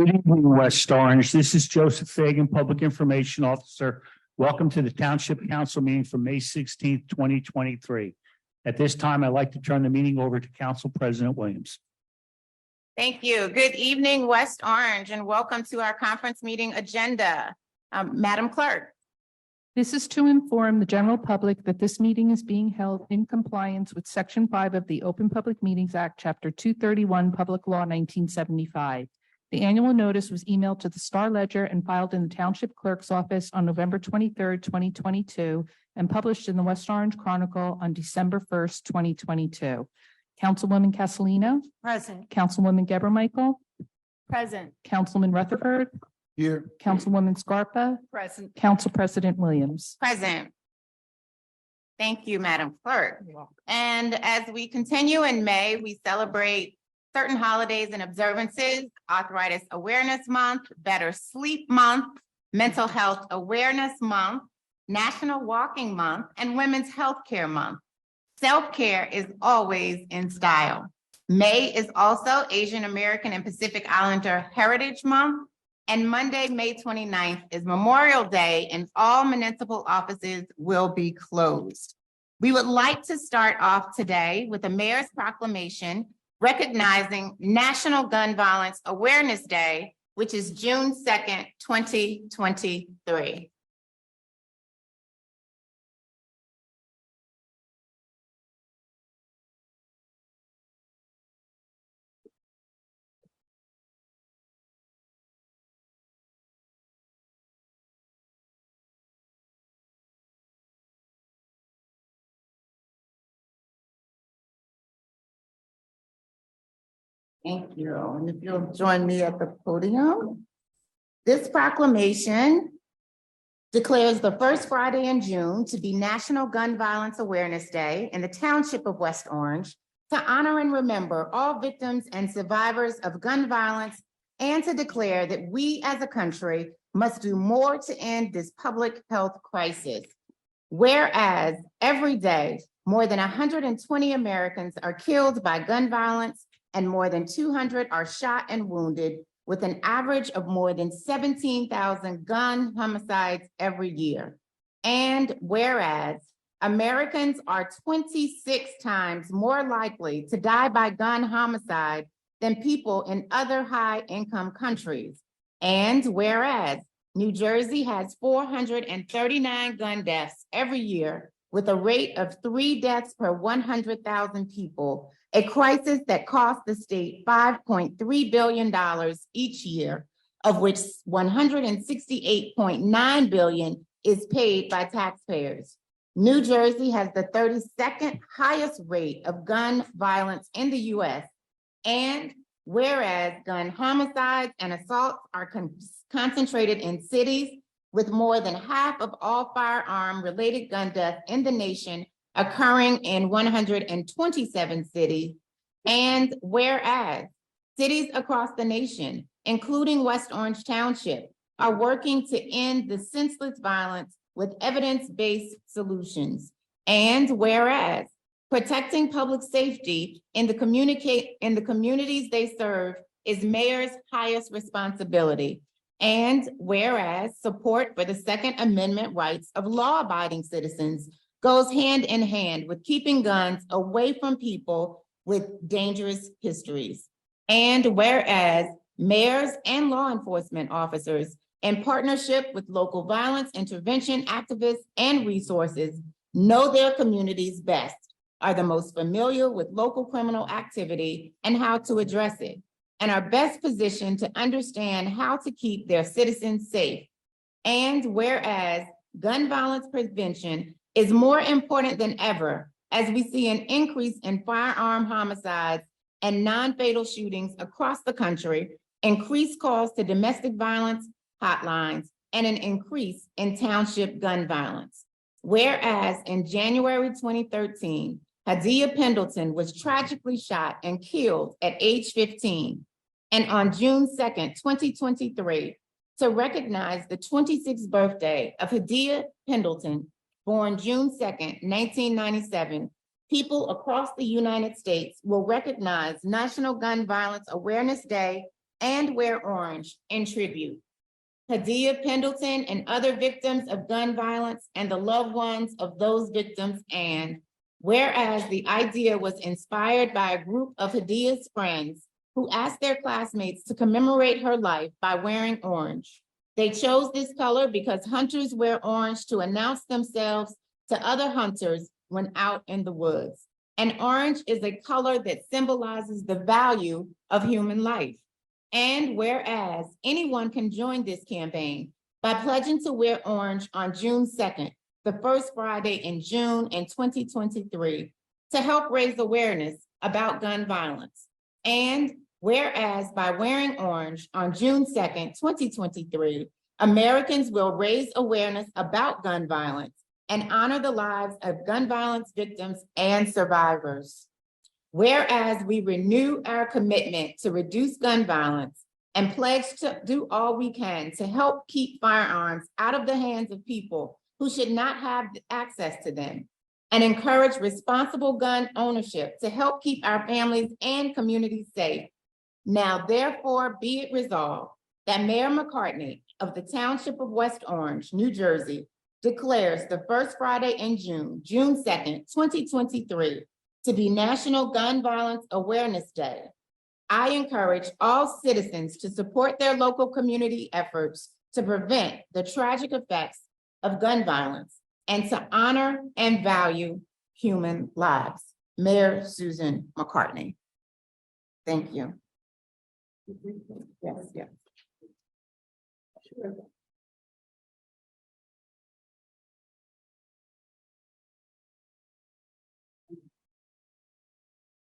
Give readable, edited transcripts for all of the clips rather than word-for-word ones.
Good evening, West Orange. This is Joseph Fagan, Public Information Officer. Welcome to the Township Council meeting for May 16th, 2023. At this time, I'd like to turn the meeting over to Council President Williams. Thank you. Good evening, West Orange, and welcome to our conference meeting agenda. Madam Clerk. This is to inform the general public that this meeting is being held in compliance with Section 5 of the Open Public Meetings Act, Chapter 231, Public Law 1975. The annual notice was emailed to the Star Ledger and filed in the Township Clerk's office on November 23rd, 2022, and published in the West Orange Chronicle on December 1st, 2022. Councilwoman Castellino. Present. Councilwoman Geber Michael. Present. Councilman Rutherford. Here. Councilwoman Scarpa. Present. Council President Williams. Present. Thank you, Madam Clerk. And as we continue in May, we celebrate certain holidays and observances: Arthritis Awareness Month, Better Sleep Month, Mental Health Awareness Month, National Walking Month, and Women's Health Care Month. Self-care is always in style. May is also Asian American and Pacific Islander Heritage Month, and Monday, May 29th is Memorial Day, and all municipal offices will be closed. We would like to start off today with the mayor's proclamation recognizing National Gun Violence Awareness Day, which is June 2nd, 2023. Thank you. And if you'll join me at the podium. This proclamation declares the first Friday in June to be National Gun Violence Awareness Day in the Township of West Orange, to honor and remember all victims and survivors of gun violence, and to declare that we as a country must do more to end this public health crisis. Whereas every day, more than 120 Americans are killed by gun violence, and more than 200 are shot and wounded, with an average of more than 17,000 gun homicides every year. And whereas Americans are 26 times more likely to die by gun homicide than people in other high-income countries. And whereas New Jersey has 439 gun deaths every year, with a rate of 3 deaths per 100,000 people, a crisis that costs the state $5.3 billion each year, of which $168.9 billion is paid by taxpayers. New Jersey has the 32nd highest rate of gun violence in the US. And whereas gun homicides and assaults are concentrated in cities, with more than half of all firearm-related gun deaths in the nation occurring in 127 cities, and whereas cities across the nation, including West Orange Township, are working to end the senseless violence with evidence-based solutions, and whereas protecting public safety in the communities they serve is mayor's highest responsibility, and whereas support for the Second Amendment rights of law-abiding citizens goes hand in hand with keeping guns away from people with dangerous histories. And whereas mayors and law enforcement officers, in partnership with local violence intervention activists and resources, know their communities best, are the most familiar with local criminal activity and how to address it, and are best positioned to understand how to keep their citizens safe. And whereas gun violence prevention is more important than ever, as we see an increase in firearm homicides and non-fatal shootings across the country, increased calls to domestic violence hotlines, and an increase in township gun violence. Whereas in January 2013, Hadia Pendleton was tragically shot and killed at age 15. And on June 2nd, 2023, to recognize the 26th birthday of Hadia Pendleton, born June 2nd, 1997, people across the United States will recognize National Gun Violence Awareness Day and wear orange in tribute. Hadia Pendleton and other victims of gun violence and the loved ones of those victims. And whereas the idea was inspired by a group of Hadia's friends who asked their classmates to commemorate her life by wearing orange. They chose this color because hunters wear orange to announce themselves to other hunters when out in the woods. And orange is a color that symbolizes the value of human life. And whereas anyone can join this campaign by pledging to wear orange on June 2nd, the first Friday in June in 2023, to help raise awareness about gun violence. And whereas by wearing orange on June 2nd, 2023, Americans will raise awareness about gun violence and honor the lives of gun violence victims and survivors. Whereas we renew our commitment to reduce gun violence and pledge to do all we can to help keep firearms out of the hands of people who should not have access to them, and encourage responsible gun ownership to help keep our families and communities safe. Now, therefore, be it resolved that Mayor McCartney of the Township of West Orange, New Jersey, declares the first Friday in June, June 2nd, 2023, to be National Gun Violence Awareness Day. I encourage all citizens to support their local community efforts to prevent the tragic effects of gun violence and to honor and value human lives. Mayor Susan McCartney. Thank you. Yes, yes. Sure.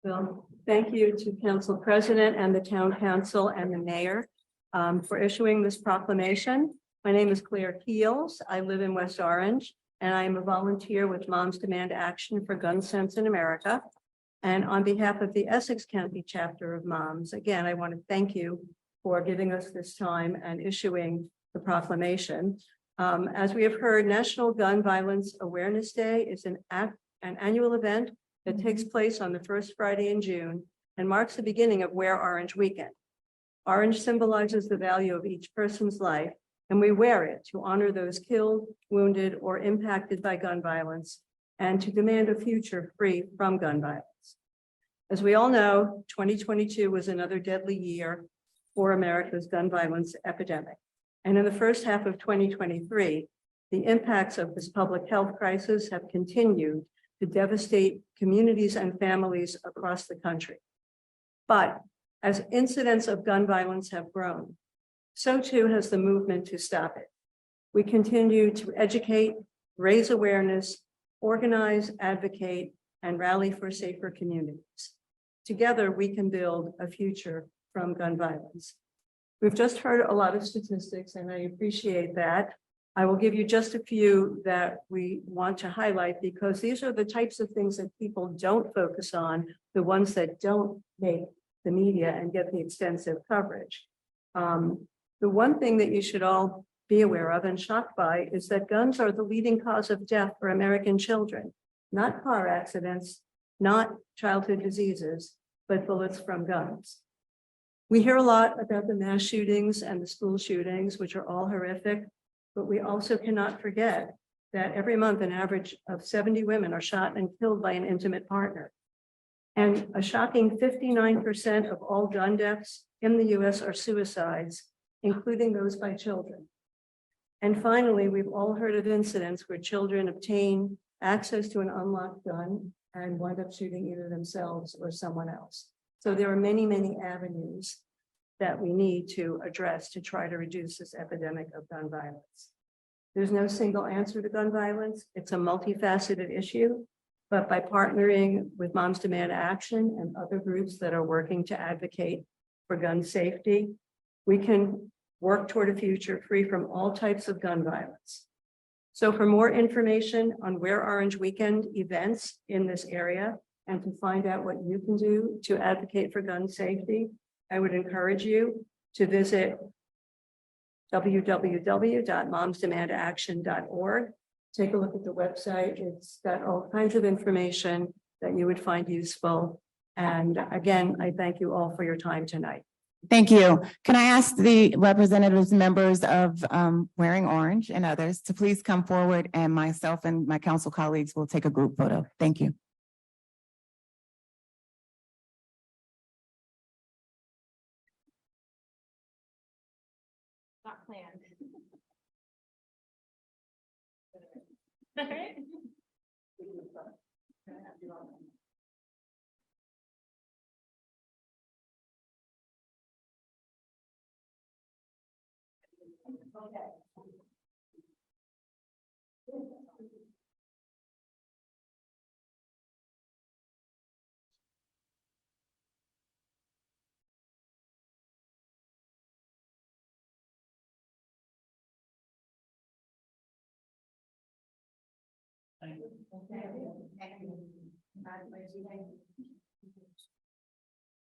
Well, thank you to Council President and the Town Council and the Mayor for issuing this proclamation. My name is Claire Keels. I live in West Orange, and I am a volunteer with Moms Demand Action for Gun Sense in America. And on behalf of the Essex County chapter of Moms, again, I want to thank you for giving us this time and issuing the proclamation. As we have heard, National Gun Violence Awareness Day is an annual event that takes place on the first Friday in June and marks the beginning of Wear Orange Weekend. Orange symbolizes the value of each person's life, and we wear it to honor those killed, wounded, or impacted by gun violence, and to demand a future free from gun violence. As we all know, 2022 was another deadly year for America's gun violence epidemic. And in the first half of 2023, the impacts of this public health crisis have continued to devastate communities and families across the country. But as incidents of gun violence have grown, so too has the movement to stop it. We continue to educate, raise awareness, organize, advocate, and rally for safer communities. Together, we can build a future from gun violence. We've just heard a lot of statistics, and I appreciate that. I will give you just a few that we want to highlight because these are the types of things that people don't focus on, the ones that don't make the media and get the extensive coverage. The one thing that you should all be aware of and shocked by is that guns are the leading cause of death for American children, not car accidents, not childhood diseases, but bullets from guns. We hear a lot about the mass shootings and the school shootings, which are all horrific. But we also cannot forget that every month an average of 70 women are shot and killed by an intimate partner. And a shocking 59% of all gun deaths in the US are suicides, including those by children. And finally, we've all heard of incidents where children obtain access to an unlocked gun and wind up shooting either themselves or someone else. So there are many, many avenues that we need to address to try to reduce this epidemic of gun violence. There's no single answer to gun violence. It's a multifaceted issue, but by partnering with Moms Demand Action and other groups that are working to advocate for gun safety, we can work toward a future free from all types of gun violence. So for more information on Wear Orange Weekend events in this area and to find out what you can do to advocate for gun safety, I would encourage you to visit www.momsdemandaction.org. Take a look at the website. It's got all kinds of information that you would find useful. And again, I thank you all for your time tonight. Thank you. Can I ask the representatives, members of Wearing Orange and others to please come forward, and myself and my council colleagues will take a group photo. Thank you. Not planned.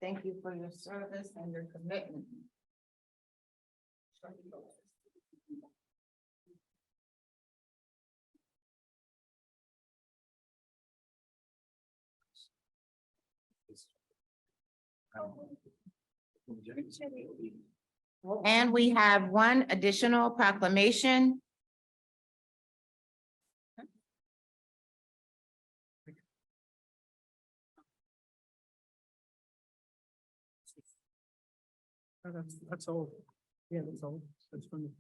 Thank you for your service and your commitment. And we have one additional proclamation. That's old. Yeah, that's old. That's from.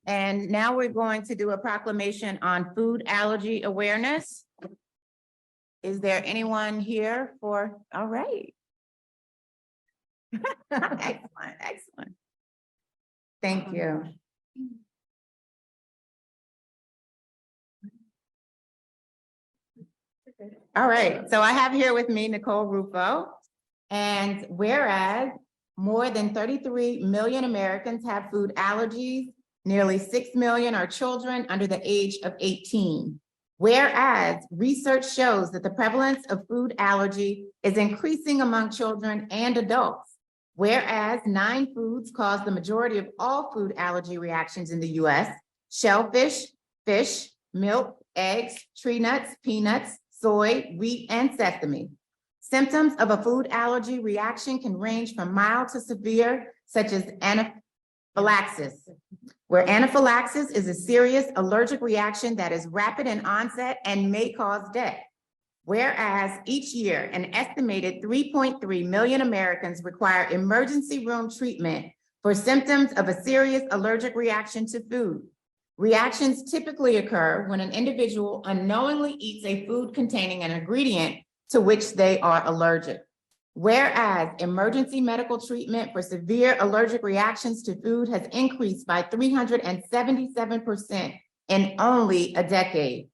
And now we're going to do a proclamation on food allergy awareness. Is there anyone here for, all right. Excellent, excellent. Thank you. All right, so I have here with me Nicole Rufo. And whereas more than 33 million Americans have food allergies, nearly 6 million are children under the age of 18. Whereas research shows that the prevalence of food allergy is increasing among children and adults. Whereas 9 foods cause the majority of all food allergy reactions in the US: shellfish, fish, milk, eggs, tree nuts, peanuts, soy, wheat, and sesame. Symptoms of a food allergy reaction can range from mild to severe, such as anaphylaxis, where anaphylaxis is a serious allergic reaction that is rapid in onset and may cause death. Whereas each year, an estimated 3.3 million Americans require emergency room treatment for symptoms of a serious allergic reaction to food. Reactions typically occur when an individual unknowingly eats a food containing an ingredient to which they are allergic. Whereas emergency medical treatment for severe allergic reactions to food has increased by 377% in only a decade.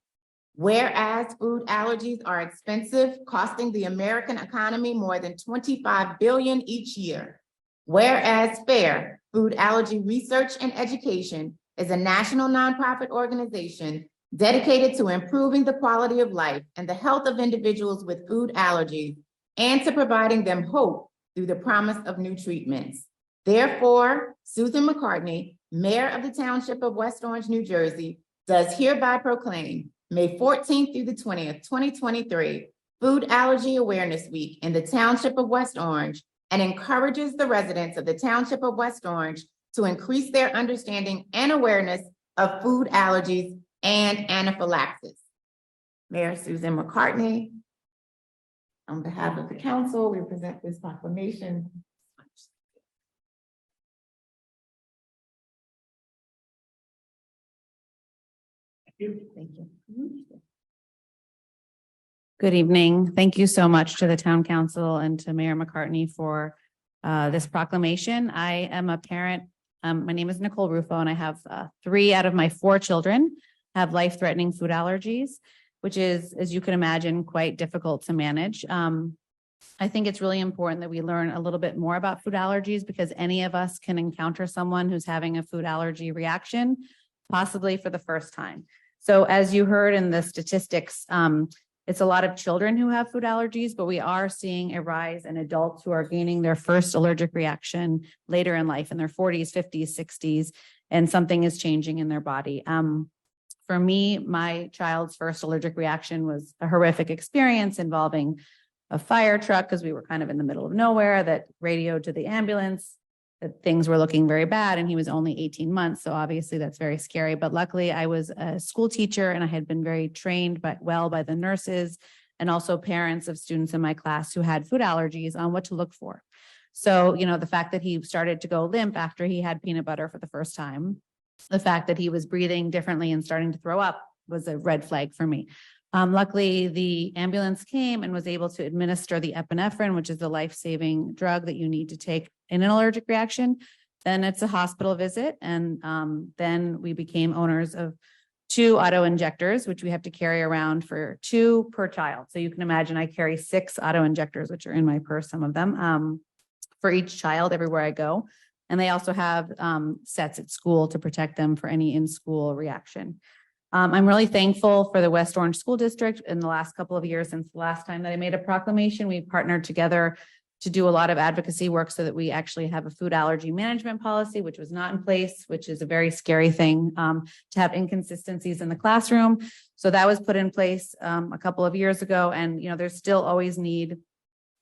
Whereas food allergies are expensive, costing the American economy more than $25 billion each year. Whereas FAIR, Food Allergy Research and Education, is a national nonprofit organization dedicated to improving the quality of life and the health of individuals with food allergies and to providing them hope through the promise of new treatments. Therefore, Susan McCartney, Mayor of the Township of West Orange, New Jersey, does hereby proclaim May 14th through the 20th, 2023, Food Allergy Awareness Week in the Township of West Orange, and encourages the residents of the Township of West Orange to increase their understanding and awareness of food allergies and anaphylaxis. Mayor Susan McCartney, on behalf of the council, we present this proclamation. Thank you. Good evening. Thank you so much to the town council and to Mayor McCartney for this proclamation. I am a parent. My name is Nicole Rufo, and I have 3 out of my 4 children have life-threatening food allergies, which is, as you can imagine, quite difficult to manage. I think it's really important that we learn a little bit more about food allergies, because any of us can encounter someone who's having a food allergy reaction, possibly for the first time. So as you heard in the statistics, it's a lot of children who have food allergies, but we are seeing a rise in adults who are gaining their first allergic reaction later in life, in their 40s, 50s, 60s, and something is changing in their body. For me, my child's first allergic reaction was a horrific experience involving a fire truck, because we were kind of in the middle of nowhere, that radioed to the ambulance. that things were looking very bad, and he was only 18 months. So obviously that's very scary. But luckily I was a school teacher and I had been very trained by the nurses and also parents of students in my class who had food allergies on what to look for. So, the fact that he started to go limp after he had peanut butter for the first time, the fact that he was breathing differently and starting to throw up was a red flag for me. Luckily, the ambulance came and was able to administer the epinephrine, which is the life-saving drug that you need to take in an allergic reaction. Then it's a hospital visit. And then we became owners of 2 auto injectors, which we have to carry around for 2 per child. So you can imagine I carry 6 auto injectors, which are in my purse, some of them, for each child everywhere I go. And they also have sets at school to protect them for any in-school reaction. I'm really thankful for the West Orange School District. In the last couple of years since the last time that I made a proclamation, we partnered together to do a lot of advocacy work so that we actually have a food allergy management policy, which was not in place, which is a very scary thing, to have inconsistencies in the classroom. So that was put in place a couple of years ago. And, there's still always need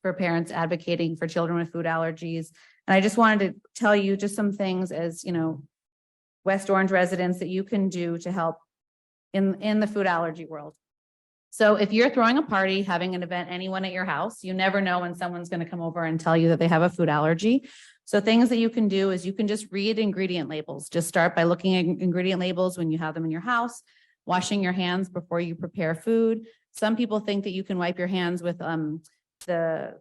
for parents advocating for children with food allergies. And I just wanted to tell you just some things as, West Orange residents that you can do to help in the food allergy world. So if you're throwing a party, having an event, anyone at your house, you never know when someone's going to come over and tell you that they have a food allergy. So things that you can do is you can just read ingredient labels. Just start by looking at ingredient labels when you have them in your house, washing your hands before you prepare food. Some people think that you can wipe your hands with the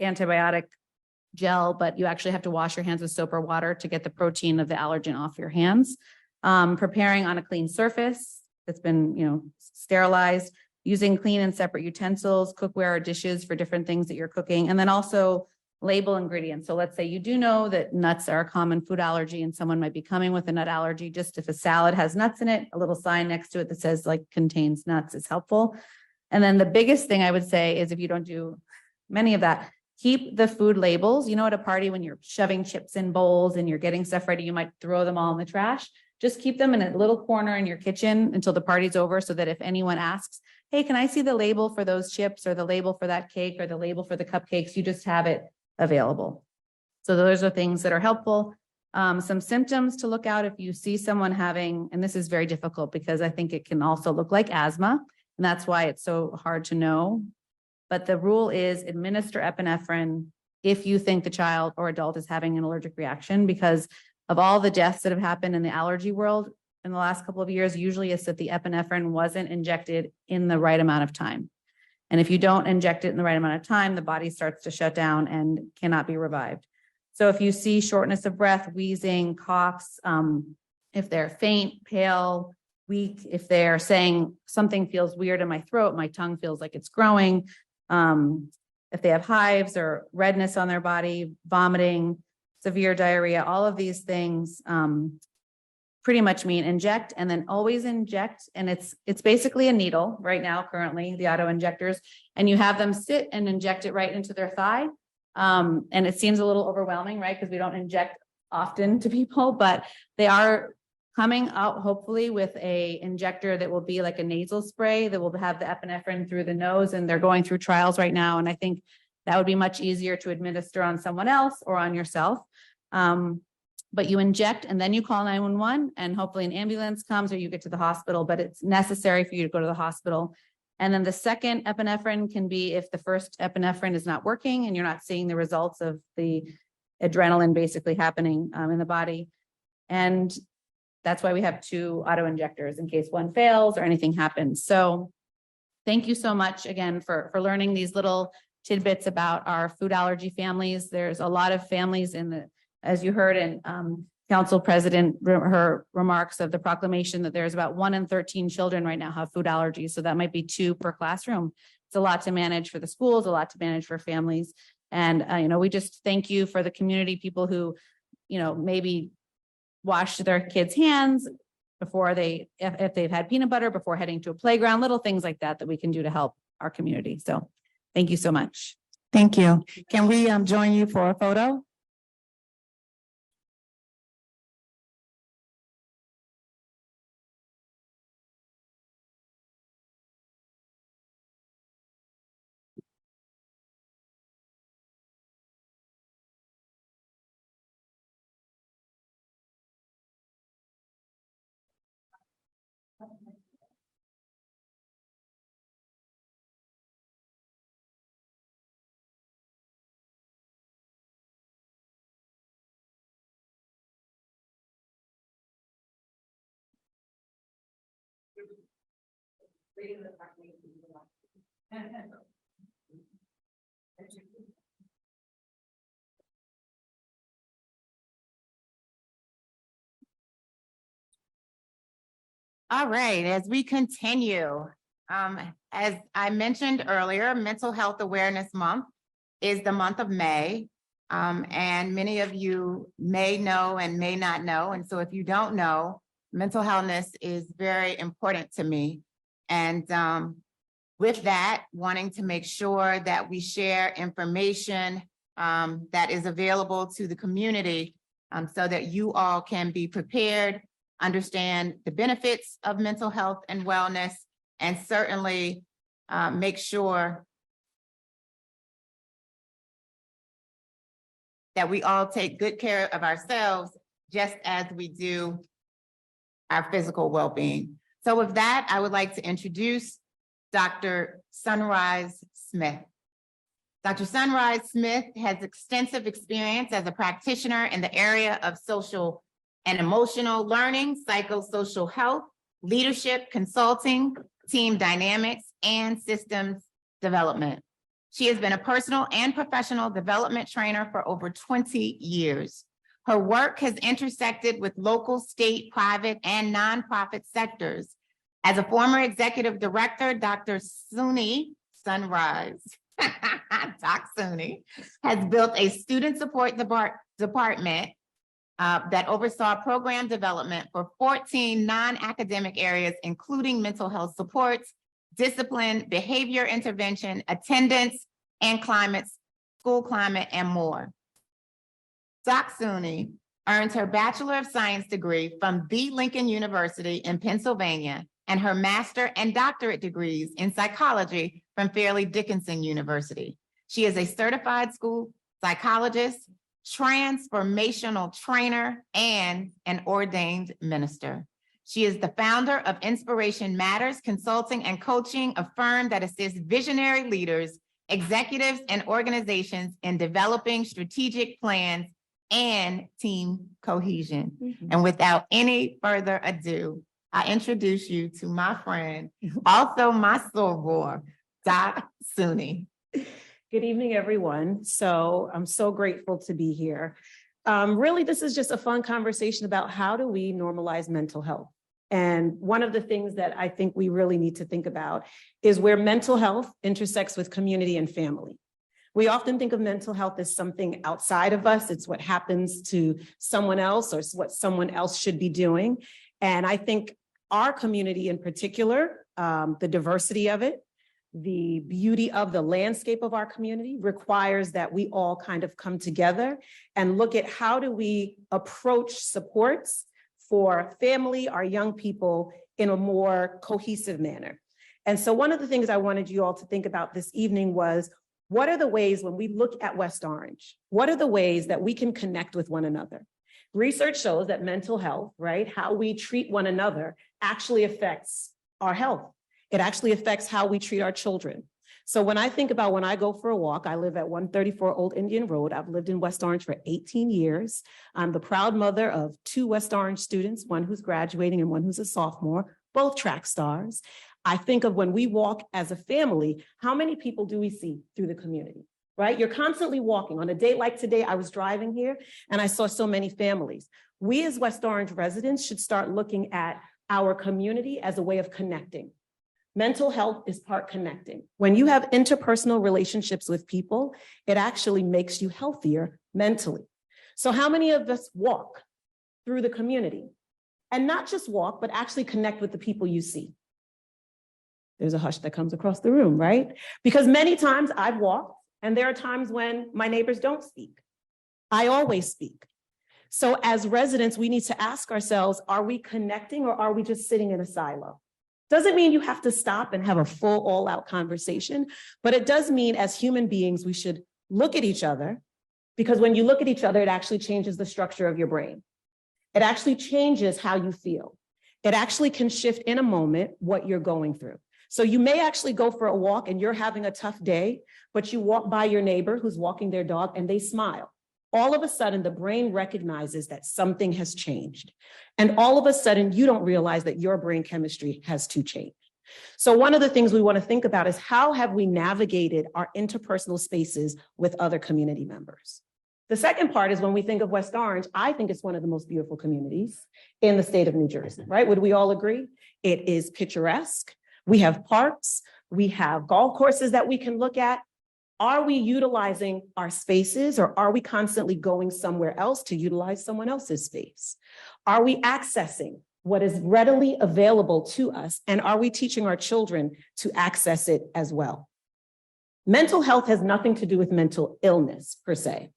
antibiotic gel, but you actually have to wash your hands with soap or water to get the protein of the allergen off your hands. Preparing on a clean surface that's been, sterilized, using clean and separate utensils, cookware, or dishes for different things that you're cooking, and then also label ingredients. So let's say you do know that nuts are a common food allergy and someone might be coming with a nut allergy. Just if a salad has nuts in it, a little sign next to it that says contains nuts is helpful. And then the biggest thing I would say is if you don't do many of that, keep the food labels. At a party when you're shoving chips in bowls and you're getting stuff ready, you might throw them all in the trash. Just keep them in a little corner in your kitchen until the party's over so that if anyone asks, hey, can I see the label for those chips or the label for that cake or the label for the cupcakes, you just have it available. So those are things that are helpful. Some symptoms to look out if you see someone having, and this is very difficult because I think it can also look like asthma, and that's why it's so hard to know. But the rule is administer epinephrine if you think the child or adult is having an allergic reaction, because of all the deaths that have happened in the allergy world in the last couple of years, usually it's that the epinephrine wasn't injected in the right amount of time. And if you don't inject it in the right amount of time, the body starts to shut down and cannot be revived. So if you see shortness of breath, wheezing, coughs, if they're faint, pale, weak, if they're saying something feels weird in my throat, my tongue feels like it's growing, if they have hives or redness on their body, vomiting, severe diarrhea, all of these things pretty much mean inject, and then always inject. And it's basically a needle right now, currently, the auto injectors, and you have them sit and inject it right into their thigh. And it seems a little overwhelming, right? Because we don't inject often to people, but they are coming out hopefully with a injector that will be like a nasal spray that will have the epinephrine through the nose, and they're going through trials right now. And I think that would be much easier to administer on someone else or on yourself. But you inject and then you call 911 and hopefully an ambulance comes or you get to the hospital, but it's necessary for you to go to the hospital. And then the second epinephrine can be if the first epinephrine is not working and you're not seeing the results of the adrenaline basically happening in the body. And that's why we have 2 auto injectors in case one fails or anything happens. So thank you so much again for learning these little tidbits about our food allergy families. There's a lot of families as you heard in Council President, her remarks of the proclamation, that there's about 1 in 13 children right now have food allergies. So that might be 2 per classroom. It's a lot to manage for the schools, a lot to manage for families. And, we just thank you for the community, people who, maybe wash their kids' hands before if they've had peanut butter, before heading to a playground, little things like that we can do to help our community. So thank you so much. Thank you. Can we join you for a photo? All right, as we continue, as I mentioned earlier, Mental Health Awareness Month is the month of May. And many of you may know and may not know. And so if you don't know, mental health is very important to me. And with that, wanting to make sure that we share information that is available to the community so that you all can be prepared, understand the benefits of mental health and wellness, and certainly make sure that we all take good care of ourselves just as we do our physical well-being. So with that, I would like to introduce Dr. Sunrise Smith. Dr. Sunrise Smith has extensive experience as a practitioner in the area of social and emotional learning, psychosocial health, leadership, consulting, team dynamics, and systems development. She has been a personal and professional development trainer for over 20 years. Her work has intersected with local, state, private, and nonprofit sectors. As a former executive director, Dr. Sunrise, Doc Suni, has built a student support department that oversaw program development for 14 non-academic areas, including mental health supports, discipline, behavior intervention, attendance, and school climate, and more. Doc Suni earned her Bachelor of Science degree from the Lincoln University in Pennsylvania and her master and doctorate degrees in psychology from Fairleigh Dickinson University. She is a certified school psychologist, transformational trainer, and an ordained minister. She is the founder of Inspiration Matters Consulting and Coaching, a firm that assists visionary leaders, executives, and organizations in developing strategic plans and team cohesion. And without any further ado, I introduce you to my friend, also my soror, Doc Suni. Good evening, everyone. So I'm so grateful to be here. Really, this is just a fun conversation about how do we normalize mental health. And one of the things that I think we really need to think about is where mental health intersects with community and family. We often think of mental health as something outside of us. It's what happens to someone else or what someone else should be doing. And I think our community in particular, the diversity of it, the beauty of the landscape of our community requires that we all kind of come together and look at how do we approach supports for family, our young people, in a more cohesive manner. And so one of the things I wanted you all to think about this evening was, what are the ways when we look at West Orange, what are the ways that we can connect with one another? Research shows that mental health, right, how we treat one another actually affects our health. It actually affects how we treat our children. So when I think about when I go for a walk, I live at 134 Old Indian Road. I've lived in West Orange for 18 years. I'm the proud mother of 2 West Orange students, one who's graduating and one who's a sophomore, both track stars. I think of when we walk as a family, how many people do we see through the community, right? You're constantly walking. On a day like today, I was driving here and I saw so many families. We as West Orange residents should start looking at our community as a way of connecting. Mental health is part connecting. When you have interpersonal relationships with people, it actually makes you healthier mentally. So how many of us walk through the community and not just walk, but actually connect with the people you see? There's a hush that comes across the room, right? Because many times I've walked and there are times when my neighbors don't speak. I always speak. So as residents, we need to ask ourselves, are we connecting or are we just sitting in a silo? Doesn't mean you have to stop and have a full all-out conversation, but it does mean as human beings, we should look at each other, because when you look at each other, it actually changes the structure of your brain. It actually changes how you feel. It actually can shift in a moment what you're going through. So you may actually go for a walk and you're having a tough day, but you walk by your neighbor who's walking their dog and they smile. all of a sudden the brain recognizes that something has changed. And all of a sudden you don't realize that your brain chemistry has to change. So one of the things we want to think about is how have we navigated our interpersonal spaces with other community members? The second part is when we think of West Orange, I think it's one of the most beautiful communities in the state of New Jersey, right? Would we all agree? It is picturesque. We have parks, we have golf courses that we can look at. Are we utilizing our spaces, or are we constantly going somewhere else to utilize someone else's space? Are we accessing what is readily available to us, and are we teaching our children to access it as well? Mental health has nothing to do with mental illness per se.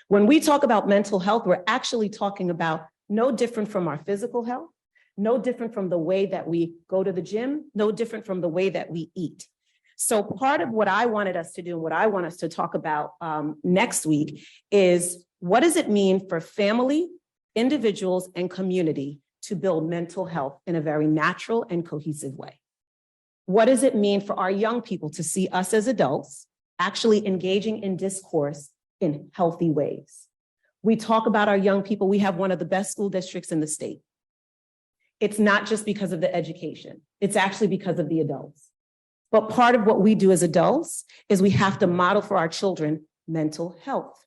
When we talk about mental health, we're actually talking about no different from our physical health, no different from the way that we go to the gym, no different from the way that we eat. So part of what I wanted us to do and what I want us to talk about next week is what does it mean for family, individuals, and community to build mental health in a very natural and cohesive way? What does it mean for our young people to see us as adults actually engaging in discourse in healthy ways? We talk about our young people. We have one of the best school districts in the state. It's not just because of the education. It's actually because of the adults. But part of what we do as adults is we have to model for our children mental health.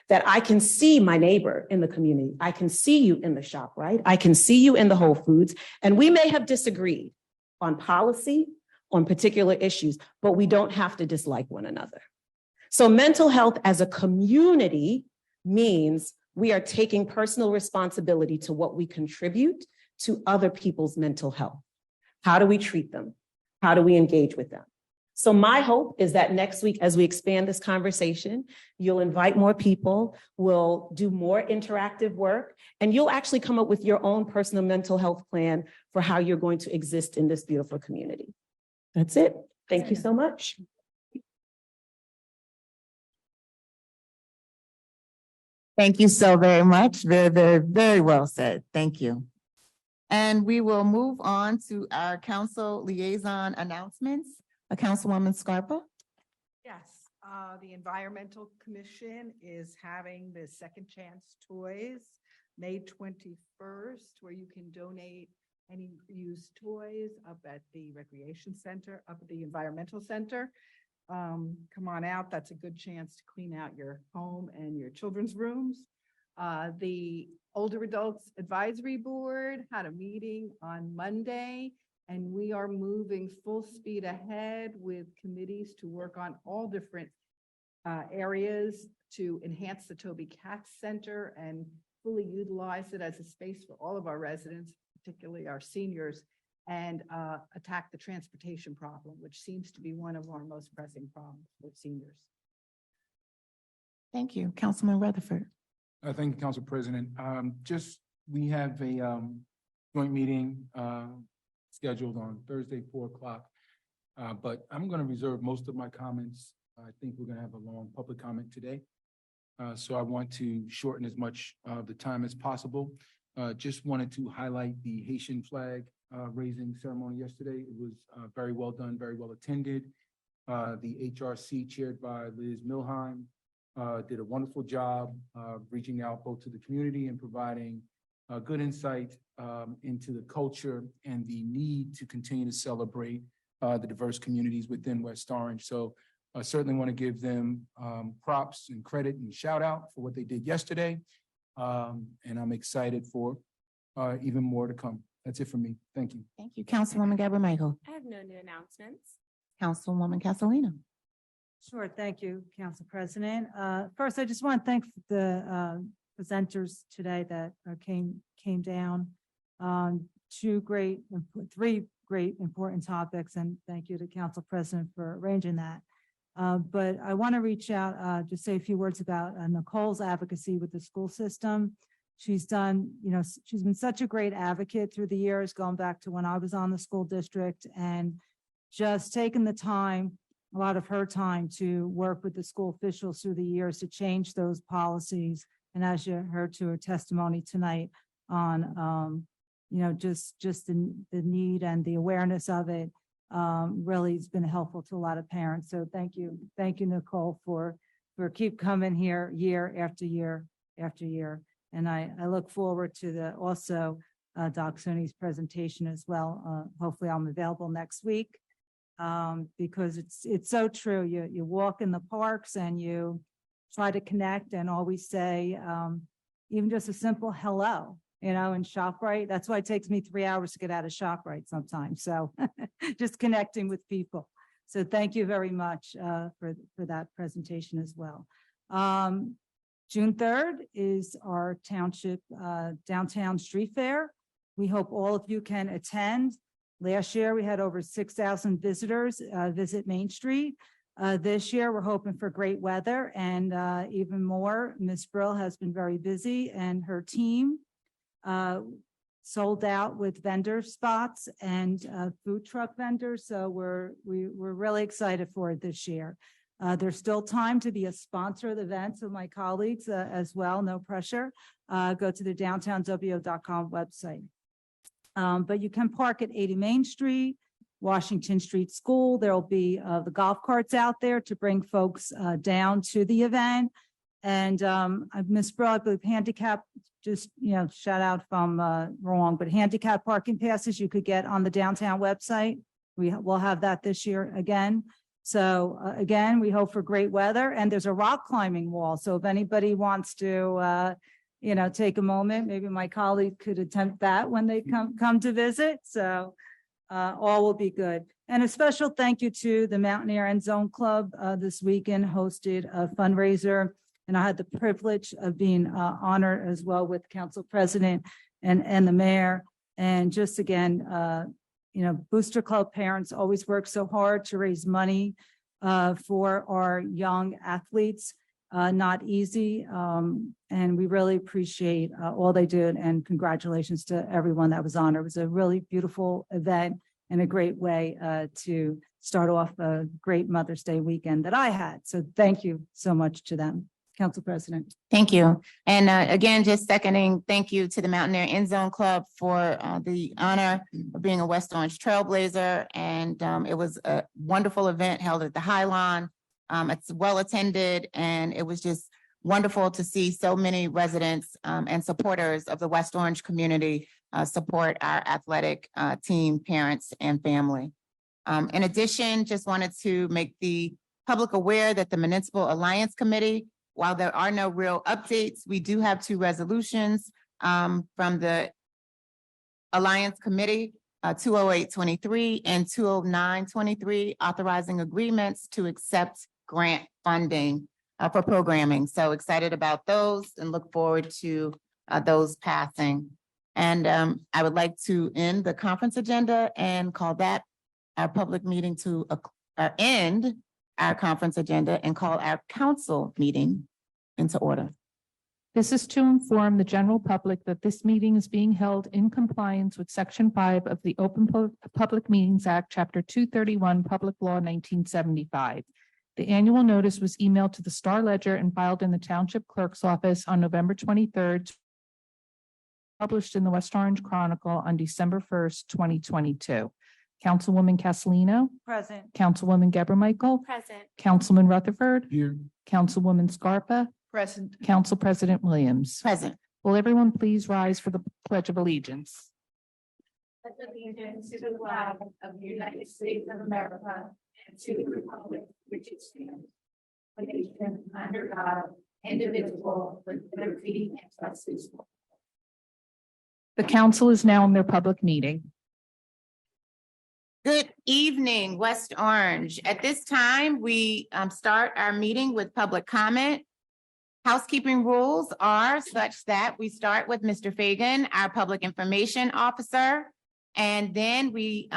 That I can see my neighbor in the community. I can see you in the shop, right? I can see you in the Whole Foods. And we may have disagreed on policy, on particular issues, but we don't have to dislike one another. So mental health as a community means we are taking personal responsibility to what we contribute to other people's mental health. How do we treat them? How do we engage with them? So my hope is that next week, as we expand this conversation, you'll invite more people, we'll do more interactive work, and you'll actually come up with your own personal mental health plan for how you're going to exist in this beautiful community. That's it. Thank you so much. Thank you so very much. Very well said. Thank you. And we will move on to our council liaison announcements. Councilwoman Scarpa. Yes, the Environmental Commission is having the Second Chance Toys, May 21st, where you can donate any used toys up at the Recreation Center, up at the Environmental Center. Come on out. That's a good chance to clean out your home and your children's rooms. The Older Adults Advisory Board had a meeting on Monday, and we are moving full speed ahead with committees to work on all different areas to enhance the Toby Katz Center and fully utilize it as a space for all of our residents, particularly our seniors, and attack the transportation problem, which seems to be one of our most pressing problems with seniors. Thank you. Councilman Rutherford. Thank you, Council President. We have a joint meeting scheduled on Thursday, 4 o'clock. But I'm going to reserve most of my comments. I think we're going to have a long public comment today. So I want to shorten as much of the time as possible. Just wanted to highlight the Haitian flag raising ceremony yesterday. It was very well done, very well attended. The HRC chaired by Liz Milheim did a wonderful job reaching out both to the community and providing good insight into the culture and the need to continue to celebrate the diverse communities within West Orange. So I certainly want to give them props and credit and shout out for what they did yesterday. And I'm excited for even more to come. That's it for me. Thank you. Thank you. Councilwoman Gabor Michael. I have no new announcements. Councilwoman Castellino. Sure. Thank you, Council President. First, I just want to thank the presenters today that came down. Three great important topics, and thank you to Council President for arranging that. But I want to reach out, just say a few words about Nicole's advocacy with the school system. She's done, she's been such a great advocate through the years, going back to when I was on the school district, and just taking the time, a lot of her time, to work with the school officials through the years to change those policies. And as you heard to her testimony tonight on, just the need and the awareness of it, really has been helpful to a lot of parents. So thank you, Nicole, for for keep coming here year after year after year. And I look forward to the also Doc Soni's presentation as well. Hopefully I'm available next week. Because it's so true. You walk in the parks and you try to connect and always say, even just a simple hello, in ShopRite. That's why it takes me 3 hours to get out of ShopRite sometimes. So just connecting with people. So thank you very much for that presentation as well. June 3rd is our township downtown street fair. We hope all of you can attend. Last year, we had over 6,000 visitors visit Main Street. This year, we're hoping for great weather and even more. Ms. Brill has been very busy and her team sold out with vendor spots and food truck vendors. So we're really excited for it this year. There's still time to be a sponsor of the event. So my colleagues as well, no pressure. Go to the downtownwo.com website. But you can park at 80 Main Street, Washington Street School. There'll be the golf carts out there to bring folks down to the event. And Ms. Brill, I believe handicap, just, shout out if I'm wrong, but handicap parking passes you could get on the downtown website. We'll have that this year again. So again, we hope for great weather, and there's a rock climbing wall. So if anybody wants to, take a moment, maybe my colleague could attempt that when they come to visit. So all will be good. And a special thank you to the Mountaineer End Zone Club. This weekend hosted a fundraiser, and I had the privilege of being honored as well with Council President and the Mayor. And just again, Booster Club parents always work so hard to raise money for our young athletes. Not easy. And we really appreciate all they did, and congratulations to everyone that was honored. It was a really beautiful event and a great way to start off a great Mother's Day weekend that I had. So thank you so much to them. Council President. Thank you. And again, just seconding, thank you to the Mountaineer End Zone Club for the honor of being a West Orange trailblazer. And it was a wonderful event held at the High Lawn. It's well attended, and it was just wonderful to see so many residents and supporters of the West Orange community support our athletic team, parents, and family. In addition, just wanted to make the public aware that the Municipal Alliance Committee, while there are no real updates, we do have 2 resolutions from the Alliance Committee, 20823 and 20923, authorizing agreements to accept grant funding for programming. So excited about those and look forward to those passing. And I would like to end the conference agenda and call that our public meeting to end our conference agenda and call our council meeting into order. This is to inform the general public that this meeting is being held in compliance with Section 5 of the Public Meetings Act, Chapter 231, Public Law 1975. The annual notice was emailed to the Star Ledger and filed in the Township Clerk's office on November 23rd, published in the West Orange Chronicle on December 1st, 2022. Councilwoman Castellino. Present. Councilwoman Geber Michael. Present. Councilman Rutherford. Here. Councilwoman Scarpa. Present. Council President Williams. Present. Will everyone please rise for the Pledge of Allegiance? Allegiance to the flag of the United States of America and to the republic which it stands, a nation under God, indivisible, with liberty and justice. The council is now in their public meeting. Good evening, West Orange. At this time, we start our meeting with public comment. Housekeeping rules are such that we start with Mr. Fagan, our Public Information Officer, and then we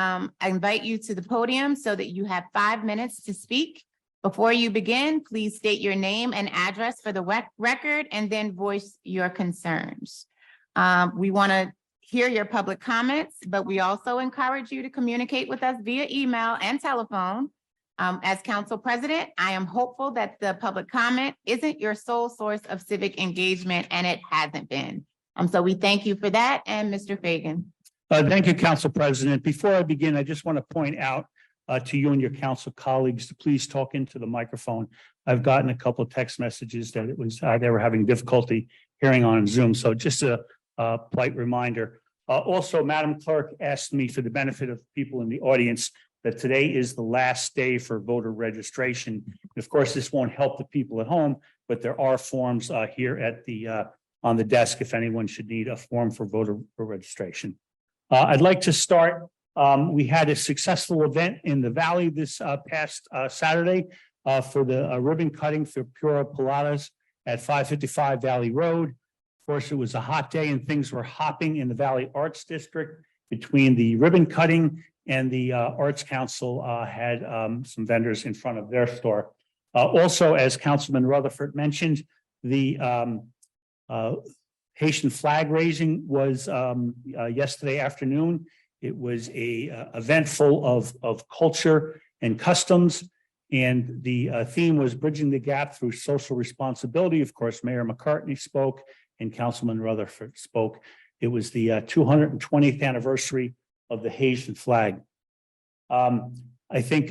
invite you to the podium so that you have 5 minutes to speak. Before you begin, please state your name and address for the record and then voice your concerns. We want to hear your public comments, but we also encourage you to communicate with us via email and telephone. As Council President, I am hopeful that the public comment isn't your sole source of civic engagement, and it hasn't been. So we thank you for that. And Mr. Fagan. Thank you, Council President. Before I begin, I just want to point out to you and your council colleagues to please talk into the microphone I've gotten a couple of text messages that it was, they were having difficulty hearing on Zoom. So just a polite reminder. Also, Madam Clerk asked me, for the benefit of people in the audience, that today is the last day for voter registration. Of course, this won't help the people at home, but there are forms here at the on the desk if anyone should need a form for voter registration. I'd like to start. We had a successful event in the Valley this past Saturday for the ribbon cutting for Pura Pilates at 555 Valley Road. Of course, it was a hot day and things were hopping in the Valley Arts District between the ribbon cutting and the Arts Council had some vendors in front of their store. Also, as Councilman Rutherford mentioned, the Haitian flag raising was yesterday afternoon. It was a event full of culture and customs, and the theme was bridging the gap through social responsibility. Of course, Mayor McCartney spoke and Councilman Rutherford spoke. It was the 220th anniversary of the Haitian flag. I think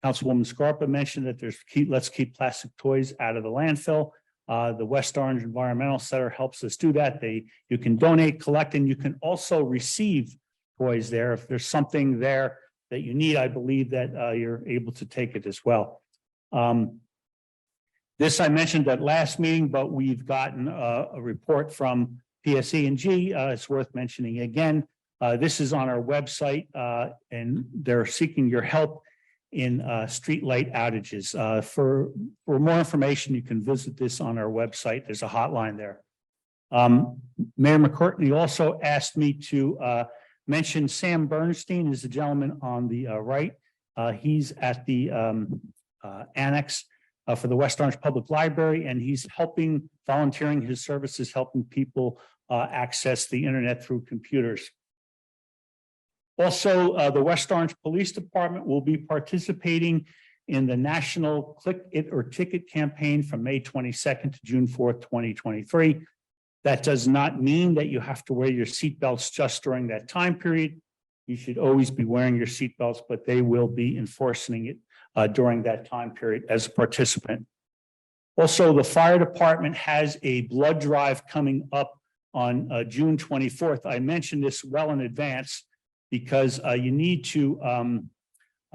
Councilwoman Scarpa mentioned that let's keep plastic toys out of the landfill. The West Orange Environmental Center helps us do that. You can donate, collect, and you can also receive toys there. If there's something there that you need, I believe that you're able to take it as well. This I mentioned at last meeting, but we've gotten a report from PSE&G. It's worth mentioning again. This is on our website, and they're seeking your help in street light outages. For more information, you can visit this on our website. There's a hotline there. Mayor McCartney also asked me to mention Sam Bernstein is the gentleman on the right. He's at the annex for the West Orange Public Library, and he's volunteering his services, helping people access the internet through computers. Also, the West Orange Police Department will be participating in the National Click It or Ticket campaign from May 22nd to June 4th, 2023. That does not mean that you have to wear your seatbelts just during that time period. You should always be wearing your seatbelts, but they will be enforcing it during that time period as a participant. Also, the fire department has a blood drive coming up on June 24th. I mentioned this well in advance because you need to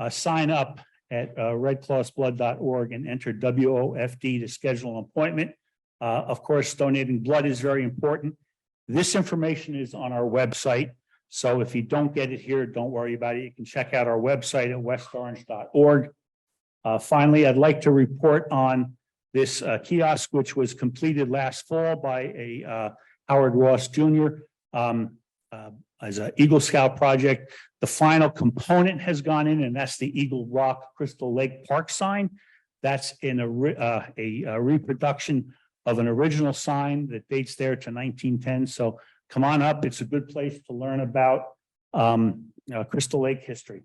sign up at redcrossblood.org and enter WOFD to schedule an appointment. Of course, donating blood is very important. This information is on our website. So if you don't get it here, don't worry about it. You can check out our website at westorange.org. Finally, I'd like to report on this kiosk, which was completed last fall by a Howard Ross Jr. As an Eagle Scout project. The final component has gone in, and that's the Eagle Rock Crystal Lake Park sign. That's in a reproduction of an original sign that dates there to 1910. So come on up. It's a good place to learn about Crystal Lake history.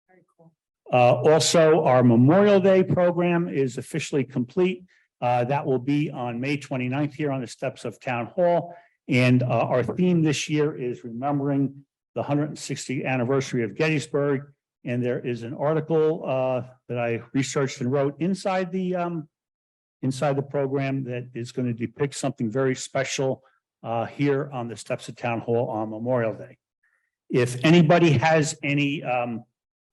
Very cool. Also, our Memorial Day program is officially complete. That will be on May 29th here on the steps of Town Hall. And our theme this year is remembering the 160th anniversary of Gettysburg. And there is an article that I researched and wrote inside the program that is going to depict something very special here on the steps of Town Hall on Memorial Day. If anybody has any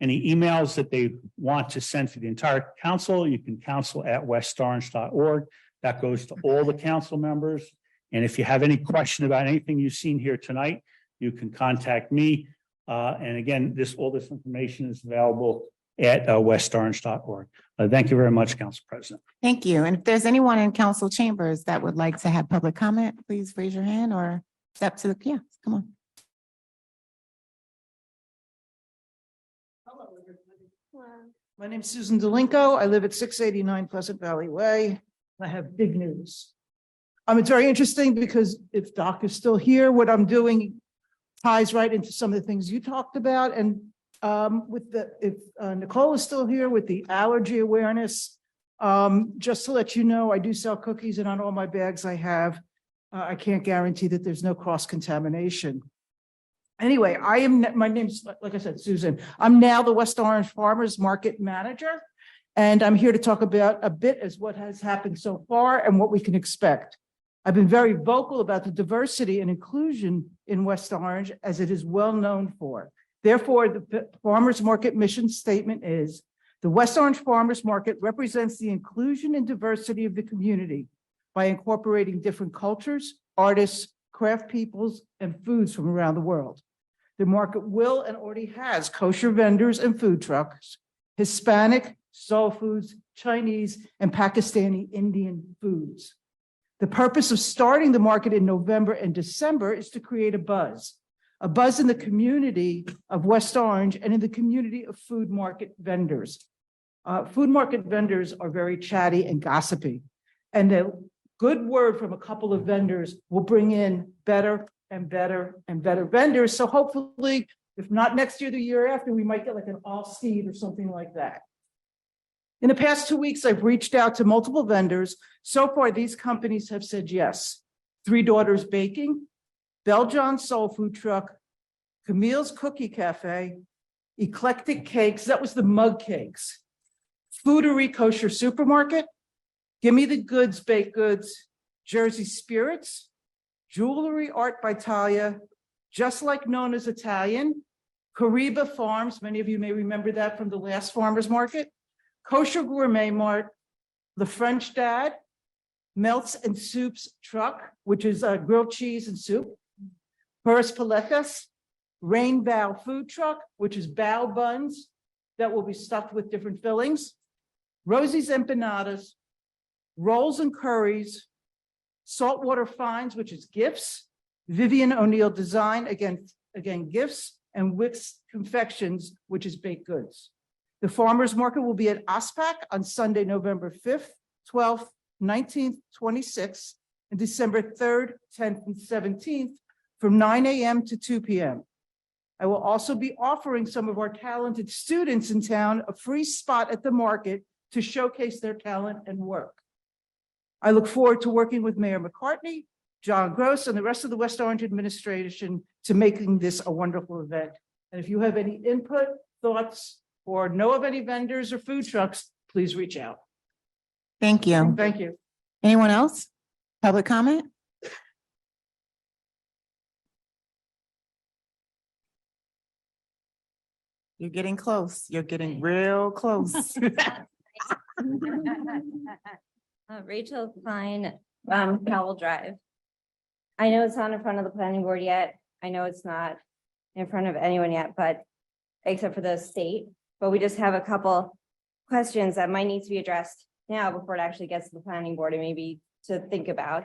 emails that they want to send to the entire council, you can council@westorange.org. That goes to all the council members. And if you have any question about anything you've seen here tonight, you can contact me. And again, all this information is available at westorange.org. Thank you very much, Council President. Thank you. And if there's anyone in council chambers that would like to have public comment, please raise your hand or step to the kiosk. Come on. Hello, everybody. My name's Susan Delinko. I live at 689 Pleasant Valley Way. I have big news. It's very interesting because if Doc is still here, what I'm doing ties right into some of the things you talked about. And if Nicole is still here with the allergy awareness, just to let you know, I do sell cookies, and on all my bags I have, I can't guarantee that there's no cross-contamination. Anyway, my name's, like I said, Susan. I'm now the West Orange Farmers Market Manager. And I'm here to talk about a bit as what has happened so far and what we can expect. I've been very vocal about the diversity and inclusion in West Orange, as it is well known for. Therefore, the Farmers Market mission statement is, the West Orange Farmers Market represents the inclusion and diversity of the community by incorporating different cultures, artists, craft peoples, and foods from around the world. The market will and already has kosher vendors and food trucks, Hispanic, soul foods, Chinese, and Pakistani Indian foods. The purpose of starting the market in November and December is to create a buzz in the community of West Orange and in the community of food market vendors. Food market vendors are very chatty and gossipy, and the good word from a couple of vendors will bring in better and better and better vendors. So hopefully, if not next year, the year after, we might get like an all-seed or something like that. In the past 2 weeks, I've reached out to multiple vendors. So far, these companies have said yes. Three Daughters Baking, Belgian Soul Food Truck, Camille's Cookie Cafe, Eclectic Cakes, that was the mug cakes, Foodery Kosher Supermarket, Gimme the Goods Baked Goods, Jersey Spirits, Jewelry Art by Talia, Just Like Nona's Italian, Kariba Farms, many of you may remember that from the last farmers market, Kosher Gourmet Mart, The French Dad, Melts and Soups Truck, which is grilled cheese and soup, Perez Paletas, Rain Bao Food Truck, which is bao buns that will be stuffed with different fillings, Rosie's Empanadas, Rolls and Curries, Saltwater Finds, which is gifts, Vivian O'Neill Design, again gifts, and Wicks Confections, which is baked goods. The farmers market will be at OSPAC on Sunday, November 5th, 12th, 19th, 26th, and December 3rd, 10th, and 17th from 9 a.m. to 2 p.m. I will also be offering some of our talented students in town a free spot at the market to showcase their talent and work. I look forward to working with Mayor McCartney, John Gross, and the rest of the West Orange administration to making this a wonderful event. And if you have any input, thoughts, or know of any vendors or food trucks, please reach out. Thank you. Thank you. Anyone else? Public comment? You're getting close. You're getting real close. Rachel Klein, Powell Drive. I know it's not in front of the planning board yet. I know it's not in front of anyone yet, but except for the state, but we just have a couple questions that might need to be addressed now before it actually gets to the planning board and maybe to think about.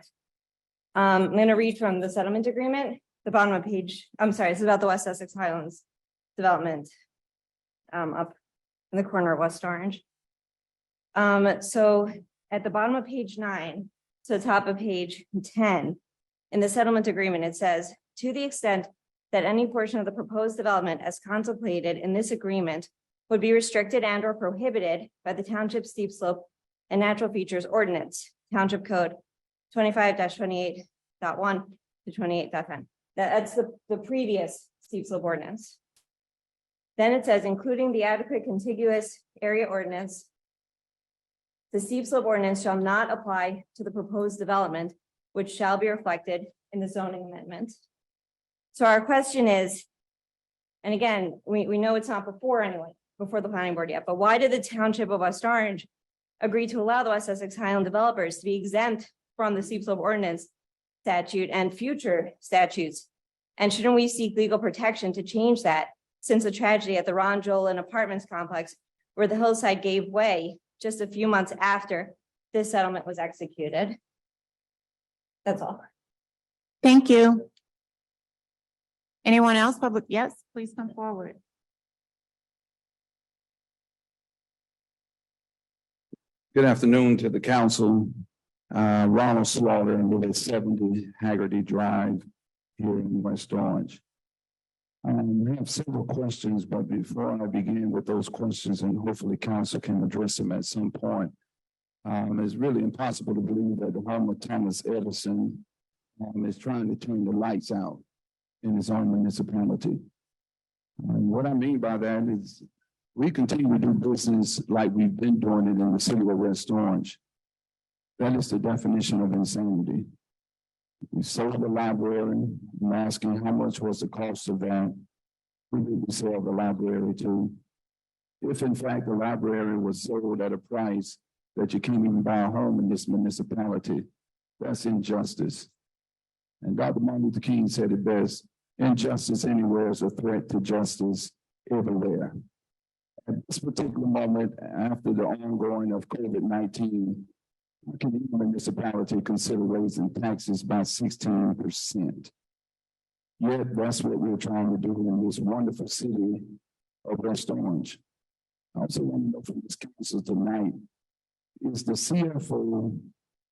I'm going to read from the settlement agreement, the bottom of page, I'm sorry, this is about the West Essex Highlands development up in the corner of West Orange. So at the bottom of page 9 to the top of page 10, in the settlement agreement, it says, to the extent that any portion of the proposed development as contemplated in this agreement would be restricted and or prohibited by the Township Steep Slope and Natural Features Ordinance, Township Code 25-28.1 to 28.10. That's the previous steep slope ordinance. Then it says, including the adequate contiguous area ordinance, the steep slope ordinance shall not apply to the proposed development, which shall be reflected in the zoning amendment. So our question is, and again, we know it's not before the planning board yet, but why did the Township of West Orange agree to allow the West Essex Highland developers to be exempt from the steep slope ordinance statute and future statutes? And shouldn't we seek legal protection to change that, since the tragedy at the Ron Jolin Apartments complex, where the hillside gave way just a few months after this settlement was executed? That's all. Thank you. Anyone else? Public? Yes, please come forward. Good afternoon to the council. Ronald Slaughter, and with 70 Haggerty Drive here in West Orange. I have several questions, but before I begin with those questions, and hopefully council can address them at some point, it's really impossible to believe that the home of Thomas Edison is trying to turn the lights out in his own municipality. What I mean by that is We continue to do business like we've been doing it in the city of West Orange. That is the definition of insanity. We sold the library. I'm asking how much was the cost of that? Who did we sell the library to? If in fact the library was sold at a price that you can't even buy a home in this municipality, that's injustice. And Dr. Martin Luther King said it best, injustice anywhere is a threat to justice everywhere. At this particular moment, after the ongoing of COVID-19, how can any municipality consider raising taxes by 16%? Yet that's what we're trying to do in this wonderful city of West Orange. I also want to know from this council tonight, is the CFO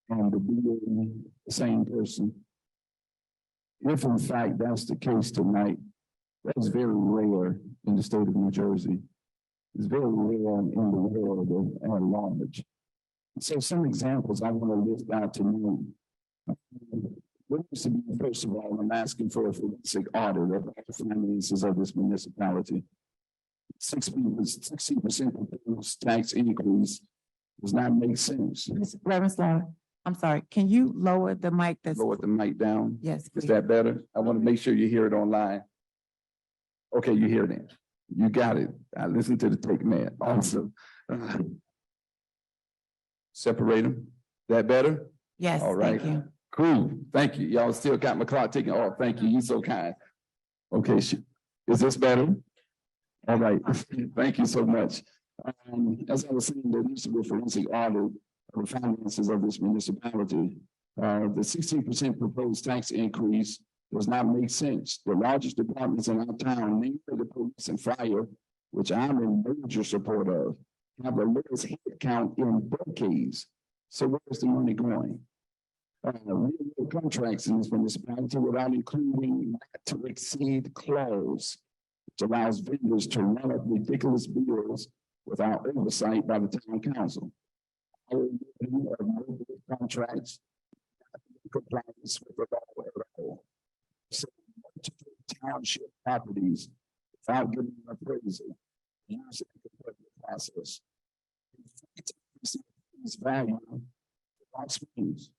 and the BA the same person? If in fact that's the case tonight, that's very rare in the state of New Jersey. It's very rare in the world at large. So some examples I want to list out to you. What needs to be, first of all, I'm asking for a forensic audit of the finances of this municipality. 60% proposed tax increase does not make sense. Reverend Slaughter, I'm sorry, can you lower the mic that's? Lower the mic down. Yes, Is please. that better? I want to make sure you hear it online. Okay, you hear it. You got it. I listened to the tape, man. Also, separate them. That better? Yes, All right. thank you. Cool. Thank you. Y'all still got my clock ticking. Oh, thank you. You're so kind. Okay, is this better? All right. Thank you so much. As I was saying, there needs to be a forensic audit of the finances of this municipality. The 16% proposed tax increase does not make sense. The largest departments in our town, namely the police and fire, which I'm in major support of, have the lowest head count in decades. So where's the money going? We have contracts in this municipality without including not to exceed clause, which allows vendors to run up ridiculous bills without oversight by the town council. Our review of no contracts compliance with the law at all. So multiple township properties without getting an appraisal using the competitive process. Its value without swings.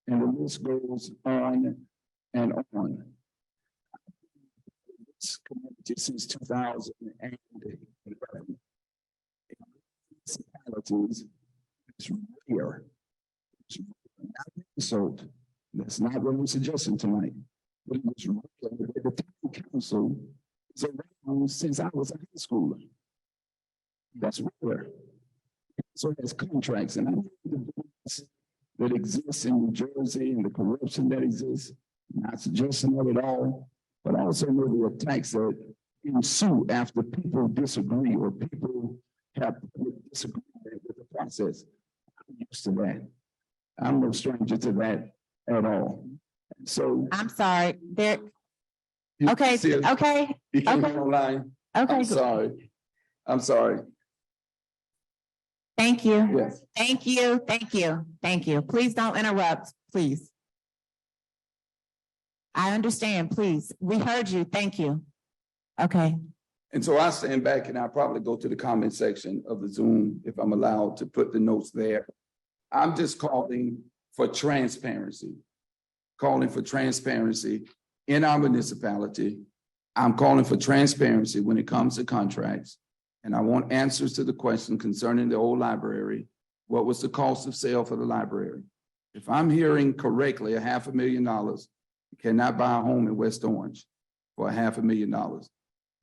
And the list goes on and on. This community since 2011. Municipalities, it's rare. It's not sold. That's not what we're suggesting tonight. But it was rare that the town council is around since I was a high schooler. That's rare. So it has contracts, and I know the business that exists in New Jersey and the corruption that exists, not suggesting of it all, but I also know the attacks that ensue after people disagree or people have disagreement with the process. I'm used to that. I'm no stranger to that at all. So I'm sorry, there, you okay, see it? okay, You can't okay. go online. okay. I'm sorry. I'm sorry. Thank you. Yes. Thank you, thank you, thank you. Please don't interrupt, please. I understand, please. We heard you. Thank you. Okay. And so I stand back and I probably go to the comment section of the Zoom if I'm allowed to put the notes there. I'm just calling for transparency. Calling for transparency in our municipality. I'm calling for transparency when it comes to contracts. And I want answers to the question concerning the old library. What was the cost of sale for the library? If I'm hearing correctly, $500,000, you cannot buy a home in West Orange for $500,000.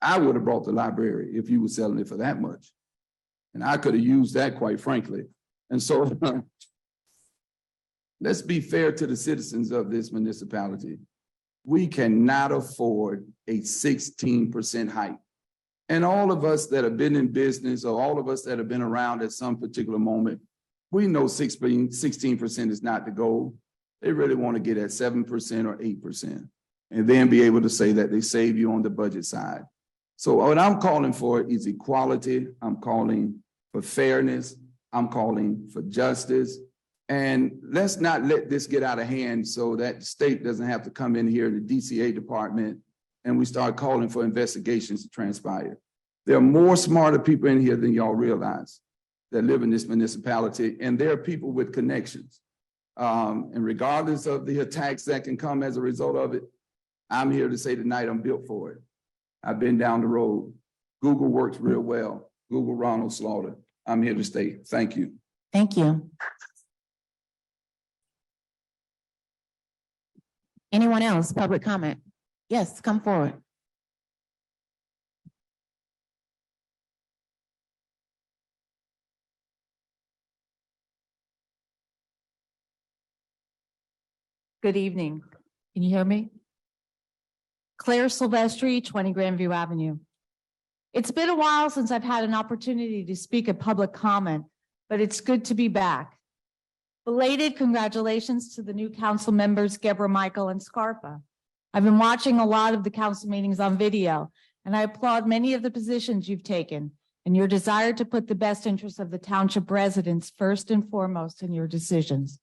I would have bought the library if you were selling it for that much. And I could have used that, quite frankly. And so let's be fair to the citizens of this municipality. We cannot afford a 16% hike. And all of us that have been in business, or all of us that have been around at some particular moment, we know 16% is not the goal. They really want to get at 7% or 8%, and then be able to say that they save you on the budget side. So what I'm calling for is equality. I'm calling for fairness. I'm calling for justice. And let's not let this get out of hand so that the state doesn't have to come in here, the DCA department, and we start calling for investigations to transpire. There are more smarter people in here than y'all realize that live in this municipality, and there are people with connections. And regardless of the attacks that can come as a result of it, I'm here to say tonight I'm built for it. I've been down the road. Google works real well. Google Ronald Slaughter. I'm here to stay. Thank you. Thank you. Anyone else? Public comment? Yes, come forward. Good evening. Can you hear me? Claire Silvestri, 20 Grandview Avenue. It's been a while since I've had an opportunity to speak at public comment, but it's good to be back. Belated congratulations to the new council members, Geber Michael and Scarpa. I've been watching a lot of the council meetings on video, and I applaud many of the positions you've taken and your desire to put the best interests of the township residents first and foremost in your decisions.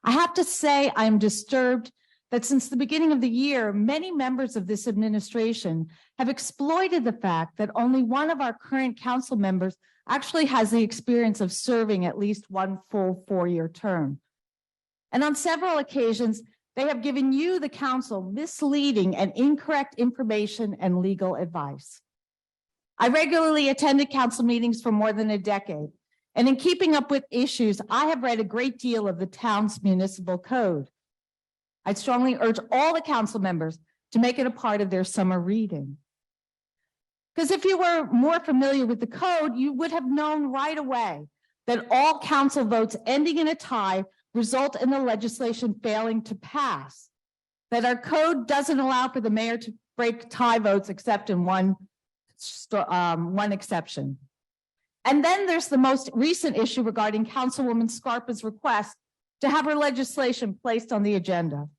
I have to say I am disturbed that since the beginning of the year, many members of this administration have exploited the fact that only one of our current council members actually has the experience of serving at least one full 4-year term. And on several occasions, they have given you, the council, misleading and incorrect information and legal advice. I regularly attended council meetings for more than a decade. And in keeping up with issues, I have read a great deal of the town's municipal code. I strongly urge all the council members to make it a part of their summer reading. Because if you were more familiar with the code, you would have known right away that all council votes ending in a tie result in the legislation failing to pass. That our code doesn't allow for the mayor to break tie votes except in one exception. And then there's the most recent issue regarding Councilwoman Scarpa's request to have her legislation placed on the agenda.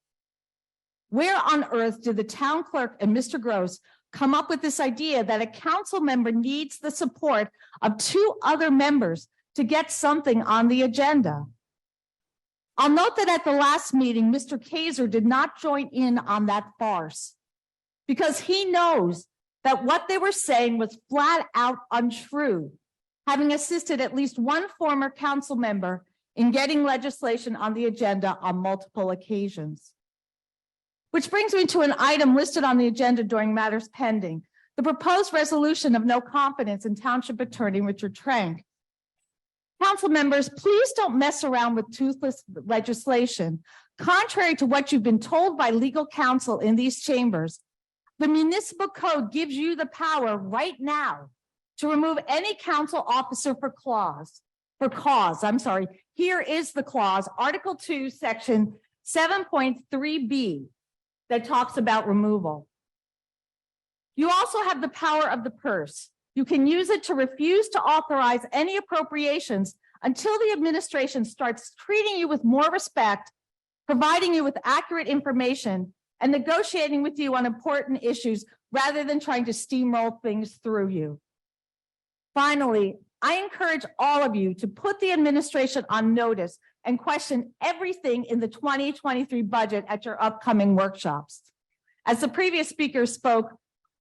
Where on earth did the town clerk and Mr. Gross come up with this idea that a council member needs the support of 2 other members to get something on the agenda? I'll note that at the last meeting, Mr. Kaiser did not join in on that farce because he knows that what they were saying was flat out untrue, having assisted at least one former council member in getting legislation on the agenda on multiple occasions. Which brings me to an item listed on the agenda during matters pending, the proposed resolution of no confidence in Township Attorney Richard Trank. Council members, please don't mess around with toothless legislation. Contrary to what you've been told by legal counsel in these chambers, the municipal code gives you the power right now to remove any council officer for cause. Here is the clause, Article 2, Section 7.3b, that talks about removal. You also have the power of the purse. You can use it to refuse to authorize any appropriations until the administration starts treating you with more respect, providing you with accurate information, and negotiating with you on important issues rather than trying to steamroll things through you. Finally, I encourage all of you to put the administration on notice and question everything in the 2023 budget at your upcoming workshops. As the previous speaker spoke,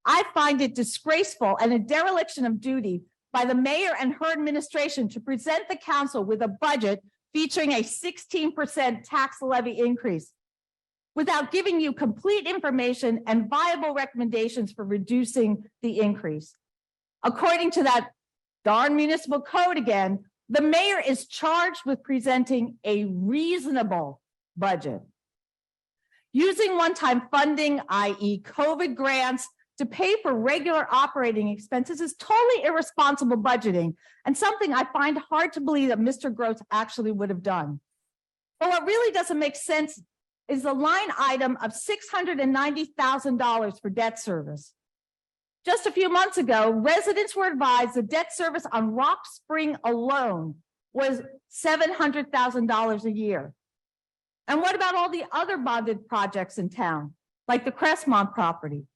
I find it disgraceful and a dereliction of duty by the mayor and her administration to present the council with a budget featuring a 16% tax levy increase without giving you complete information and viable recommendations for reducing the increase. According to that darn municipal code again, the mayor is charged with presenting a reasonable budget. Using one-time funding, i.e. COVID grants, to pay for regular operating expenses is totally irresponsible budgeting and something I find hard to believe that Mr. Gross actually would have done. But what really doesn't make sense is the line item of $690,000 for debt service. Just a few months ago, residents were advised the debt service on Rock Spring alone was $700,000 a year. And what about all the other bonded projects in town, like the Crestmont property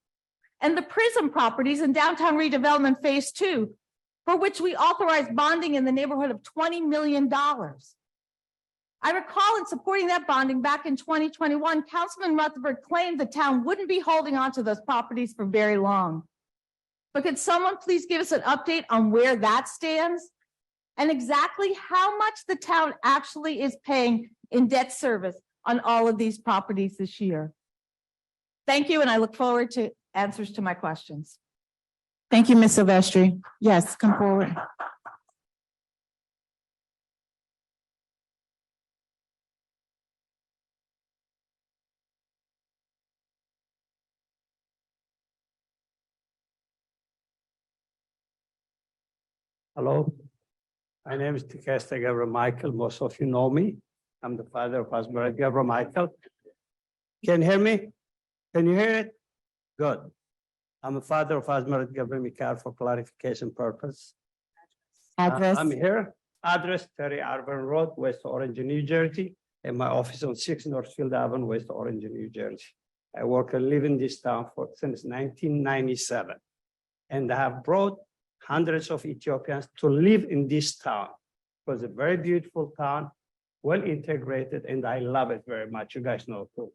and the Prism properties in downtown redevelopment phase 2, for which we authorized bonding in the neighborhood of $20 million. I recall in supporting that bonding back in 2021, Councilman Rutherford claimed the town wouldn't be holding on to those properties for very long. But could someone please give us an update on where that stands? And exactly how much the town actually is paying in debt service on all of these properties this year? Thank you, and I look forward to answers to my questions. Thank you, Ms. Silvestri. Yes, come forward. Hello, my name is Tikesta Gabriel Michael. Most of you know me. I'm the father of Asmeret Gabriel Michael. Can you hear me? Can you hear it? Good. I'm the father of Asmeret Gabriel Michael for clarification purpose. Address. I'm here. Address 30 Auburn Road, West Orange, New Jersey, and my office on 6 Northfield Avenue, West Orange, New Jersey. I work and live in this town since 1997, and I have brought hundreds of Ethiopians to live in this town. It was a very beautiful town, well integrated, and I love it very much. You guys know too.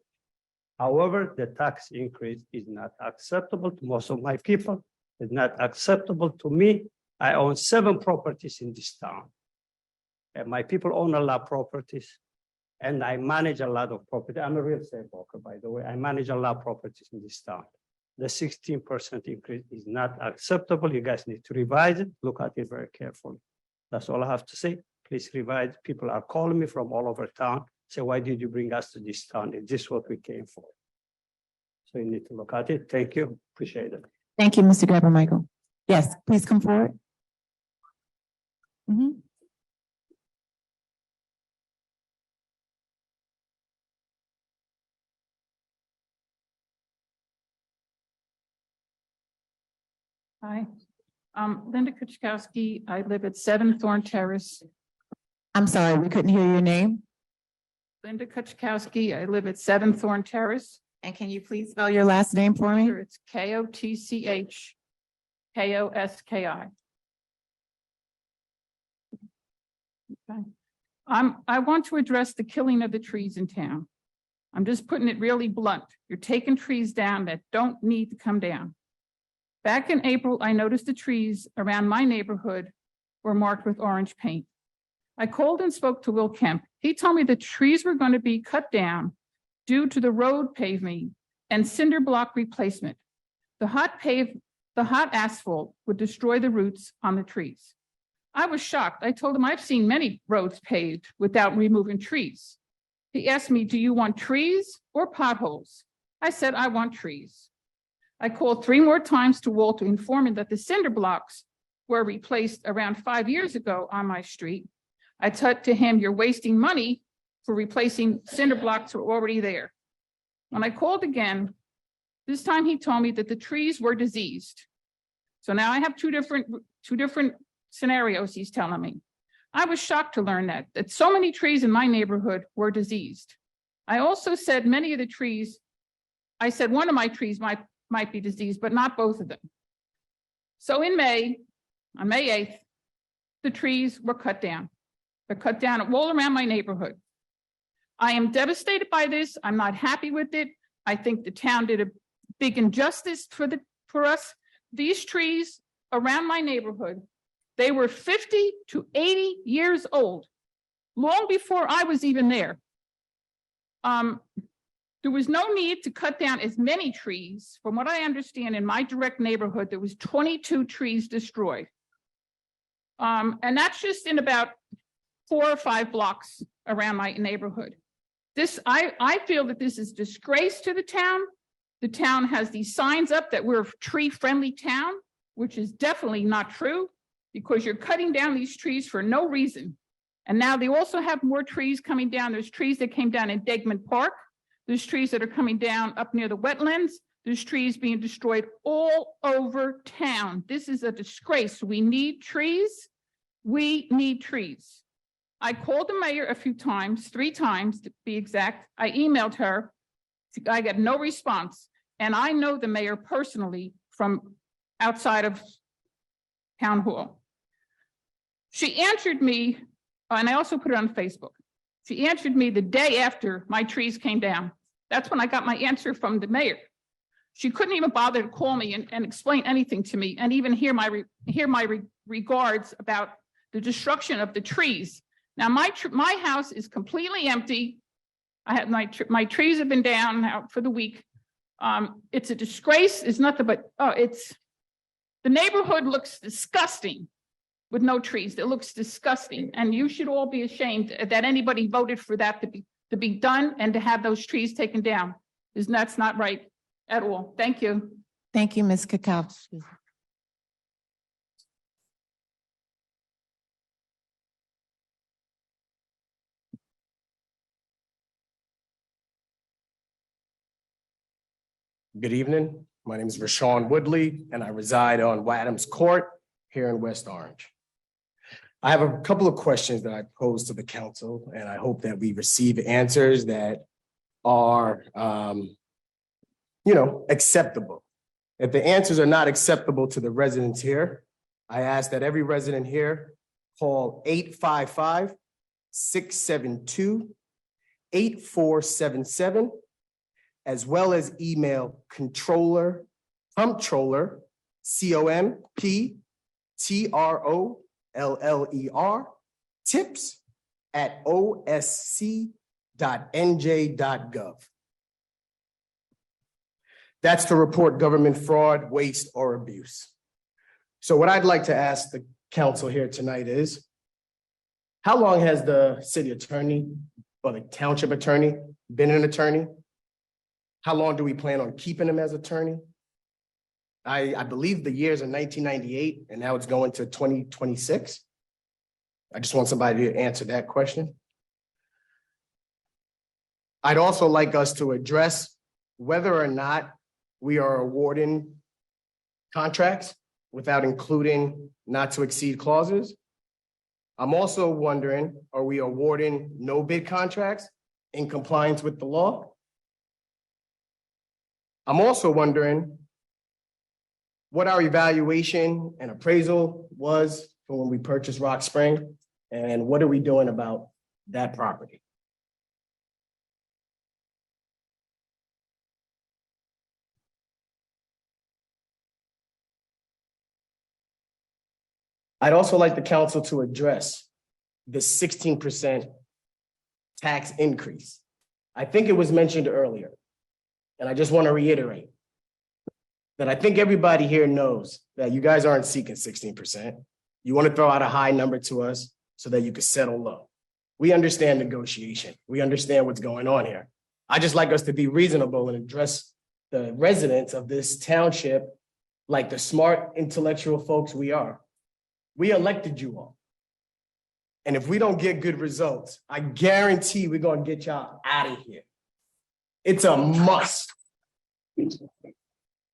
However, the tax increase is not acceptable to most of my people. It's not acceptable to me. I own 7 properties in this town. And my people own a lot of properties, and I manage a lot of property. I'm a real estate broker, by the way. I manage a lot of properties in this town. The 16% increase is not acceptable. You guys need to revise it. Look at it very carefully. That's all I have to say. Please revise. People are calling me from all over town. Say, why did you bring us to this town? Is this what we came for? So you need to look at it. Thank you. Appreciate it. Thank you, Mr. Gabriel Michael. Yes, please come forward. Mhm. Hi, Linda Kuchkowski. I live at 7 Thorn Terrace. I'm sorry, we couldn't hear your name. Linda Kuchkowski. I live at 7 Thorn Terrace. And can you please spell your last name for me? Sure, it's KOTCHKOSKI. Okay. I want to address the killing of the trees in town. I'm just putting it really blunt. You're taking trees down that don't need to come down. Back in April, I noticed the trees around my neighborhood were marked with orange paint. I called and spoke to Will Kemp. He told me the trees were going to be cut down due to the road paving and cinder block replacement. The hot asphalt would destroy the roots on the trees. I was shocked. I told him I've seen many roads paved without removing trees. He asked me, do you want trees or potholes? I said, I want trees. I called 3 more times to Walt to inform him that the cinder blocks were replaced around 5 years ago on my street. I said to him, you're wasting money for replacing cinder blocks that were already there. When I called again, this time he told me that the trees were diseased. So now I have two different scenarios he's telling me. I was shocked to learn that so many trees in my neighborhood were diseased. I also said many of the trees, I said one of my trees might be diseased, but not both of them. So in May, on May 8th, the trees were cut down. They're cut down all around my neighborhood. I am devastated by this. I'm not happy with it. I think the town did a big injustice for us. These trees around my neighborhood, they were 50 to 80 years old, long before I was even there. There was no need to cut down as many trees. From what I understand, in my direct neighborhood, there was 22 trees destroyed. And that's just in about 4 or 5 blocks around my neighborhood. I feel that this is disgrace to the town. The town has these signs up that we're a tree-friendly town, which is definitely not true, because you're cutting down these trees for no reason. And now they also have more trees coming down. There's trees that came down in Degman Park. There's trees that are coming down up near the wetlands. There's trees being destroyed all over town. This is a disgrace. We need trees. We need trees. I called the mayor a few times, 3 times to be exact. I emailed her. I got no response. And I know the mayor personally from outside of town hall. She answered me, and I also put it on Facebook. She answered me the day after my trees came down. That's when I got my answer from the mayor. She couldn't even bother to call me and explain anything to me and even hear my regards about the destruction of the trees. Now, my house is completely empty. I have my trees have been down now for the week. It's a disgrace. It's nothing but, the neighborhood looks disgusting with no trees. It looks disgusting. And you should all be ashamed that anybody voted for that to be done and to have those trees taken down. That's not right at all. Thank you. Thank you, Ms. Kukowski. Good evening. My name is Rashawn Woodley, and I reside on Wadhams Court here in West Orange. I have a couple of questions that I pose to the council, and I hope that we receive answers that are, acceptable. If the answers are not acceptable to the residents here, I ask that every resident here call 855-672-8477, as well as email comptroller, COMPTROLLER, tips@osc.nj.gov. That's to report government fraud, waste, or abuse. So what I'd like to ask the council here tonight is, how long has the city attorney or the township attorney been an attorney? How long do we plan on keeping him as attorney? I believe the years are 1998 and now it's going to 2026. I just want somebody to answer that question. I'd also like us to address whether or not we are awarding contracts without including not to exceed clauses. I'm also wondering, are we awarding no bid contracts in compliance with the law? I'm also wondering what our evaluation and appraisal was for when we purchased Rock Spring, and what are we doing about that property? I'd also like the council to address the 16% tax increase. I think it was mentioned earlier, and I just want to reiterate that I think everybody here knows that you guys aren't seeking 16%. You want to throw out a high number to us so that you can settle low. We understand negotiation. We understand what's going on here. I just like us to be reasonable and address the residents of this township like the smart, intellectual folks we are. We elected you all. And if we don't get good results, I guarantee we're going to get y'all out of here. It's a must.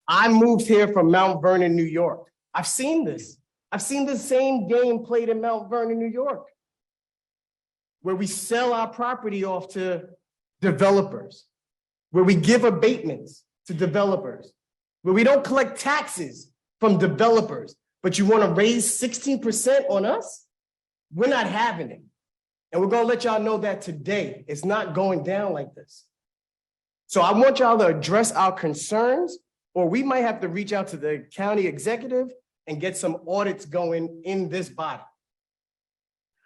I moved here from Mount Vernon, New York. I've seen this. I've seen the same game played in Mount Vernon, New York, where we sell our property off to developers, where we give abatements to developers, where we don't collect taxes from developers, but you want to raise 16% on us? We're not having it. And we're going to let y'all know that today. It's not going down like this. So I want y'all to address our concerns, or we might have to reach out to the county executive and get some audits going in this body.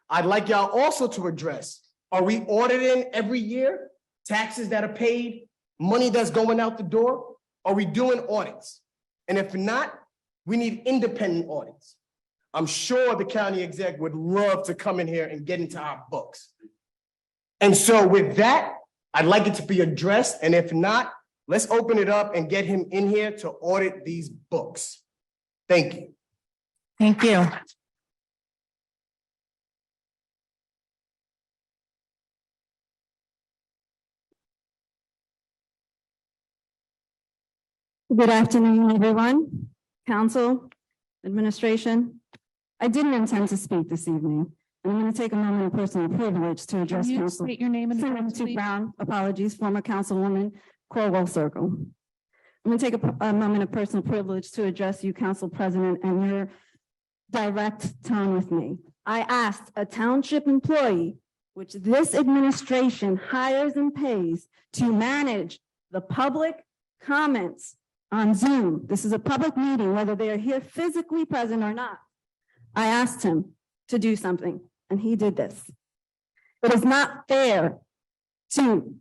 I'd like y'all also to address, are we auditing every year taxes that are paid, money that's going out the door? Are we doing audits? And if not, we need independent audits. I'm sure the county exec would love to come in here and get into our books. And so with that, I'd like it to be addressed. And if not, let's open it up and get him in here to audit these books. Thank you. Thank you. Good afternoon, everyone, council, administration. I didn't intend to speak this evening. And I'm going to take a moment of personal privilege to address Can you council. state your name and address, Senator please? Brown, apologies, former councilwoman, Corwell Circle. I'm going to take a moment of personal privilege to address you, council president, and your direct tone with me. I asked a township employee, which this administration hires and pays to manage the public comments on Zoom. This is a public meeting, whether they are here physically present or not. I asked him to do something, and he did this. It is not fair to,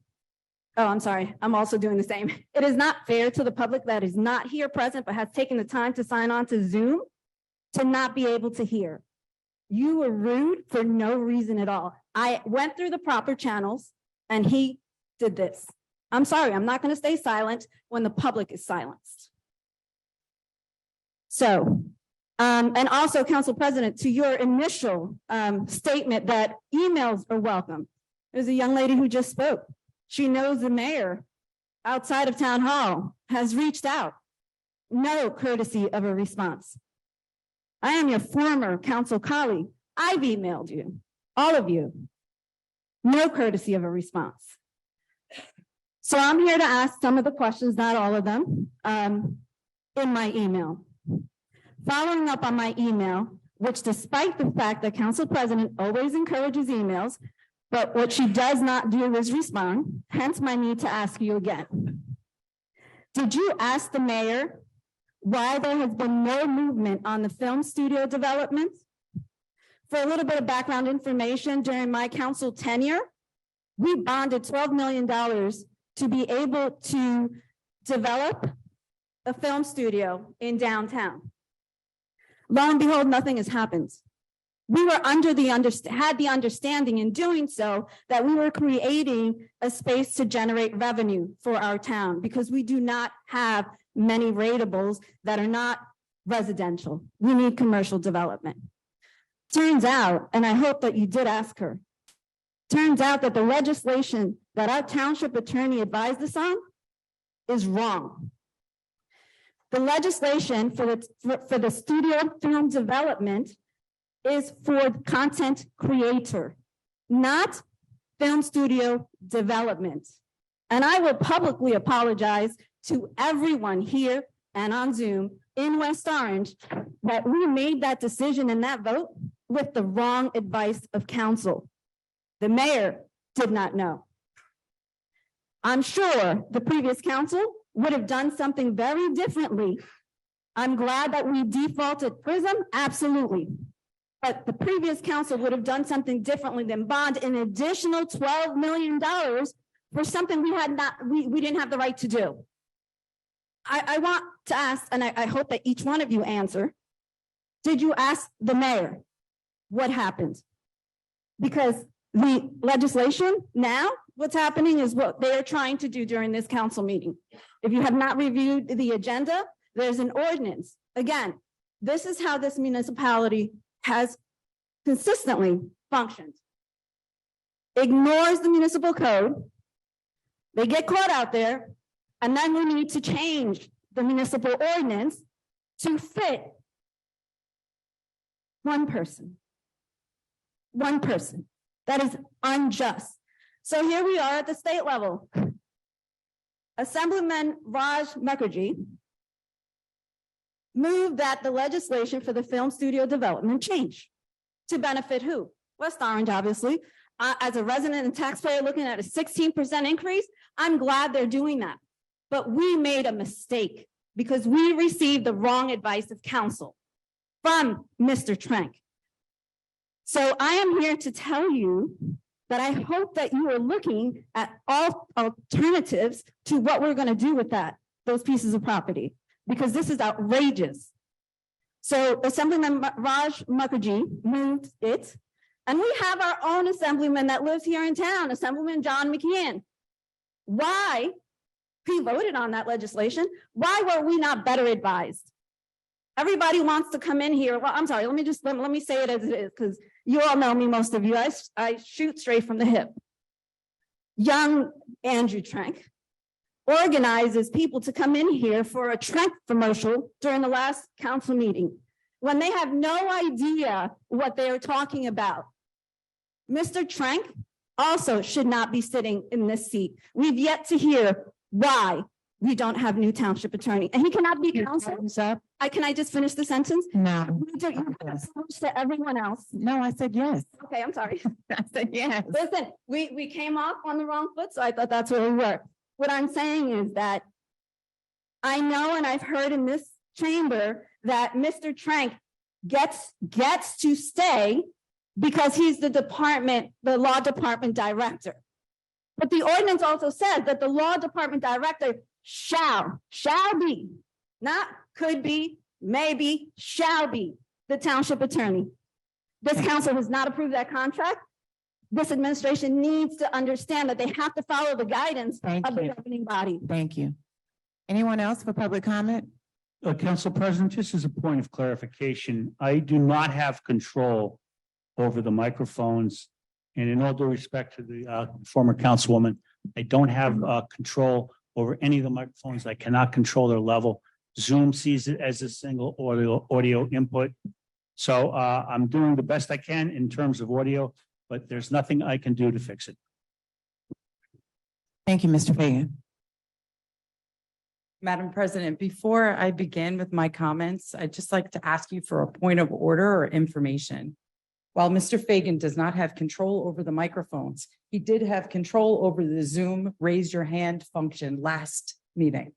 oh, I'm sorry, I'm also doing the same. It is not fair to the public that is not here present but has taken the time to sign on to Zoom to not be able to hear. You were rude for no reason at all. I went through the proper channels and he did this. I'm sorry, I'm not going to stay silent when the public is silenced. So, and also, Council President, to your initial statement that emails are welcome. There's a young lady who just spoke. She knows the mayor outside of town hall has reached out. No courtesy of a response. I am your former council colleague. I've emailed you, all of you. No courtesy of a response. So I'm here to ask some of the questions, not all of them, in my email. Following up on my email, which despite the fact that Council President always encourages emails, but what she does not do is respond, hence my need to ask you again. Did you ask the mayor why there has been no movement on the film studio development? For a little bit of background information, during my council tenure, we bonded $12 million to be able to develop a film studio in downtown. Lo and behold, nothing has happened. We were had the understanding in doing so that we were creating a space to generate revenue for our town because we do not have many ratables that are not residential. We need commercial development. Turns out, and I hope that you did ask her, turns out that the legislation that our township attorney advised us on is wrong. The legislation for the studio film development is for content creator, not film studio development. And I will publicly apologize to everyone here and on Zoom in West Orange that we made that decision and that vote with the wrong advice of council. The mayor did not know. I'm sure the previous council would have done something very differently. I'm glad that we defaulted PRISM, absolutely. But the previous council would have done something differently than bond an additional $12 million for something we didn't have the right to do. I want to ask, and I hope that each one of you answer, did you ask the mayor what happened? Because the legislation now, what's happening is what they are trying to do during this council meeting. If you have not reviewed the agenda, there's an ordinance. Again, this is how this municipality has consistently functioned. Ignores the municipal code. They get caught out there, and then we need to change the municipal ordinance to fit one person. One person. That is unjust. So here we are at the state level. Assemblyman Raj Mukherjee moved that the legislation for the film studio development change to benefit who? West Orange, obviously. As a resident and taxpayer looking at a 16% increase, I'm glad they're doing that. But we made a mistake because we received the wrong advice of counsel from Mr. Trank. So I am here to tell you that I hope that you are looking at all alternatives to what we're going to do with those pieces of property, because this is outrageous. So Assemblyman Raj Mukherjee moved it, and we have our own assemblyman that lives here in town, Assemblyman John McKeon. Why? He voted on that legislation. Why were we not better advised? Everybody wants to come in here. Well, I'm sorry, let me say it as it is, because you all know me, most of you. I shoot straight from the hip. Young Andrew Trank organizes people to come in here for a Trank commercial during the last council meeting when they have no idea what they are talking about. Mr. Trank also should not be sitting in this seat. We've yet to hear why we don't have new township attorney, and he cannot be counsel. Can I just finish the sentence? No. To everyone else. No, I said yes. Okay, I'm sorry. I said yes. Listen, we came off on the wrong foot, so I thought that's where we were. What I'm saying is that I know, and I've heard in this chamber that Mr. Trank gets to stay because he's the law department director. But the ordinance also says that the law department director shall be, not could be, maybe, shall be the township attorney. This council has not approved that contract. This administration needs to understand that they have to follow the guidance of the governing body. Thank you. Anyone else for public comment? Council President, just as a point of clarification, I do not have control over the microphones. And in all due respect to the former councilwoman, I don't have control over any of the microphones. I cannot control their level. Zoom sees it as a single audio input. So I'm doing the best I can in terms of audio, but there's nothing I can do to fix it. Thank you, Mr. Fagan. Madam President, before I begin with my comments, I'd just like to ask you for a point of order or information. While Mr. Fagan does not have control over the microphones, he did have control over the Zoom raise your hand function last meeting.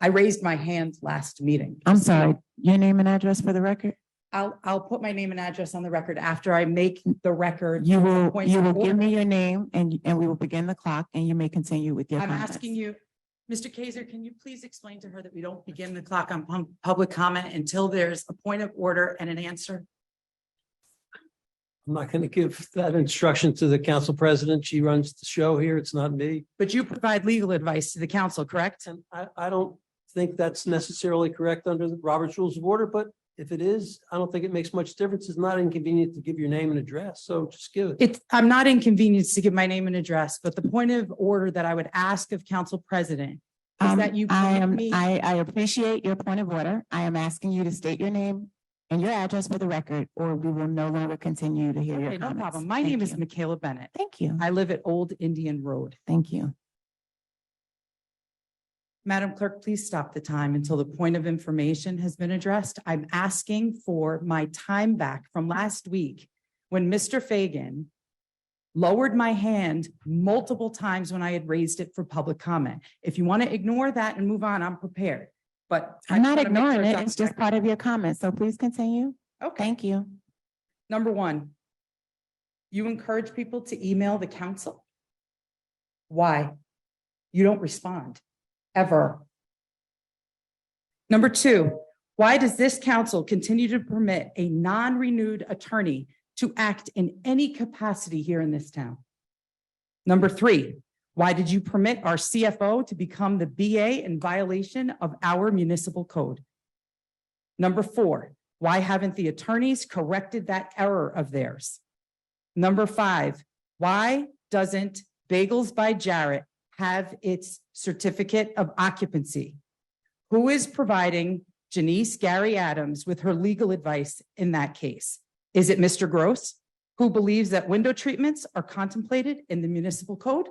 I raised my hand last meeting. I'm sorry, your name and address for the record? I'll put my name and address on the record after I make the record. You will give me your name and we will begin the clock and you may continue with your I'm comments. asking you, Mr. Kaiser, can you please explain to her that we don't begin the clock on public comment until there's a point of order and an answer? I'm not going to give that instruction to the council president. She runs the show here. It's not me. But you provide legal advice to the council, correct? And I don't think that's necessarily correct under the Robert's Rules of Order, but if it is, I don't think it makes much difference. It's not inconvenient to give your name and address. So just give it. I'm not inconvenienced to give my name and address, but the point of order that I would ask of council president is that you. I appreciate your point of order. I am asking you to state your name and your address for the record, or we will no longer continue to hear your comments. No problem. My name is Michaela Bennett. Thank you. I live at Old Indian Road. Thank you. Madam Clerk, please stop the time until the point of information has been addressed. I'm asking for my time back from last week when Mr. Fagan lowered my hand multiple times when I had raised it for public comment. If you want to ignore that and move on, I'm prepared. But I'm not ignoring it. It's just part of your comments. So please continue. Okay. Thank you. Number one, you encourage people to email the council. Why? You don't respond. Ever. Number two, why does this council continue to permit a non-renewed attorney to act in any capacity here in this town? Number three, why did you permit our CFO to become the BA in violation of our municipal code? Number four, why haven't the attorneys corrected that error of theirs? Number five, why doesn't Bagels by Jarrett have its certificate of occupancy? Who is providing Janice Gary Adams with her legal advice in that case? Is it Mr. Gross, who believes that window treatments are contemplated in the municipal code?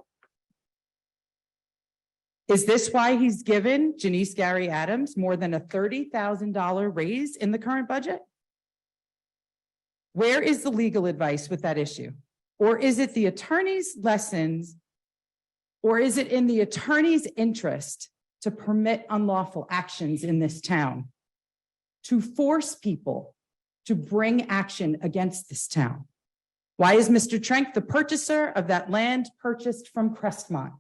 Is this why he's given Janice Gary Adams more than a $30,000 raise in the current budget? Where is the legal advice with that issue? Or is it the attorney's lessons? Or is it in the attorney's interest to permit unlawful actions in this town, to force people to bring action against this town? Why is Mr. Trank the purchaser of that land purchased from Crestmont?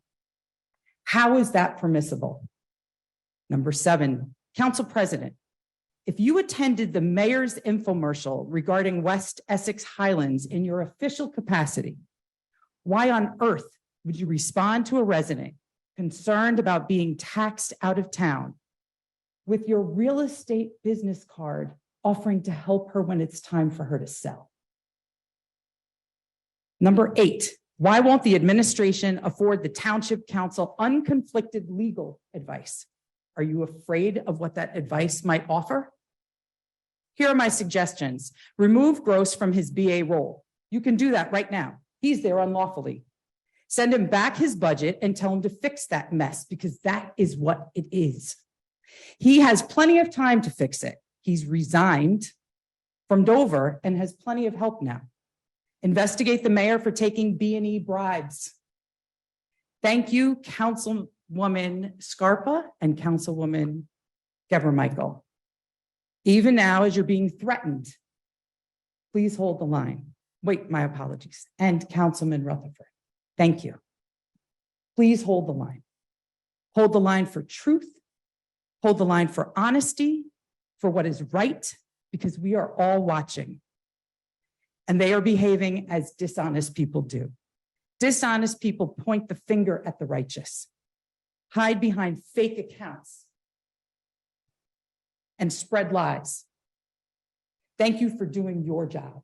How is that permissible? Number seven, Council President, if you attended the mayor's infomercial regarding West Essex Highlands in your official capacity, why on earth would you respond to a resident concerned about being taxed out of town with your real estate business card offering to help her when it's time for her to sell? Number eight, why won't the administration afford the township council unconflicted legal advice? Are you afraid of what that advice might offer? Here are my suggestions. Remove Gross from his BA role. You can do that right now. He's there unlawfully. Send him back his budget and tell him to fix that mess, because that is what it is. He has plenty of time to fix it. He's resigned from Dover and has plenty of help now. Investigate the mayor for taking B&E bribes. Thank you, Councilwoman Scarpa and Councilwoman Geber Michael. Even now, as you're being threatened, please hold the line. Wait, my apologies. And Councilman Rutherford, thank you. Please hold the line. Hold the line for truth. Hold the line for honesty, for what is right, because we are all watching. And they are behaving as dishonest people do. Dishonest people point the finger at the righteous, hide behind fake accounts, and spread lies. Thank you for doing your job.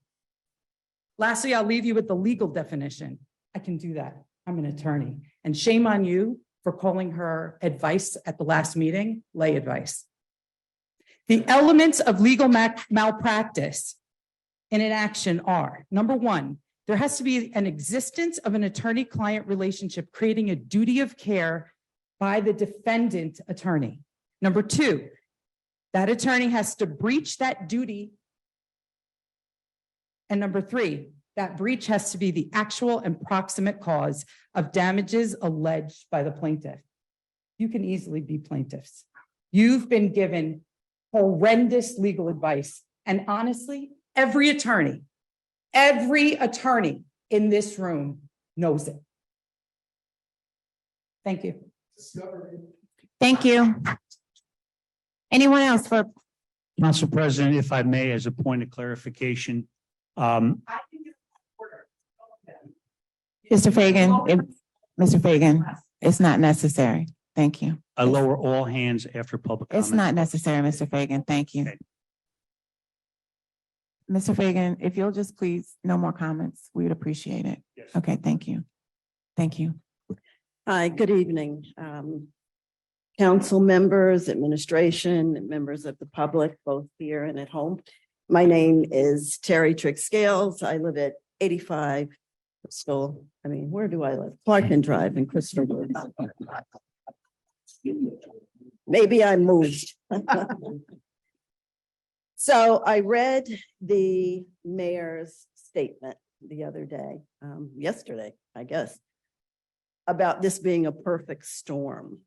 Lastly, I'll leave you with the legal definition. I can do that. I'm an attorney. And shame on you for calling her advice at the last meeting lay advice. The elements of legal malpractice in an action are, number one, there has to be an existence of an attorney-client relationship creating a duty of care by the defendant attorney. Number two, that attorney has to breach that duty. And number three, that breach has to be the actual and proximate cause of damages alleged by the plaintiff. You can easily be plaintiffs. You've been given horrendous legal advice. And honestly, every attorney in this room knows it. Thank you. Thank you. Anyone else for? Council President, if I may, as a point of clarification, Mr. Fagan, Mr. Fagan, it's not necessary. Thank you. I lower all hands after public comment. It's not necessary, Mr. Fagan. Thank you. Okay. Mr. Fagan, if you'll just please, no more comments, we would appreciate it. Yes. Okay, thank you. Thank you. Hi, good evening. Council members, administration, members of the public, both here and at home. My name is Terry Trick Scales. I live at 85 Crystal. Where do I live? Clarkin Drive in Crystal Woods. Maybe I moved. So I read the mayor's statement the other day, yesterday, I guess, about this being a perfect storm.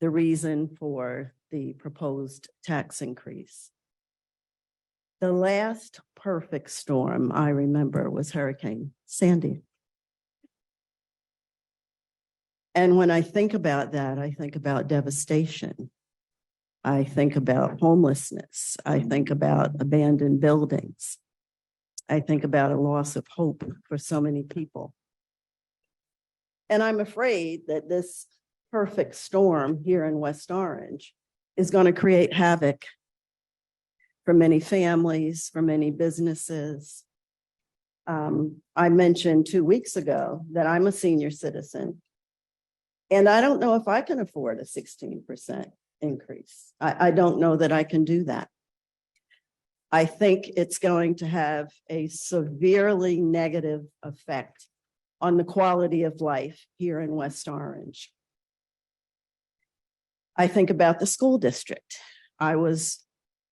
The reason for the proposed tax increase. The last perfect storm I remember was Hurricane Sandy. And when I think about that, I think about devastation. I think about homelessness. I think about abandoned buildings. I think about a loss of hope for so many people. And I'm afraid that this perfect storm here in West Orange is going to create havoc for many families, for many businesses. I mentioned 2 weeks ago that I'm a senior citizen, and I don't know if I can afford a 16% increase. I don't know that I can do that. I think it's going to have a severely negative effect on the quality of life here in West Orange. I think about the school district. I was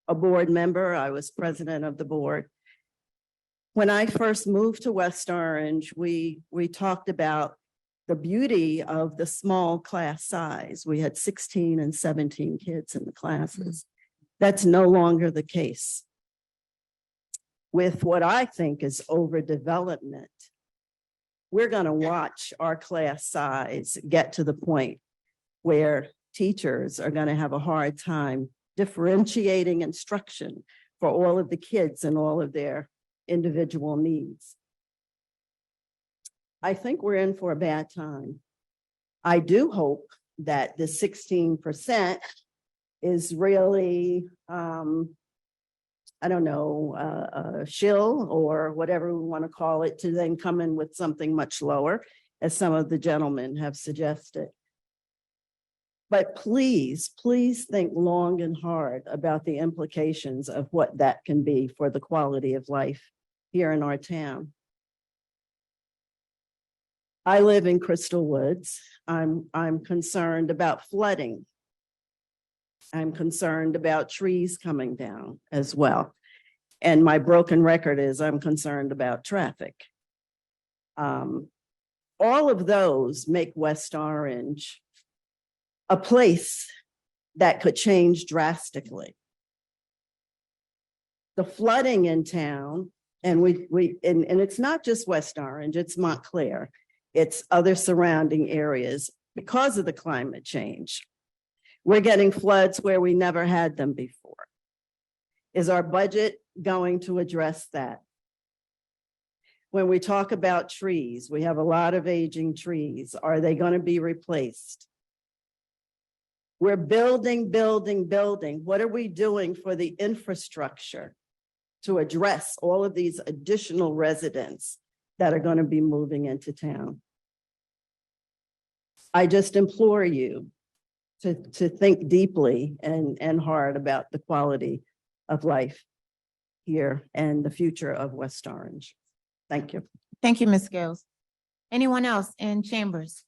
a board member. I was president of the board. When I first moved to West Orange, we talked about the beauty of the small class size. We had 16 and 17 kids in the classes. That's no longer the case. With what I think is overdevelopment, we're going to watch our class size get to the point where teachers are going to have a hard time differentiating instruction for all of the kids and all of their individual needs. I think we're in for a bad time. I do hope that the 16% is really, a shill or whatever we want to call it, to then come in with something much lower, as some of the gentlemen have suggested. But please, please think long and hard about the implications of what that can be for the quality of life here in our town. I live in Crystal Woods. I'm concerned about flooding. I'm concerned about trees coming down as well. And my broken record is I'm concerned about traffic. All of those make West Orange a place that could change drastically. The flooding in town, and and it's not just West Orange, it's Montclair, it's other surrounding areas because of the climate change. We're getting floods where we never had them before. Is our budget going to address that? When we talk about trees, we have a lot of aging trees. Are they going to be replaced? We're building. What are we doing for the infrastructure to address all of these additional residents that are going to be moving into town? I just implore you to think deeply and hard about the quality of life here and the future of West Orange. Thank you. Thank you, Ms. Scales. Anyone else in chambers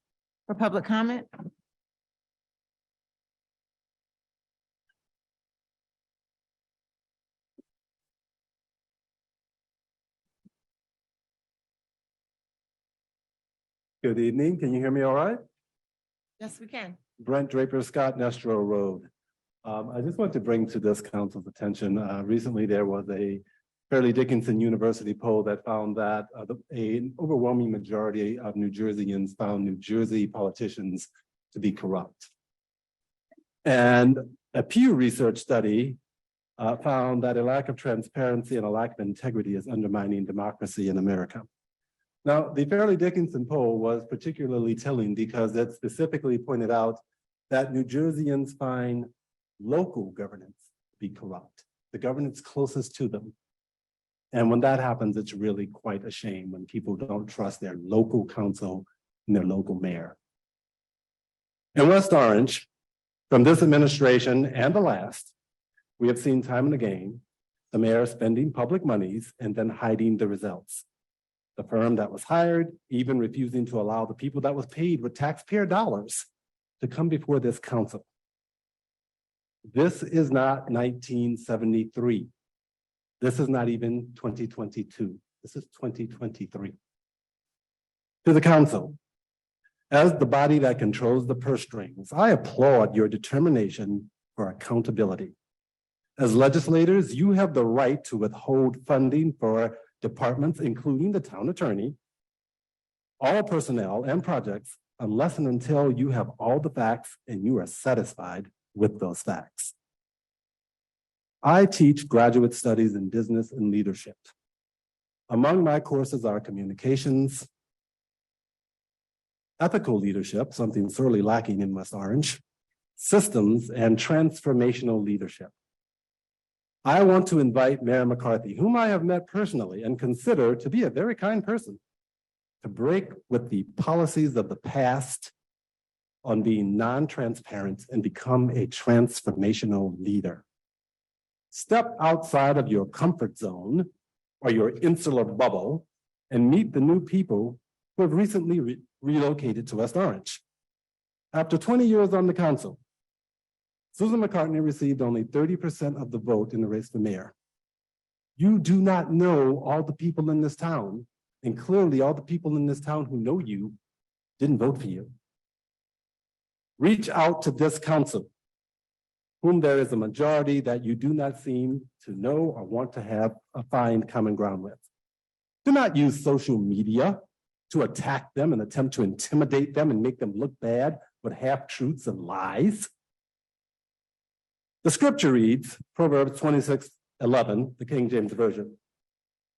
for public comment? Good evening. Can you hear me all right? Yes, we can. Brent Draper, Scott, Nestro Road. I just want to bring to this council's attention, recently there was a Fairleigh Dickinson University poll that found that an overwhelming majority of New Jerseyans found New Jersey politicians to be corrupt. And a Pew Research study found that a lack of transparency and a lack of integrity is undermining democracy in America. Now, the Fairleigh Dickinson poll was particularly telling because it specifically pointed out that New Jerseyans find local governance to be corrupt, the governance closest to them. And when that happens, it's really quite a shame when people don't trust their local council and their local mayor. In West Orange, from this administration and the last, we have seen time and again, the mayor spending public monies and then hiding the results. The firm that was hired, even refusing to allow the people that was paid with taxpayer dollars to come before this council. This is not 1973. This is not even 2022. This is 2023. To the council, as the body that controls the purse strings, I applaud your determination for accountability. As legislators, you have the right to withhold funding for departments, including the town attorney, all personnel and projects, unless and until you have all the facts and you are satisfied with those facts. I teach graduate studies in business and leadership. Among my courses are communications, ethical leadership, something sorely lacking in West Orange, systems, and transformational leadership. I want to invite Mayor McCarthy, whom I have met personally and consider to be a very kind person, to break with the policies of the past on being non-transparent and become a transformational leader. Step outside of your comfort zone or your insular bubble and meet the new people who have recently relocated to West Orange. After 20 years on the council, Susan McCartney received only 30% of the vote in the race for mayor. You do not know all the people in this town, and clearly all the people in this town who know you didn't vote for you. Reach out to this council, whom there is a majority that you do not seem to know or want to find common ground with. Do not use social media to attack them and attempt to intimidate them and make them look bad with half-truths and lies. The scripture reads, Proverbs 26:11, the King James Version,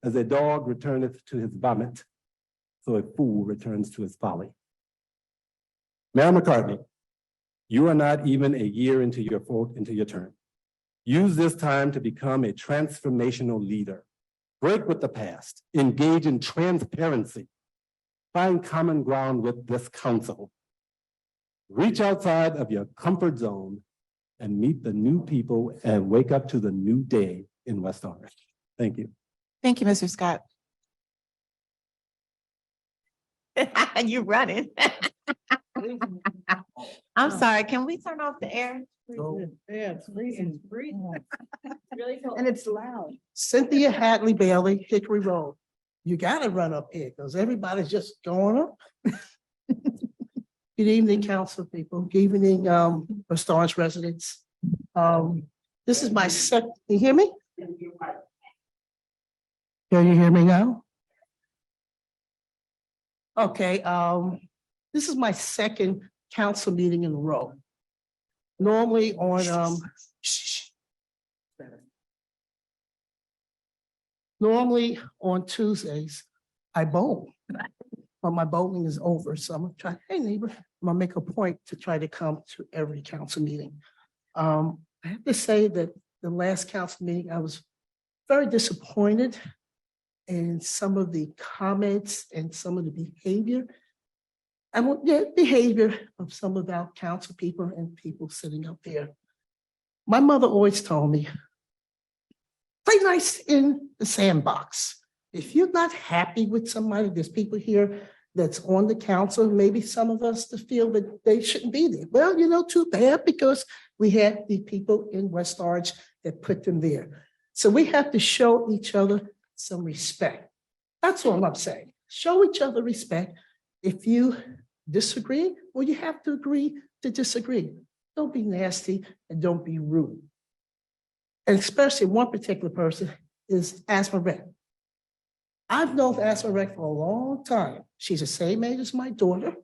as a dog returneth to his vomit, so a fool returns to his folly. Mayor McCartney, you are not even a year into your term. Use this time to become a transformational leader. Break with the past, engage in transparency, find common ground with this council. Reach outside of your comfort zone and meet the new people and wake up to the new day in West Orange. Thank you. Thank you, Mr. Scott. You running. I'm sorry, can we turn off the air? Yeah, it's freezing. Really cool. And it's loud. Cynthia Hadley Bailey, Hickory Road. You gotta run up here because everybody's just going up. Good evening, council people. Good evening, West Orange residents. This is my second, you hear me? Can you hear me now? Okay, this is my second council meeting in a row. Normally on, normally on Tuesdays, I bowl, but my bowling is over. So I'm gonna try, hey neighbor, I'm gonna make a point to try to come to every council meeting. I have to say that the last council meeting, I was very disappointed in some of the comments and some of the behavior. Behavior of some of our council people and people sitting up there. My mother always told me, play nice in the sandbox. If you're not happy with somebody, there's people here that's on the council, maybe some of us to feel that they shouldn't be there. Well, you know, too bad, because we had the people in West Orange that put them there. So we have to show each other some respect. That's all I'm saying. Show each other respect. If you disagree, well, you have to agree to disagree. Don't be nasty and don't be rude. And especially one particular person is Asma Rec. I've known Asma Rec for a long time. She's the same age as my daughter.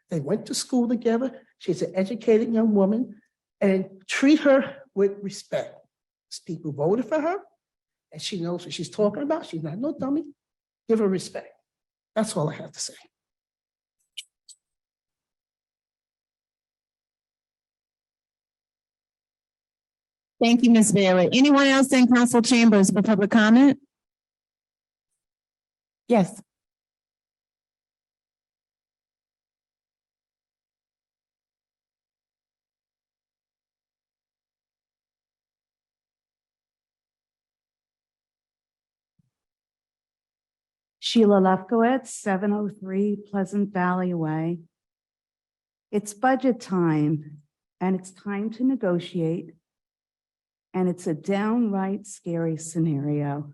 They went to school together. She's an educated young woman, and treat her with respect. People voted for her and she knows what she's talking about. She's not no dummy. Give her respect. That's all I have to say. Thank you, Ms. Bailey. Anyone else in council chambers for public comment? Yes. Sheila Lefkowitz, 703 Pleasant Valley Way. It's budget time, and it's time to negotiate, and it's a downright scary scenario.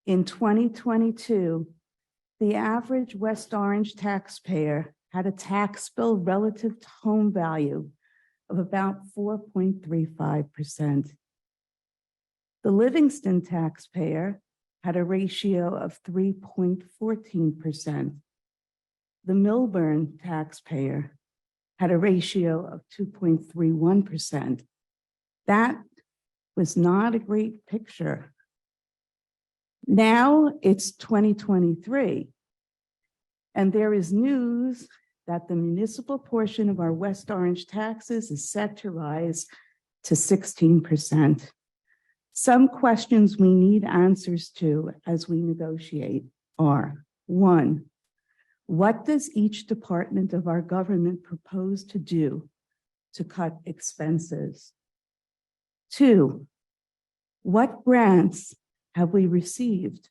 In 2022, the average West Orange taxpayer had a tax bill relative to home value of about 4.35%. The Livingston taxpayer had a ratio of 3.14%. The Milburn taxpayer had a ratio of 2.31%. That was not a great picture. Now it's 2023, and there is news that the municipal portion of our West Orange taxes is set to rise to 16%. Some questions we need answers to as we negotiate are: one, what does each department of our government propose to do to cut expenses? Two, what grants have we received?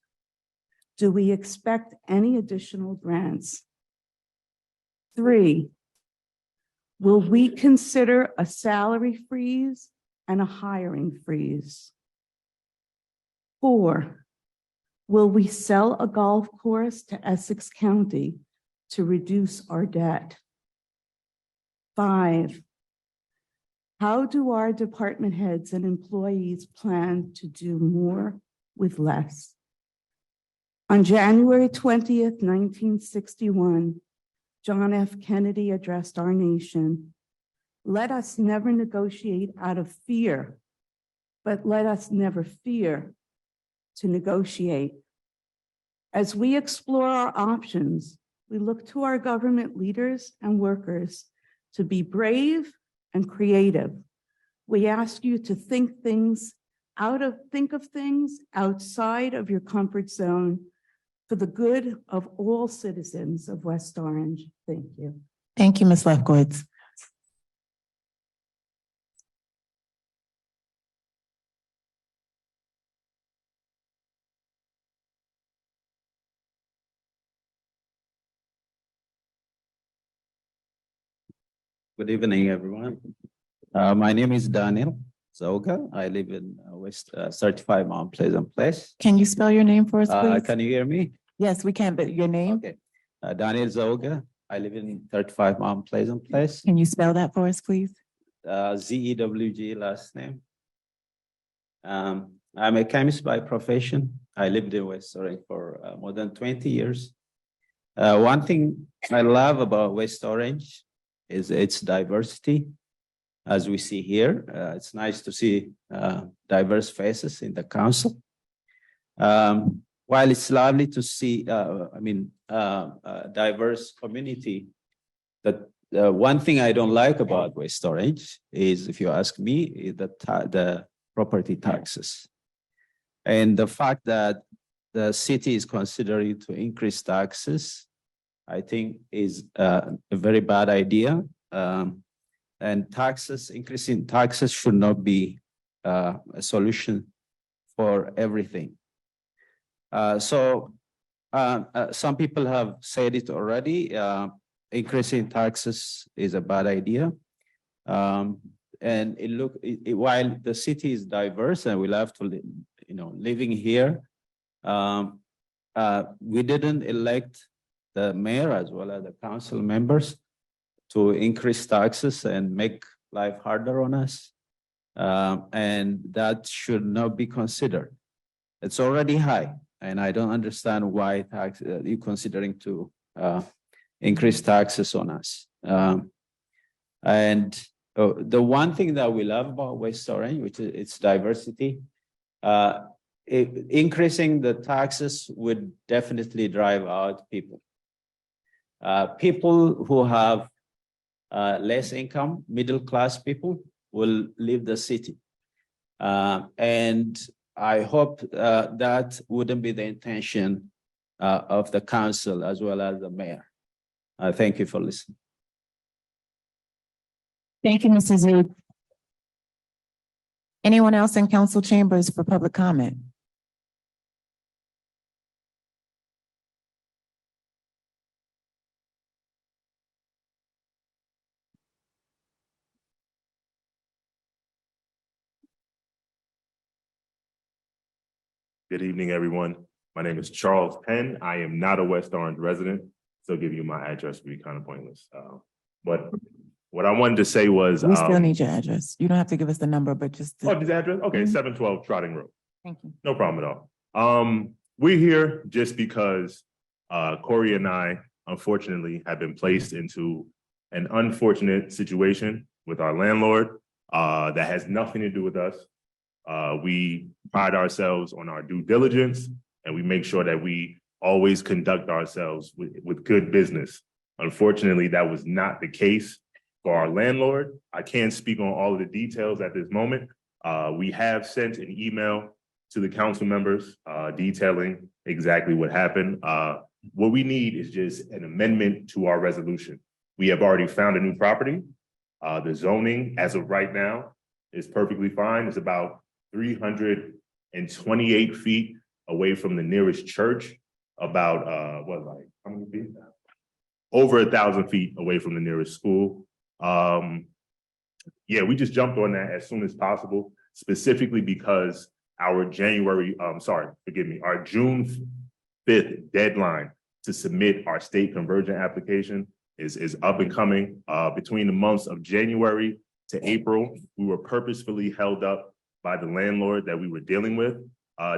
Do we expect any additional grants? Three, will we consider a salary freeze and a hiring freeze? Four, will we sell a golf course to Essex County to reduce our debt? Five, how do our department heads and employees plan to do more with less? On January 20th, 1961, John F. Kennedy addressed our nation. Let us never negotiate out of fear, but let us never fear to negotiate. As we explore our options, we look to our government leaders and workers to be brave and creative. We ask you to think of things outside of your comfort zone for the good of all citizens of West Orange. Thank you. Thank you, Ms. Lefkowitz. Good evening, everyone. My name is Daniel. Zoga. I live in West 35 Mount Pleasant Place. Can you spell your name for us, please? Can you hear me? Yes, we can, but your name? Okay. Daniel Zoga. I live in 35 Mount Pleasant Place. Can you spell that for us, please? ZEWG last name. I'm a chemist by profession. I lived in West Orange for more than 20 years. One thing I love about West Orange is its diversity. As we see here, it's nice to see diverse faces in the council. While it's lovely to see, diverse community, that one thing I don't like about West Orange is, if you ask me, is the property taxes. And the fact that the city is considering to increase taxes, I think is a very bad idea. And increasing taxes should not be a solution for everything. Some people have said it already. Increasing taxes is a bad idea. And while the city is diverse and we'll have to, living here, we didn't elect the mayor as well as the council members to increase taxes and make life harder on us. And that should not be considered. It's already high, and I don't understand why you're considering to increase taxes on us. The one thing that we love about West Orange, which is its diversity, increasing the taxes would definitely drive out people. People who have less income, middle-class people, will leave the city. And I hope that wouldn't be the intention of the council as well as the mayor. Thank you for listening. Thank you, Mrs. Zoog. Anyone else in council chambers for public comment? Good evening, everyone. My name is Charles Penn. I am not a West Orange resident, so giving you my address would be kind of pointless. But what I wanted to say was— We still need your address. You don't have to give us the number, but just— Oh, this address? Okay, 712 Trotting Road. Thank you. No problem at all. We're here just because Corey and I, unfortunately, have been placed into an unfortunate situation with our landlord that has nothing to do with us. We pride ourselves on our due diligence, and we make sure that we always conduct ourselves with good business. Unfortunately, that was not the case for our landlord. I can't speak on all of the details at this moment. We have sent an email to the council members detailing exactly what happened. What we need is just an amendment to our resolution. We have already found a new property. The zoning, as of right now, is perfectly fine. It's about 328 feet away from the nearest church, about how many feet? Over 1,000 feet away from the nearest school. We just jumped on that as soon as possible, specifically because our June 5th deadline to submit our state conversion application is up and coming. Between the months of January to April, we were purposefully held up by the landlord that we were dealing with.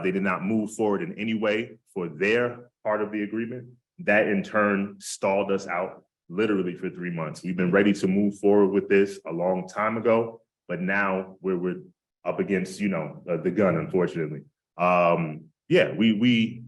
They did not move forward in any way for their part of the agreement. That in turn stalled us out literally for 3 months. We've been ready to move forward with this a long time ago, but now we're up against, the gun, unfortunately. We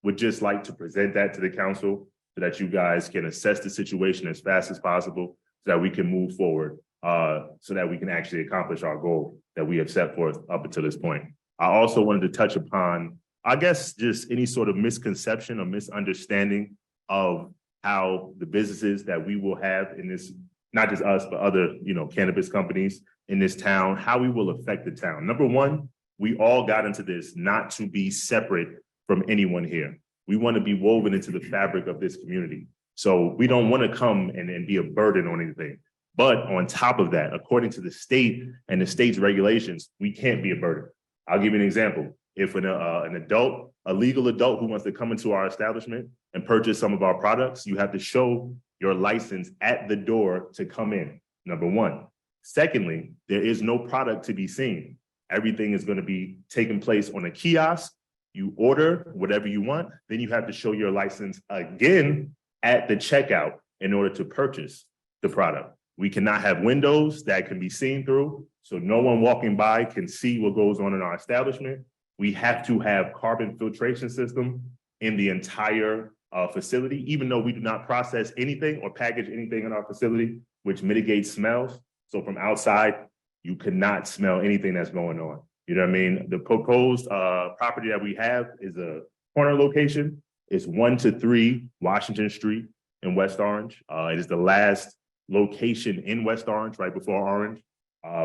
would just like to present that to the council so that you guys can assess the situation as fast as possible so that we can move forward, so that we can actually accomplish our goal that we have set forth up until this point. I also wanted to touch upon, I guess, just any sort of misconception or misunderstanding of how the businesses that we will have in this, not just us, but other, cannabis companies in this town, how we will affect the town. Number one, we all got into this not to be separate from anyone here. We want to be woven into the fabric of this community. So we don't want to come and be a burden on anything. But on top of that, according to the state and the state's regulations, we can't be a burden. I'll give you an example. If an adult, a legal adult who wants to come into our establishment and purchase some of our products, you have to show your license at the door to come in, number one. Secondly, there is no product to be seen. Everything is going to be taking place on a kiosk. You order whatever you want, then you have to show your license again at the checkout in order to purchase the product. We cannot have windows that can be seen through, so no one walking by can see what goes on in our establishment. We have to have carbon filtration system in the entire facility, even though we do not process anything or package anything in our facility, which mitigates smells. So from outside, you cannot smell anything that's going on. You know what I mean? The proposed property that we have is a corner location. It's 1-3 Washington Street in West Orange. It is the last location in West Orange, right before Orange.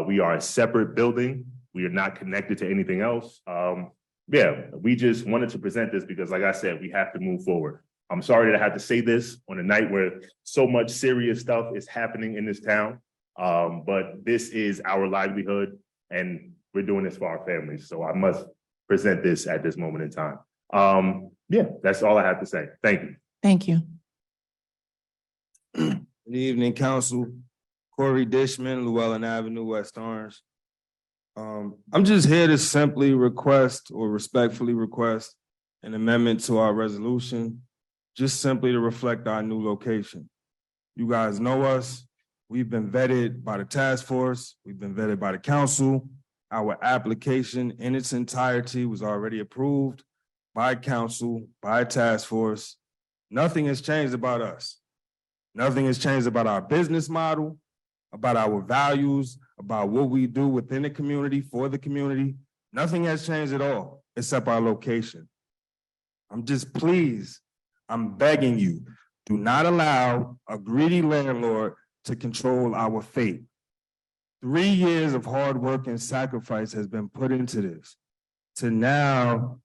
We are a separate building. We are not connected to anything else. Yeah, we just wanted to present this because, like I said, we have to move forward. I'm sorry that I had to say this on a night where so much serious stuff is happening in this town. But this is our livelihood and we're doing this for our families. So I must present this at this moment in time. Yeah, that's all I have to say. Thank you. Thank you. Good evening, Council. Corey Dishman, Llewellyn Avenue, West Orange. I'm just here to simply request or respectfully request an amendment to our resolution, just simply to reflect our new location. You guys know us. We've been vetted by the task force. We've been vetted by the council. Our application in its entirety was already approved by council, by task force. Nothing has changed about us. Nothing has changed about our business model, about our values, about what we do within the community, for the community. Nothing has changed at all, except our location. I'm just pleased, I'm begging you, do not allow a greedy landlord to control our fate. 3 years of hard work and sacrifice has been put into this. To now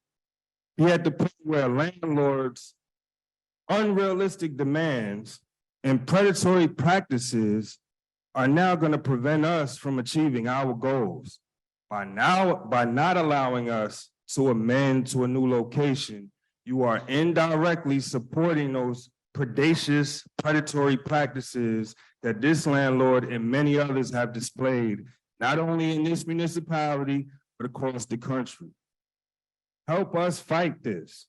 be at the point where landlords' unrealistic demands and predatory practices are now going to prevent us from achieving our goals. By not allowing us to amend to a new location, you are indirectly supporting those predacious, predatory practices that this landlord and many others have displayed, not only in this municipality, but across the country. Help us fight this.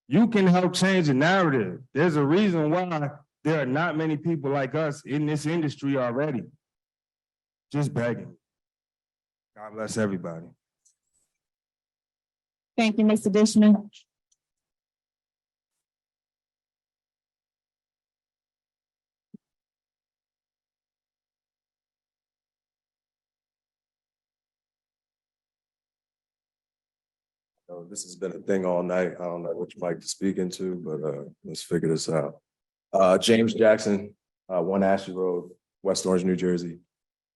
You can help change the narrative. There's a reason why there are not many people like us in this industry already. Just begging. God bless everybody. Thank you, Mr. Dishman. This has been a thing all night. I don't know which mic to speak into, but let's figure this out. James Jackson, 1 Ashley Road, West Orange, New Jersey.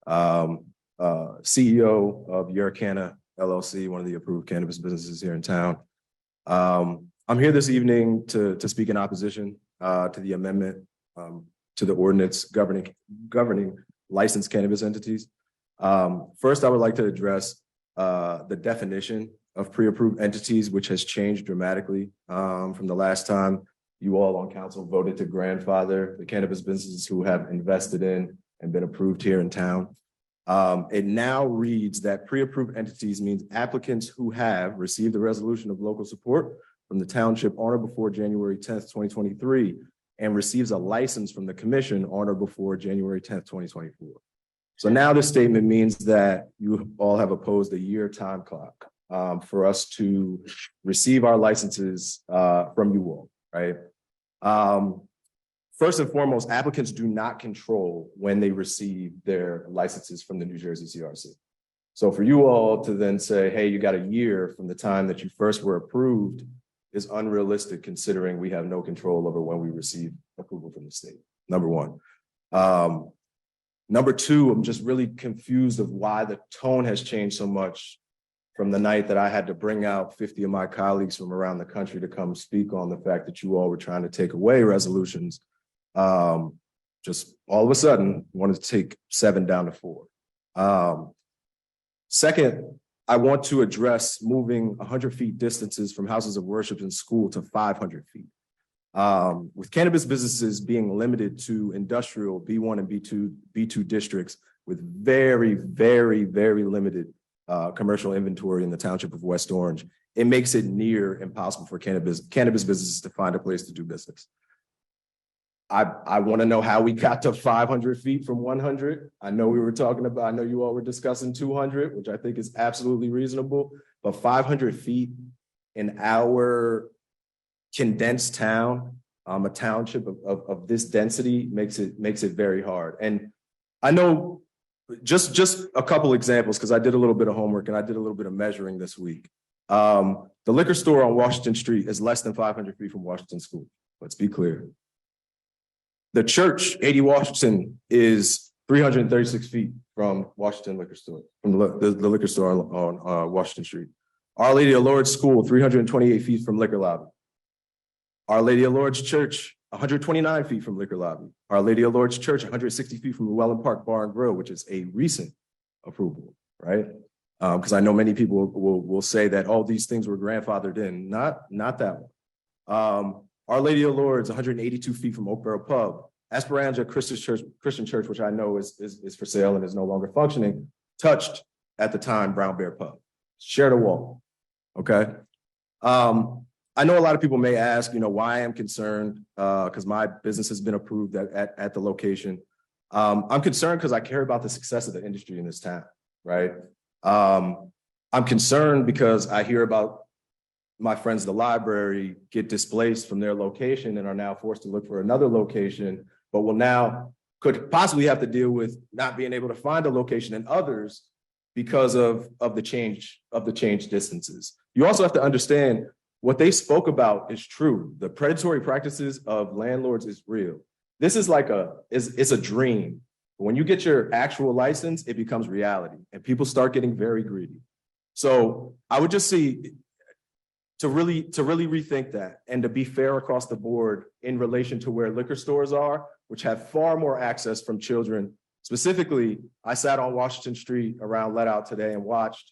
CEO of Urcana LLC, one of the approved cannabis businesses here in town. I'm here this evening to speak in opposition to the amendment to the ordinance governing licensed cannabis entities. First, I would like to address the definition of pre-approved entities, which has changed dramatically from the last time you all on council voted to grandfather the cannabis businesses who have invested in and been approved here in town. It now reads that pre-approved entities means applicants who have received a resolution of local support from the township on or before January 10th, 2023, and receives a license from the commission on or before January 10th, 2024. So now this statement means that you all have opposed a year time clock for us to receive our licenses from you all, right? First and foremost, applicants do not control when they receive their licenses from the New Jersey CRC. So for you all to then say, hey, you got a year from the time that you first were approved is unrealistic considering we have no control over when we receive approval from the state, number one. Number two, I'm just really confused of why the tone has changed so much from the night that I had to bring out 50 of my colleagues from around the country to come speak on the fact that you all were trying to take away resolutions just all of a sudden wanted to take 7 down to 4. Second, I want to address moving 100 feet distances from houses of worship and school to 500 feet. With cannabis businesses being limited to industrial B1 and B2 districts with very, very, very limited commercial inventory in the township of West Orange, it makes it near impossible for cannabis businesses to find a place to do business. I want to know how we got to 500 feet from 100. I know you all were discussing 200, which I think is absolutely reasonable, but 500 feet in our condensed town, a township of this density makes it very hard. And I know just a couple examples, because I did a little bit of homework and I did a little bit of measuring this week. The liquor store on Washington Street is less than 500 feet from Washington School. Let's be clear. The church, 80 Washington, is 336 feet from Washington Liquor Store, from the liquor store on Washington Street. Our Lady of Lourdes School, 328 feet from Liquor Lobby. Our Lady of Lourdes Church, 129 feet from Liquor Lobby. Our Lady of Lourdes Church, 160 feet from Llewellyn Park Bar and Grill, which is a recent approval, right? Because I know many people will say that all these things were grandfathered in. Not that one. Our Lady of Lourdes, 182 feet from Oak Barrel Pub. Esperanza Christian Church, which I know is for sale and is no longer functioning, touched at the time Brown Bear Pub. Shared a wall. Okay. I know a lot of people may ask, why I am concerned, because my business has been approved at the location. I'm concerned because I care about the success of the industry in this town, right? I'm concerned because I hear about my friends at the library get displaced from their location and are now forced to look for another location, but could possibly have to deal with not being able to find a location in others because of the change distances. You also have to understand what they spoke about is true. The predatory practices of landlords is real. This is it's a dream. When you get your actual license, it becomes reality and people start getting very greedy. So I would just see to really rethink that and to be fair across the board in relation to where liquor stores are, which have far more access from children. Specifically, I sat on Washington Street around Let Out today and watched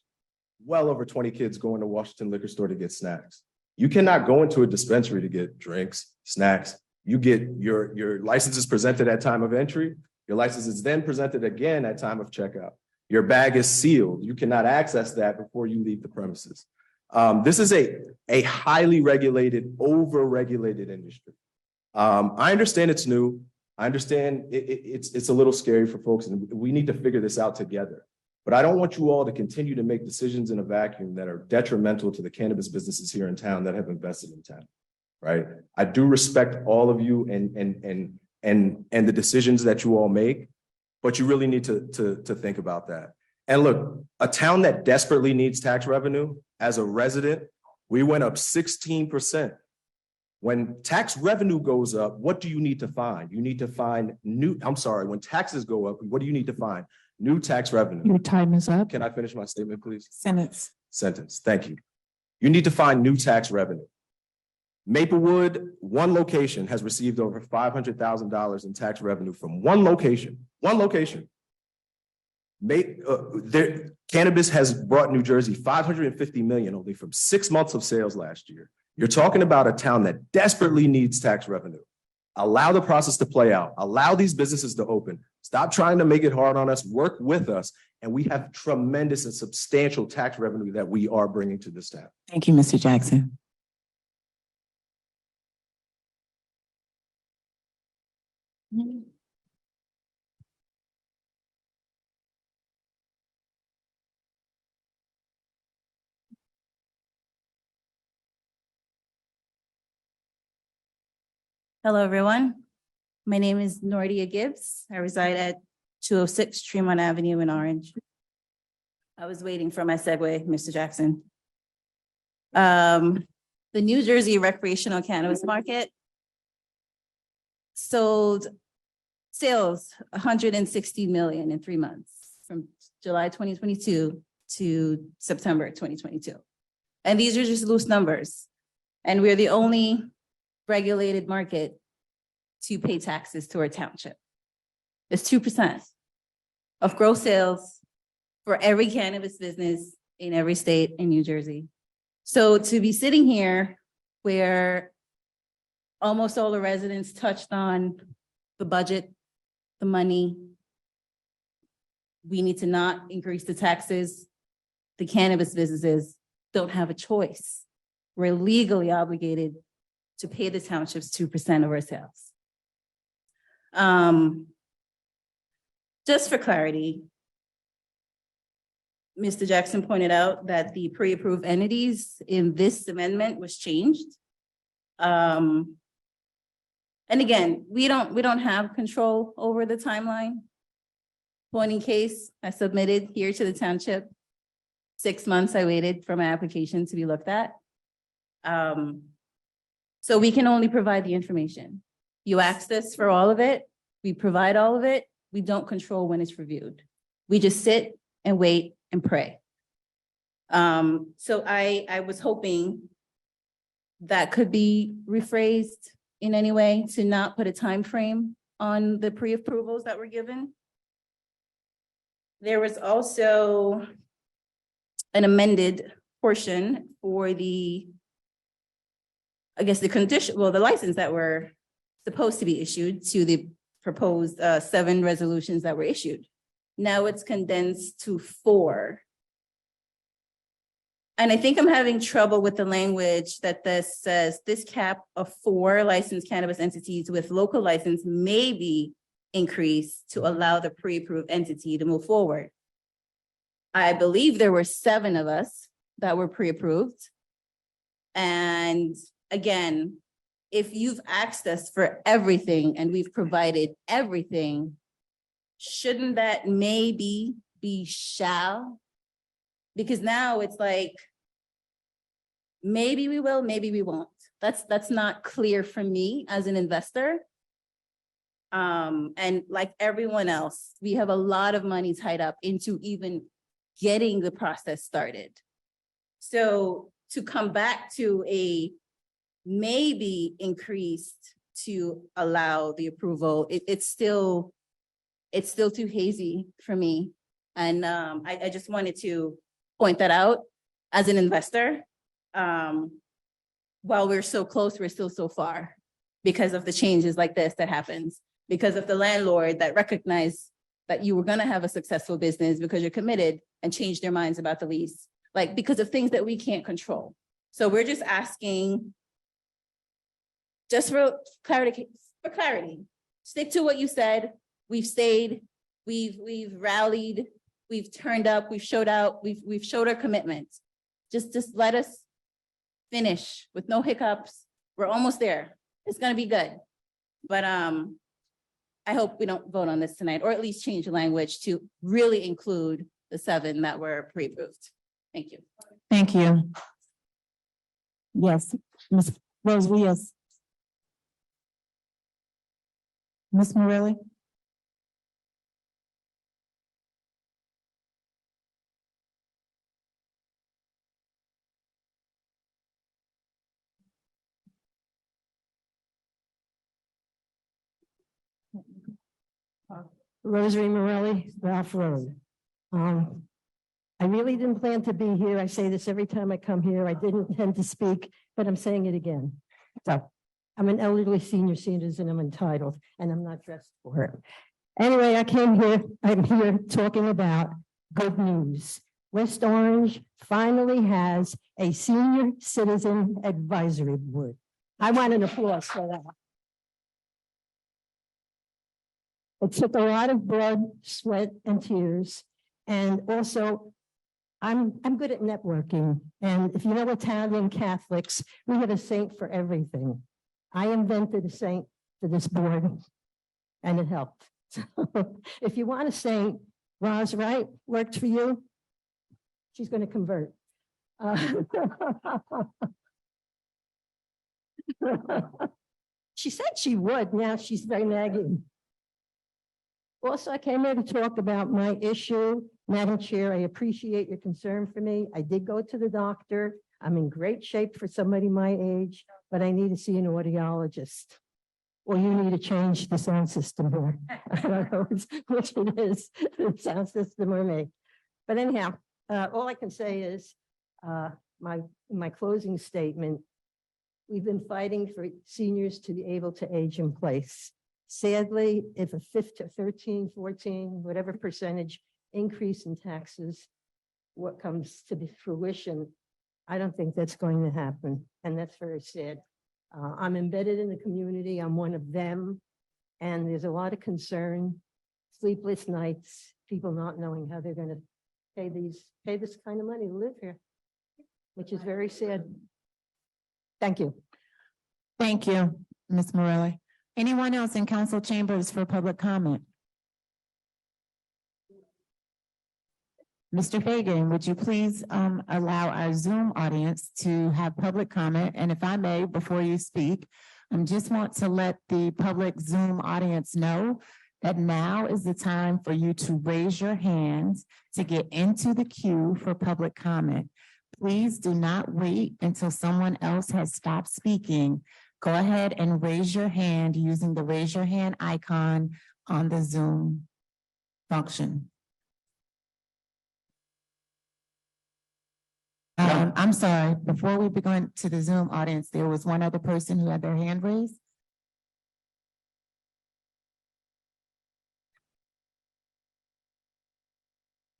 well over 20 kids going to Washington liquor store to get snacks. You cannot go into a dispensary to get drinks, snacks. You get your license is presented at time of entry. Your license is then presented again at time of checkout. Your bag is sealed. You cannot access that before you leave the premises. This is a highly regulated, over-regulated industry. I understand it's new. I understand it's a little scary for folks, and we need to figure this out together. But I don't want you all to continue to make decisions in a vacuum that are detrimental to the cannabis businesses here in town that have invested in town, right? I do respect all of you and the decisions that you all make, but you really need to think about that. And look, a town that desperately needs tax revenue, as a resident, we went up 16%. When tax revenue goes up, what do you need to find? You need to find when taxes go up, what do you need to find? New tax revenue. Your time is up. Can I finish my statement, please? Sentence. Thank you. You need to find new tax revenue. Maplewood, one location, has received over $500,000 in tax revenue from one location. Cannabis has brought New Jersey $550 million only from 6 months of sales last year. You're talking about a town that desperately needs tax revenue. Allow the process to play out. Allow these businesses to open. Stop trying to make it hard on us. Work with us. And we have tremendous and substantial tax revenue that we are bringing to this town. Thank you, Mr. Jackson. Hello, everyone. My name is Nordia Gibbs. I reside at 206 Tremont Avenue in Orange. I was waiting for my segue, Mr. Jackson. The New Jersey recreational cannabis market sales 160 million in 3 months from July 2022 to September 2022. And these are just loose numbers. And we're the only regulated market to pay taxes to our township. It's 2% of gross sales for every cannabis business in every state in New Jersey. So to be sitting here where almost all the residents touched on the budget, the money, we need to not increase the taxes. The cannabis businesses don't have a choice. We're legally obligated to pay the townships 2% of our sales. Just for clarity, Mr. Jackson pointed out that the pre-approved entities in this amendment was changed. And again, we don't have control over the timeline. Point in case, I submitted here to the township. 6 months I waited for my application to be looked at. So we can only provide the information. You asked us for all of it. We provide all of it. We don't control when it's reviewed. We just sit and wait and pray. So I was hoping that could be rephrased in any way to not put a time frame on the pre-approvals that were given. There was also an amended portion for the, I guess the condition, well, the license that were supposed to be issued to the proposed 7 resolutions that were issued. Now it's condensed to 4. And I think I'm having trouble with the language that this says this cap of 4 licensed cannabis entities with local license may be increased to allow the pre-approved entity to move forward. I believe there were 7 of us that were pre-approved. And again, if you've asked us for everything and we've provided everything, shouldn't that maybe be shall? Because now it's like, maybe we will, maybe we won't. That's not clear for me as an investor. And like everyone else, we have a lot of money tied up into even getting the process started. So to come back to a maybe increased to allow the approval, it's still too hazy for me. And I just wanted to point that out as an investor. While we're so close, we're still so far because of the changes like this that happens, because of the landlord that recognized that you were going to have a successful business because you're committed and changed their minds about the lease, like because of things that we can't control. So we're just asking, just for clarity, stick to what you said. We've stayed, we've rallied, we've turned up, we've showed out, we've showed our commitment. Just let us finish with no hiccups. We're almost there. It's gonna be good. But I hope we don't vote on this tonight, or at least change the language to really include the 7 that were pre-approved. Thank you. Thank you. Yes, Ms. Rose, yes. Ms. Morelli? Rosary Morelli, Ralph Road. I really didn't plan to be here. I say this every time I come here. I didn't intend to speak, but I'm saying it again. So I'm an elderly senior citizen. I'm entitled, and I'm not dressed for it. Anyway, I'm here talking about good news. West Orange finally has a senior citizen advisory board. I want an applause for that. It took a lot of blood, sweat, and tears. And also, I'm good at networking. And if you know Italian Catholics, we have a saint for everything. I invented a saint for this board, and it helped. So if you want a saint, Roz Wright worked for you. She's going to convert. She said she would. Now she's very nagging. Also, I came here to talk about my issue. Madam Chair, I appreciate your concern for me. I did go to the doctor. I'm in great shape for somebody my age, but I need to see an audiologist. or you need to change the sound system here. I don't know which it is, the sound system or me. But anyhow, all I can say is, my closing statement, we've been fighting for seniors to be able to age in place. Sadly, if a 13, 14, whatever percentage increase in taxes, what comes to fruition, I don't think that's going to happen. And that's very sad. I'm embedded in the community. I'm one of them. And there's a lot of concern, sleepless nights, people not knowing how they're going to pay this kind of money to live here, which is very sad. Thank you. Thank you, Ms. Morelli. Anyone else in council chambers for public comment? Mr. Fagan, would you please allow our Zoom audience to have public comment? And if I may, before you speak, I just want to let the public Zoom audience know that now is the time for you to raise your hands to get into the queue for public comment. Please do not wait until someone else has stopped speaking. Go ahead and raise your hand using the raise your hand icon on the Zoom function. I'm sorry, before we begin to the Zoom audience, there was one other person who had their hand raised.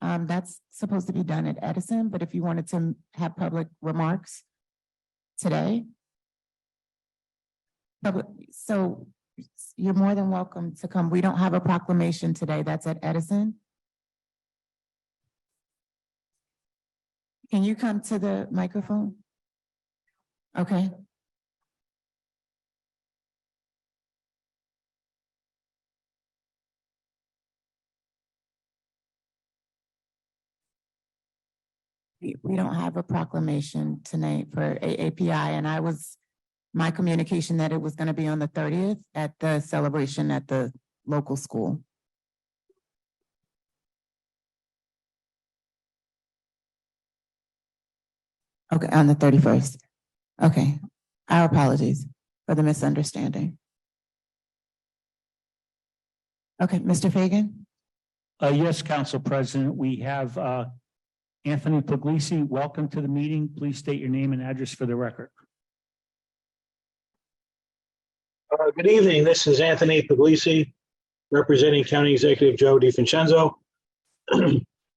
That's supposed to be done at Edison, but if you wanted to have public remarks today, so you're more than welcome to come. We don't have a proclamation today. That's at Edison. Can you come to the microphone? Okay. We don't have a proclamation tonight for AAPI, and my communication that it was going to be on the 30th at the celebration at the local school. Okay, on the 31st. Okay, our apologies for the misunderstanding. Okay, Mr. Fagan? Yes, Council President, we have Anthony Puglisi. Welcome to the meeting. Please state your name and address for the record. Good evening. This is Anthony Puglisi, representing County Executive Joe DiVincenzo.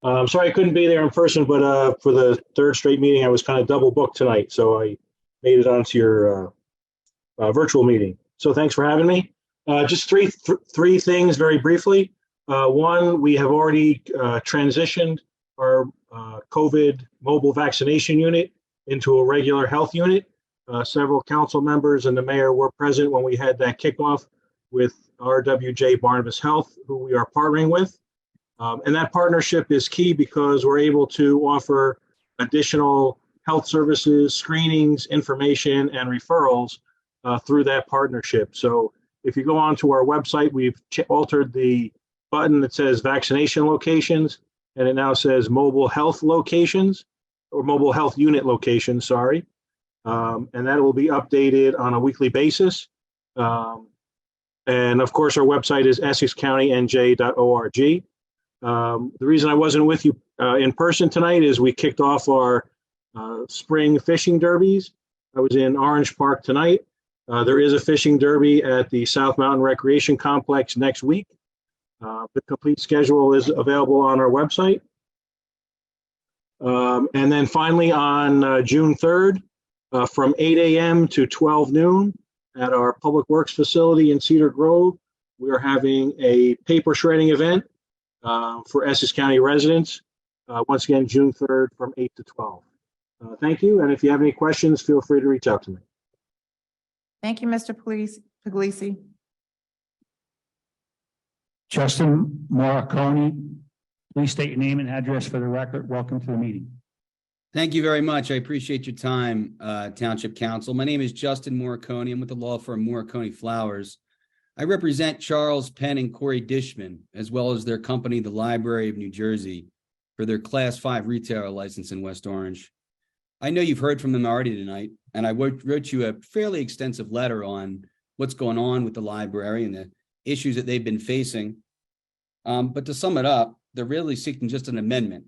I'm sorry I couldn't be there in person, but for the third straight meeting, I was kind of double booked tonight, so I made it onto your virtual meeting. So thanks for having me. Just three things very briefly. One, we have already transitioned our COVID mobile vaccination unit into a regular health unit. Several council members and the mayor were present when we had that kickoff with RWJ Barnabas Health, who we are partnering with. And that partnership is key because we're able to offer additional health services, screenings, information, and referrals through that partnership. So if you go onto our website, we've altered the button that says vaccination locations, and it now says mobile health locations, or mobile health unit locations, sorry. And that will be updated on a weekly basis. And of course, our website is EssexCountyNJ.org. The reason I wasn't with you in person tonight is we kicked off our spring fishing derbies. I was in Orange Park tonight. There is a fishing derby at the South Mountain Recreation Complex next week. The complete schedule is available on our website. And then finally on June 3rd, from 8 a.m. to 12 noon at our Public Works facility in Cedar Grove, we are having a paper shredding event for Essex County residents. Once again, June 3rd from 8 to 12. Thank you. And if you have any questions, feel free to reach out to me. Thank you, Mr. Puglisi. Justin Morricone, please state your name and address for the record. Welcome to the meeting. Thank you very much. I appreciate your time, Township Council. My name is Justin Morricone. I'm with the law firm Morricone Flowers. I represent Charles Penn and Corey Dishman, as well as their company, the Library of New Jersey, for their Class 5 retailer license in West Orange. I know you've heard from them already tonight, and I wrote you a fairly extensive letter on what's going on with the library and the issues that they've been facing. But to sum it up, they're really seeking just an amendment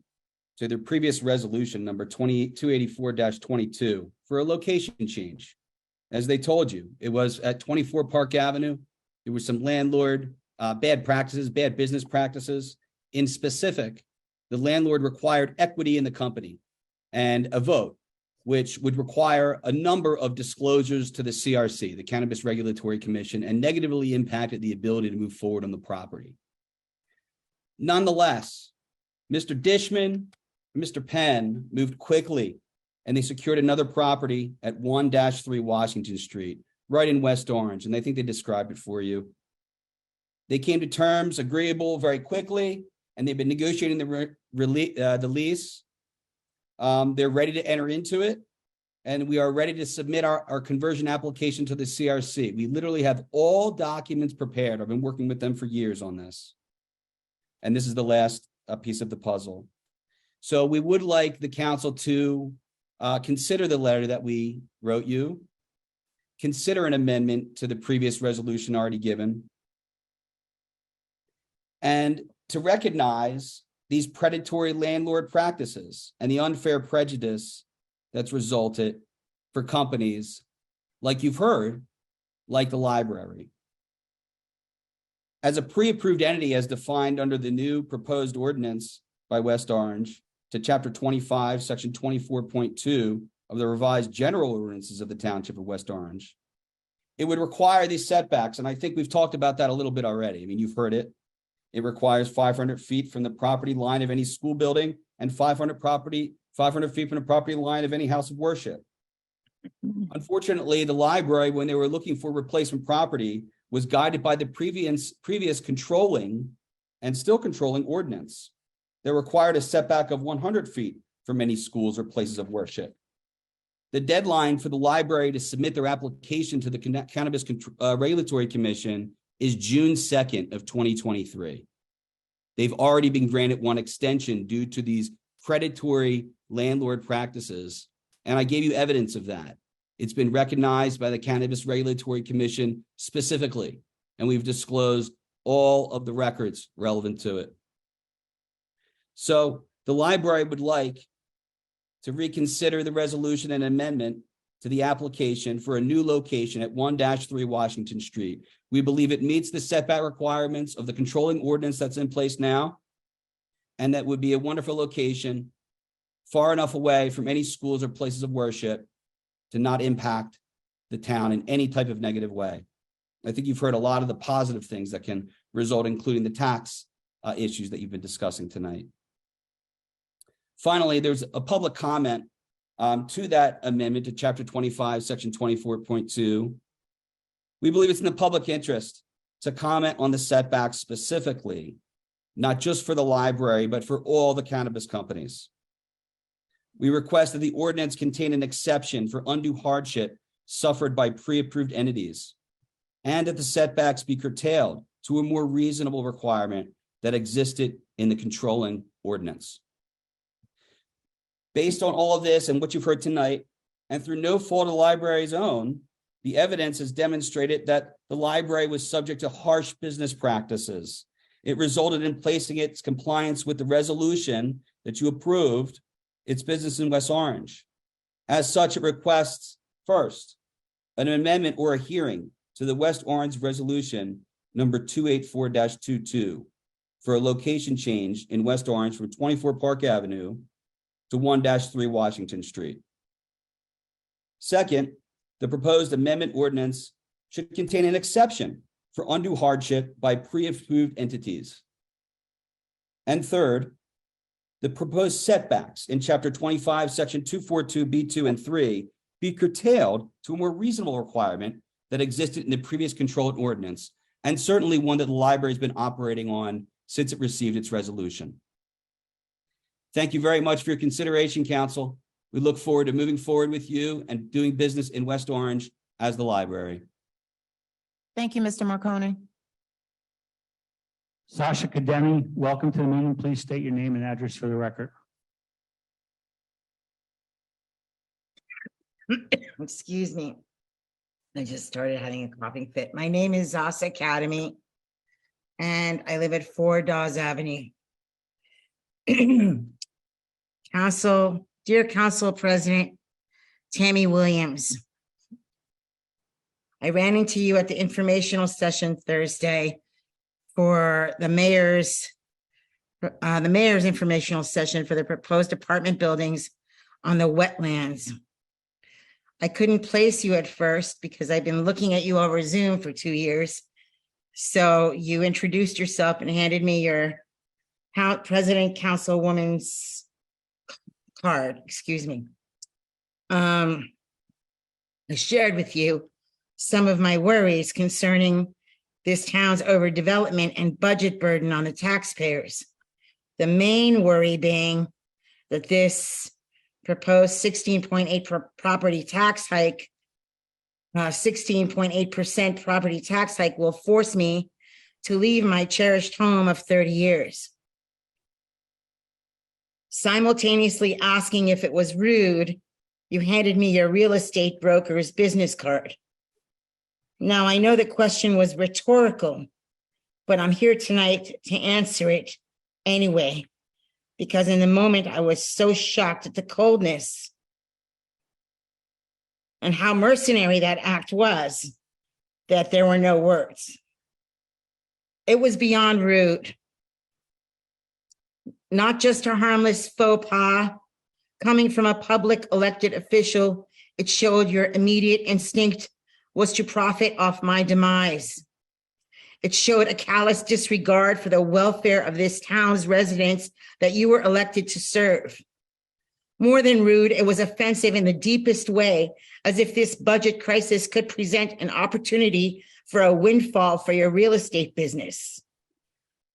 to their previous resolution number 284-22 for a location change. As they told you, it was at 24 Park Avenue. There was some landlord bad practices, bad business practices. In specific, the landlord required equity in the company and a vote, which would require a number of disclosures to the CRC, the Cannabis Regulatory Commission, and negatively impacted the ability to move forward on the property. Nonetheless, Mr. Dishman and Mr. Penn moved quickly, and they secured another property at 1-3 Washington Street, right in West Orange, and I think they described it for you. They came to terms agreeable very quickly, and they've been negotiating the lease. They're ready to enter into it, and we are ready to submit our conversion application to the CRC. We literally have all documents prepared. I've been working with them for years on this, and this is the last piece of the puzzle. So we would like the council to consider the letter that we wrote you, consider an amendment to the previous resolution already given, and to recognize these predatory landlord practices and the unfair prejudice that's resulted for companies like you've heard, like the library. As a pre-approved entity as defined under the new proposed ordinance by West Orange to Chapter 25, Section 24.2 of the revised general ordinances of the Township of West Orange, it would require these setbacks, and I think we've talked about that a little bit already. I mean, you've heard it. It requires 500 feet from the property line of any school building and 500 feet from the property line of any house of worship. Unfortunately, the library, when they were looking for replacement property, was guided by the previous controlling and still controlling ordinance that required a setback of 100 feet from any schools or places of worship. The deadline for the library to submit their application to the Cannabis Regulatory Commission is June 2nd of 2023. They've already been granted one extension due to these predatory landlord practices, and I gave you evidence of that. It's been recognized by the Cannabis Regulatory Commission specifically, and we've disclosed all of the records relevant to it. So the library would like to reconsider the resolution and amendment to the application for a new location at 1-3 Washington Street. We believe it meets the setback requirements of the controlling ordinance that's in place now, and that would be a wonderful location far enough away from any schools or places of worship to not impact the town in any type of negative way. I think you've heard a lot of the positive things that can result, including the tax issues that you've been discussing tonight. Finally, there's a public comment to that amendment to Chapter 25, Section 24.2. We believe it's in the public interest to comment on the setbacks specifically, not just for the library, but for all the cannabis companies. We request that the ordinance contain an exception for undue hardship suffered by pre-approved entities, and that the setbacks be curtailed to a more reasonable requirement that existed in the controlling ordinance. Based on all of this and what you've heard tonight, and through no fault of the library's own, the evidence has demonstrated that the library was subject to harsh business practices. It resulted in placing its compliance with the resolution that you approved its business in West Orange. As such, it requests, first, an amendment or a hearing to the West Orange Resolution number 284-22 for a location change in West Orange from 24 Park Avenue to 1-3 Washington Street. Second, the proposed amendment ordinance should contain an exception for undue hardship by pre-approved entities. And third, the proposed setbacks in Chapter 25, Section 242B2 and 3 be curtailed to a more reasonable requirement that existed in the previous controlled ordinance, and certainly one that the library has been operating on since it received its resolution. Thank you very much for your consideration, Council. We look forward to moving forward with you and doing business in West Orange as the library. Thank you, Mr. Marconi. Sasha Kademi, welcome to the meeting. Please state your name and address for the record. Excuse me. I just started having a coughing fit. My name is Zasa Academy, and I live at 4 Dawes Avenue. Dear Council President Tammy Williams, I ran into you at the informational session Thursday for the mayor's informational session for the proposed apartment buildings on the wetlands. I couldn't place you at first because I've been looking at you over Zoom for 2 years. So you introduced yourself and handed me your President Councilwoman's card, excuse me. I shared with you some of my worries concerning this town's overdevelopment and budget burden on the taxpayers. The main worry being that this proposed 16.8 property tax hike, 16.8% property tax hike will force me to leave my cherished home of 30 years. Simultaneously asking if it was rude, you handed me your real estate broker's business card. Now, I know the question was rhetorical, but I'm here tonight to answer it anyway, because in the moment I was so shocked at the coldness and how mercenary that act was that there were no words. It was beyond rude. Not just a harmless faux pas. Coming from a public elected official, it showed your immediate instinct was to profit off my demise. It showed a callous disregard for the welfare of this town's residents that you were elected to serve. More than rude, it was offensive in the deepest way, as if this budget crisis could present an opportunity for a windfall for your real estate business.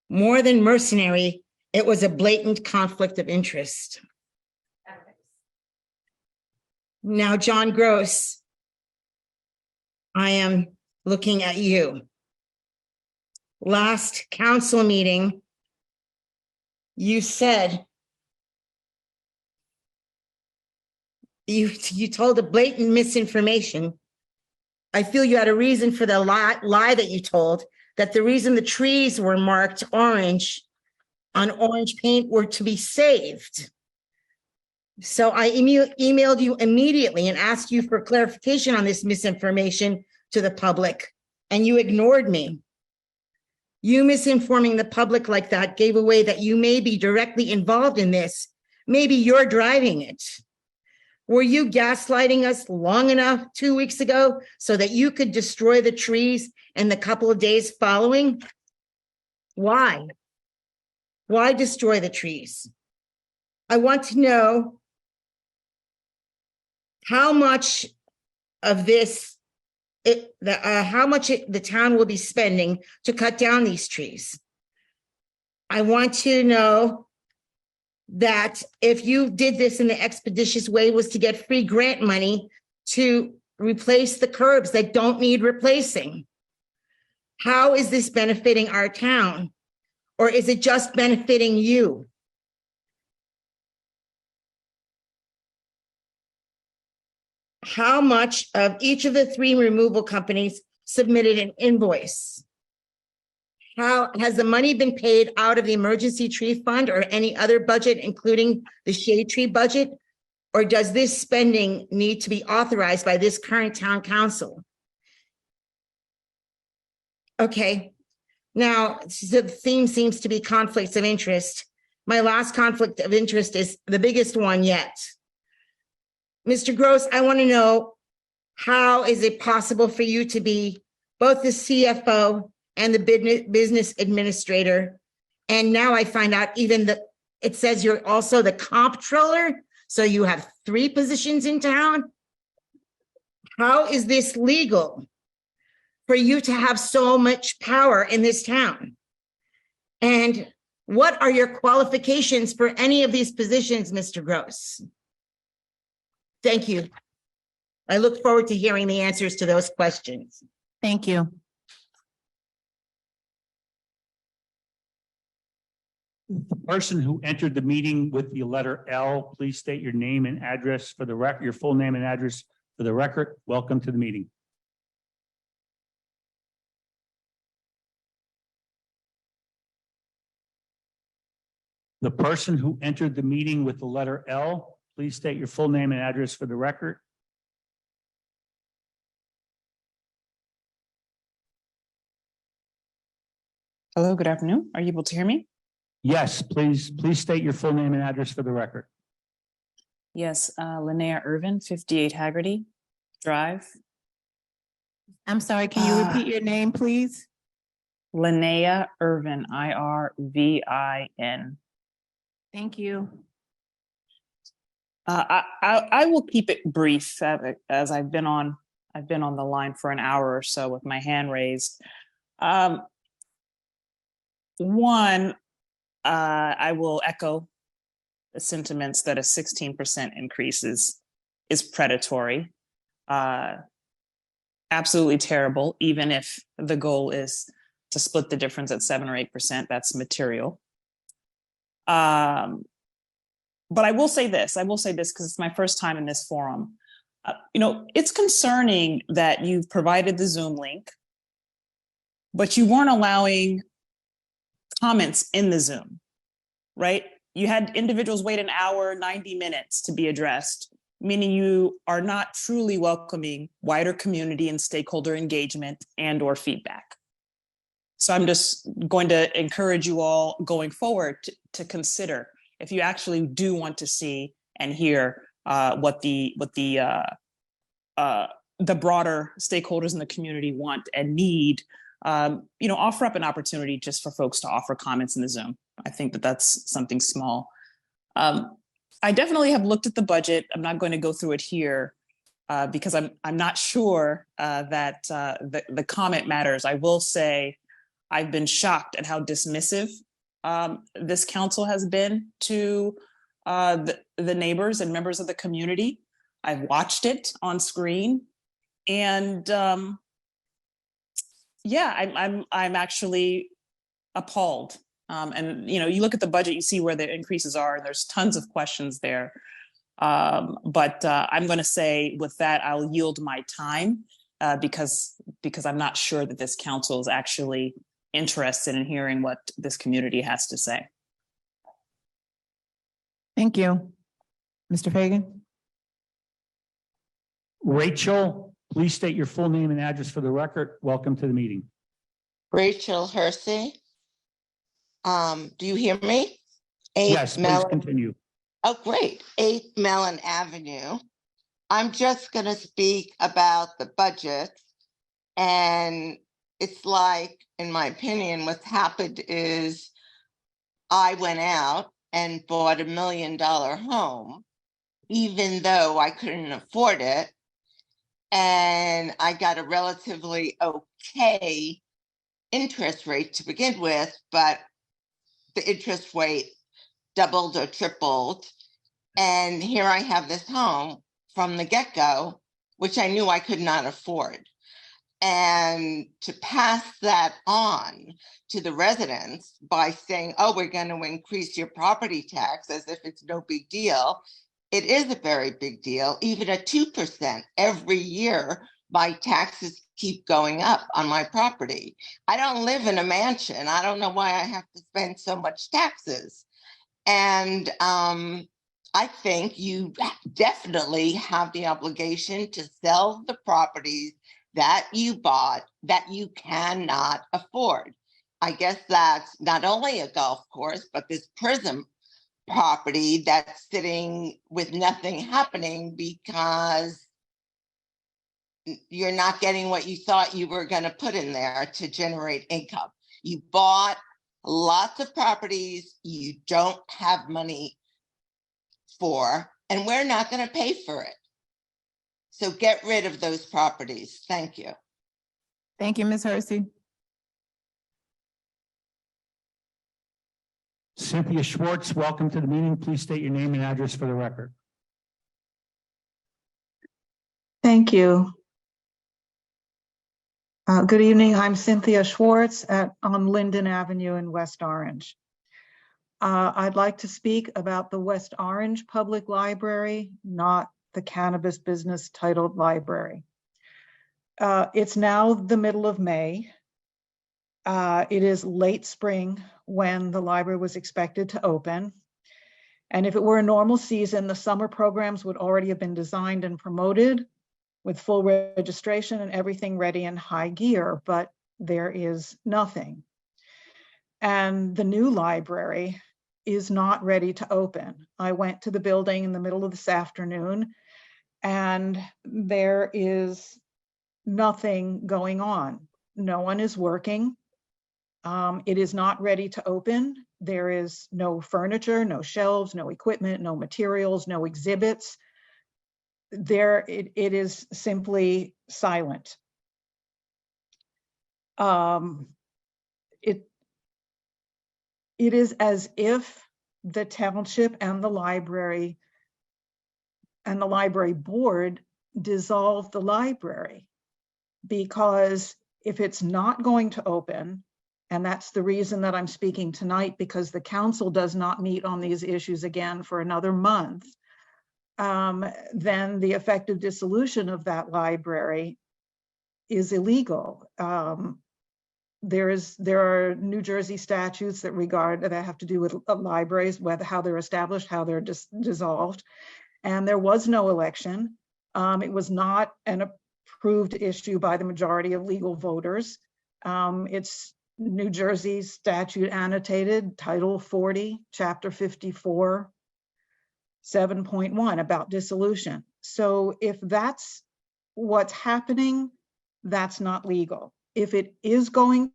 More than mercenary, it was a blatant conflict of interest. Now, John Gross, I am looking at you. Last council meeting, you said you told a blatant misinformation. I feel you had a reason for the lie that you told, that the reason the trees were marked orange on orange paint were to be saved. So I emailed you immediately and asked you for clarification on this misinformation to the public, and you ignored me. You misinforming the public like that gave away that you may be directly involved in this. Maybe you're driving it. Were you gaslighting us long enough 2 weeks ago so that you could destroy the trees in the couple of days following? Why? Why destroy the trees? I want to know how much of this, the town will be spending to cut down these trees. I want to know that if you did this in the expeditious way was to get free grant money to replace the curbs that don't need replacing. How is this benefiting our town? Or is it just benefiting you? How much of each of the 3 removal companies submitted an invoice? How has the money been paid out of the emergency tree fund or any other budget, including the shade tree budget? Or does this spending need to be authorized by this current town council? Okay, now the theme seems to be conflicts of interest. My last conflict of interest is the biggest one yet. Mr. Gross, I want to know, how is it possible for you to be both the CFO and the business administrator? And now I find out even that it says you're also the comptroller. So you have 3 positions in town. How is this legal for you to have so much power in this town? And what are your qualifications for any of these positions, Mr. Gross? Thank you. I look forward to hearing the answers to those questions. Thank you. The person who entered the meeting with the letter L, please state your name and address for the record, your full name and address for the record. Welcome to the meeting. The person who entered the meeting with the letter L, please state your full name and address for the record. Hello, good afternoon. Are you able to hear me? Yes, please state your full name and address for the record. Yes, Linnea Irvin, 58 Haggerty Drive. I'm sorry, can you repeat your name, please? Linnea Irvin, IRVIN. Thank you. I will keep it brief as I've been on the line for an hour or so with my hand raised. One, I will echo the sentiments that a 16% increase is predatory. Absolutely terrible, even if the goal is to split the difference at 7 or 8%, that's material. But I will say this because it's my first time in this forum. It's concerning that you've provided the Zoom link, but you weren't allowing comments in the Zoom, right? You had individuals wait an hour, 90 minutes to be addressed, meaning you are not truly welcoming wider community and stakeholder engagement and or feedback. So I'm just going to encourage you all going forward to consider if you actually do want to see and hear what the broader stakeholders in the community want and need. Offer up an opportunity just for folks to offer comments in the Zoom. I think that that's something small. I definitely have looked at the budget. I'm not going to go through it here because I'm not sure that the comment matters. I will say I've been shocked at how dismissive this council has been to the neighbors and members of the community. I've watched it on screen, and I'm actually appalled. You look at the budget, you see where the increases are, and there's tons of questions there. But I'm going to say with that, I'll yield my time because I'm not sure that this council is actually interested in hearing what this community has to say. Thank you. Mr. Fagan? Rachel, please state your full name and address for the record. Welcome to the meeting. Rachel Hersey. Do you hear me? Yes, please continue. Oh, great. 8 Mellon Avenue. I'm just going to speak about the budget. And it's like, in my opinion, what's happened is I went out and bought $1 million home, even though I couldn't afford it. And I got a relatively okay interest rate to begin with, but the interest rate doubled or tripled. And here I have this home from the get-go, which I knew I could not afford. And to pass that on to the residents by saying, oh, we're going to increase your property tax as if it's no big deal. It is a very big deal. Even at 2% every year, my taxes keep going up on my property. I don't live in a mansion. I don't know why I have to spend so much taxes. And I think you definitely have the obligation to sell the properties that you bought that you cannot afford. I guess that's not only a golf course, but this prison property that's sitting with nothing happening because you're not getting what you thought you were going to put in there to generate income. You bought lots of properties you don't have money for, and we're not going to pay for it. So get rid of those properties. Thank you. Thank you, Ms. Hersey. Cynthia Schwartz, welcome to the meeting. Please state your name and address for the record. Thank you. Good evening. I'm Cynthia Schwartz on Linden Avenue in West Orange. I'd like to speak about the West Orange Public Library, not the Cannabis Business Titled Library. It's now the middle of May. It is late spring when the library was expected to open. And if it were a normal season, the summer programs would already have been designed and promoted with full registration and everything ready in high gear, but there is nothing. And the new library is not ready to open. I went to the building in the middle of this afternoon, and there is nothing going on. No one is working. It is not ready to open. There is no furniture, no shelves, no equipment, no materials, no exhibits. It is simply silent. It is as if the township and the library board dissolved the library, because if it's not going to open, and that's the reason that I'm speaking tonight, because the council does not meet on these issues again for another month, then the effective dissolution of that library is illegal. There are New Jersey statutes that have to do with libraries, whether how they're established, how they're dissolved, and there was no election. It was not an approved issue by the majority of legal voters. It's New Jersey statute annotated, Title 40, Chapter 54, 7.1 about dissolution. So if that's what's happening, that's not legal. If it is going,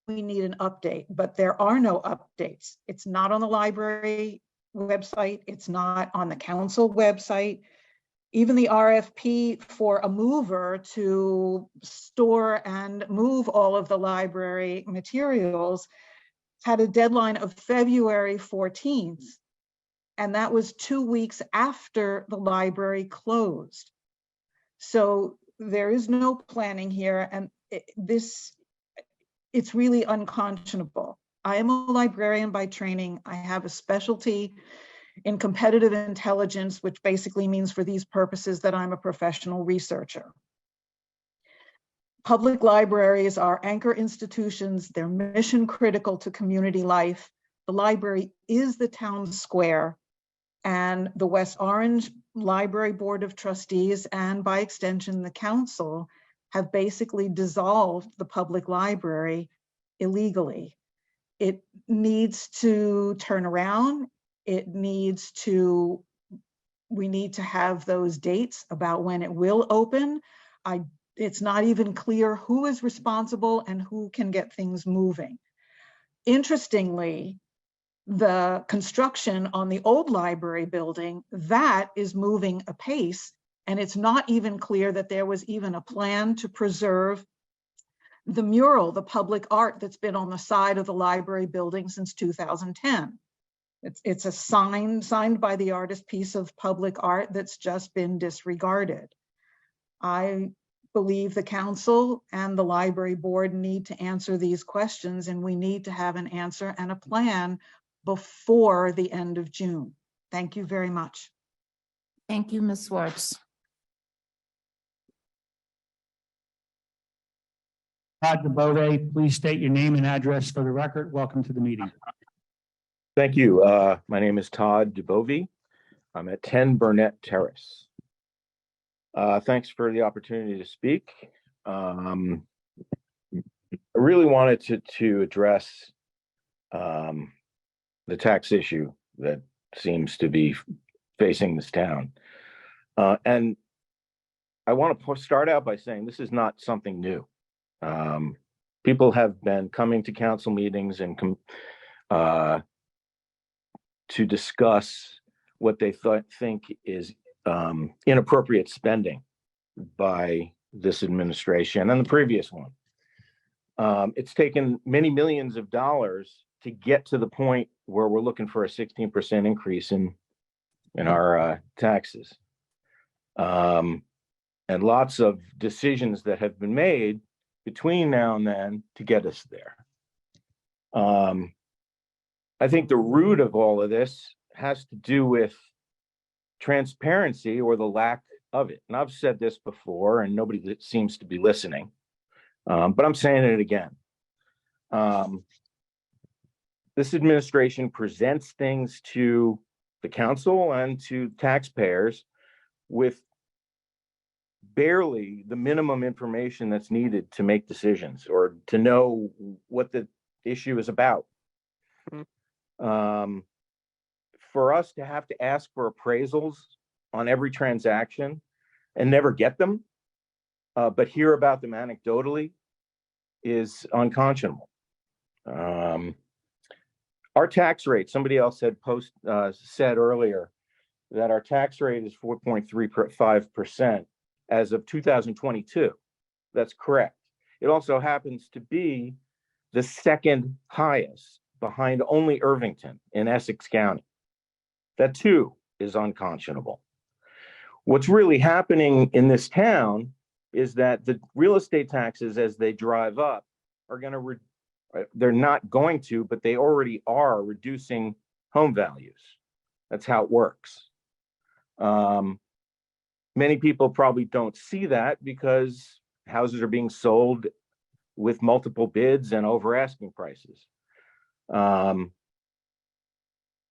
we need an update, but there are no updates. It's not on the library website. It's not on the council website. Even the RFP for a mover to store and move all of the library materials had a deadline of February 14th. And that was 2 weeks after the library closed. So there is no planning here, and it's really unconscionable. I am a librarian by training. I have a specialty in competitive intelligence, which basically means for these purposes that I'm a professional researcher. Public libraries are anchor institutions. They're mission critical to community life. The library is the town square, and the West Orange Library Board of Trustees, and by extension, the council, have basically dissolved the public library illegally. It needs to turn around. We need to have those dates about when it will open. It's not even clear who is responsible and who can get things moving. Interestingly, the construction on the old library building, that is moving apace, and it's not even clear that there was even a plan to preserve the mural, the public art that's been on the side of the library building since 2010. It's a signed by the artist piece of public art that's just been disregarded. I believe the council and the library board need to answer these questions, and we need to have an answer and a plan before the end of June. Thank you very much. Thank you, Ms. Swartz. Todd DeBove, please state your name and address for the record. Welcome to the meeting. Thank you. My name is Todd DeBove. I'm at 10 Burnett Terrace. Thanks for the opportunity to speak. I really wanted to address the tax issue that seems to be facing this town. And I want to start out by saying this is not something new. People have been coming to council meetings and to discuss what they think is inappropriate spending by this administration and the previous one. It's taken many millions of dollars to get to the point where we're looking for a 16% increase in our taxes. And lots of decisions that have been made between now and then to get us there. I think the root of all of this has to do with transparency or the lack of it. And I've said this before and nobody seems to be listening, but I'm saying it again. This administration presents things to the council and to taxpayers with barely the minimum information that's needed to make decisions or to know what the issue is about. For us to have to ask for appraisals on every transaction and never get them, but hear about them anecdotally is unconscionable. Our tax rate, somebody else said said earlier that our tax rate is 4.35% as of 2022. That's correct. It also happens to be the second highest behind only Irvington in Essex County. That too is unconscionable. What's really happening in this town is that the real estate taxes, as they drive up, are going to they're not going to, but they already are reducing home values. That's how it works. Many people probably don't see that because houses are being sold with multiple bids and over asking prices. But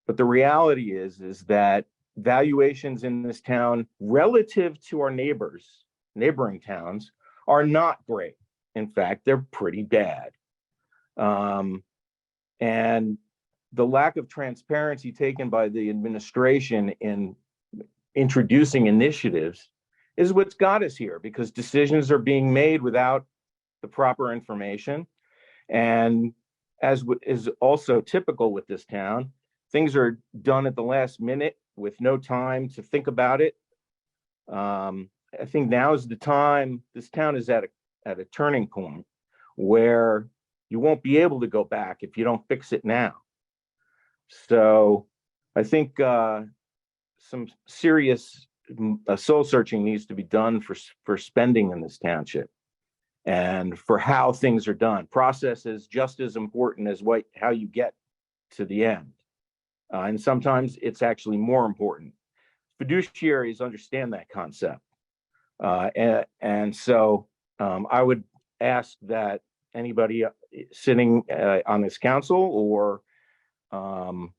the reality is that valuations in this town relative to our neighboring towns are not great. In fact, they're pretty bad. And the lack of transparency taken by the administration in introducing initiatives is what's got us here, because decisions are being made without the proper information. And as is also typical with this town, things are done at the last minute with no time to think about it. I think now is the time. This town is at a turning point where you won't be able to go back if you don't fix it now. So I think some serious soul searching needs to be done for spending in this township and for how things are done. Process is just as important as how you get to the end. And sometimes it's actually more important. Fiduciaries understand that concept. And so I would ask that anybody sitting on this council or our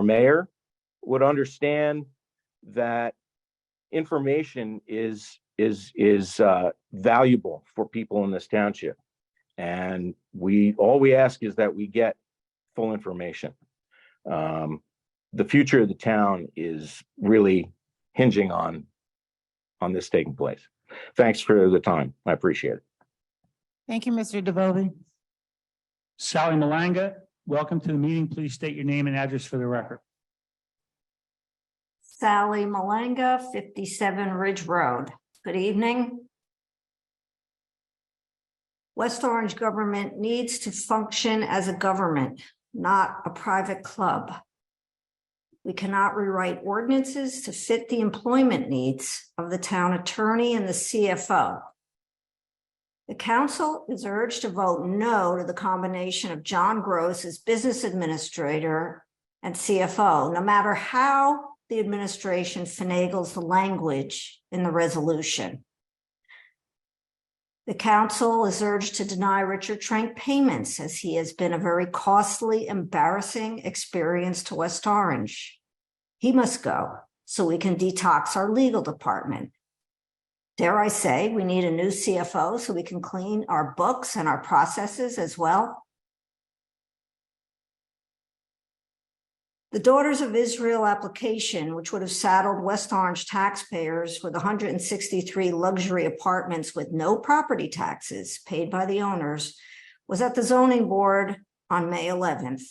mayor would understand that information is valuable for people in this township. And all we ask is that we get full information. The future of the town is really hinging on this taking place. Thanks for the time. I appreciate it. Thank you, Mr. DeVoe. Sally Malanga, welcome to the meeting. Please state your name and address for the record. Sally Malanga, 57 Ridge Road. Good evening. West Orange government needs to function as a government, not a private club. We cannot rewrite ordinances to fit the employment needs of the town attorney and the CFO. The council is urged to vote no to the combination of John Gross as business administrator and CFO, no matter how the administration finagles the language in the resolution. The council is urged to deny Richard Trank payments, as he has been a very costly, embarrassing experience to West Orange. He must go so we can detox our legal department. Dare I say, we need a new CFO so we can clean our books and our processes as well. The Daughters of Israel application, which would have saddled West Orange taxpayers with 163 luxury apartments with no property taxes paid by the owners, was at the zoning board on May 11th.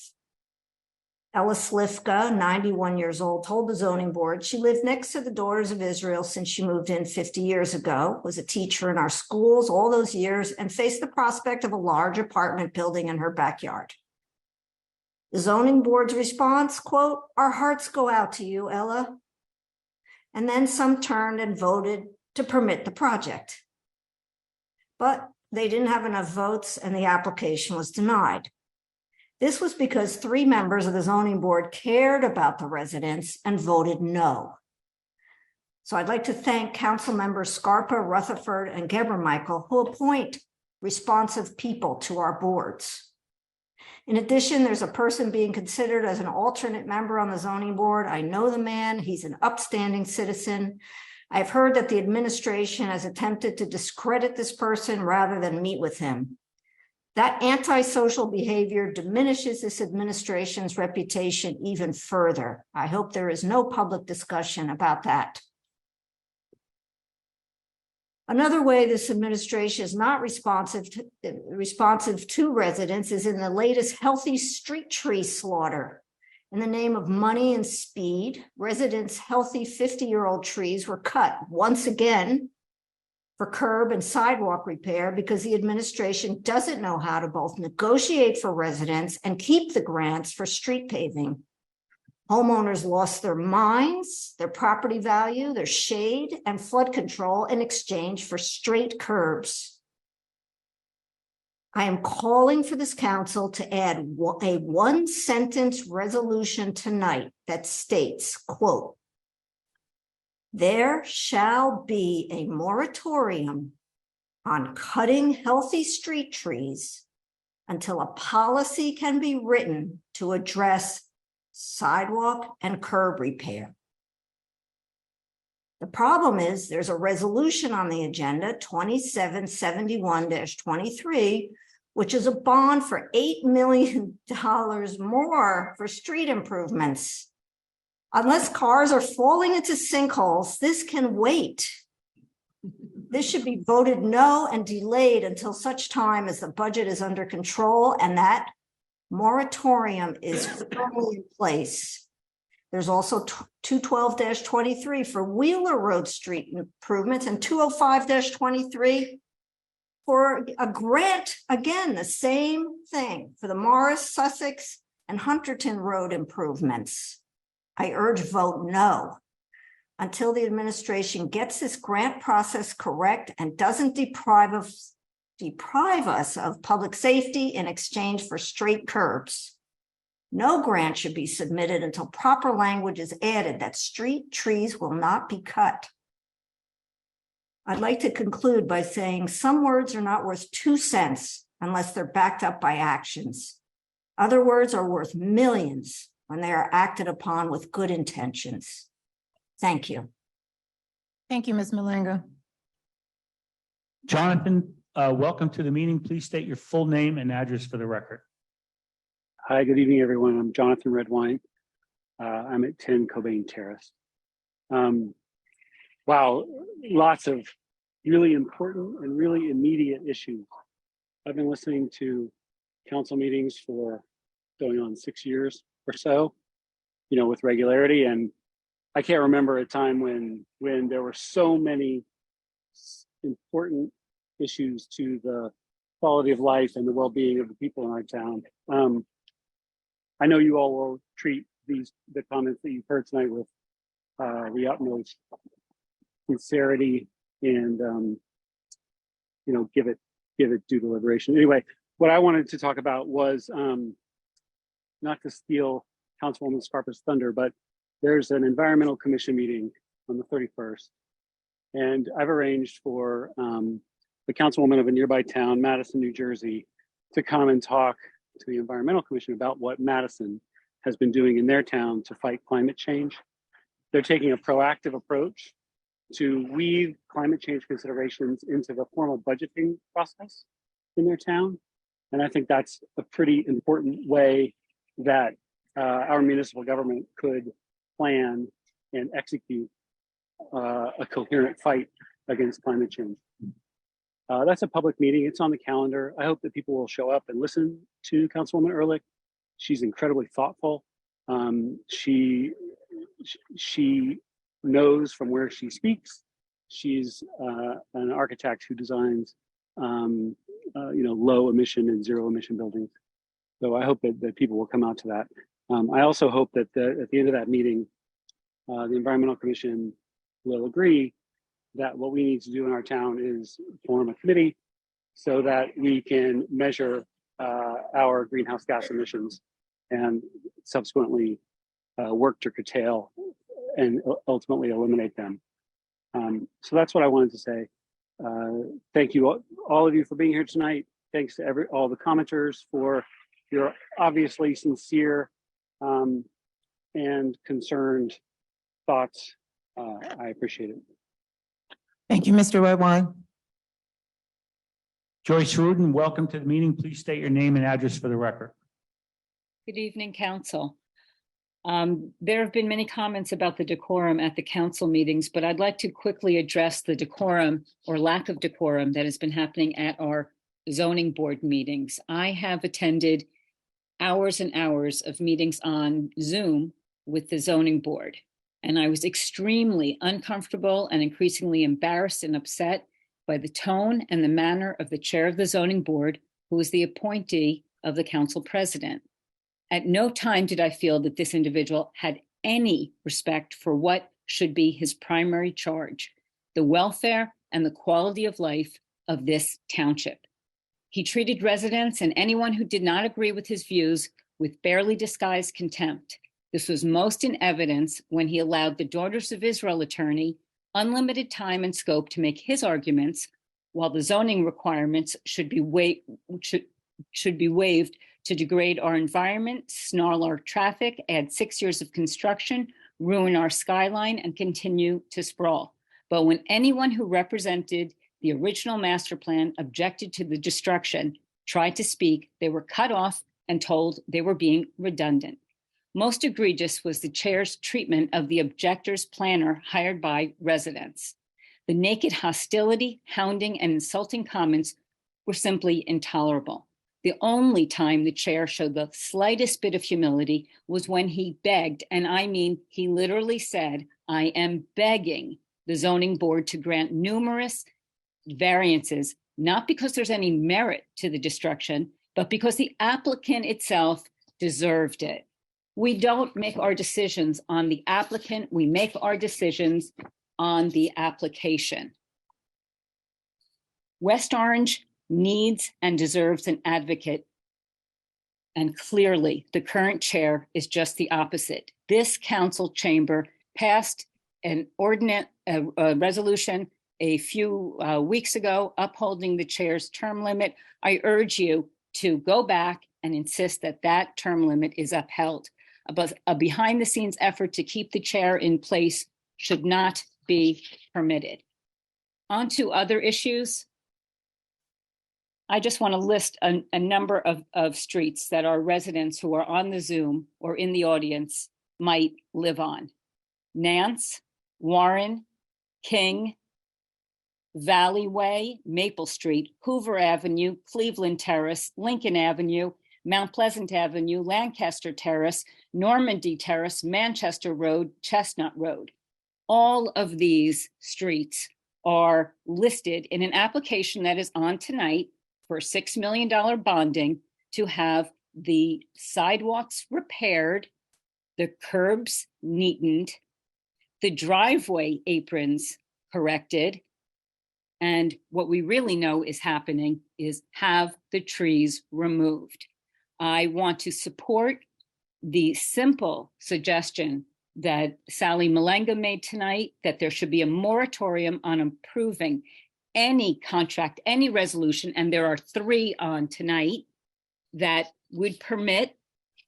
Ella Slifka, 91 years old, told the zoning board she lived next to the Daughters of Israel since she moved in 50 years ago, was a teacher in our schools all those years, and faced the prospect of a large apartment building in her backyard. The zoning board's response, quote, "Our hearts go out to you, Ella." And then some turned and voted to permit the project. But they didn't have enough votes and the application was denied. This was because 3 members of the zoning board cared about the residents and voted no. So I'd like to thank council members Scarpa, Rutherford, and Gebermichael, who appoint responsive people to our boards. In addition, there's a person being considered as an alternate member on the zoning board. I know the man, he's an upstanding citizen. I've heard that the administration has attempted to discredit this person rather than meet with him. That antisocial behavior diminishes this administration's reputation even further. I hope there is no public discussion about that. Another way this administration is not responsive to residents is in the latest healthy street tree slaughter. In the name of money and speed, residents' healthy 50-year-old trees were cut once again for curb and sidewalk repair because the administration doesn't know how to both negotiate for residents and keep the grants for street paving. Homeowners lost their minds, their property value, their shade, and flood control in exchange for straight curbs. I am calling for this council to add a one-sentence resolution tonight that states, quote, "There shall be a moratorium on cutting healthy street trees until a policy can be written to address sidewalk and curb repair." The problem is there's a resolution on the agenda, 2771-23, which is a bond for $8 million more for street improvements. Unless cars are falling into sinkholes, this can wait. This should be voted no and delayed until such time as the budget is under control and that moratorium is firmly in place. There's also 212-23 for Wheeler Road street improvements and 205-23 for a grant, again, the same thing for the Morris, Sussex, and Hunterton Road improvements. I urge vote no until the administration gets this grant process correct and doesn't deprive us of public safety in exchange for straight curbs. No grant should be submitted until proper language is added that street trees will not be cut. I'd like to conclude by saying some words are not worth 2 cents unless they're backed up by actions. Other words are worth millions when they are acted upon with good intentions. Thank you. Thank you, Ms. Malanga. Jonathan, welcome to the meeting. Please state your full name and address for the record. Hi, good evening, everyone. I'm Jonathan Redwine. I'm at 10 Cobain Terrace. Wow, lots of really important and really immediate issues. I've been listening to council meetings for going on 6 years or so, with regularity. And I can't remember a time when there were so many important issues to the quality of life and the well-being of the people in our town. I know you all will treat the comments that you've heard tonight with the utmost sincerity and give it due deliberation. Anyway, what I wanted to talk about was not to steal Councilwoman Scarpa's thunder, but there's an environmental commission meeting on the 31st, and I've arranged for the councilwoman of a nearby town, Madison, New Jersey, to come and talk to the environmental commission about what Madison has been doing in their town to fight climate change. They're taking a proactive approach to weave climate change considerations into the formal budgeting process in their town. And I think that's a pretty important way that our municipal government could plan and execute a coherent fight against climate change. That's a public meeting. It's on the calendar. I hope that people will show up and listen to Councilwoman Ehrlich. She's incredibly thoughtful. She knows from where she speaks. She's an architect who designs, low emission and zero emission buildings. So I hope that people will come out to that. I also hope that at the end of that meeting, the Environmental Commission will agree that what we need to do in our town is form a committee so that we can measure our greenhouse gas emissions and subsequently work to curtail and ultimately eliminate them. So that's what I wanted to say. Thank you, all of you, for being here tonight. Thanks to all the commenters for your obviously sincere and concerned thoughts. I appreciate it. Thank you, Mr. Roadway. Joyce Rudin, welcome to the meeting. Please state your name and address for the record. Good evening, council. There have been many comments about the decorum at the council meetings, but I'd like to quickly address the decorum or lack of decorum that has been happening at our zoning board meetings. I have attended hours and hours of meetings on Zoom with the zoning board, and I was extremely uncomfortable and increasingly embarrassed and upset by the tone and the manner of the chair of the zoning board, who is the appointee of the council president. At no time did I feel that this individual had any respect for what should be his primary charge, the welfare and the quality of life of this township. He treated residents and anyone who did not agree with his views with barely disguised contempt. This was most in evidence when he allowed the Daughters of Israel attorney unlimited time and scope to make his arguments, while the zoning requirements should be waived to degrade our environment, snarl our traffic, add 6 years of construction, ruin our skyline, and continue to sprawl. But when anyone who represented the original master plan objected to the destruction, tried to speak, they were cut off and told they were being redundant. Most egregious was the chair's treatment of the objector's planner hired by residents. The naked hostility, hounding, and insulting comments were simply intolerable. The only time the chair showed the slightest bit of humility was when he begged, and I mean, he literally said, "I am begging the zoning board to grant numerous variances, not because there's any merit to the destruction, but because the applicant itself deserved it." We don't make our decisions on the applicant, we make our decisions on the application. West Orange needs and deserves an advocate, and clearly the current chair is just the opposite. This council chamber passed an ordinance, a resolution a few weeks ago upholding the chair's term limit. I urge you to go back and insist that that term limit is upheld. But a behind-the-scenes effort to keep the chair in place should not be permitted. On to other issues. I just want to list a number of streets that our residents who are on the Zoom or in the audience might live on. Nance, Warren, King, Valley Way, Maple Street, Hoover Avenue, Cleveland Terrace, Lincoln Avenue, Mount Pleasant Avenue, Lancaster Terrace, Normandy Terrace, Manchester Road, Chestnut Road. All of these streets are listed in an application that is on tonight for $6 million bonding to have the sidewalks repaired, the curbs neatened, the driveway aprons corrected, and what we really know is happening is have the trees removed. I want to support the simple suggestion that Sally Malenga made tonight, that there should be a moratorium on approving any contract, any resolution, and there are 3 on tonight that would permit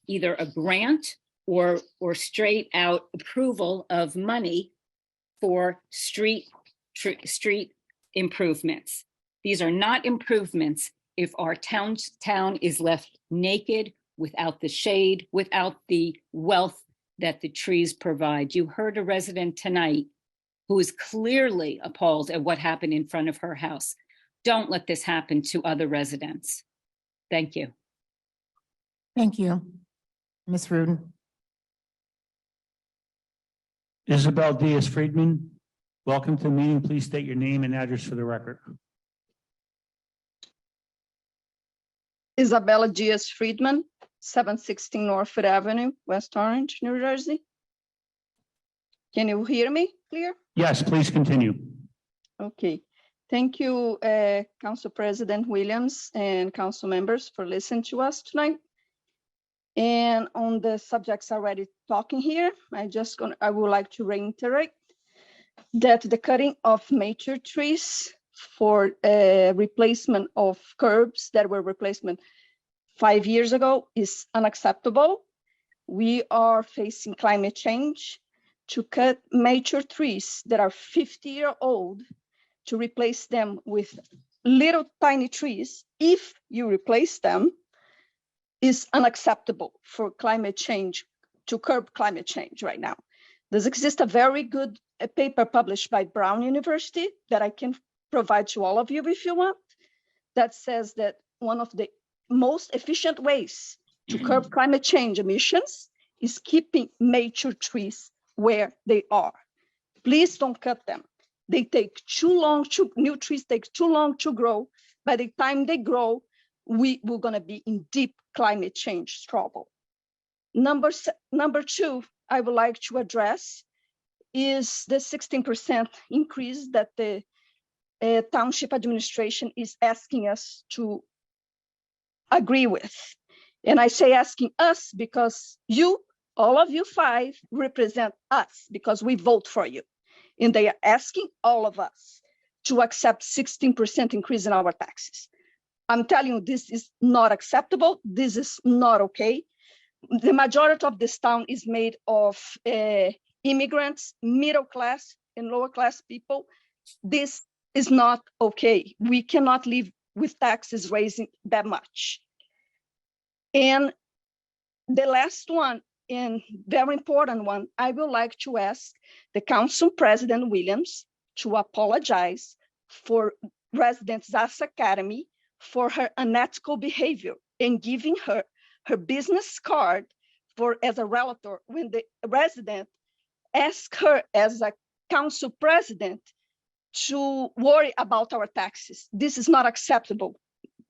either a grant or straight out approval of money for street improvements. These are not improvements if our town is left naked, without the shade, without the wealth that the trees provide. You heard a resident tonight who is clearly appalled at what happened in front of her house. Don't let this happen to other residents. Thank you. Thank you, Ms. Rudin. Isabel Diaz-Friedman, welcome to the meeting. Please state your name and address for the record. Isabella Diaz-Friedman, 716 Norfolk Avenue, West Orange, New Jersey. Can you hear me clear? Yes, please continue. Okay. Thank you, Council President Williams and council members for listening to us tonight. And on the subjects already talking here, I would like to reiterate that the cutting of mature trees for replacement of curbs that were replacement 5 years ago is unacceptable. We are facing climate change. To cut mature trees that are 50-year-old to replace them with little tiny trees, if you replace them, is unacceptable for climate change, to curb climate change right now. There's exists a very good paper published by Brown University that I can provide to all of you if you want, that says that one of the most efficient ways to curb climate change emissions is keeping mature trees where they are. Please don't cut them. They take too long, new trees take too long to grow. By the time they grow, we're gonna be in deep climate change trouble. Number two, I would like to address is the 16% increase that the township administration is asking us to agree with. And I say asking us because you, all of you 5, represent us because we vote for you. And they are asking all of us to accept 16% increase in our taxes. I'm telling you, this is not acceptable. This is not okay. The majority of this town is made of immigrants, middle class and lower class people. This is not okay. We cannot live with taxes raising that much. And the last one, and very important one, I would like to ask the Council President Williams to apologize for resident Zas Academy for her unethical behavior in giving her business card as a realtor when the resident asked her as a council president to worry about our taxes. This is not acceptable,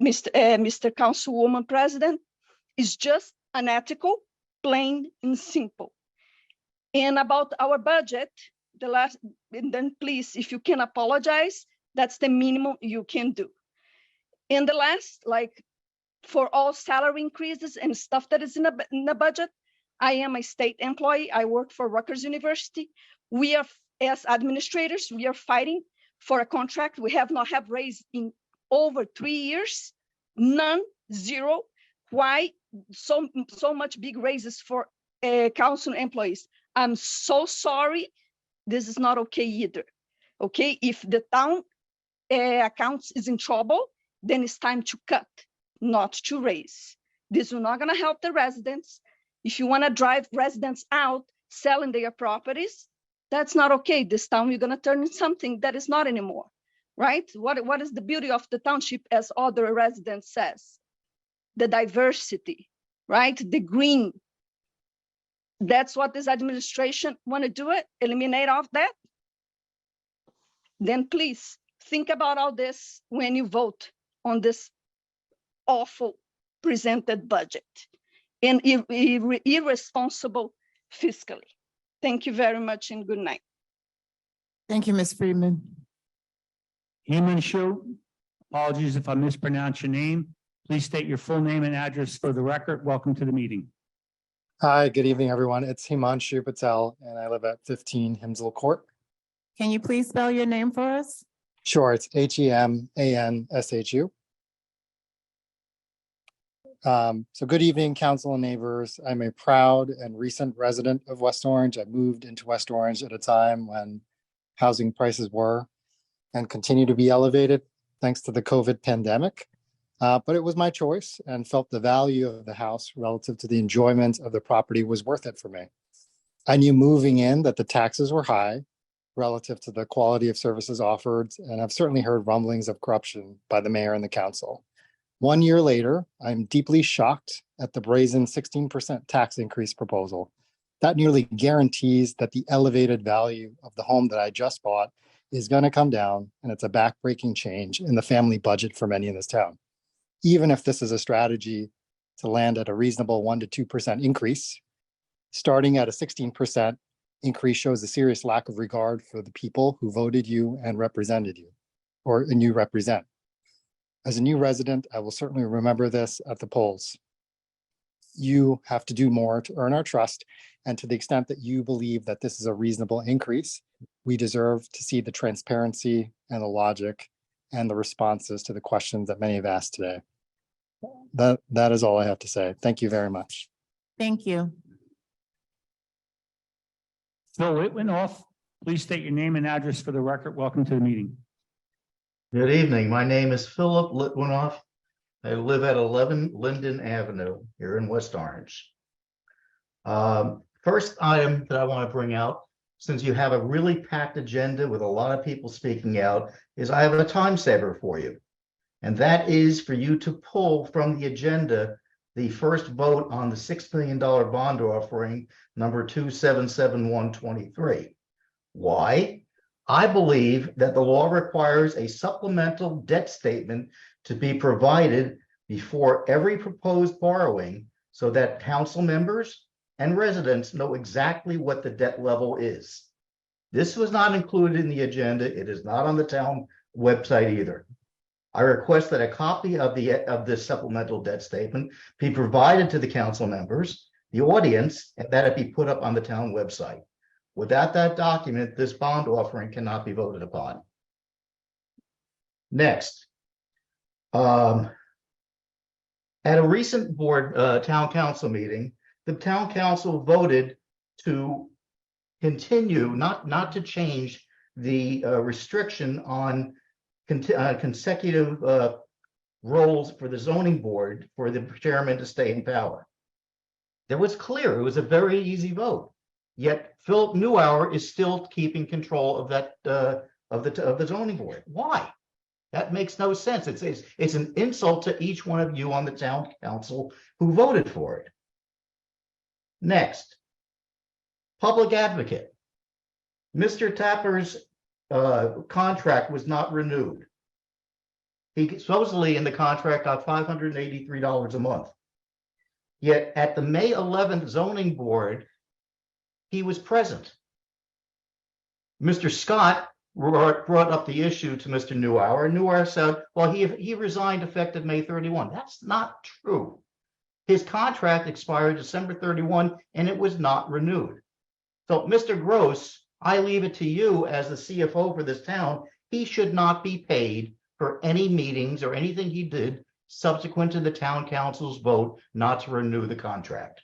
Mr. Councilwoman President. It's just unethical, plain and simple. And about our budget, and then please, if you can apologize, that's the minimum you can do. And the last, like for all salary increases and stuff that is in the budget, I am a state employee. I work for Rutgers University. We are, as administrators, we are fighting for a contract we have not have raised in over 3 years, none, zero. Why so much big raises for council employees? I'm so sorry. This is not okay either. Okay, if the town accounts is in trouble, then it's time to cut, not to raise. This is not gonna help the residents. If you wanna drive residents out selling their properties, that's not okay. This town, you're gonna turn into something that is not anymore, right? What is the beauty of the township, as other residents says? The diversity, right? The green. That's what this administration wanna do it, eliminate all of that. Then please think about all this when you vote on this awful presented budget and irresponsible fiscally. Thank you very much and good night. Thank you, Ms. Friedman. Himanshu, apologies if I mispronounce your name. Please state your full name and address for the record. Welcome to the meeting. Hi, good evening, everyone. It's Himanshu Patel, and I live at 15 Himsel Court. Can you please spell your name for us? Sure, it's Hemanshu. So good evening, council and neighbors. I'm a proud and recent resident of West Orange. I moved into West Orange at a time when housing prices were and continue to be elevated thanks to the COVID pandemic. But it was my choice and felt the value of the house relative to the enjoyment of the property was worth it for me. I knew moving in that the taxes were high relative to the quality of services offered, and I've certainly heard rumblings of corruption by the mayor and the council. 1 year later, I'm deeply shocked at the brazen 16% tax increase proposal. That nearly guarantees that the elevated value of the home that I just bought is going to come down, and it's a backbreaking change in the family budget for many in this town. Even if this is a strategy to land at a reasonable 1 to 2% increase, starting at a 16% increase shows a serious lack of regard for the people who voted you and represented you, and you represent. As a new resident, I will certainly remember this at the polls. You have to do more to earn our trust, and to the extent that you believe that this is a reasonable increase, we deserve to see the transparency and the logic and the responses to the questions that many have asked today. That is all I have to say. Thank you very much. Thank you. Phil Whitwinoff, please state your name and address for the record. Welcome to the meeting. Good evening. My name is Philip Litwinoff. I live at 11 Linden Avenue here in West Orange. First item that I want to bring out, since you have a really packed agenda with a lot of people speaking out, is I have a time saver for you. And that is for you to pull from the agenda the first vote on the $6 million bond offering, number 277123. Why? I believe that the law requires a supplemental debt statement to be provided before every proposed borrowing so that council members and residents know exactly what the debt level is. This was not included in the agenda. It is not on the town website either. I request that a copy of this supplemental debt statement be provided to the council members, the audience, and that it be put up on the town website. Without that document, this bond offering cannot be voted upon. Next, at a recent town council meeting, the town council voted to continue, not to change the restriction on consecutive roles for the zoning board for the chairman to stay in power. It was clear, it was a very easy vote. Yet Philip Newhour is still keeping control of that of the zoning board. Why? That makes no sense. It's an insult to each one of you on the town council who voted for it. Next, public advocate. Mr. Tapper's contract was not renewed. He supposedly in the contract got $583 a month. Yet at the May 11th zoning board, he was present. Mr. Scott brought up the issue to Mr. Newhour, and Newhour said, well, he resigned effective May 31. That's not true. His contract expired December 31, and it was not renewed. So, Mr. Gross, I leave it to you as the CFO for this town. He should not be paid for any meetings or anything he did subsequent to the town council's vote not to renew the contract.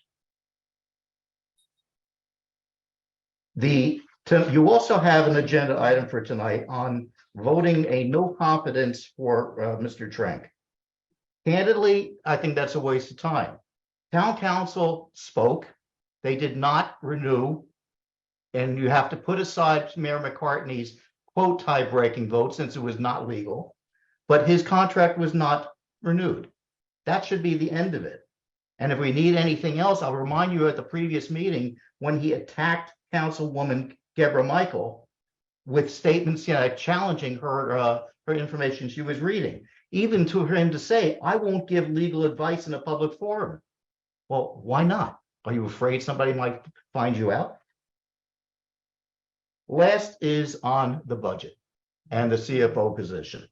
You also have an agenda item for tonight on voting a no confidence for Mr. Trank. Candidly, I think that's a waste of time. Town council spoke. They did not renew, and you have to put aside Mayor McCartney's quote tie-breaking vote since it was not legal, but his contract was not renewed. That should be the end of it. And if we need anything else, I'll remind you at the previous meeting when he attacked Councilwoman Deborah Michael with statements, challenging her information she was reading, even to him to say, I won't give legal advice in a public forum. Well, why not? Are you afraid somebody might find you out? Last is on the budget and the CFO position.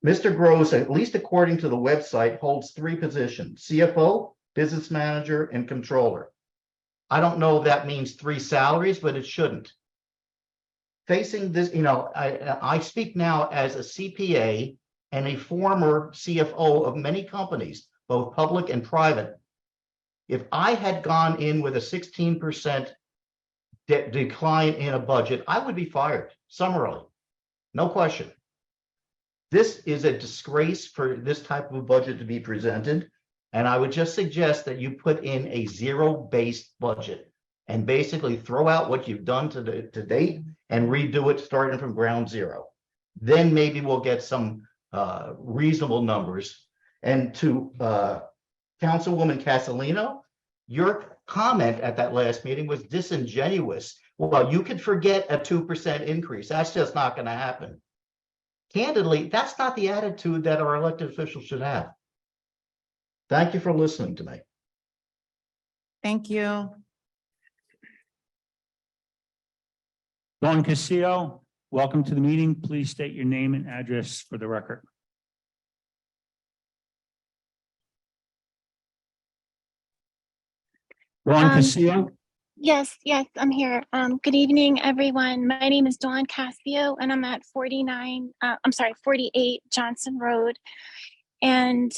Mr. Gross, at least according to the website, holds 3 positions: CFO, business manager, and controller. I don't know if that means 3 salaries, but it shouldn't. Facing this, I speak now as a CPA and a former CFO of many companies, both public and private. If I had gone in with a 16% decline in a budget, I would be fired summarily, no question. This is a disgrace for this type of a budget to be presented. And I would just suggest that you put in a zero-based budget and basically throw out what you've done to date and redo it starting from ground zero. Then maybe we'll get some reasonable numbers. And to Councilwoman Castellino, your comment at that last meeting was disingenuous. Well, you could forget a 2% increase. That's just not going to happen. Candidly, that's not the attitude that our elected officials should have. Thank you for listening to me. Thank you. Don Castillo, welcome to the meeting. Please state your name and address for the record. Ron Castillo? Yes, I'm here. Good evening, everyone. My name is Dawn Casio, and I'm at 48 Johnson Road. And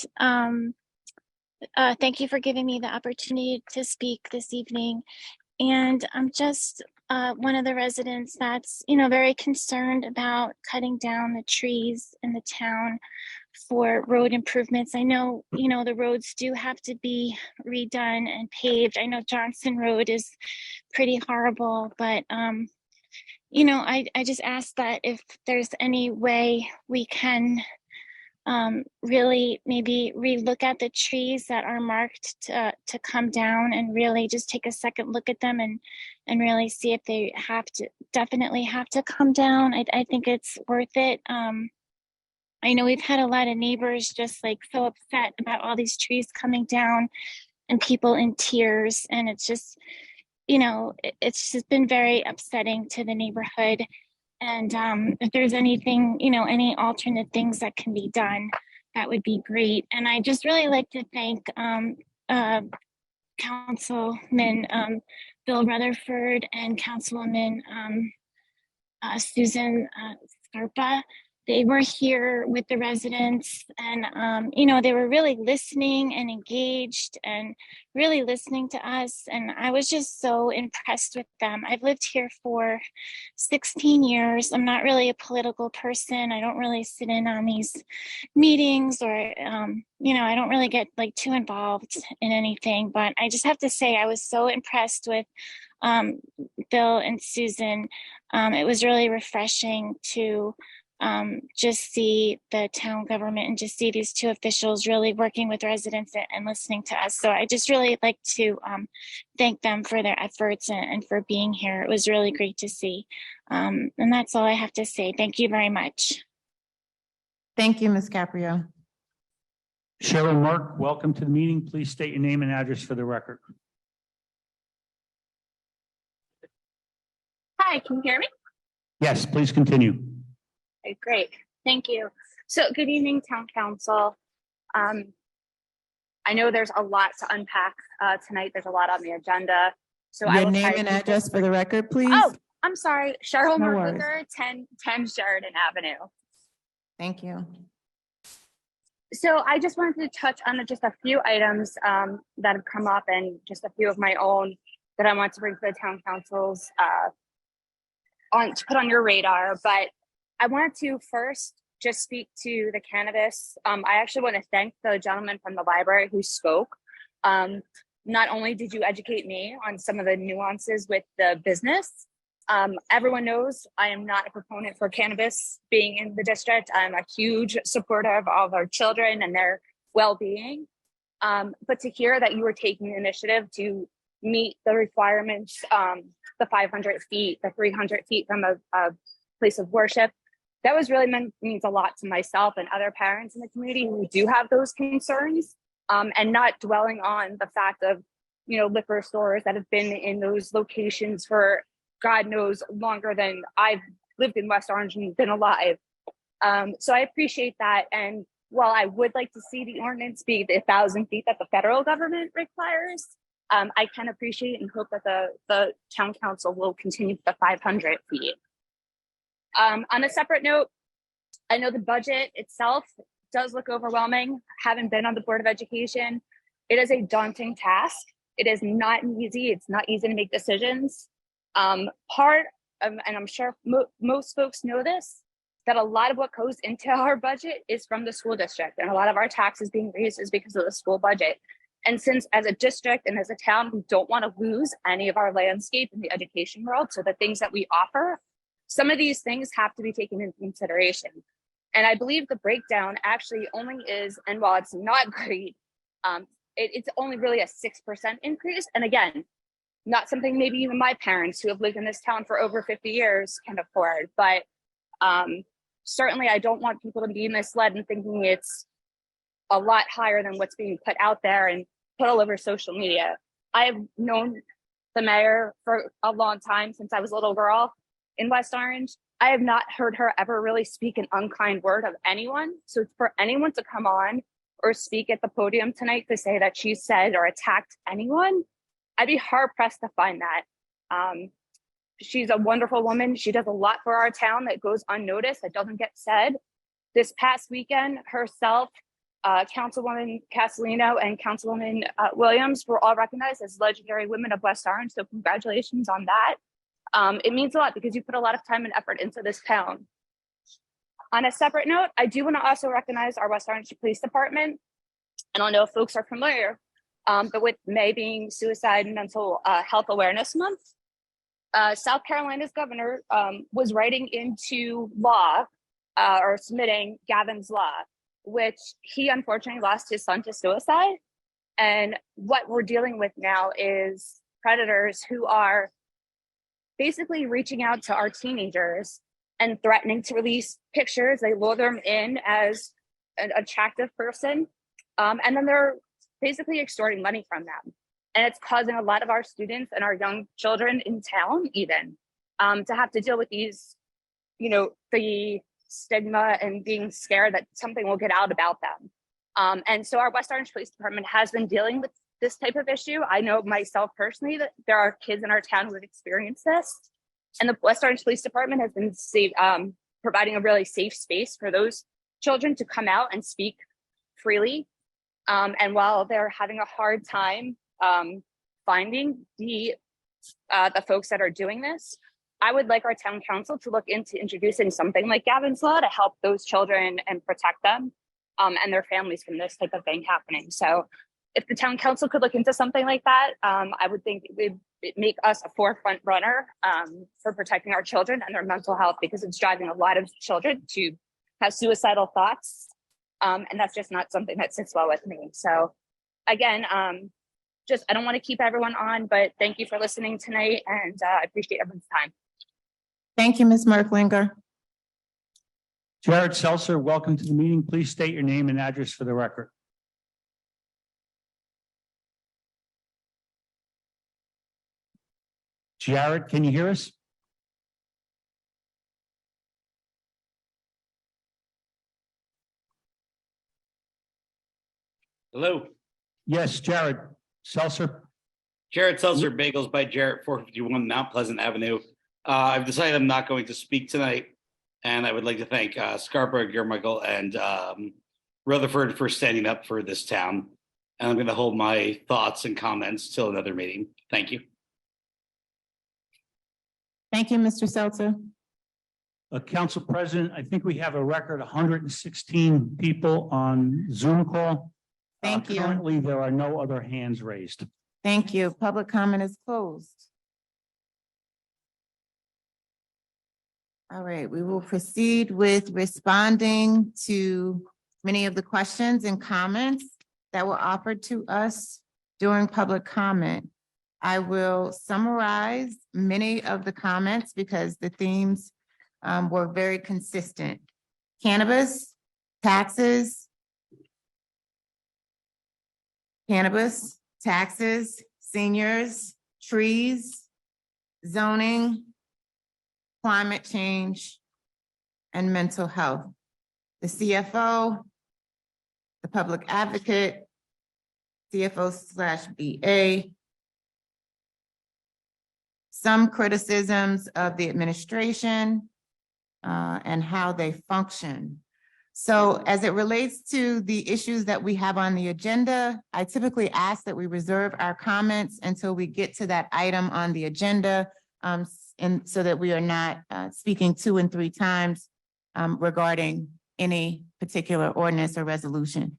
thank you for giving me the opportunity to speak this evening. And I'm just one of the residents that's, very concerned about cutting down the trees in the town for road improvements. I know, the roads do have to be redone and paved. I know Johnson Road is pretty horrible, but I just ask that if there's any way we can really maybe relook at the trees that are marked to come down and really just take a second look at them and really see if they definitely have to come down. I think it's worth it. I know we've had a lot of neighbors just like so upset about all these trees coming down and people in tears. And it's just, it's just been very upsetting to the neighborhood. And if there's anything, any alternate things that can be done, that would be great. And I just really like to thank Councilman Bill Rutherford and Councilwoman Susan Scarpa. They were here with the residents and, they were really listening and engaged and really listening to us. And I was just so impressed with them. I've lived here for 16 years. I'm not really a political person. I don't really sit in on these meetings or, I don't really get like too involved in anything, but I just have to say I was so impressed with Bill and Susan. It was really refreshing to just see the town government and just see these two officials really working with residents and listening to us. So I just really like to thank them for their efforts and for being here. It was really great to see. And that's all I have to say. Thank you very much. Thank you, Ms. Caprio. Cheryl Mark, welcome to the meeting. Please state your name and address for the record. Hi, can you hear me? Yes, please continue. Okay, great. Thank you. So good evening, Town Council. I know there's a lot to unpack tonight. There's a lot on the agenda. So I Your will name try and to- address for the record, please. Oh, I'm sorry. Cheryl No Merliger, 10 Sheridan Avenue. Thank you. So I just wanted to touch on just a few items that have come up and just a few of my own that I want to bring to the Town Council's to put on your radar. But I wanted to first just speak to the cannabis. I actually want to thank the gentleman from the library who spoke. Not only did you educate me on some of the nuances with the business, everyone knows I am not a proponent for cannabis being in the district. I'm a huge supporter of all of our children and their well-being. But to hear that you were taking the initiative to meet the requirements, the 500 feet, the 300 feet from a place of worship, that was really means a lot to myself and other parents in the community who do have those concerns, and not dwelling on the fact of, liquor stores that have been in those locations for God knows longer than I've lived in West Orange and been alive. So I appreciate that. And while I would like to see the ordinance be the 1,000 feet that the federal government requires, I can appreciate and hope that the town council will continue the 500 feet. On a separate note, I know the budget itself does look overwhelming. Having been on the Board of Education, it is a daunting task. It is not easy. It's not easy to make decisions. And I'm sure most folks know this, that a lot of what goes into our budget is from the school district, and a lot of our taxes being raised is because of the school budget. And since as a district and as a town, we don't want to lose any of our landscape in the education world, so the things that we offer, some of these things have to be taken into consideration. And I believe the breakdown actually only is, and while it's not great, it's only really a 6% increase. And again, not something maybe even my parents who have lived in this town for over 50 years can afford. But certainly I don't want people to be misled and thinking it's a lot higher than what's being put out there and put all over social media. I have known the mayor for a long time, since I was a little girl in West Orange. I have not heard her ever really speak an unkind word of anyone. So for anyone to come on or speak at the podium tonight to say that she said or attacked anyone, I'd be hard pressed to find that. She's a wonderful woman. She does a lot for our town that goes unnoticed, that doesn't get said. This past weekend, herself, Councilwoman Castellino and Councilwoman Williams were all recognized as legendary women of West Orange. So congratulations on that. It means a lot because you put a lot of time and effort into this town. On a separate note, I do want to also recognize our West Orange Police Department. I don't know if folks are familiar, but with May being Suicide and Mental Health Awareness Month, South Carolina's governor was writing into law or submitting Gavin's Law, which he unfortunately lost his son to suicide. And what we're dealing with now is predators who are basically reaching out to our teenagers and threatening to release pictures. They lure them in as an attractive person, and then they're basically extorting money from them. And it's causing a lot of our students and our young children in town even to have to deal with these, the stigma and being scared that something will get out about them. And so our West Orange Police Department has been dealing with this type of issue. I know myself personally that there are kids in our town who have experienced this. And the West Orange Police Department has been providing a really safe space for those children to come out and speak freely. And while they're having a hard time finding the folks that are doing this, I would like our town council to look into introducing something like Gavin's Law to help those children and protect them and their families from this type of thing happening. So if the town council could look into something like that, I would think it would make us a forefront runner for protecting our children and their mental health, because it's driving a lot of children to have suicidal thoughts. And that's just not something that sits well with me. So again, I don't want to keep everyone on, but thank you for listening tonight, and I appreciate everyone's time. Thank you, Ms. Merklinger. Jared Seltzer, welcome to the meeting. Please state your name and address for the record. Jared, can you hear us? Hello. Yes, Jared Seltzer. Jared Seltzer, Bagels by Jarrett, 451 Mount Pleasant Avenue. I've decided I'm not going to speak tonight, and I would like to thank Scarborough, Germichael, and Rutherford for standing up for this town. And I'm going to hold my thoughts and comments till another meeting. Thank you. Thank you, Mr. Seltzer. Council President, I think we have a record 116 people on Zoom call. Thank you. Currently, there are no other hands raised. Thank you. Public comment is closed. All right, we will proceed with responding to many of the questions and comments that were offered to us during public comment. I will summarize many of the comments because the themes were very consistent. Cannabis, taxes, seniors, trees, zoning, climate change, and mental health. The CFO, the public advocate, CFO/BA, some criticisms of the administration and how they function. So as it relates to the issues that we have on the agenda, I typically ask that we reserve our comments until we get to that item on the agenda, and so that we are not speaking 2 and 3 times regarding any particular ordinance or resolution.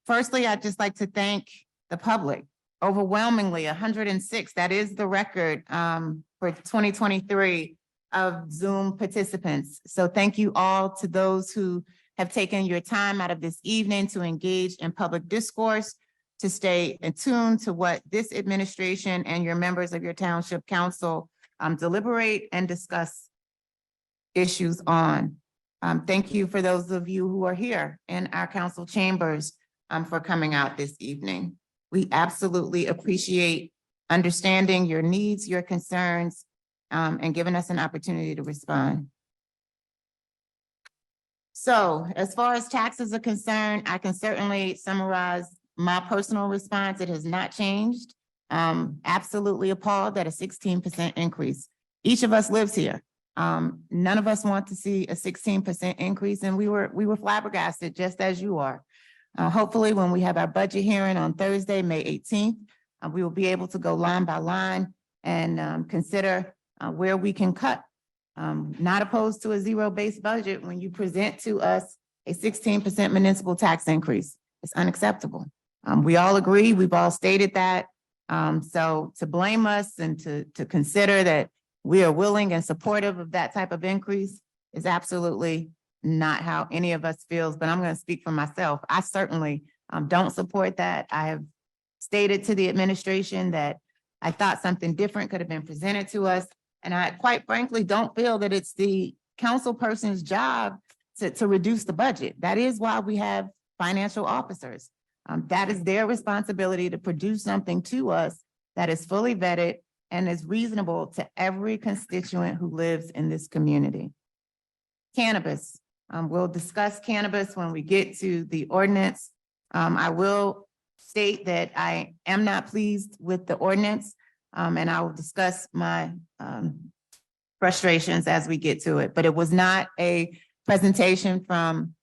Firstly, I'd just like to thank the public. Overwhelmingly, 106, that is the record for 2023 of Zoom participants. So thank you all to those who have taken your time out of this evening to engage in public discourse, to stay attuned to what this administration and your members of your township council deliberate and discuss issues on. Thank you for those of you who are here in our council chambers for coming out this evening. We absolutely appreciate understanding your needs, your concerns, and giving us an opportunity to respond. So as far as taxes are concerned, I can certainly summarize my personal response. It has not changed. Absolutely appalled at a 16% increase. Each of us lives here. None of us want to see a 16% increase, and we were flabbergasted, just as you are. Hopefully, when we have our budget hearing on Thursday, May 18th, we will be able to go line by line and consider where we can cut. Not opposed to a zero-based budget when you present to us a 16% municipal tax increase. It's unacceptable. We all agree, we've all stated that. So to blame us and to consider that we are willing and supportive of that type of increase is absolutely not how any of us feels, but I'm going to speak for myself. I certainly don't support that. I have stated to the administration that I thought something different could have been presented to us. And I quite frankly don't feel that it's the council person's job to reduce the budget. That is why we have financial officers. That is their responsibility to produce something to us that is fully vetted and is reasonable to every constituent who lives in this community. Cannabis. We'll discuss cannabis when we get to the ordinance. I will state that I am not pleased with the ordinance, and I will discuss my frustrations as we get to it. But it was not a presentation from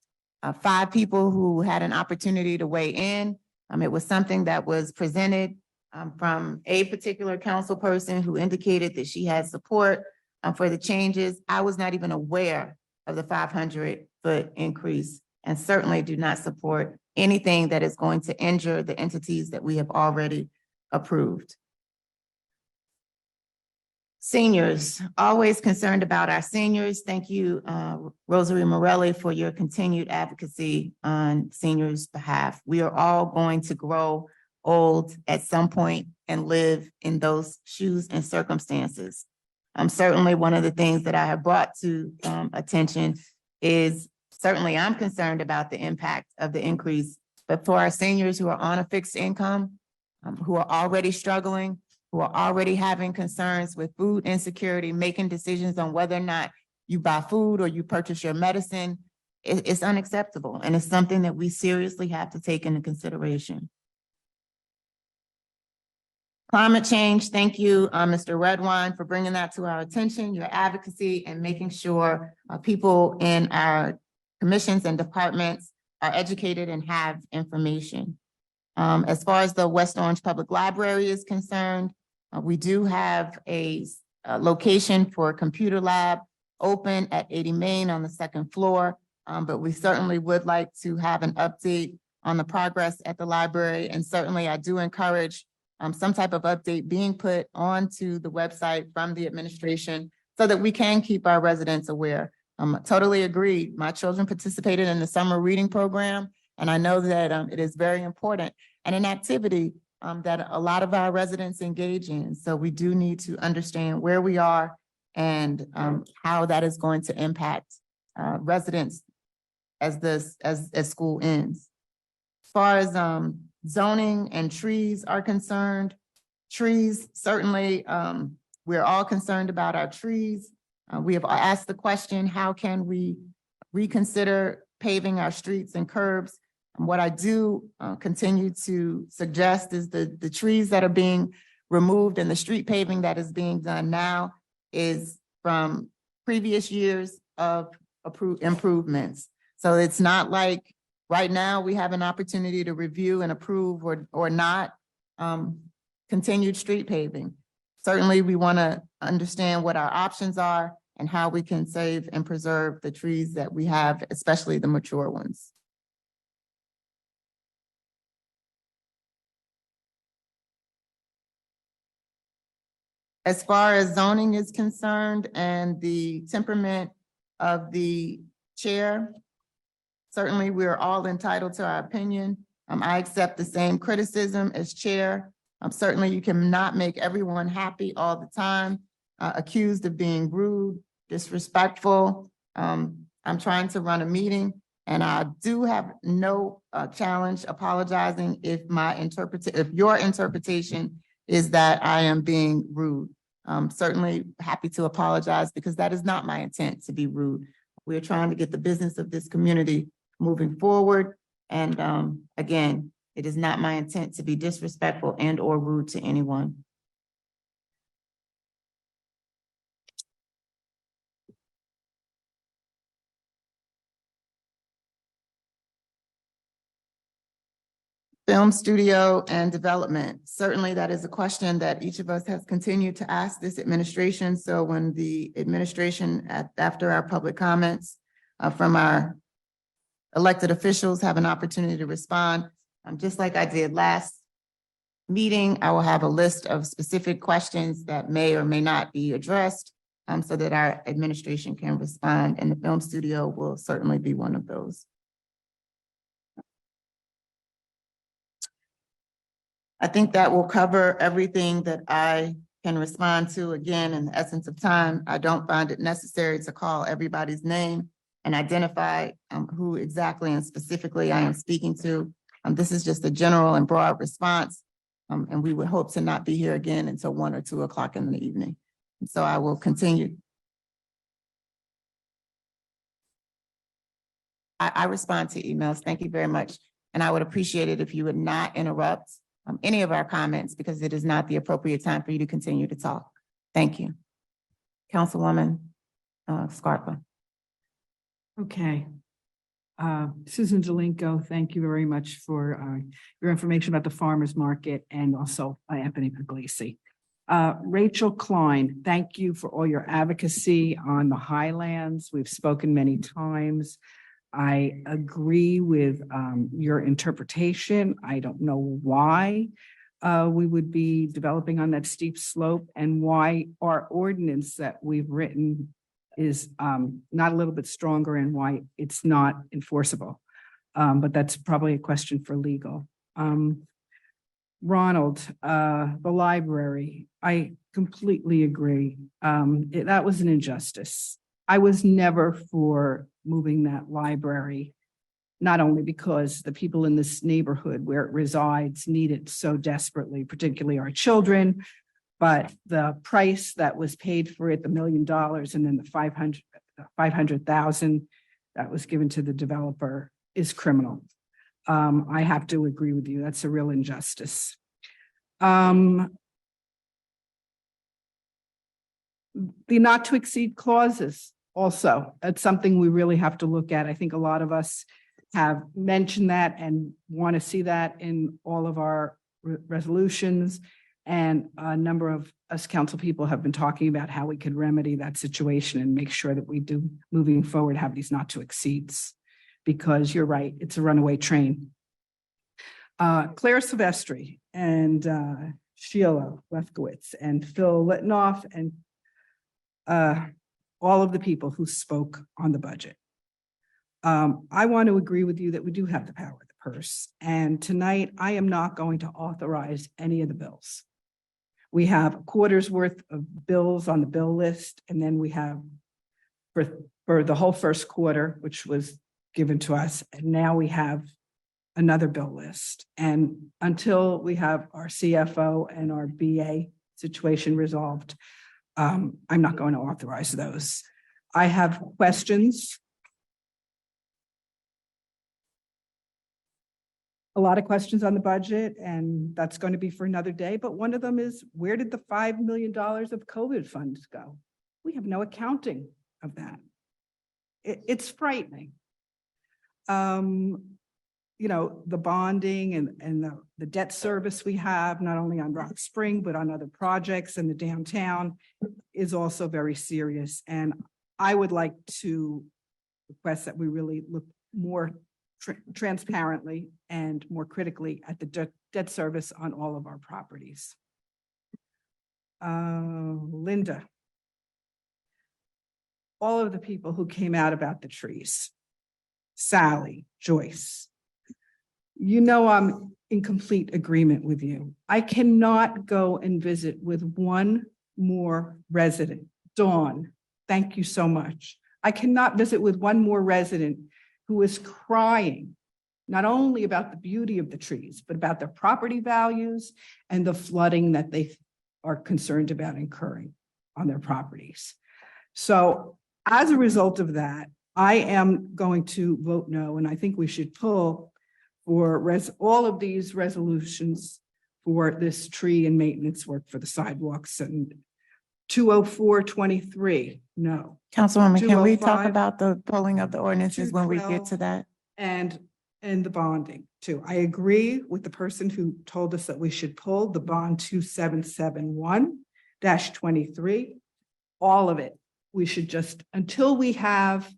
5 people who had an opportunity to weigh in. It was something that was presented from a particular council person who indicated that she had support for the changes. I was not even aware of the 500-foot increase and certainly do not support anything that is going to injure the entities that we have already approved. Seniors, always concerned about our seniors. Thank you, Rosary Morelli, for your continued advocacy on seniors' behalf. We are all going to grow old at some point and live in those shoes and circumstances. Certainly one of the things that I have brought to attention is certainly I'm concerned about the impact of the increase, but for our seniors who are on a fixed income, who are already struggling, who are already having concerns with food insecurity, making decisions on whether or not you buy food or you purchase your medicine, it's unacceptable. And it's something that we seriously have to take into consideration. Climate change, thank you, Mr. Redwine, for bringing that to our attention, your advocacy, and making sure people in our commissions and departments are educated and have information. As far as the West Orange Public Library is concerned, we do have a location for a computer lab open at 80 Main on the 2nd floor, but we certainly would like to have an update on the progress at the library. And certainly I do encourage some type of update being put onto the website from the administration so that we can keep our residents aware. Totally agree. My children participated in the summer reading program, and I know that it is very important and an activity that a lot of our residents engage in. So we do need to understand where we are and how that is going to impact residents as school ends. As far as zoning and trees are concerned, trees, certainly we're all concerned about our trees. We have asked the question, how can we reconsider paving our streets and curbs? And what I do continue to suggest is the trees that are being removed and the street paving that is being done now is from previous years of improvements. So it's not like right now we have an opportunity to review and approve or not continued street paving. Certainly we want to understand what our options are and how we can save and preserve the trees that we have, especially the mature ones. As far as zoning is concerned and the temperament of the chair, certainly we're all entitled to our opinion. I accept the same criticism as chair. Certainly you cannot make everyone happy all the time, accused of being rude, disrespectful. I'm trying to run a meeting and I do have no challenge apologizing if your interpretation is that I am being rude. Certainly happy to apologize because that is not my intent to be rude. We're trying to get the business of this community moving forward. And again, It is not my intent to be disrespectful and or rude to anyone. Film studio and development. Certainly that is a question that each of us has continued to ask this administration. So when the administration, after our public comments from our elected officials have an opportunity to respond, just like I did last meeting, I will have a list of specific questions that may or may not be addressed so that our administration can respond, and the film studio will certainly be one of those. I think that will cover everything that I can respond to. Again, in the essence of time, I don't find it necessary to call everybody's name and identify who exactly and specifically I am speaking to. This is just a general and broad response, and we would hope to not be here again until 1 or 2 o'clock in the evening. And so I will continue. I respond to emails. Thank you very much. And I would appreciate it if you would not interrupt any of our comments, because it is not the appropriate time for you to continue to talk. Thank you. Councilwoman Scarpa. Okay. Susan Jelinko, thank you very much for your information about the farmers market, and also Anthony Puglisi. Rachel Klein, thank you for all your advocacy on the Highlands. We've spoken many times. I agree with your interpretation. I don't know why we would be developing on that steep slope, and why our ordinance that we've written is not a little bit stronger, and why it's not enforceable. But that's probably a question for legal. Ronald, the library, I completely agree. That was an injustice. I was never for moving that library, not only because the people in this neighborhood where it resides need it so desperately, particularly our children, but the price that was paid for it, the $1 million, and then the 500,000 that was given to the developer, is criminal. I have to agree with you. That's a real injustice. The not to exceed clauses also, that's something we really have to look at. I think a lot of us have mentioned that and want to see that in all of our resolutions. And a number of us council people have been talking about how we could remedy that situation and make sure that we do, moving forward, have these not to exceeds, because you're right, it's a runaway train. Claire Silvestri and Sheila Lefkowitz and Phil Littenoff and all of the people who spoke on the budget. I want to agree with you that we do have the power of the purse. And tonight, I am not going to authorize any of the bills. We have a quarter's worth of bills on the bill list, and then we have for the whole first quarter, which was given to us, and now we have another bill list. And until we have our CFO and our BA situation resolved, I'm not going to authorize those. I have questions. A lot of questions on the budget, and that's going to be for another day. But one of them is, where did the $5 million of COVID funds go? We have no accounting of that. It's frightening. You know, the bonding and the debt service we have, not only on Rock Spring, but on other projects in the downtown, is also very serious. And I would like to request that we really look more transparently and more critically at the debt service on all of our properties. Linda, all of the people who came out about the trees, Sally, Joyce, you know, I'm in complete agreement with you. I cannot go and visit with one more resident. Dawn, thank you so much. I cannot visit with one more resident who is crying, not only about the beauty of the trees, but about their property values and the flooding that they are concerned about incurring on their properties. So as a result of that, I am going to vote no, and I think we should pull for all of these resolutions for this tree and maintenance work for the sidewalks. And 204-23, no. Councilwoman, can we talk 205, about the polling of the ordinances when we get to that? And the bonding too. I agree with the person who told us that we should pull the bond 2771-23, all of it. We should just, until we have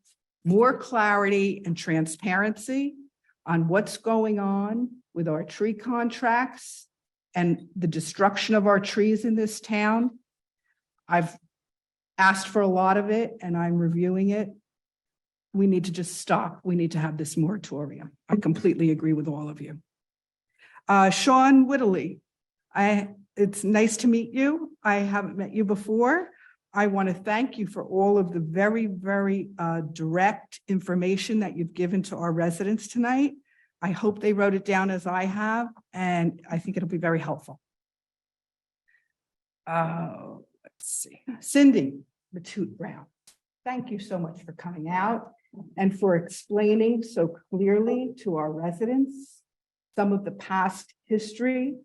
more clarity and transparency on what's going on with our tree contracts and the destruction of our trees in this town. I've asked for a lot of it and I'm reviewing it. We need to just stop. We need to have this moratorium. I completely agree with all of you. Sean Whittley, it's nice to meet you. I haven't met you before. I want to thank you for all of the very, very direct information that you've given to our residents tonight. I hope they wrote it down as I have, and I think it'll be very helpful. Let's see. Cindy Matute Brown, thank you so much for coming out and for explaining so clearly to our residents some of the past history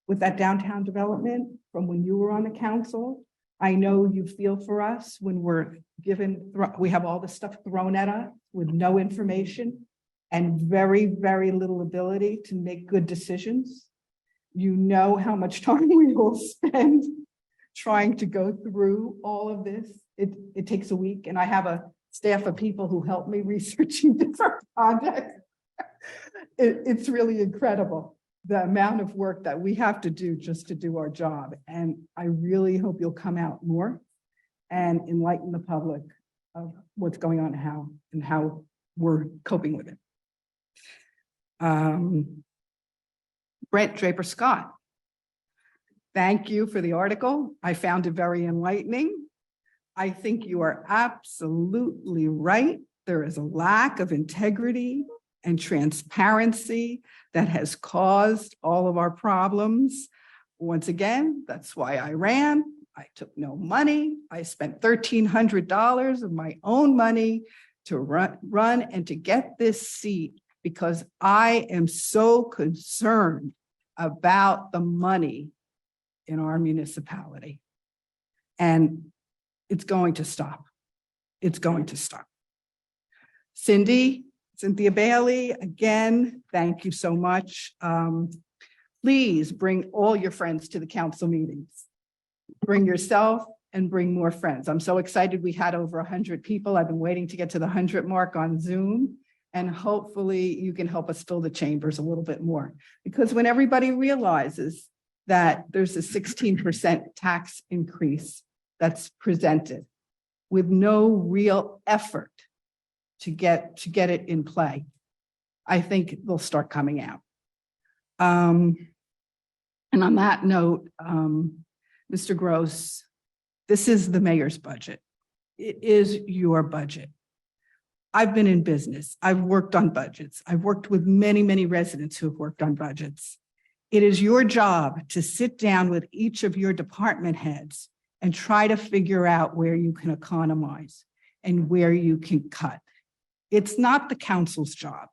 with that downtown development from when you were on the council. I know you feel for us when we're given, we have all this stuff thrown at us with no information and very, very little ability to make good decisions. You know how much time we will spend trying to go through all of this. It takes a week, and I have a staff of people who help me researching different projects. It's really incredible, the amount of work that we have to do just to do our job. And I really hope you'll come out more and enlighten the public of what's going on and how we're coping with it. Brent Draper Scott, thank you for the article. I found it very enlightening. I think you are absolutely right. There is a lack of integrity and transparency that has caused all of our problems. Once again, that's why I ran. I took no money. I spent $1,300 of my own money to run and to get this seat because I am so concerned about the money in our municipality. And it's going to stop. It's going to stop. Cynthia Bailey, again, thank you so much. Please bring all your friends to the council meetings. Bring yourself and bring more friends. I'm so excited we had over 100 people. I've been waiting to get to the 100 mark on Zoom, and hopefully you can help us fill the chambers a little bit more. Because when everybody realizes that there's a 16% tax increase that's presented with no real effort to get it in play, I think they'll start coming out. And on that note, Mr. Gross, this is the mayor's budget. It is your budget. I've been in business. I've worked on budgets. I've worked with many, many residents who have worked on budgets. It is your job to sit down with each of your department heads and try to figure out where you can economize and where you can cut. It's not the council's job.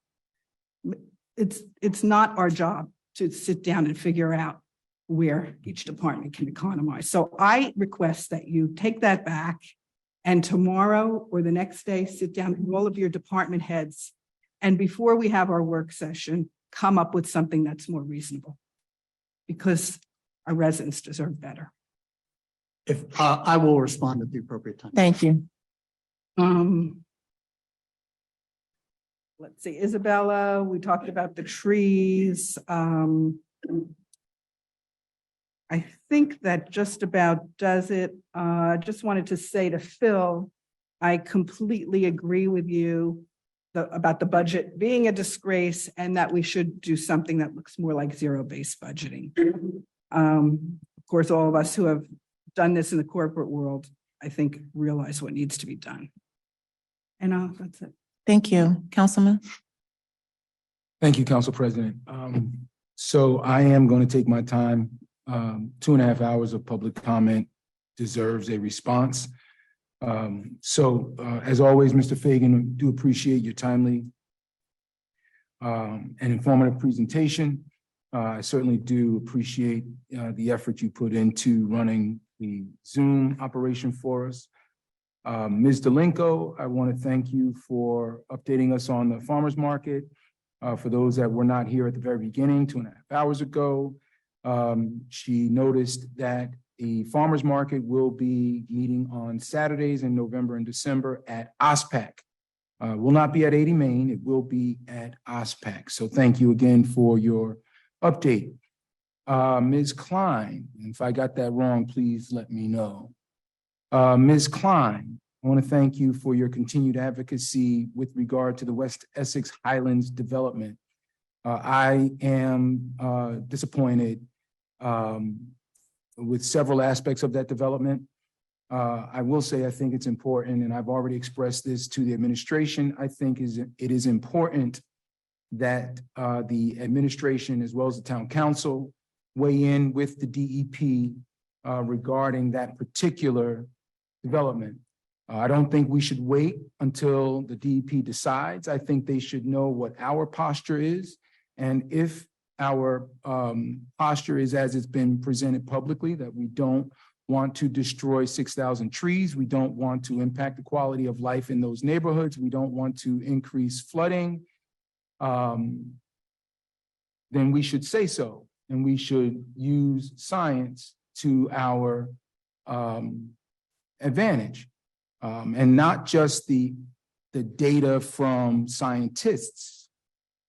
It's not our job to sit down and figure out where each department can economize. So I request that you take that back and tomorrow or the next day, sit down with all of your department heads. And before we have our work session, come up with something that's more reasonable because our residents deserve better. If I will respond at the appropriate time. Thank you. Let's see, Isabella, we talked about the trees. I think that just about does it. Just wanted to say to Phil, I completely agree with you about the budget being a disgrace and that we should do something that looks more like zero-based budgeting. Of course, all of us who have done this in the corporate world, I think, realize what needs to be done. And that's it. Thank you, Councilman. Thank you, Council President. So I am going to take my time. 2.5 hours of public comment deserves a response. As always, Mr. Fagan, do appreciate your timely an informative presentation. I certainly do appreciate the effort you put into running the Zoom operation for us. Ms. Delinko, I want to thank you for updating us on the farmers market. For those that were not here at the very beginning, 2.5 hours ago, she noticed that the farmers market will be meeting on Saturdays in November and December at OSPAC. Will not be at 80 Main, it will be at OSPAC. So thank you again for your update. Ms. Klein, if I got that wrong, please let me know. Ms. Klein, I want to thank you for your continued advocacy with regard to the West Essex Highlands development. I am disappointed with several aspects of that development. I will say I think it's important, and I've already expressed this to the administration. I think it is important that the administration as well as the town council weigh in with the DEP regarding that particular development. I don't think we should wait until the DEP decides. I think they should know what our posture is. And if our posture is as it's been presented publicly, that we don't want to destroy 6,000 trees, we don't want to impact the quality of life in those neighborhoods, we don't want to increase flooding, then we should say so. And we should use science to our advantage. And not just the data from scientists,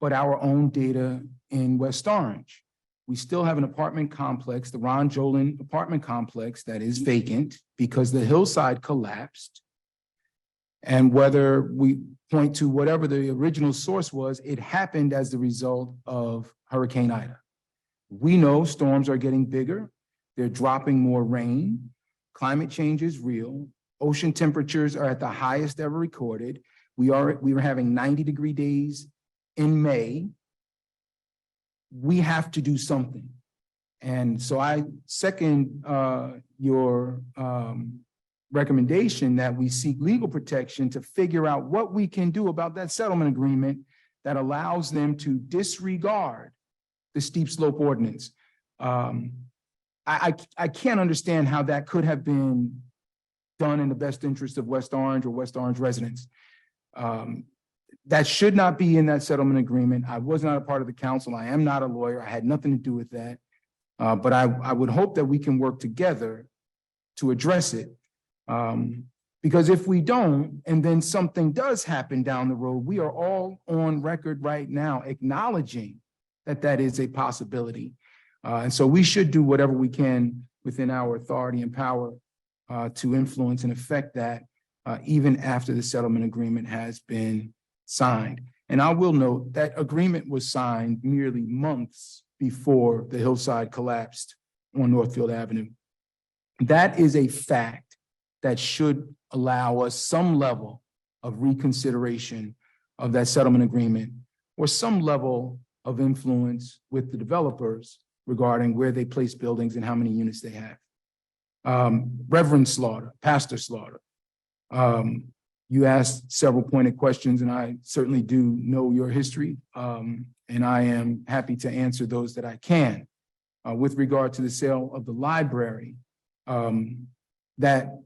but our own data in West Orange. We still have an apartment complex, the Ron Jolin apartment complex, that is vacant because the hillside collapsed. And whether we point to whatever the original source was, it happened as the result of Hurricane Ida. We know storms are getting bigger. They're dropping more rain. Climate change is real. Ocean temperatures are at the highest ever recorded. We were having 90-degree days in May. We have to do something. And so I second your recommendation that we seek legal protection to figure out what we can do about that settlement agreement that allows them to disregard the steep slope ordinance. I can't understand how that could have been done in the best interest of West Orange or West Orange residents. That should not be in that settlement agreement. I was not a part of the council. I am not a lawyer. I had nothing to do with that. But I would hope that we can work together to address it. Because if we don't, and then something does happen down the road, we are all on record right now acknowledging that that is a possibility. And so we should do whatever we can within our authority and power to influence and affect that even after the settlement agreement has been signed. And I will note that agreement was signed merely months before the hillside collapsed on Northfield Avenue. That is a fact that should allow us some level of reconsideration of that settlement agreement or some level of influence with the developers regarding where they place buildings and how many units they have. Reverend Slaughter, Pastor Slaughter, you asked several pointed questions, and I certainly do know your history, and I am happy to answer those that I can. With regard to the sale of the library, that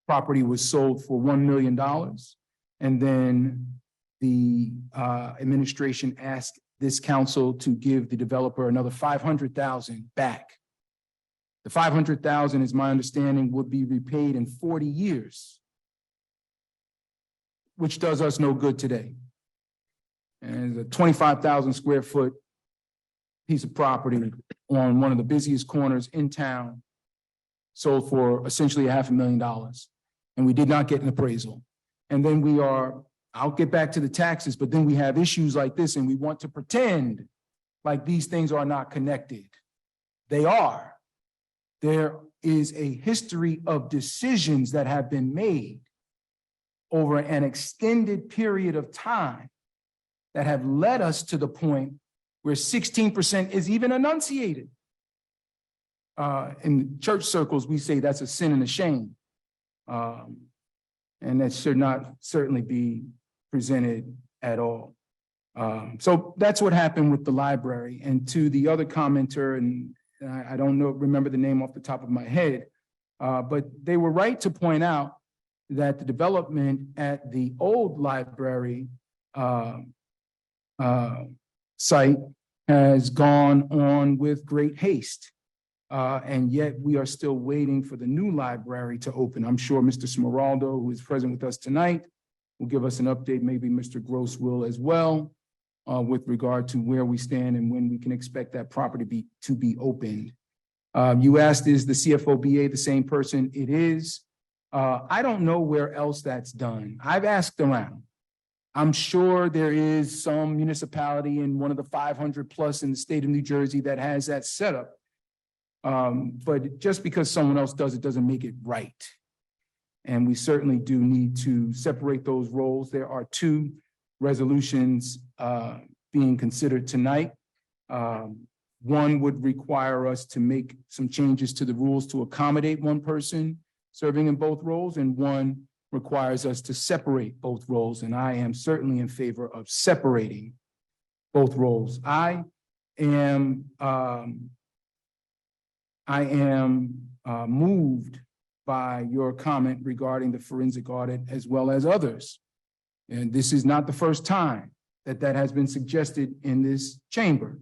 property was sold for $1 million, and then the administration asked this council to give the developer another $500,000 back. The $500,000, is my understanding, would be repaid in 40 years, which does us no good today. And a 25,000 square foot piece of property on one of the busiest corners in town, sold for essentially $500,000. And we did not get an appraisal. And then I'll get back to the taxes, but then we have issues like this and we want to pretend like these things are not connected. They are. There is a history of decisions that have been made over an extended period of time that have led us to the point where 16% is even enunciated. In church circles, we say that's a sin and a shame. And that should not certainly be presented at all. So that's what happened with the library. And to the other commenter, and I don't remember the name off the top of my head, but they were right to point out that the development at the old library site has gone on with great haste. And yet we are still waiting for the new library to open. I'm sure Mr. Smeraldo, who is present with us tonight, will give us an update. Maybe Mr. Gross will as well, with regard to where we stand and when we can expect that property to be opened. You asked, is the CFOBA the same person? It is. I don't know where else that's done. I've asked around. I'm sure there is some municipality in one of the 500 plus in the state of New Jersey that has that set up. But just because someone else does it doesn't make it right. And we certainly do need to separate those roles. There are two resolutions being considered tonight. One would require us to make some changes to the rules to accommodate one person serving in both roles, and one requires us to separate both roles. And I am certainly in favor of separating both roles. I am moved by your comment regarding the forensic audit as well as others. And this is not the first time that that has been suggested in this chamber.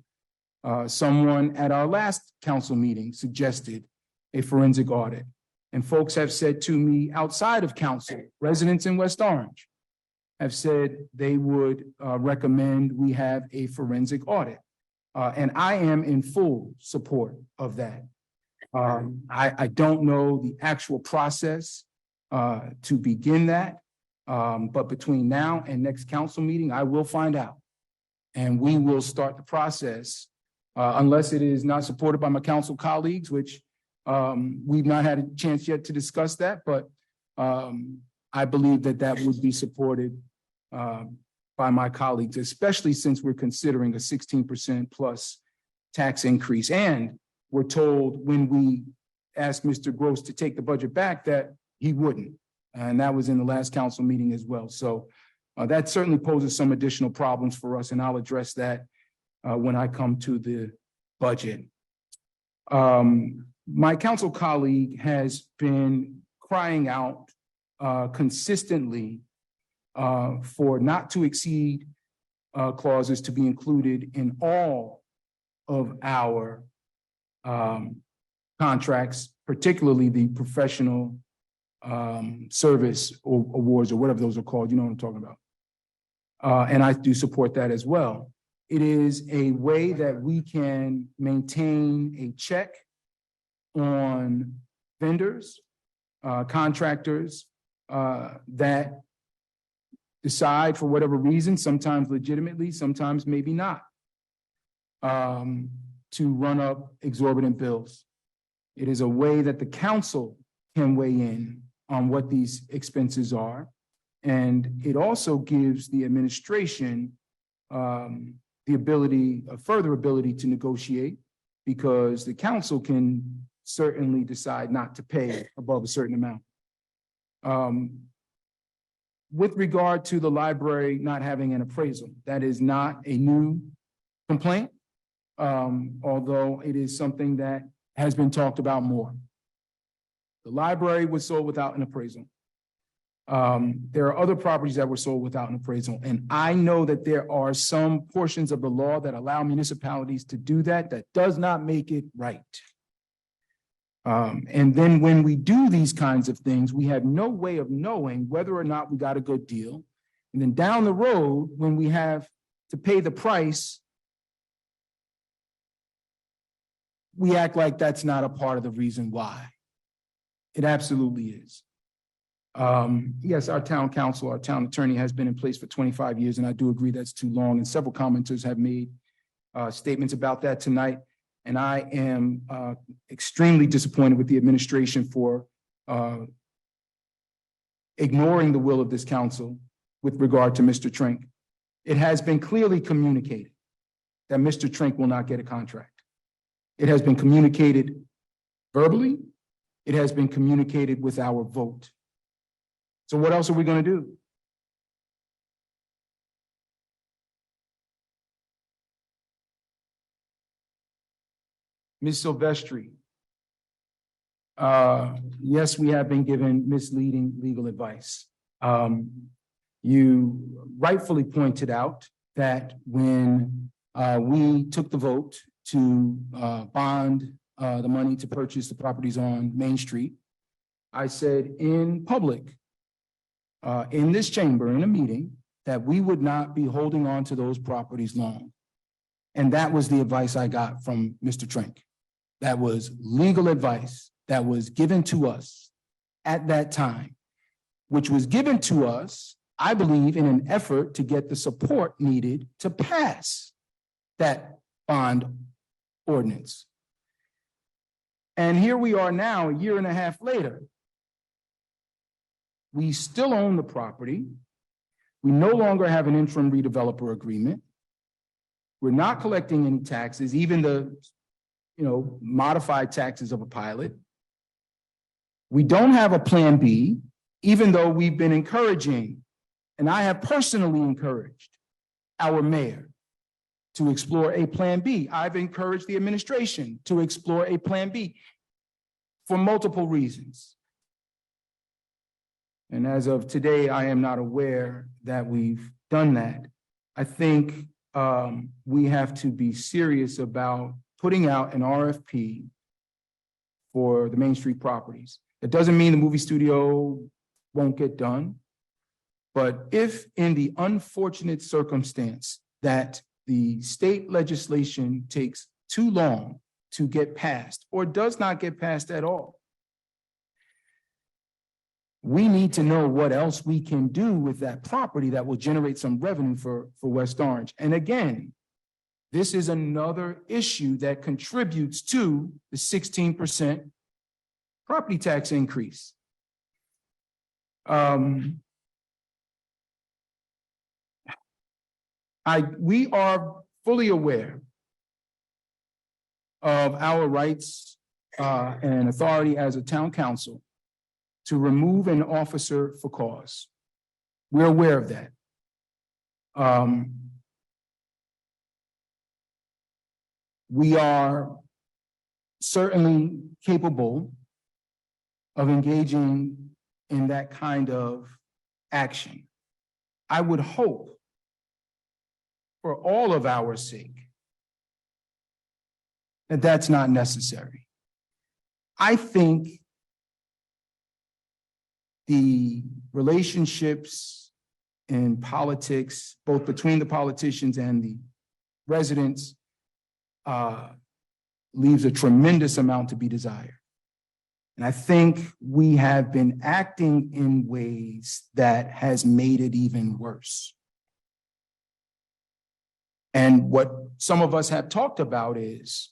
Someone at our last council meeting suggested a forensic audit. And folks have said to me outside of council, residents in West Orange have said they would recommend we have a forensic audit. And I am in full support of that. I don't know the actual process to begin that, but between now and next council meeting, I will find out. And we will start the process, unless it is not supported by my council colleagues, which we've not had a chance yet to discuss that, but I believe that that would be supported by my colleagues, especially since we're considering a 16% plus tax increase. And we're told when we asked Mr. Gross to take the budget back that he wouldn't. And that was in the last council meeting as well. So that certainly poses some additional problems for us, and I'll address that when I come to the budget. My council colleague has been crying out consistently for not to exceed clauses to be included in all of our contracts, particularly the professional service awards, or whatever those are called. You know what I'm talking about. And I do support that as well. It is a way that we can maintain a check on vendors, contractors that decide for whatever reason, sometimes legitimately, sometimes maybe not, to run up exorbitant bills. It is a way that the council can weigh in on what these expenses are. And it also gives the administration the ability, a further ability to negotiate, because the council can certainly decide not to pay above a certain amount. With regard to the library not having an appraisal, that is not a new complaint, although it is something that has been talked about more. The library was sold without an appraisal. There are other properties that were sold without an appraisal. And I know that there are some portions of the law that allow municipalities to do that. That does not make it right. And then when we do these kinds of things, we have no way of knowing whether or not we got a good deal. And then down the road, when we have to pay the price, we act like that's not a part of the reason why. It absolutely is. Yes, our town council, our town attorney has been in place for 25 years, and I do agree that's too long. And several commenters have made statements about that tonight. And I am extremely disappointed with the administration for ignoring the will of this council with regard to Mr. Trink. It has been clearly communicated that Mr. Trink will not get a contract. It has been communicated verbally. It has been communicated with our vote. So what else are we going to do? Ms. Silvestri. Yes, we have been given misleading legal advice. You rightfully pointed out that when we took the vote to bond the money to purchase the properties on Main Street, I said in public, in this chamber, in a meeting, that we would not be holding on to those properties long. And that was the advice I got from Mr. Trink. That was legal advice that was given to us at that time, which was given to us, I believe, in an effort to get the support needed to pass that bond ordinance. And here we are now, a year and a half later. We still own the property. We no longer have an interim redeveloper agreement. We're not collecting any taxes, even the modified taxes of a pilot. We don't have a plan B, even though we've been encouraging, and I have personally encouraged our mayor to explore a plan B. I've encouraged the administration to explore a plan B for multiple reasons. And as of today, I am not aware that we've done that. I think we have to be serious about putting out an RFP for the Main Street properties. That doesn't mean the movie studio won't get done. But if in the unfortunate circumstance that the state legislation takes too long to get passed or does not get passed at all, we need to know what else we can do with that property that will generate some revenue for West Orange. And again, this is another issue that contributes to the 16% property tax increase. We are fully aware of our rights and authority as a town council to remove an officer for cause. We're aware of that. We are certainly capable of engaging in that kind of action. I would hope, for all of our sake, that that's not necessary. I think the relationships in politics, both between the politicians and the residents, leaves a tremendous amount to be desired. And I think we have been acting in ways that has made it even worse. And what some of us have talked about is,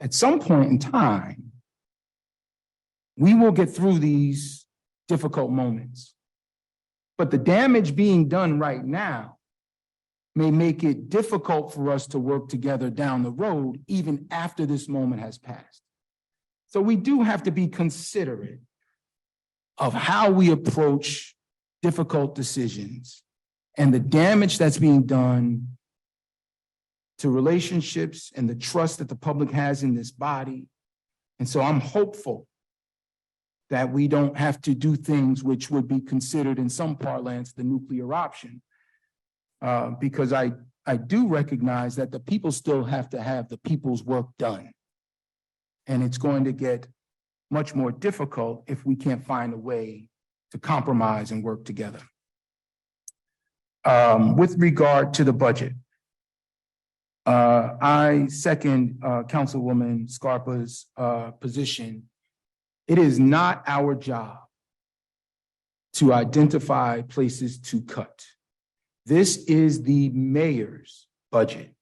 at some point in time, we will get through these difficult moments. But the damage being done right now may make it difficult for us to work together down the road, even after this moment has passed. So we do have to be considerate of how we approach difficult decisions and the damage that's being done to relationships and the trust that the public has in this body. And so I'm hopeful that we don't have to do things which would be considered in some parlance the nuclear option, because I do recognize that the people still have to have the people's work done. And it's going to get much more difficult if we can't find a way to compromise and work together. With regard to the budget, I second Councilwoman Scarpa's position. It is not our job to identify places to cut. This is the mayor's budget.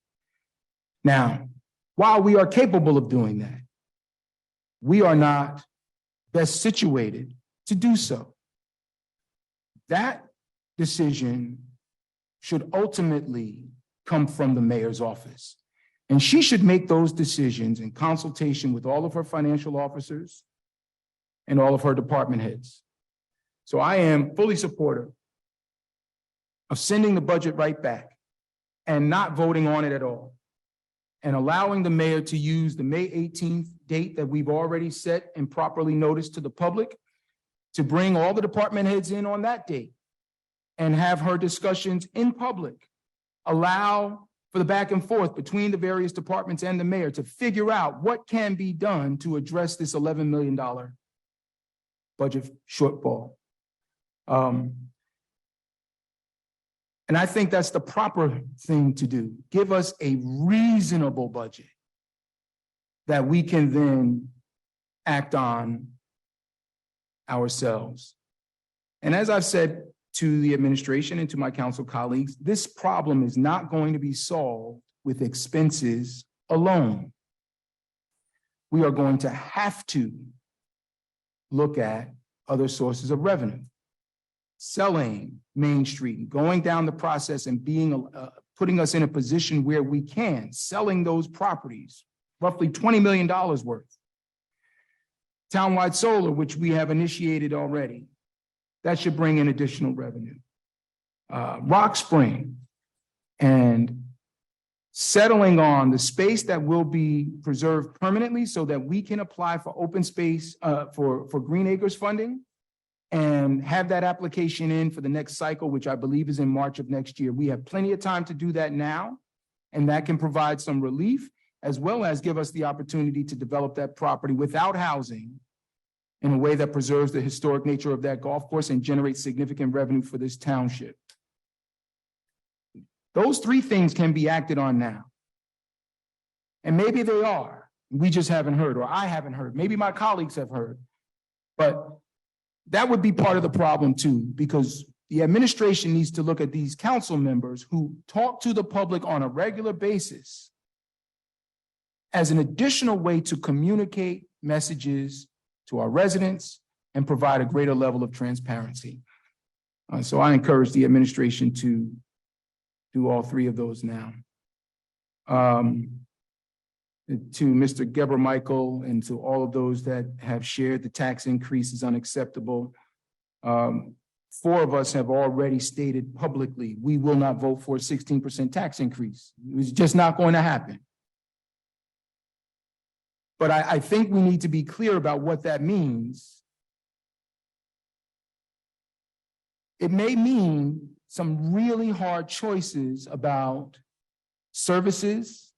Now, while we are capable of doing that, we are not best situated to do so. That decision should ultimately come from the mayor's office. And she should make those decisions in consultation with all of her financial officers and all of her department heads. So I am fully supportive of sending the budget right back and not voting on it at all. and allowing the mayor to use the May 18th date that we've already set and properly noticed to the public to bring all the department heads in on that date and have her discussions in public, allow for the back and forth between the various departments and the mayor to figure out what can be done to address this $11 million budget shortfall. And I think that's the proper thing to do. Give us a reasonable budget that we can then act on ourselves. And as I've said to the administration and to my council colleagues, this problem is not going to be solved with expenses alone. We are going to have to look at other sources of revenue. Selling Main Street and going down the process and putting us in a position where we can, selling those properties, roughly $20 million worth. Townwide solar, which we have initiated already, that should bring in additional revenue. Rock Spring, and settling on the space that will be preserved permanently so that we can apply for open space, for Green Acres funding, and have that application in for the next cycle, which I believe is in March of next year. We have plenty of time to do that now, and that can provide some relief, as well as give us the opportunity to develop that property without housing in a way that preserves the historic nature of that golf course and generates significant revenue for this township. Those three things can be acted on now. And maybe they are. We just haven't heard, or I haven't heard. Maybe my colleagues have heard. But that would be part of the problem too, because the administration needs to look at these council members who talk to the public on a regular basis as an additional way to communicate messages to our residents and provide a greater level of transparency. So I encourage the administration to do all three of those now. To Mr. Geber Michael and to all of those that have shared, the tax increase is unacceptable. 4 of us have already stated publicly, we will not vote for a 16% tax increase. It's just not going to happen. But I think we need to be clear about what that means. It may mean some really hard choices about services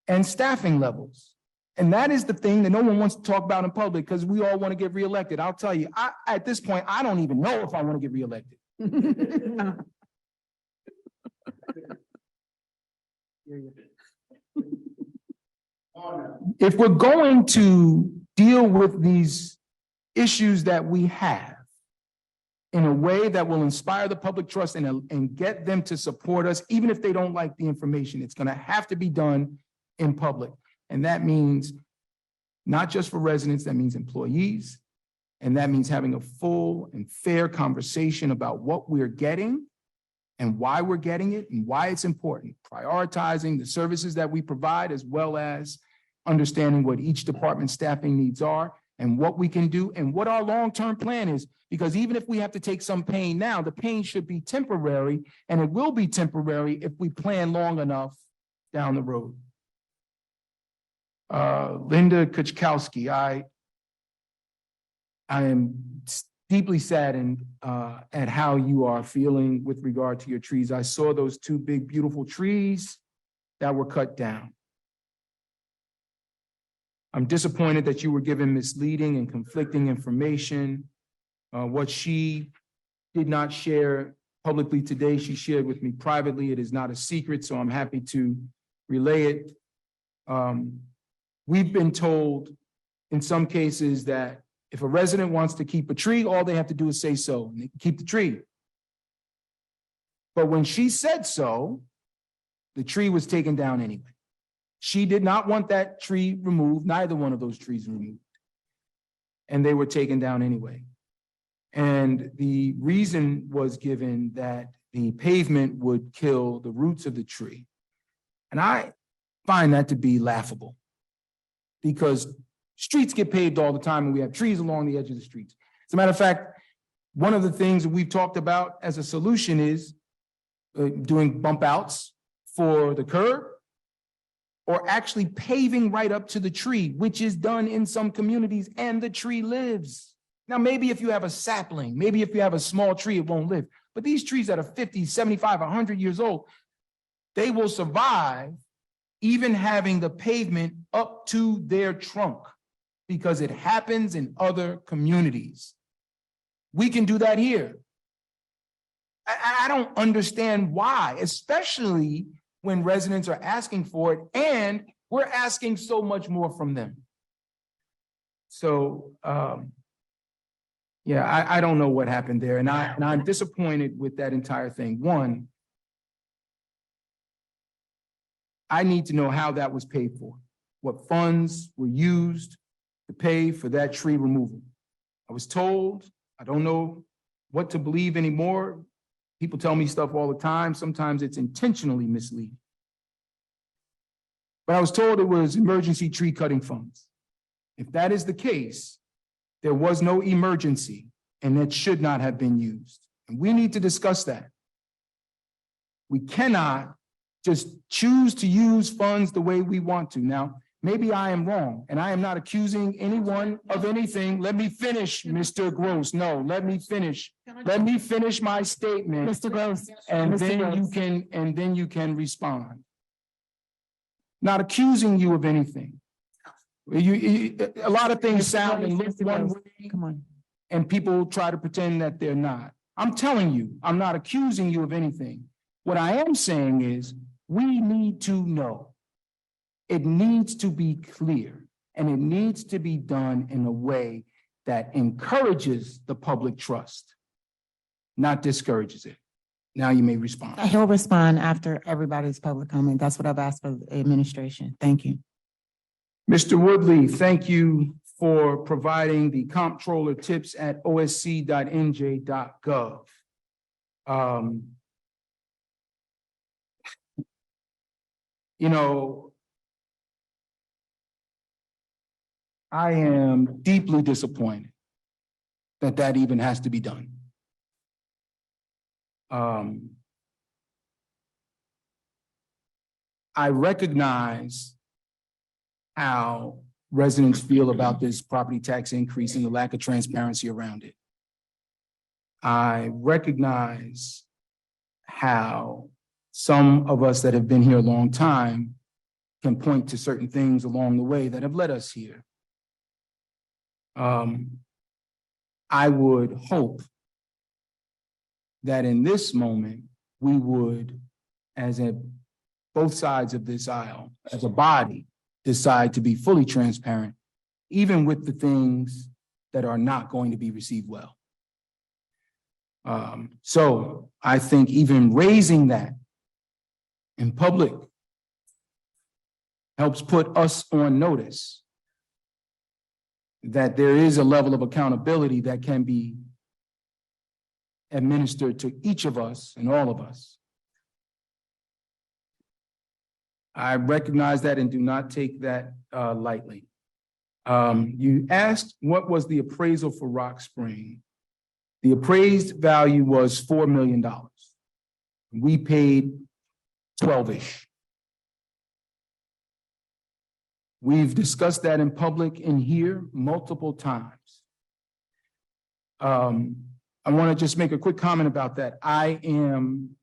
and staffing levels. And that is the thing that no one wants to talk about in public because we all want to get reelected. I'll tell you, at this point, I don't even know if I want to get reelected. If we're going to deal with these issues that we have in a way that will inspire the public trust and get them to support us, even if they don't like the information, it's going to have to be done in public. And that means not just for residents, that means employees. And that means having a full and fair conversation about what we're getting and why we're getting it and why it's important. Prioritizing the services that we provide, as well as understanding what each department's staffing needs are and what we can do and what our long-term plan is. Because even if we have to take some pain now, the pain should be temporary, and it will be temporary if we plan long enough down the road. Linda Kuchkowski, I am deeply saddened at how you are feeling with regard to your trees. I saw those 2 big, beautiful trees that were cut down. I'm disappointed that you were given misleading and conflicting information. What she did not share publicly today, she shared with me privately. It is not a secret, so I'm happy to relay it. We've been told in some cases that if a resident wants to keep a tree, all they have to do is say so, and they can keep the tree. But when she said so, the tree was taken down anyway. She did not want that tree removed, neither one of those trees removed. And they were taken down anyway. And the reason was given that the pavement would kill the roots of the tree. And I find that to be laughable, because streets get paved all the time and we have trees along the edge of the streets. As a matter of fact, one of the things that we've talked about as a solution is doing bump outs for the curb or actually paving right up to the tree, which is done in some communities, and the tree lives. Now, maybe if you have a sapling, maybe if you have a small tree, it won't live. But these trees that are 50, 75, 100 years old, they will survive even having the pavement up to their trunk, because it happens in other communities. We can do that here. I don't understand why, especially when residents are asking for it, and we're asking so much more from them. So, yeah, I don't know what happened there, and I'm disappointed with that entire thing. One, I need to know how that was paid for, what funds were used to pay for that tree removal. I was told, I don't know what to believe anymore. People tell me stuff all the time. Sometimes it's intentionally misleading. But I was told it was emergency tree cutting funds. If that is the case, there was no emergency, and that should not have been used. And we need to discuss that. We cannot just choose to use funds the way we want to. Now, maybe I am wrong, and I am not accusing anyone of anything. Let me finish, Mr. Gross. No, let me finish. Let me finish my statement. Mr. Gross. And then you can respond. Not accusing you of anything. A lot of things sound and look one way. Come on. And people try to pretend that they're not. I'm telling you, I'm not accusing you of anything. What I am saying is, we need to know. It needs to be clear, and it needs to be done in a way that encourages the public trust, not discourages it. Now you may respond. He'll respond after everybody's public comment. That's what I've asked for the administration. Thank you. Mr. Woodley, thank you for providing the comptroller tips at osc.nj.gov. You know, I am deeply disappointed that that even has to be done. I recognize how residents feel about this property tax increase and the lack of transparency around it. I recognize how some of us that have been here a long time can point to certain things along the way that have led us here. I would hope that in this moment, we would, both sides of this aisle, as a body, decide to be fully transparent, even with the things that are not going to be received well. So I think even raising that in public helps put us on notice that there is a level of accountability that can be administered to each of us and all of us. I recognize that and do not take that lightly. You asked what was the appraisal for Rock Spring. The appraised value was $4 million. We paid 12-ish. We've discussed that in public in here multiple times. I want to just make a quick comment about that. I am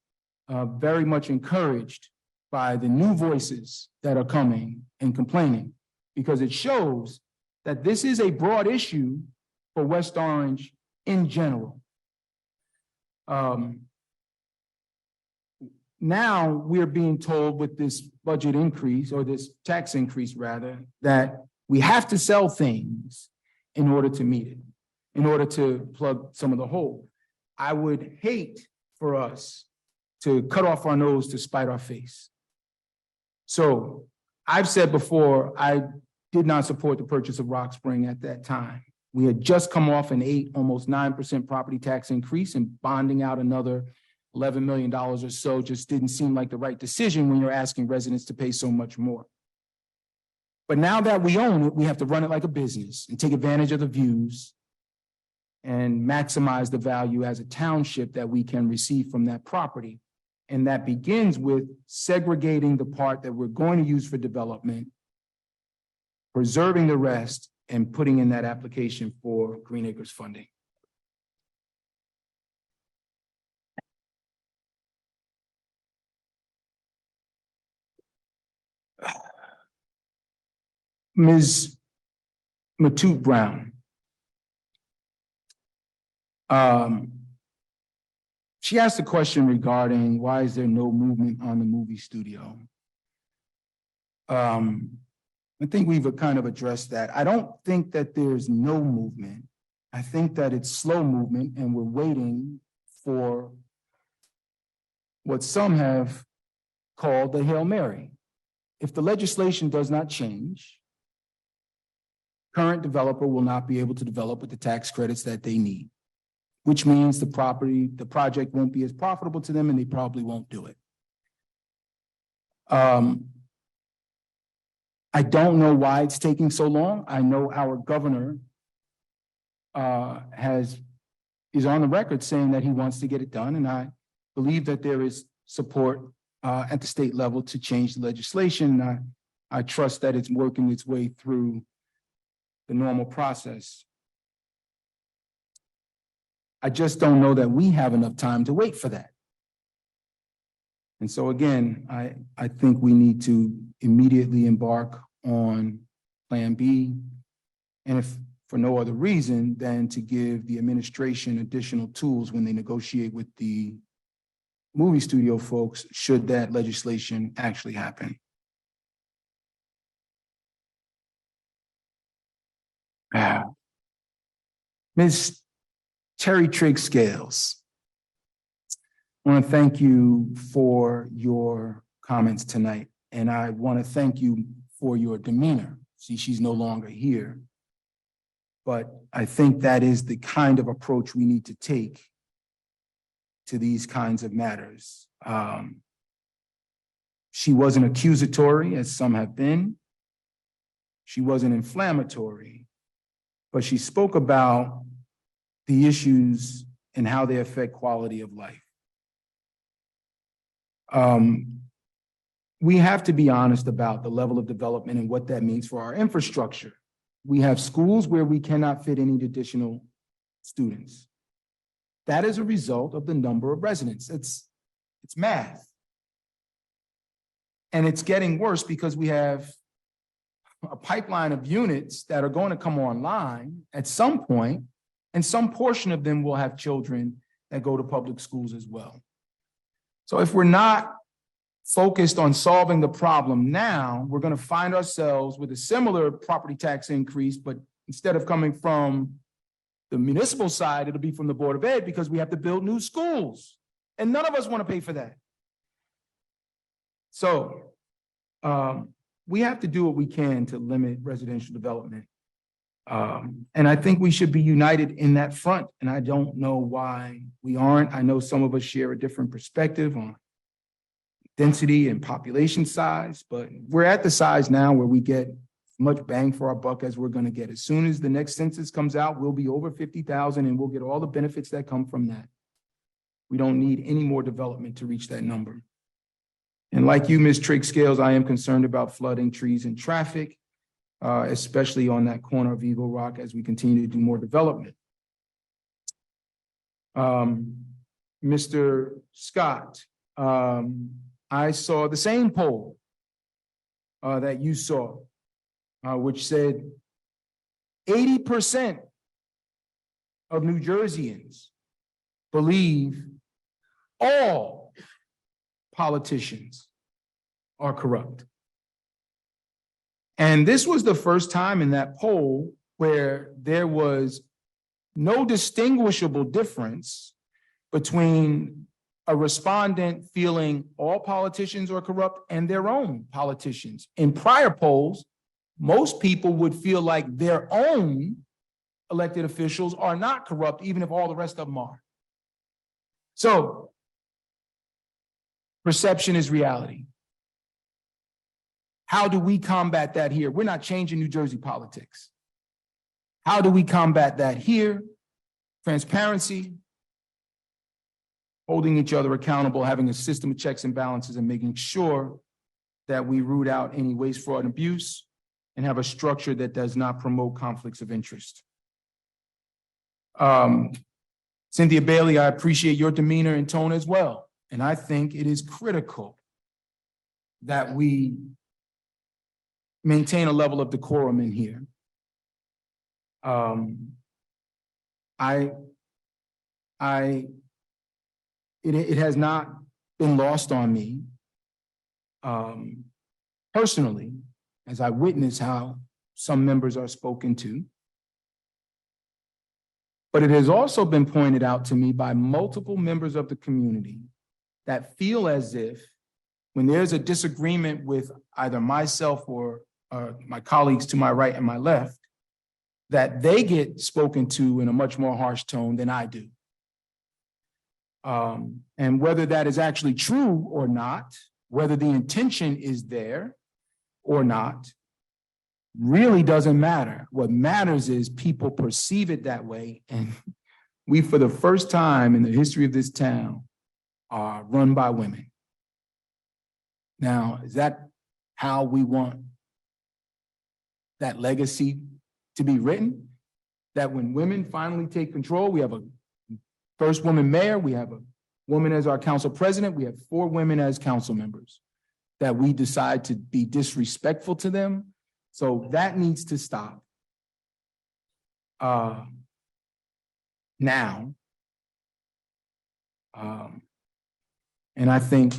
very much encouraged by the new voices that are coming and complaining, because it shows that this is a broad issue for West Orange in general. Now we're being told with this budget increase, or this tax increase rather, that we have to sell things in order to meet it, in order to plug some of the hole. I would hate for us to cut off our nose to spite our face. So I've said before, I did not support the purchase of Rock Spring at that time. We had just come off an almost 9% property tax increase, and bonding out another $11 million or so just didn't seem like the right decision when you're asking residents to pay so much more. But now that we own it, we have to run it like a business and take advantage of the views and maximize the value as a township that we can receive from that property. And that begins with segregating the part that we're going to use for development, preserving the rest, and putting in that application for Green Acres funding. Ms. Matute Brown. She asked a question regarding why is there no movement on the movie studio? I think we've kind of addressed that. I don't think that there's no movement. I think that it's slow movement and we're waiting for what some have called the Hail Mary. If the legislation does not change, current developer will not be able to develop with the tax credits that they need, which means the project won't be as profitable to them and they probably won't do it. I don't know why it's taking so long. I know our governor is on the record saying that he wants to get it done, and I believe that there is support at the state level to change the legislation. I trust that it's working its way through the normal process. I just don't know that we have enough time to wait for that. And so again, I think we need to immediately embark on Plan B. And if for no other reason than to give the administration additional tools when they negotiate with the movie studio folks, should that legislation actually happen. Ms. Terry Trigg Scales, I want to thank you for your comments tonight, and I want to thank you for your demeanor. See, she's no longer here, but I think that is the kind of approach we need to take to these kinds of matters. She wasn't accusatory, as some have been. She wasn't inflammatory, but she spoke about the issues and how they affect quality of life. We have to be honest about the level of development and what that means for our infrastructure. We have schools where we cannot fit any additional students. That is a result of the number of residents. It's math. And it's getting worse because we have a pipeline of units that are going to come online at some point, and some portion of them will have children that go to public schools as well. So if we're not focused on solving the problem now, we're going to find ourselves with a similar property tax increase, but instead of coming from the municipal side, it'll be from the Board of Ed because we have to build new schools. And none of us want to pay for that. So we have to do what we can to limit residential development. And I think we should be united in that front. And I don't know why we aren't. I know some of us share a different perspective on density and population size, but we're at the size now where we get as much bang for our buck as we're going to get. As soon as the next census comes out, we'll be over 50,000 and we'll get all the benefits that come from that. We don't need any more development to reach that number. And like you, Ms. Trigg Scales, I am concerned about flooding, trees, and traffic, especially on that corner of Eagle Rock as we continue to do more development. Mr. Scott, I saw the same poll that you saw, which said 80% of New Jerseyans believe all politicians are corrupt. And this was the first time in that poll where there was no distinguishable difference between a respondent feeling all politicians are corrupt and their own politicians. In prior polls, most people would feel like their own elected officials are not corrupt, even if all the rest of them are. So, perception is reality. How do we combat that here? We're not changing New Jersey politics. How do we combat that here? Transparency, holding each other accountable, having a system of checks and balances, and making sure that we root out any waste, fraud, and abuse, and have a structure that does not promote conflicts of interest. Cynthia Bailey, I appreciate your demeanor and tone as well. And I think it is critical that we maintain a level of decorum in here. It has not been lost on me personally, as I witness how some members are spoken to. But it has also been pointed out to me by multiple members of the community that feel as if when there's a disagreement with either myself or my colleagues to my right and my left, that they get spoken to in a much more harsh tone than I do. And whether that is actually true or not, whether the intention is there or not, really doesn't matter. What matters is people perceive it that way. And we, for the first time in the history of this town, are run by women. Now, is that how we want that legacy to be written? That when women finally take control, we have a first woman mayor, we have a woman as our council president, we have 4 women as council members, that we decide to be disrespectful to them. So that needs to stop. Now. And I think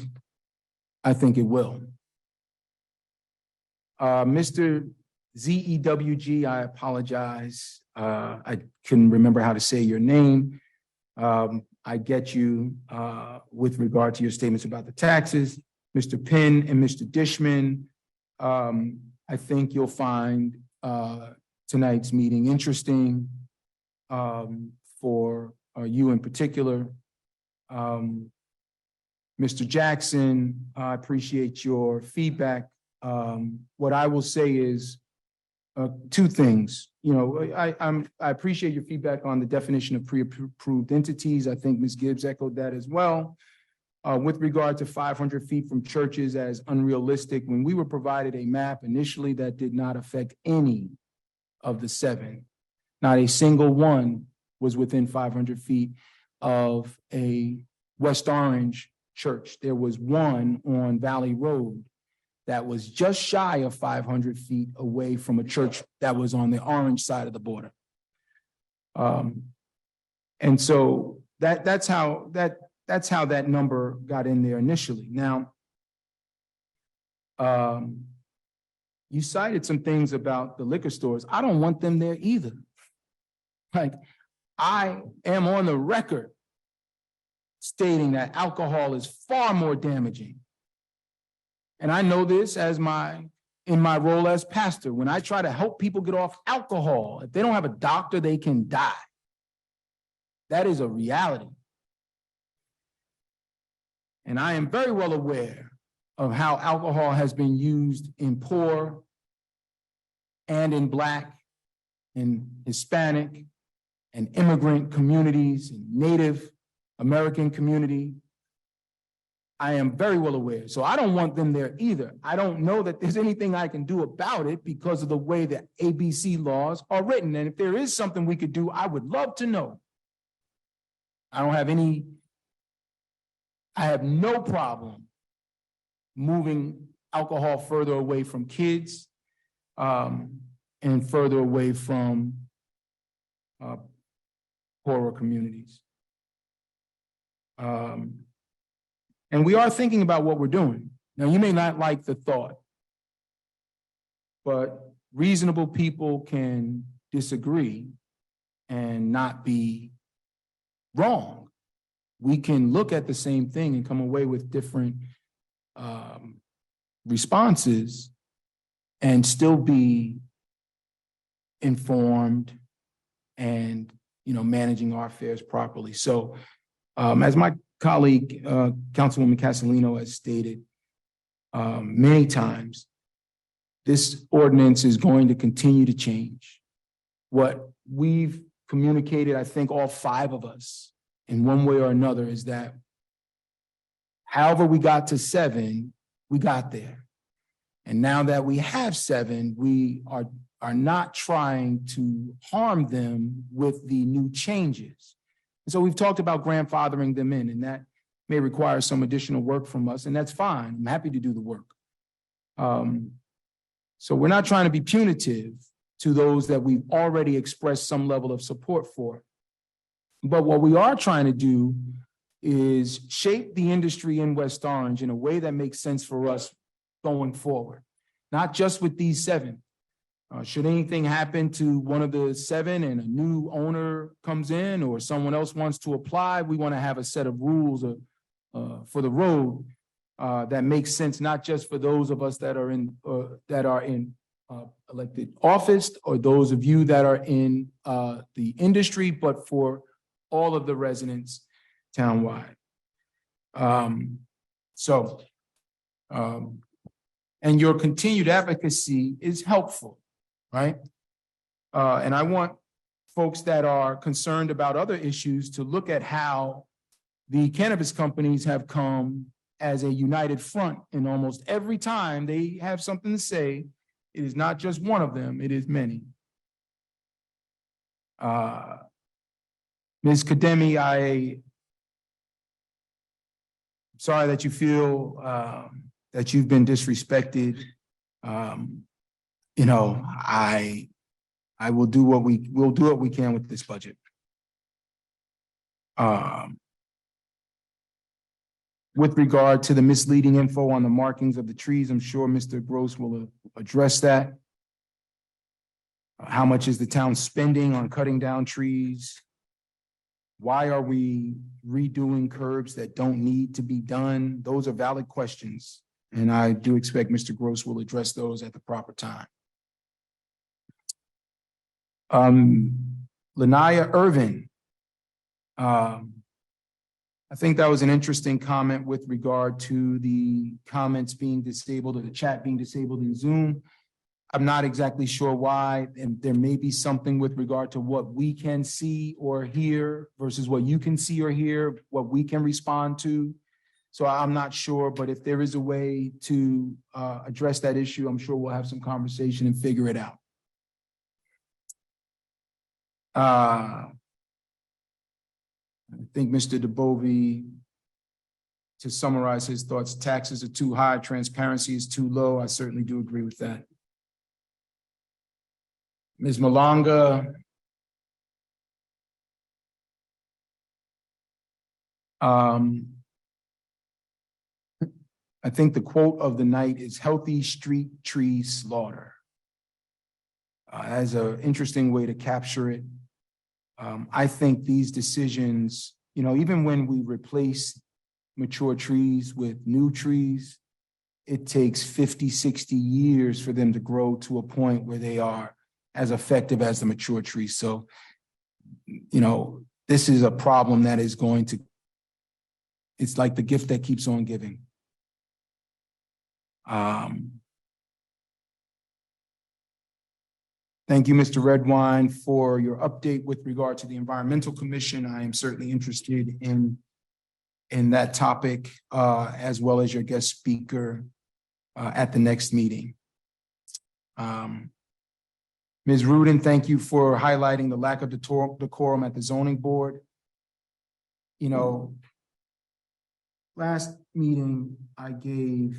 it will. Mr. ZEWG, I apologize. I couldn't remember how to say your name. I get you with regard to your statements about the taxes. Mr. Penn and Mr. Dishman, I think you'll find tonight's meeting interesting for you in particular. Mr. Jackson, I appreciate your feedback. What I will say is 2 things. You know, I appreciate your feedback on the definition of pre-approved entities. I think Ms. Gibbs echoed that as well. With regard to 500 feet from churches as unrealistic, when we were provided a map initially that did not affect any of the 7, not a single one was within 500 feet of a West Orange church. There was one on Valley Road that was just shy of 500 feet away from a church that was on the orange side of the border. And so that's how that number got in there initially. Now, you cited some things about the liquor stores. I don't want them there either. Like, I am on the record stating that alcohol is far more damaging. And I know this in my role as pastor. When I try to help people get off alcohol, if they don't have a doctor, they can die. That is a reality. And I am very well aware of how alcohol has been used in poor and in Black and Hispanic and immigrant communities and Native American community. I am very well aware. So I don't want them there either. I don't know that there's anything I can do about it because of the way that ABC laws are written. And if there is something we could do, I would love to know. I have no problem moving alcohol further away from kids and further away from poorer communities. And we are thinking about what we're doing. Now, you may not like the thought, but reasonable people can disagree and not be wrong. We can look at the same thing and come away with different responses and still be informed and, managing our affairs properly. So as my colleague, Councilwoman Castellino, has stated many times, this ordinance is going to continue to change. What we've communicated, I think all 5 of us, in one way or another, is that However, we got to 7, we got there. And now that we have 7, we are not trying to harm them with the new changes. And so we've talked about grandfathering them in, and that may require some additional work from us, and that's fine. I'm happy to do the work. So we're not trying to be punitive to those that we've already expressed some level of support for. But what we are trying to do is shape the industry in West Orange in a way that makes sense for us going forward, not just with these 7. Should anything happen to one of the 7 and a new owner comes in or someone else wants to apply, we want to have a set of rules for the road that makes sense, not just for those of us that are in elected office or those of you that are in the industry, but for all of the residents townwide. And your continued advocacy is helpful, right? And I want folks that are concerned about other issues to look at how the cannabis companies have come as a united front, and almost every time they have something to say, it is not just one of them, it is many. Ms. Kademi, I'm sorry that you feel that you've been disrespected. You know, we'll do what we can with this budget. With regard to the misleading info on the markings of the trees, I'm sure Mr. Gross will address that. How much is the town spending on cutting down trees? Why are we redoing curbs that don't need to be done? Those are valid questions, and I do expect Mr. Gross will address those at the proper time. Lanaya Irvin. I think that was an interesting comment with regard to the comments being disabled or the chat being disabled in Zoom. I'm not exactly sure why, and there may be something with regard to what we can see or hear versus what you can see or hear, what we can respond to. So I'm not sure, but if there is a way to address that issue, I'm sure we'll have some conversation and figure it out. I think Mr. DeBovie, to summarize his thoughts, taxes are too high, transparency is too low. I certainly do agree with that. Ms. Malanga. I think the quote of the night is healthy street tree slaughter. As an interesting way to capture it. I think these decisions, you know, even when we replace mature trees with new trees, it takes 50, 60 years for them to grow to a point where they are as effective as the mature trees. So, you know, this is a problem that is going to, it's like the gift that keeps on giving. Thank you, Mr. Redwine, for your update with regard to the Environmental Commission. I am certainly interested in that topic, as well as your guest speaker at the next meeting. Ms. Rudin, thank you for highlighting the lack of decorum at the zoning board. You know, last meeting, I gave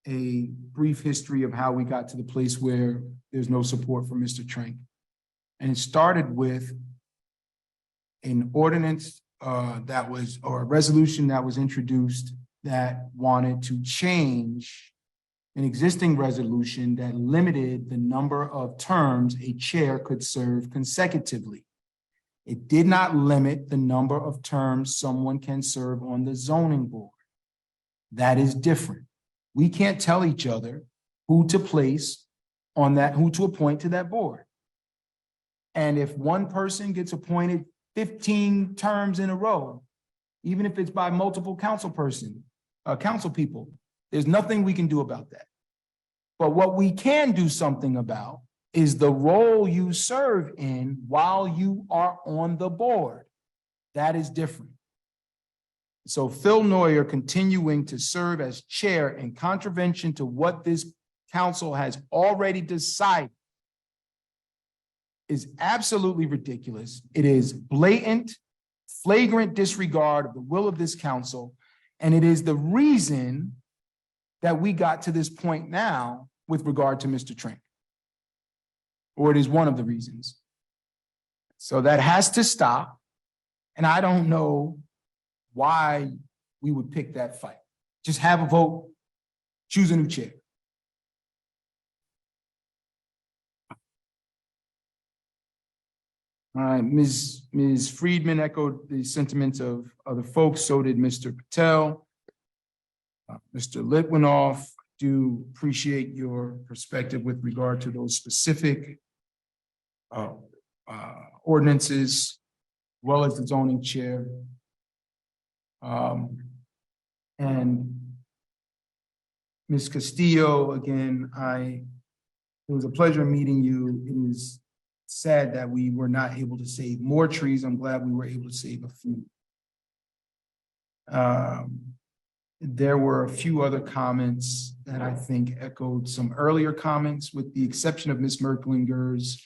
a brief history of how we got to the place where there's no support for Mr. Trank. And it started with an ordinance or a resolution that was introduced that wanted to change an existing resolution that limited the number of terms a chair could serve consecutively. It did not limit the number of terms someone can serve on the zoning board. That is different. We can't tell each other who to place on that, who to appoint to that board. And if one person gets appointed 15 terms in a row, even if it's by multiple council people, there's nothing we can do about that. But what we can do something about is the role you serve in while you are on the board. That is different. So Phil Neuer continuing to serve as chair in contravention to what this council has already decided is absolutely ridiculous. It is blatant, flagrant disregard of the will of this council. And it is the reason that we got to this point now with regard to Mr. Trink. Or it is one of the reasons. So that has to stop. And I don't know why we would pick that fight. Just have a vote, choose a new chair. All right, Ms. Friedman echoed the sentiments of other folks, so did Mr. Patel. Mr. Litwinoff, do appreciate your perspective with regard to those specific ordinances, as well as the zoning chair. And Ms. Castillo, again, it was a pleasure meeting you. It is sad that we were not able to save more trees. I'm glad we were able to save a few. There were a few other comments that I think echoed some earlier comments, with the exception of Ms. Merklinger's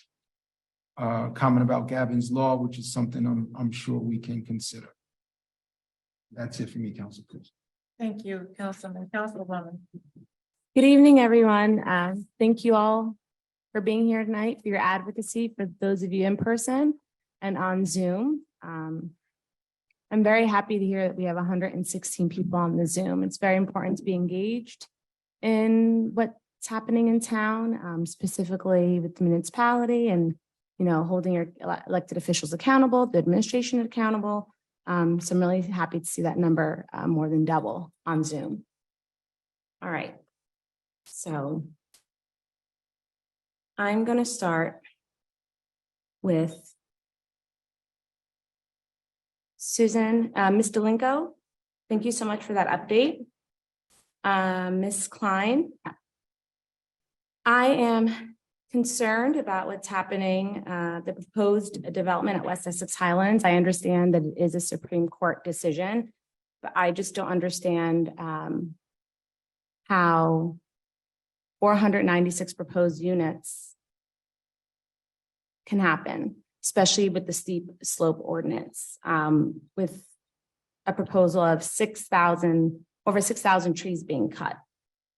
comment about Gavin's Law, which is something I'm sure we can consider. That's it for me, Council. Thank you, Councilwoman. Good evening, everyone. Thank you all for being here tonight, for your advocacy, for those of you in person and on Zoom. I'm very happy to hear that we have 116 people on the Zoom. It's very important to be engaged in what's happening in town, specifically with the municipality and, holding your elected officials accountable, the administration accountable. So I'm really happy to see that number more than double on Zoom. All right. So I'm going to start with Susan, Ms. Delinko. Thank you so much for that update. Ms. Klein, I am concerned about what's happening, the proposed development at West Essex Highlands. I understand that it is a Supreme Court decision, but I just don't understand how 496 proposed units can happen, especially with the steep slope ordinance, with a proposal of over 6,000 trees being cut.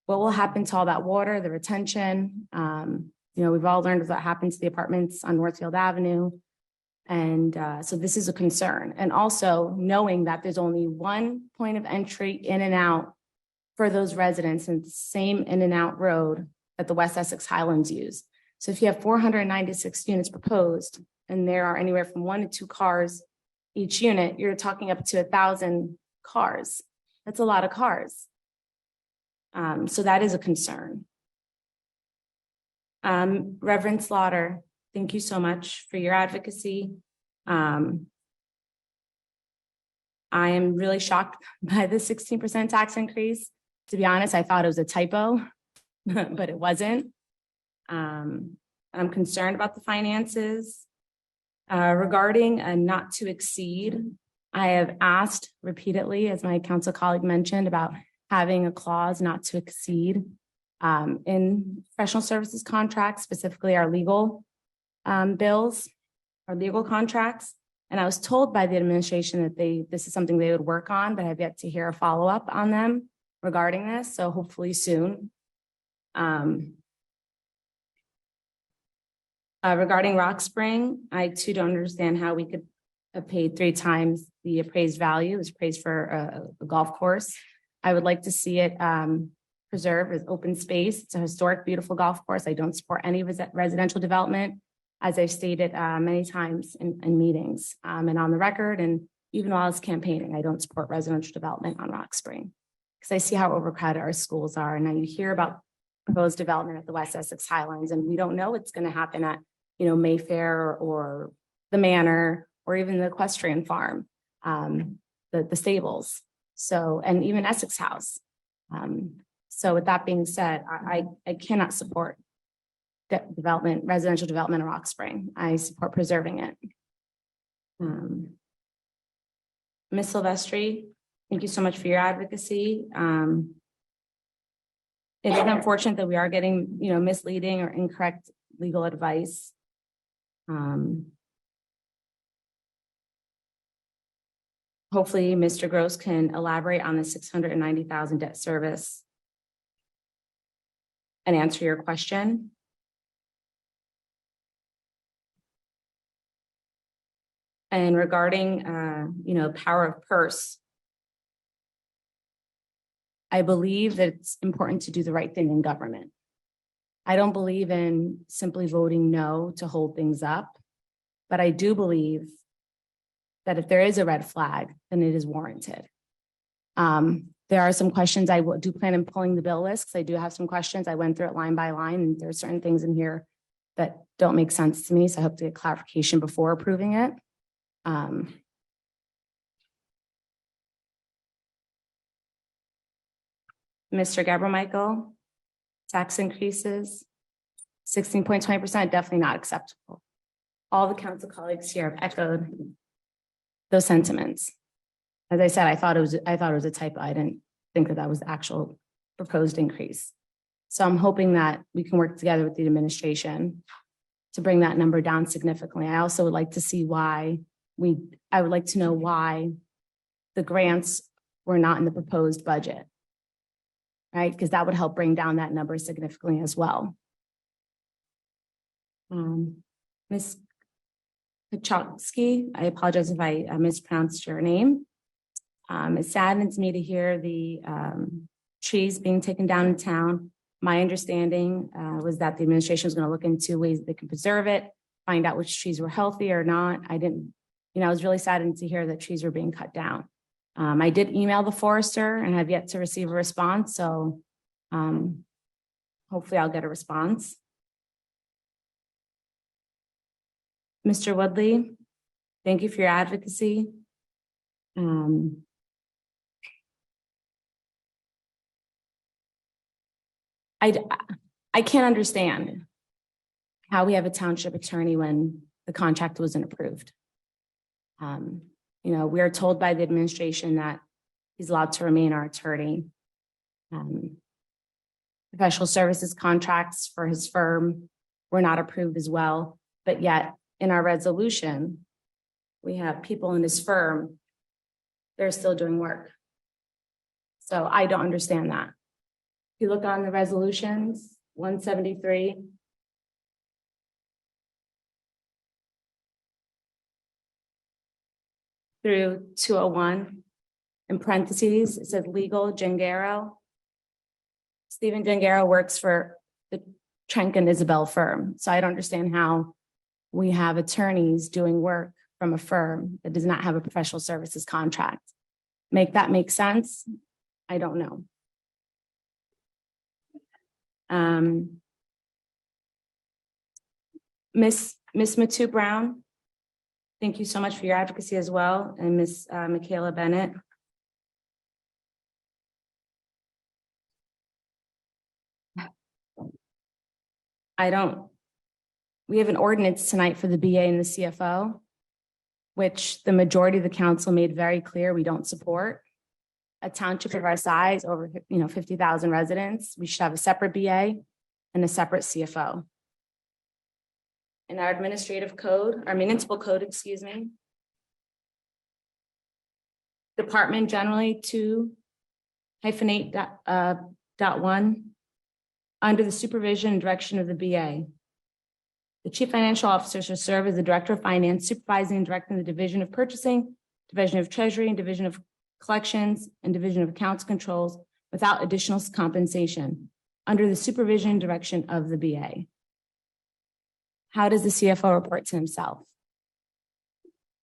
What will happen to all that water, the retention? We've all learned what happened to the apartments on Northfield Avenue. And so this is a concern. And also knowing that there's only one point of entry in and out for those residents, and the same in and out road that the West Essex Highlands use. So if you have 496 units proposed, and there are anywhere from 1 to 2 cars each unit, you're talking up to 1,000 cars. That's a lot of cars. So that is a concern. Reverend Slaughter, thank you so much for your advocacy. I am really shocked by the 16% tax increase. To be honest, I thought it was a typo, but it wasn't. I'm concerned about the finances. Regarding a not to exceed, I have asked repeatedly, as my council colleague mentioned, about having a clause not to exceed in professional services contracts, specifically our legal bills, our legal contracts. And I was told by the administration that this is something they would work on, but I have yet to hear a follow-up on them regarding this. So hopefully soon. Regarding Rock Spring, I too don't understand how we could have paid 3 times the appraised value. It was appraised for a golf course. I would like to see it preserved as open space. It's a historic, beautiful golf course. I don't support any residential development, as I've stated many times in meetings and on the record, and even while I was campaigning, I don't support residential development on Rock Spring because I see how overcrowded our schools are. And now you hear about proposed development at the West Essex Highlands, and we don't know what's going to happen at Mayfair or the Manor or even the Equestrian farm, the stables. So, and even Essex House. So with that being said, I cannot support residential development in Rock Spring. I support preserving it. Ms. Silvestri, Thank you so much for your advocacy. It is unfortunate that we are getting, misleading or incorrect legal advice. Hopefully, Mr. Gross can elaborate on the $690,000 debt service and answer your question. And regarding, power of purse, I believe that it's important to do the right thing in government. I don't believe in simply voting no to hold things up, but I do believe that if there is a red flag, then it is warranted. There are some questions I do plan on pulling the bill list because I do have some questions. I went through it line by line, and there are certain things in here that don't make sense to me. So I hope to get clarification before approving it. Mr. Gabriel, tax increases, 16.20%, definitely not acceptable. All the council colleagues here have echoed those sentiments. As I said, I thought it was a typo. I didn't think that was the actual proposed increase. So I'm hoping that we can work together with the administration to bring that number down significantly. I also would like to see I would like to know why the grants were not in the proposed budget, right? Because that would help bring down that number significantly as well. Ms. Kachowski, I apologize if I mispronounced your name. It saddens me to hear the trees being taken down in town. My understanding was that the administration was going to look into ways they can preserve it, find out which trees were healthy or not. I was really saddened to hear that trees were being cut down. I did email the forester and have yet to receive a response. So hopefully I'll get a response. Mr. Woodley, thank you for your advocacy. I can't understand how we have a township attorney when the contract wasn't approved. We are told by the administration that he's allowed to remain our attorney. Professional services contracts for his firm were not approved as well, but yet in our resolution, we have people in his firm, they're still doing work. So I don't understand that. If you look on the resolutions, 173, through 201, in parentheses, it says legal Gengaro. Stephen Gengaro works for the Trenk and Isabel firm. So I don't understand how we have attorneys doing work from a firm that does not have a professional services contract. Make that make sense? I don't know. Miss Matu Brown, thank you so much for your advocacy as well. And Miss Michaela Bennett. We have an ordinance tonight for the BA and the CFO, which the majority of the council made very clear we don't support. A township of our size, over 50,000 residents, we should have a separate BA and a separate CFO. In our administrative code, our municipal code, excuse me, department generally 2-8.1, under the supervision and direction of the BA. The chief financial officer shall serve as the director of finance, supervising and directing the division of purchasing, division of treasury, and division of collections, and division of accounts controls without additional compensation under the supervision and direction of the BA. How does the CFO report to himself?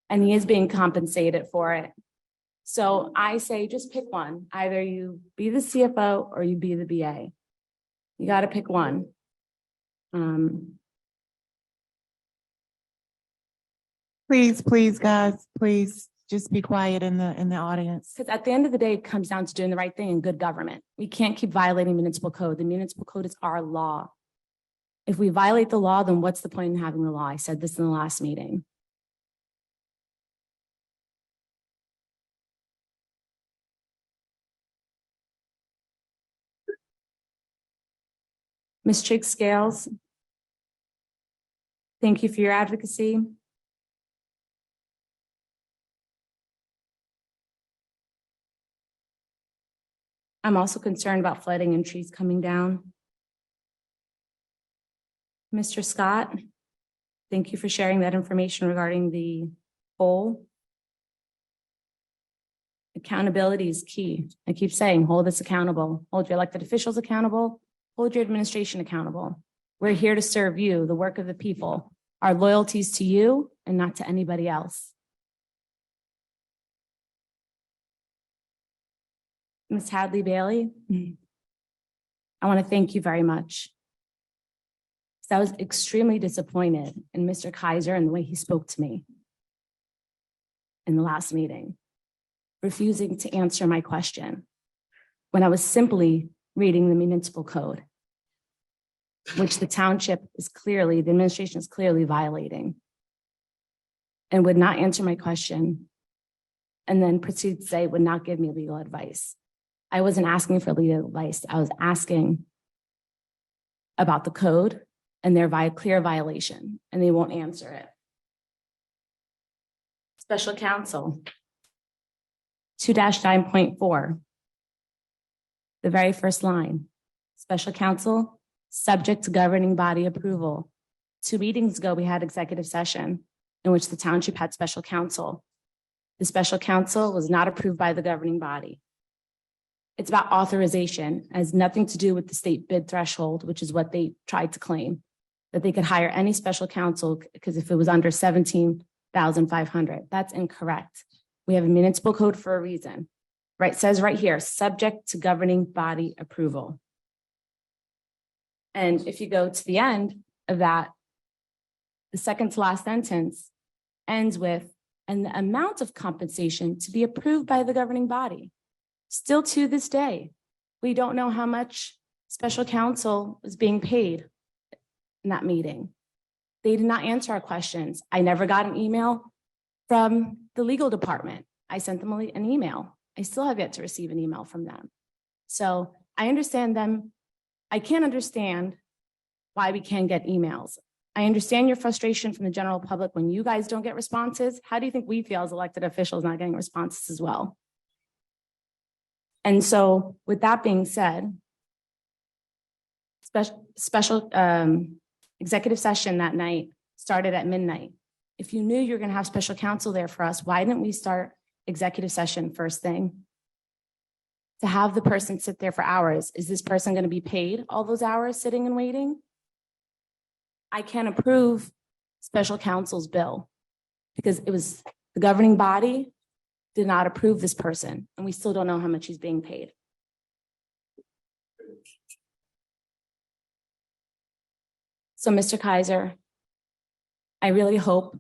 And he is being compensated for it. So I say, just pick one. Either you be the CFO or you be the BA. You got to pick one. Please, guys, please just be quiet in the audience. Because at the end of the day, it comes down to doing the right thing in good government. We can't keep violating municipal code. The municipal code is our law. If we violate the law, then what's the point in having the law? I said this in the last meeting. Ms. Trigg Scales, thank you for your advocacy. I'm also concerned about flooding and trees coming down. Mr. Scott, thank you for sharing that information regarding the poll. Accountability is key. I keep saying, hold us accountable, hold your elected officials accountable, hold your administration accountable. We're here to serve you, the work of the people. Our loyalties to you and not to anybody else. Ms. Hadley Bailey, I want to thank you very much. I was extremely disappointed in Mr. Kaiser and the way he spoke to me in the last meeting, refusing to answer my question when I was simply reading the municipal code, which the township is clearly, the administration is clearly violating, and would not answer my question, and then proceed to say would not give me legal advice. I wasn't asking for legal advice. I was asking about the code and their clear violation, and they won't answer it. Special counsel, 2-9.4, the very first line, special counsel, subject to governing body approval. 2 meetings ago, we had executive session in which the township had special counsel. The special counsel was not approved by the governing body. It's about authorization. It has nothing to do with the state bid threshold, which is what they tried to claim, that they could hire any special counsel because if it was under 17,500, that's incorrect. We have a municipal code for a reason, right? It says right here, subject to governing body approval. And if you go to the end of that, the second to last sentence ends with, and the amount of compensation to be approved by the governing body. Still to this day, we don't know how much special counsel is being paid in that meeting. They did not answer our questions. I never got an email from the legal department. I sent them an email. I still have yet to receive an email from them. So I understand them. I can't understand why we can't get emails. I understand your frustration from the general public when you guys don't get responses. How do you think we feel as elected officials not getting responses as well? And so with that being said, special executive session that night started at midnight. If you knew you were going to have special counsel there for us, why didn't we start executive session first thing? To have the person sit there for hours. Is this person going to be paid all those hours sitting and waiting? I can't approve special counsel's bill because it was the governing body did not approve this person, and we still don't know how much he's being paid. So, Mr. Kaiser, I really hope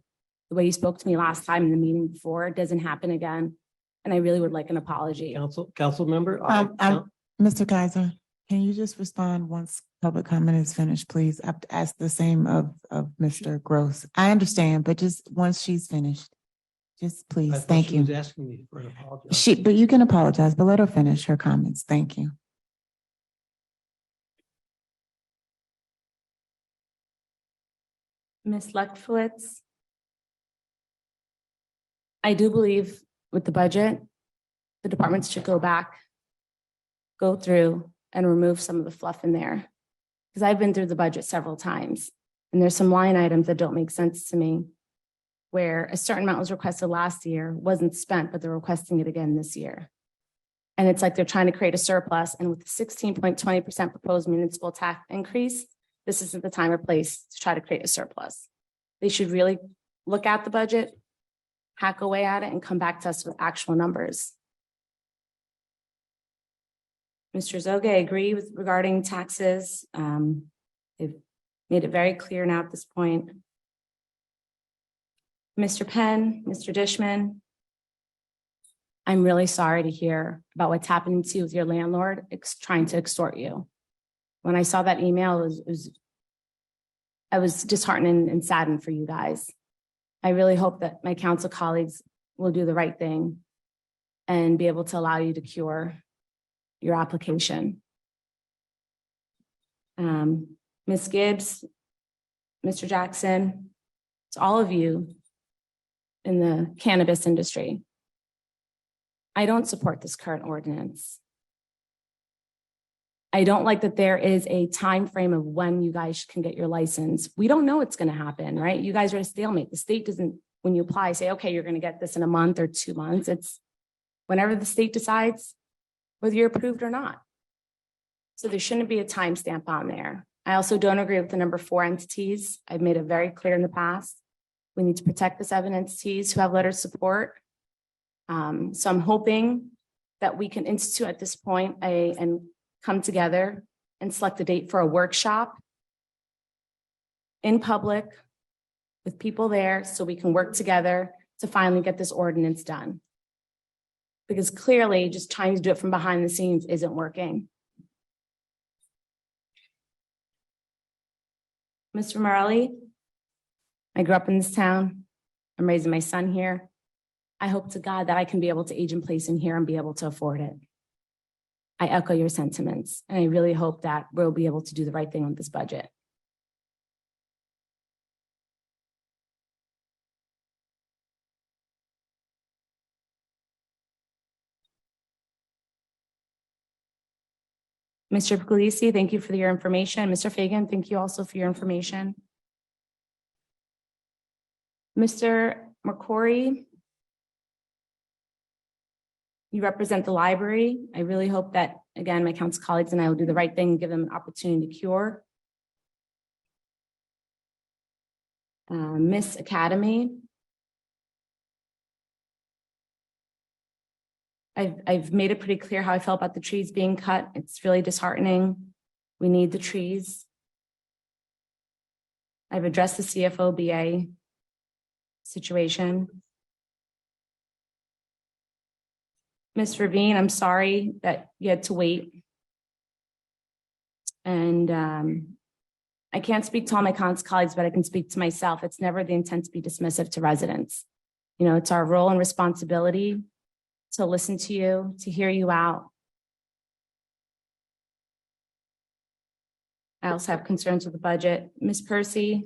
the way you spoke to me last time in the meeting before doesn't happen again, and I really would like an apology. Council member. Mr. Kaiser, can you just respond once public comment is finished, please? I have to ask the same of Mr. Gross. I understand, but just once she's finished, just please, thank She you. was asking me for an apology. But you can apologize, but let her finish her comments. Thank you. Ms. Lechflitz, I do believe with the budget, the departments should go back, go through and remove some of the fluff in there. Because I've been through the budget several times and there's some line items that don't make sense to me where a certain amount was requested last year, wasn't spent, but they're requesting it again this year. And it's like they're trying to create a surplus, and with the 16.20% proposed municipal tax increase, this isn't the time or place to try to create a surplus. They should really look at the budget, hack away at it, and come back to us with actual numbers. Mr. Zoge, I agree with regarding taxes. They've made it very clear now at this point. Mr. Penn, Mr. Dishman, I'm really sorry to hear about what's happening to you with your landlord trying to extort you. When I saw that email, I was disheartened and saddened for you guys. I really hope that my council colleagues will do the right thing and be able to allow you to cure your application. Ms. Gibbs, Mr. Jackson, to all of you in the cannabis industry. I don't support this current ordinance. I don't like that there is a time frame of when you guys can get your license. We don't know what's going to happen, right? You guys are at a stalemate. The state doesn't, when you apply, say, okay, you're going to get this in a month or 2 months. It's whenever the state decides whether you're approved or not. So there shouldn't be a timestamp on there. I also don't agree with the number 4 entities. I've made it very clear in the past. We need to protect the 7 entities who have letters of support. So I'm hoping that we can institute at this point and come together and select a date for a workshop in public with people there so we can work together to finally get this ordinance done. Because clearly just trying to do it from behind the scenes isn't working. Mr. Morelli, I grew up in this town. I'm raising my son here. I hope to God that I can be able to age in place in here and be able to afford it. I echo your sentiments, and I really hope that we'll be able to do the right thing with this budget. Mr. Puglisi, thank you for your information. Mr. Fagan, thank you also for your information. Mr. McCory, you represent the library. I really hope that, again, my council colleagues and I will do the right thing and give them an opportunity to cure. Miss Academy. I've made it pretty clear how I felt about the trees being cut. It's really disheartening. We need the trees. I've addressed the CFO BA situation. Ms. Ravine, I'm sorry that you had to wait. And I can't speak to all my council colleagues, but I can speak to myself. It's never the intent to be dismissive to residents. You know, it's our role and responsibility to listen to you, to hear you out. I also have concerns with the budget. Ms. Percy,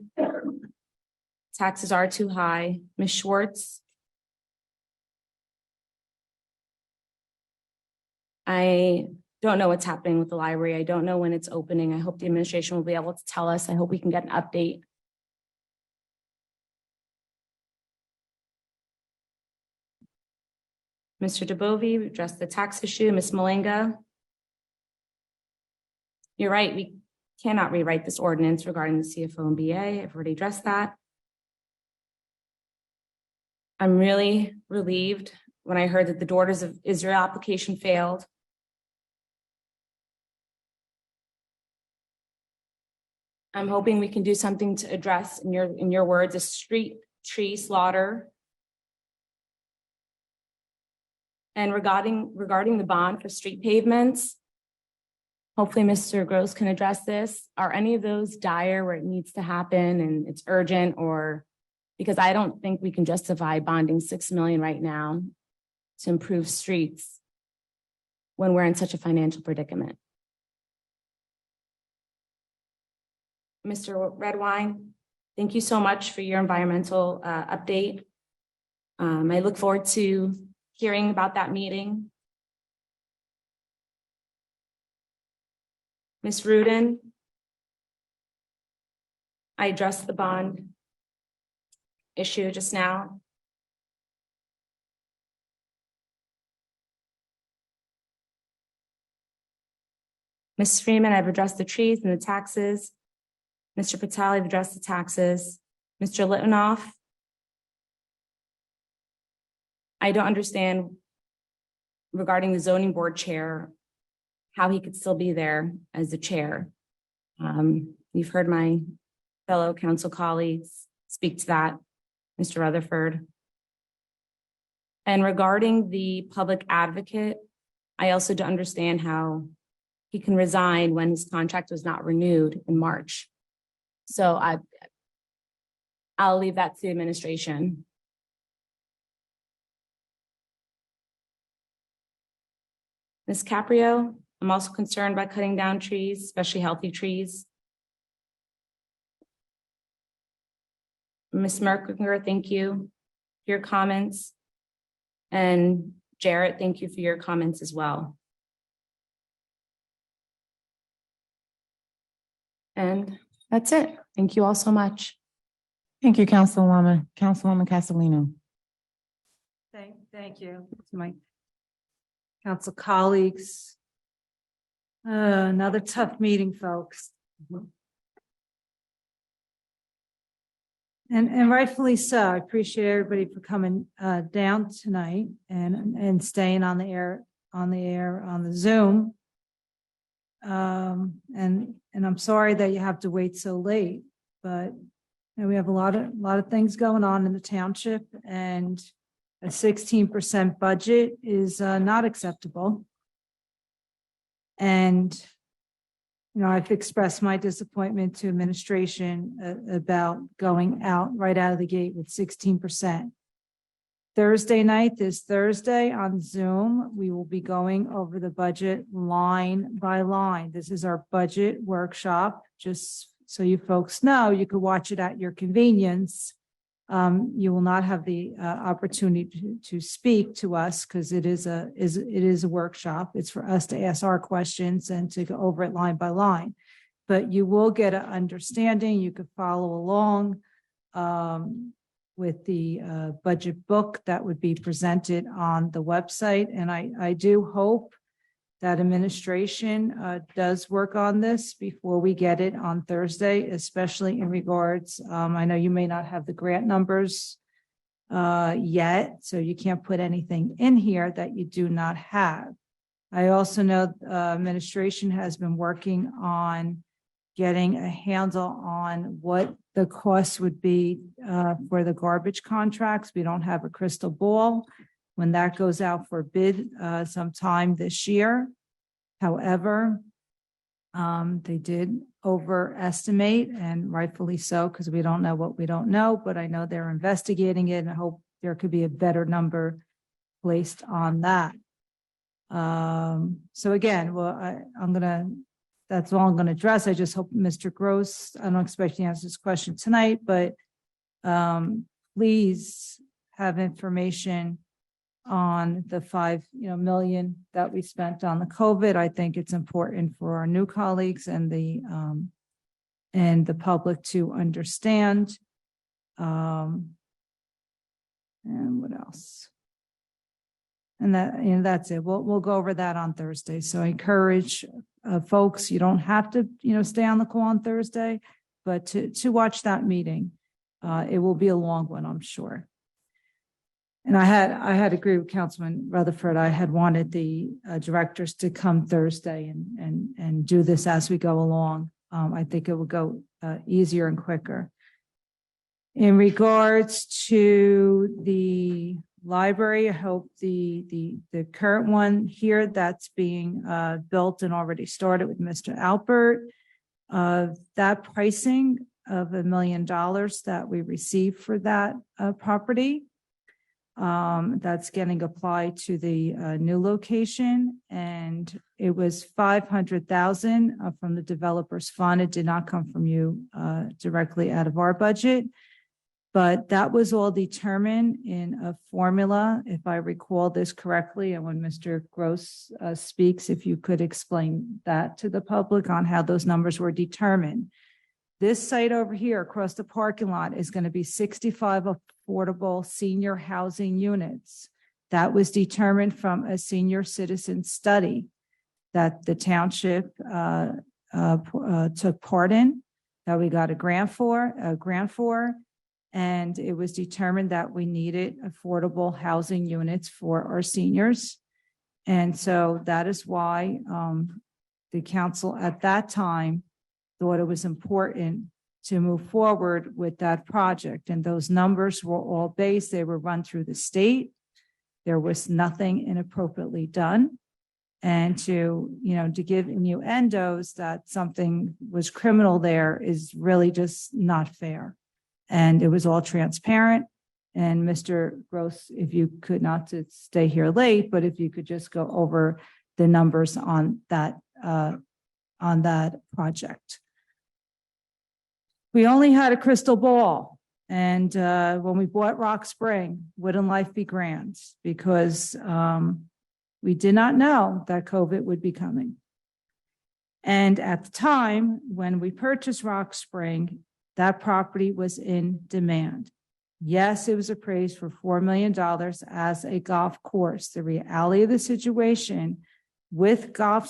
taxes are too high. Ms. Schwartz, I don't know what's happening with the library. I don't know when it's opening. I hope the administration will be able to tell us. I hope we can get an update. Mr. DeBovi, we addressed the tax issue. Ms. Malinga, you're right. We cannot rewrite this ordinance regarding the CFO and BA. I've already addressed that. I'm really relieved when I heard that the Daughters of Israel application failed. I'm hoping we can do something to address, in your words, a street tree slaughter. And regarding the bond for street pavements, hopefully Mr. Gross can address this. Are any of those dire where it needs to happen and it's urgent, or because I don't think we can justify bonding $6 million right now to improve streets when we're in such a financial predicament. Mr. Redwine, thank you so much for your environmental update. I look forward to hearing about that meeting. Ms. Rudin, I addressed the bond issue just now. Ms. Freeman, I've addressed the trees and the taxes. Mr. Patel, I've addressed the taxes. Mr. Litwinoff, I don't understand regarding the zoning board chair, how he could still be there as the chair. You've heard my fellow council colleagues speak to that, Mr. Rutherford. And regarding the public advocate, I also don't understand how he can resign when his contract was not renewed in March. So I'll leave that to the administration. Ms. Caprio, I'm also concerned by cutting down trees, especially healthy trees. Ms. Merkinger, thank you for your comments. And Jarrett, thank you for your comments as well. And that's it. Thank you all so much. Thank you, Councilwoman Castellino. Thank you to my council colleagues. Another tough meeting, folks. And rightfully so. I appreciate everybody for coming down tonight and staying on the air on the Zoom. And I'm sorry that you have to wait so late, but you know, we have a lot of things going on in the township, and a 16% budget is not acceptable. And you know, I've expressed my disappointment to administration about going right out of the gate with 16%. Thursday night, this Thursday on Zoom, we will be going over the budget line by line. This is our budget workshop. Just so you folks know, you could watch it at your convenience. You will not have the opportunity to speak to us because it is a workshop. It's for us to ask our questions and to go over it line by line. But you will get an understanding. You could follow along with the budget book that would be presented on the website. And I do hope that administration does work on this before we get it on Thursday, especially in regards, I know you may not have the grant numbers yet, so you can't put anything in here that you do not have. I also know administration has been working on getting a handle on what the cost would be for the garbage contracts. We don't have a crystal ball when that goes out for bid sometime this year. However, they did overestimate, and rightfully so, because we don't know what we don't know, but I know they're investigating it, and I hope there could be a better number placed on that. So again, well, that's all I'm gonna address. I just hope Mr. Gross, I don't expect you to answer this question tonight, but please have information on the $5 million that we spent on the COVID. I think it's important for our new colleagues and the public to understand. And what else? And that's it. We'll go over that on Thursday. So I encourage folks, you don't have to stay on the call on Thursday, but to watch that meeting. It will be a long one, I'm sure. And I had agreed with Councilman Rutherford. I had wanted the directors to come Thursday and do this as we go along. I think it will go easier and quicker. In regards to the library, I hope the current one here that's being built and already started with Mr. Alpert, that pricing of $1 million that we received for that property, that's getting applied to the new location, and it was 500,000 from the developers fund. It did not come from you directly out of our budget, but that was all determined in a formula, if I recall this correctly. And when Mr. Gross speaks, if you could explain that to the public on how those numbers were determined. This site over here across the parking lot is going to be 65 affordable senior housing units. That was determined from a senior citizen study that the township took part in, that we got a grant for, and it was determined that we needed affordable housing units for our seniors. And so that is why the council at that time thought it was important to move forward with that project. And those numbers were all based, they were run through the state. There was nothing inappropriately done. And to give innuendos that something was criminal there is really just not fair. And it was all transparent. And Mr. Gross, if you could not to stay here late, but if you could just go over the numbers on that project. We only had a crystal ball. And when we bought Rock Spring, wouldn't life be grand? Because we did not know that COVID would be coming. And at the time when we purchased Rock Spring, that property was in demand. Yes, it was appraised for $4 million as a golf course. The reality of the situation with Golf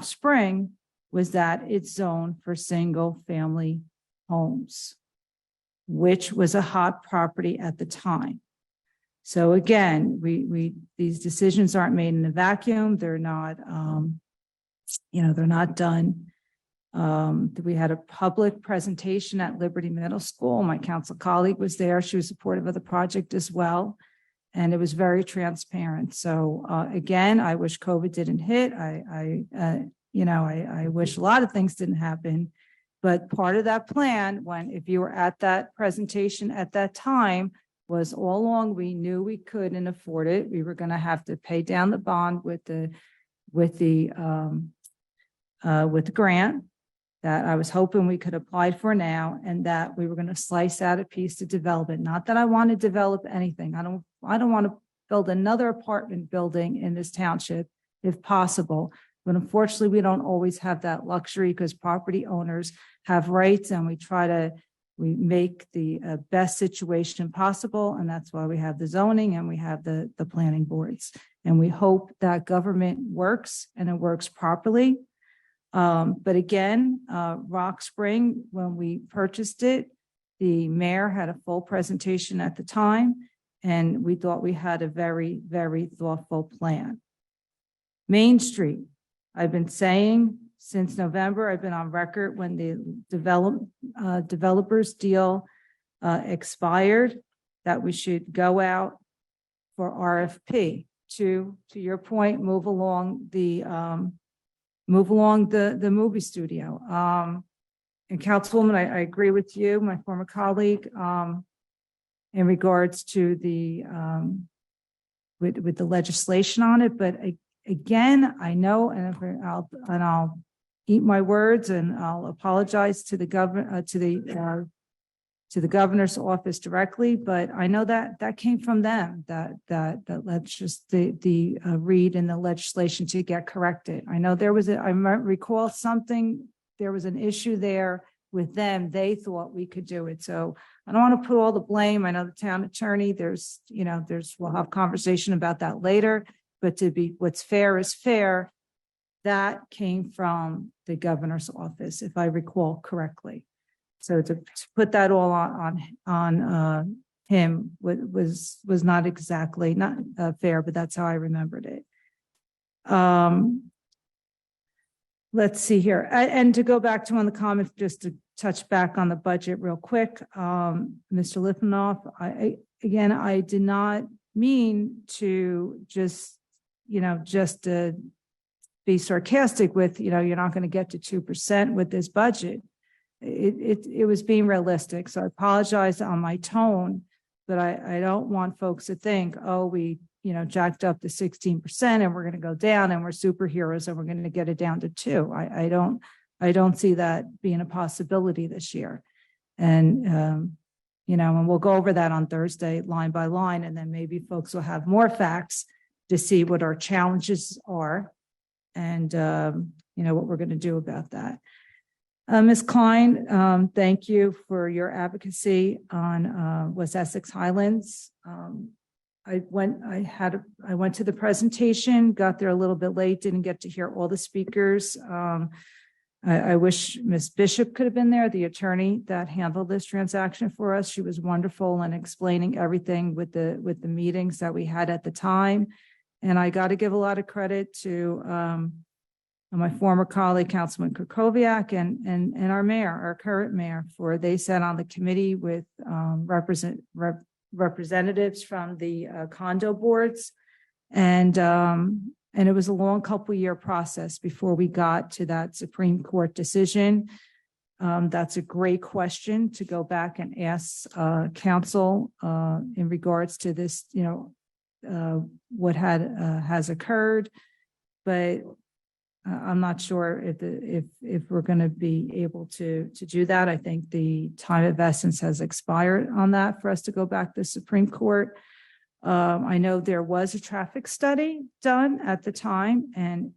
Spring was that it's zoned for single family homes, which was a hot property at the time. So again, these decisions aren't made in a vacuum. They're not, they're not done. We had a public presentation at Liberty Middle School. My council colleague was there. She was supportive of the project as well. And it was very transparent. So again, I wish COVID didn't hit. I wish a lot of things didn't happen. But part of that plan, if you were at that presentation at that time, was all along we knew we couldn't afford it. We were going to have to pay down the bond with the grant that I was hoping we could apply for now, and that we were going to slice out a piece to develop it. Not that I want to develop anything. I don't want to build another apartment building in this township if possible. But unfortunately, we don't always have that luxury because property owners have rights, and we make the best situation possible. And that's why we have the zoning and we have the planning boards. And we hope that government works and it works properly. But again, Rock Spring, when we purchased it, the mayor had a full presentation at the time, and we thought we had a very, very thoughtful plan. Main Street, I've been saying since November, I've been on record when the developers deal expired, that we should go out for RFP to your point, move along the movie studio. And Councilwoman, I agree with you, my former colleague, in regards to the with the legislation on it. But again, I know, and I'll eat my words, and I'll apologize to the governor's office directly. But I know that came from them. Let's just the read in the legislation to get corrected. I know there was I recall something. There was an issue there with them. They thought we could do it. So I don't want to put all the blame. I know the town attorney. We'll have conversation about that later. But to be what's fair is fair. That came from the governor's office, if I recall correctly. So to put that all on him was not exactly not fair, but that's how I remembered it. Let's see here, and to go back to one of the comments, just to touch back on the budget real quick, Mr. Lippenoff, I did not mean to just be sarcastic with, you're not going to get to 2% with this budget. It was being realistic. So I apologize on my tone, but I don't want folks to think, oh, we, jacked up to 16% and we're going to go down and we're superheroes and we're going to get it down to 2%. I don't see that being a possibility this year. And, and we'll go over that on Thursday, line by line, and then maybe folks will have more facts to see what our challenges are and, what we're going to do about that. Ms. Klein, thank you for your advocacy on West Essex Highlands. I went to the presentation, got there a little bit late, didn't get to hear all the speakers. I wish Ms. Bishop could have been there, the attorney that handled this transaction for us. She was wonderful in explaining everything with the meetings that we had at the time. And I got to give a lot of credit to my former colleague, Councilman Krakowiak, and our mayor, our current mayor, for they sat on the committee with representatives from the condo boards. And it was a long couple-year process before we got to that Supreme Court decision. That's a great question to go back and ask council in regards to this, what has occurred. but I'm not sure if we're going to be able to do that. I think the time of essence has expired on that for us to go back to the Supreme Court. I know there was a traffic study done at the time, and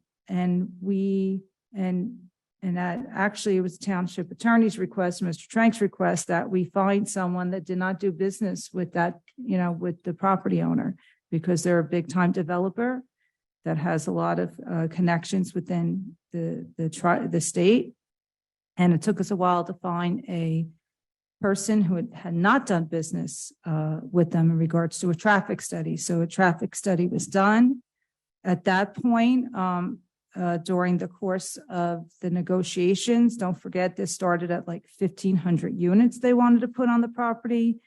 that actually it was Township Attorney's request, Mr. Trank's request, that we find someone that did not do business with that, with the property owner, because they're a big time developer that has a lot of connections within the state. And it took us a while to find a person who had not done business with them in regards to a traffic study. So a traffic study was done. At that point, during the course of the negotiations, don't forget this started at like 1,500 units they wanted to put on the property.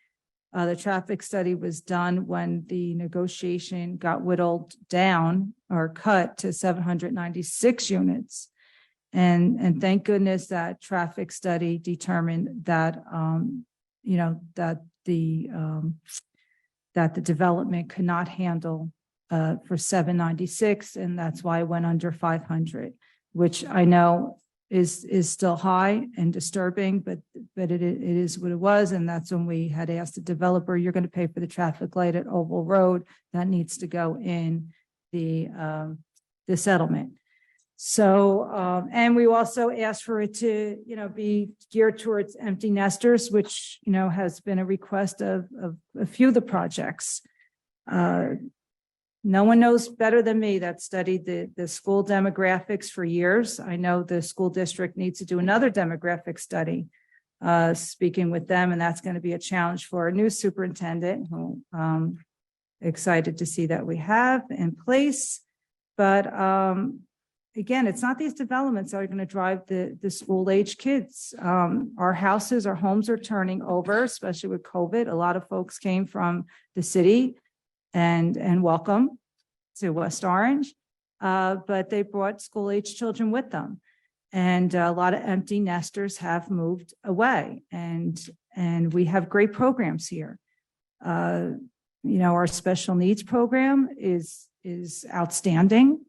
The traffic study was done when the negotiation got whittled down or cut to 796 units. And thank goodness that traffic study determined that, that the development could not handle for 796, and that's why I went under 500, which I know is still high and disturbing, but it is what it was. And that's when we had asked the developer, you're going to pay for the traffic light at Oval Road that needs to go in the settlement. So, and we also asked for it to, be geared towards empty nesters, which, has been a request of a few of the projects. No one knows better than me that studied the school demographics for years. I know the school district needs to do another demographic study, speaking with them, and that's going to be a challenge for our new superintendent, who excited to see that we have in place. But again, it's not these developments that are going to drive the school age kids. Our houses, our homes are turning over, especially with COVID. A lot of folks came from the city and welcome to West Orange, but they brought school age children with them. And a lot of empty nesters have moved away, and we have great programs here. Our special needs program is outstanding.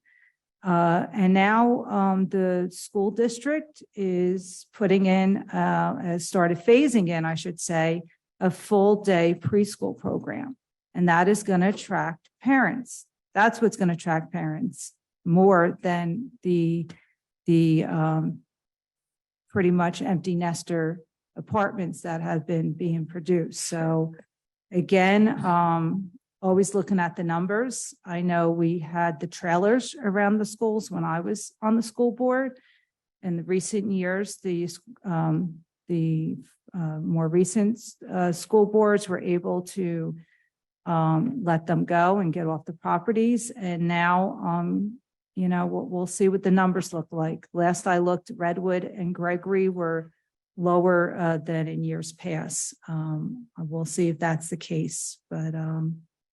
And now the school district is putting in, has started phasing in, I should say, a full day preschool program. And that is going to attract parents. That's what's going to attract parents more than the pretty much empty nester apartments that have been being produced. So again, always looking at the numbers. I know we had the trailers around the schools when I was on the school board. In the recent years, the more recent school boards were able to let them go and get off the properties. And now, we'll see what the numbers look like. Last I looked, Redwood and Gregory were lower than in years past. We'll see if that's the case. But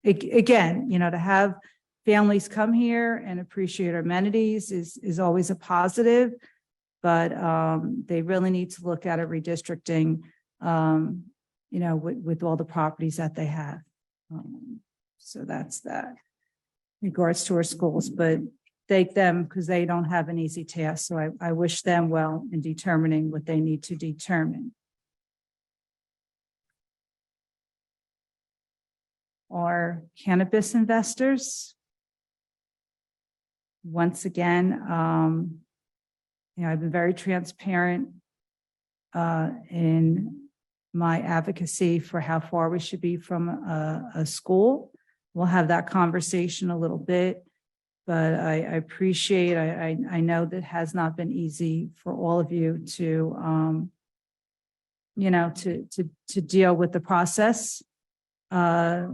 again, to have families come here and appreciate our amenities is always a positive, but they really need to look at a redistricting, with all the properties that they have. So that's that in regards to our schools, but thank them because they don't have an easy task. So I wish them well in determining what they need to determine. Our cannabis investors, once again, I've been very transparent in my advocacy for how far we should be from a school. We'll have that conversation a little bit, but I appreciate, I know that has not been easy for all of you to, to deal with the process. But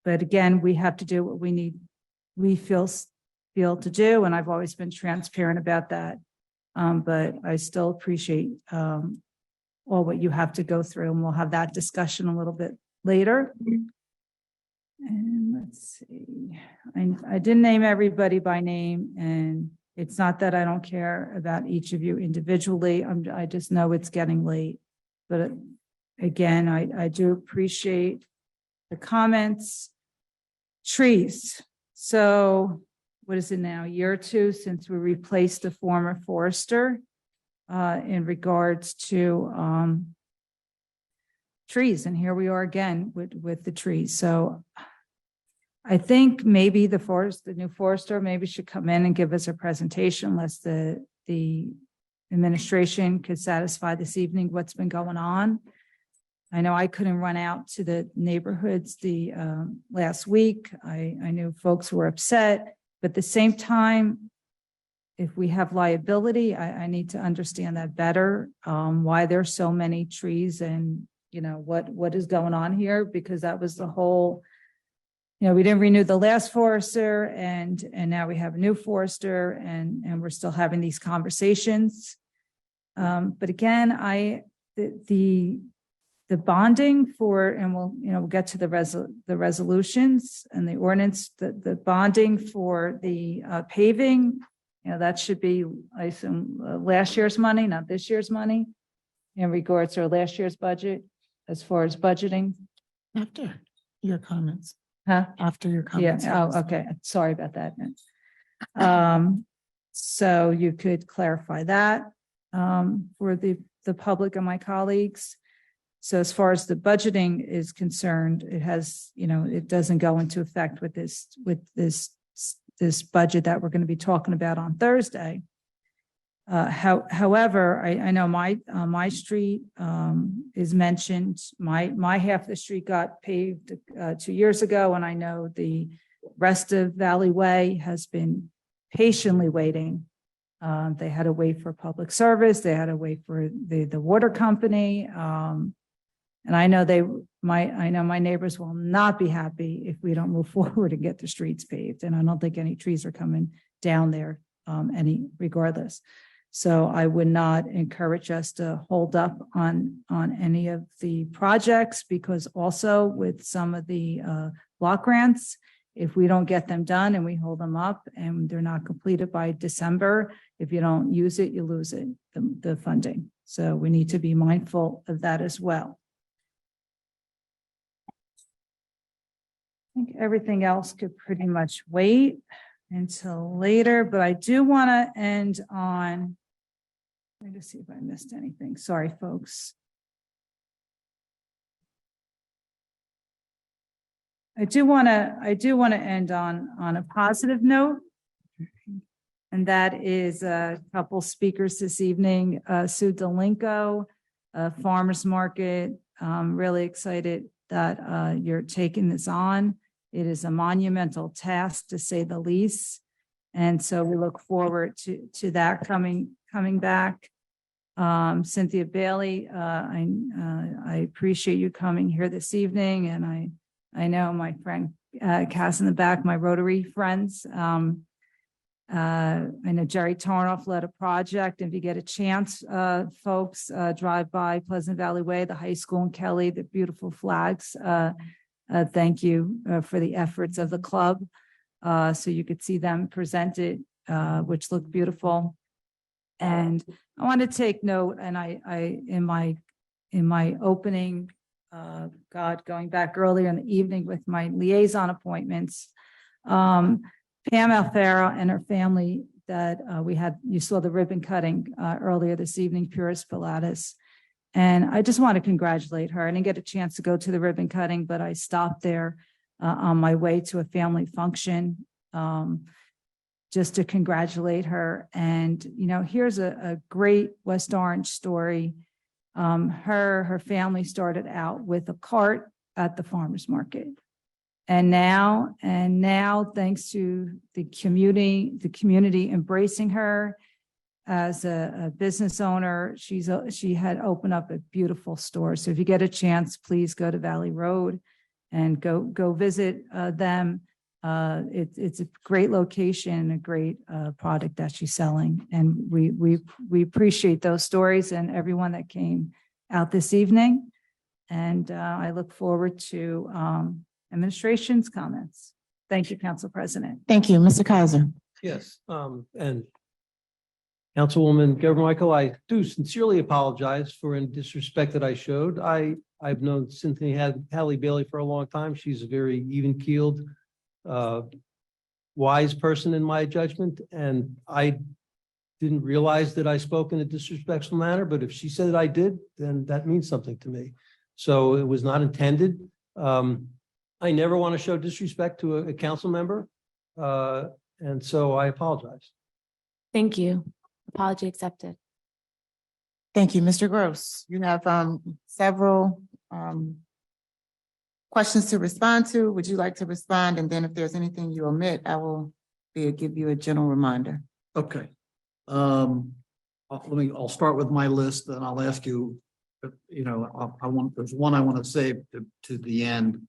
again, we have to do what we feel to do. And I've always been transparent about that. But I still appreciate, all what you have to go through, and we'll have that discussion a little bit later. And let's see, I didn't name everybody by name, and it's not that I don't care about each of you individually. I just know it's getting late. But again, I do appreciate the comments. Trees. So what is it now, a year or two since we replaced the former forester in regards to trees, and here we are again with the trees. So I think maybe the new forester maybe should come in and give us a presentation, unless the administration could satisfy this evening what's been going on. I know I couldn't run out to the neighborhoods the last week. I knew folks were upset, but at the same time, if we have liability, I need to understand that better, why there's so many trees and, you know, what is going on here, because that was the whole, you know, we didn't renew the last forester and now we have a new forester and we're still having these conversations. But again, the bonding for, and we'll get to the resolutions and the ordinance, the bonding for the paving, you know, that should be, I assume, last year's money, not this year's money, in regards to last year's budget, as far as budgeting. After your comments. Huh? After your comments. Yeah, oh, okay, sorry about that. So you could clarify that for the public and my colleagues. So as far as the budgeting is concerned, it has, you know, it doesn't go into effect with this budget that we're going to be talking about on Thursday. However, I know my street is mentioned. My half of the street got paved 2 years ago, and I know the rest of Valley Way has been patiently waiting. They had to wait for public service. They had to wait for the water company. And I know my neighbors will not be happy if we don't move forward and get the streets paved. And I don't think any trees are coming down there regardless. So I would not encourage us to hold up on any of the projects, because also with some of the block grants, if we don't get them done and we hold them up and they're not completed by December, if you don't use it, you lose it, the funding. So we need to be mindful of that as well. I think everything else could pretty much wait until later, but I do want to end on, let me just see if I missed anything. Sorry, folks. I do want to end on a positive note, and that is a couple speakers this evening. Sue Delinko, Farmers Market. Really excited that you're taking this on. It is a monumental task, to say the least, and so we look forward to that coming back. Cynthia Bailey, I appreciate you coming here this evening, and I know my friend Cass in the back, my Rotary friends. I know Jerry Tarnoff led a project. If you get a chance, folks, drive by Pleasant Valley Way, the high school in Kelly, the beautiful flags. Thank you for the efforts of the club. So you could see them presented, which look beautiful. And I want to take note, and I in my opening, going back earlier in the evening with my liaison appointments, Pam Alfaro and her family that you saw the ribbon cutting earlier this evening, Puris Pilatus. And I just want to congratulate her. I didn't get a chance to go to the ribbon cutting, but I stopped there on my way to a family function just to congratulate her. And, you know, here's a great West Orange story. Her family started out with a cart at the farmers market. And now, thanks to the community embracing her as a business owner, she had opened up a beautiful store. So if you get a chance, please go to Valley Road and go visit them. It's a great location, a great product that she's selling, and we appreciate those stories and everyone that came out this evening. And I look forward to administration's comments. Thank you, Council President. Thank you, Mr. Kaiser. Yes, and Councilwoman Gerber-Michael, I do sincerely apologize for any disrespect that I showed. I've known Cynthia Halle Bailey for a long time. She's a very even-keeled, wise person in my judgment, and I didn't realize that I spoke in a disrespectful manner, but if she said I did, then that means something to me. So it was not intended. I never want to show disrespect to a council member. And so I apologize. Thank you. Apology accepted. Thank you, Mr. Gross. You have several questions to respond to. Would you like to respond? And then if there's anything you omit, I will give you a general reminder. Okay. I'll start with my list, and I'll ask you, there's one I want to save to the end,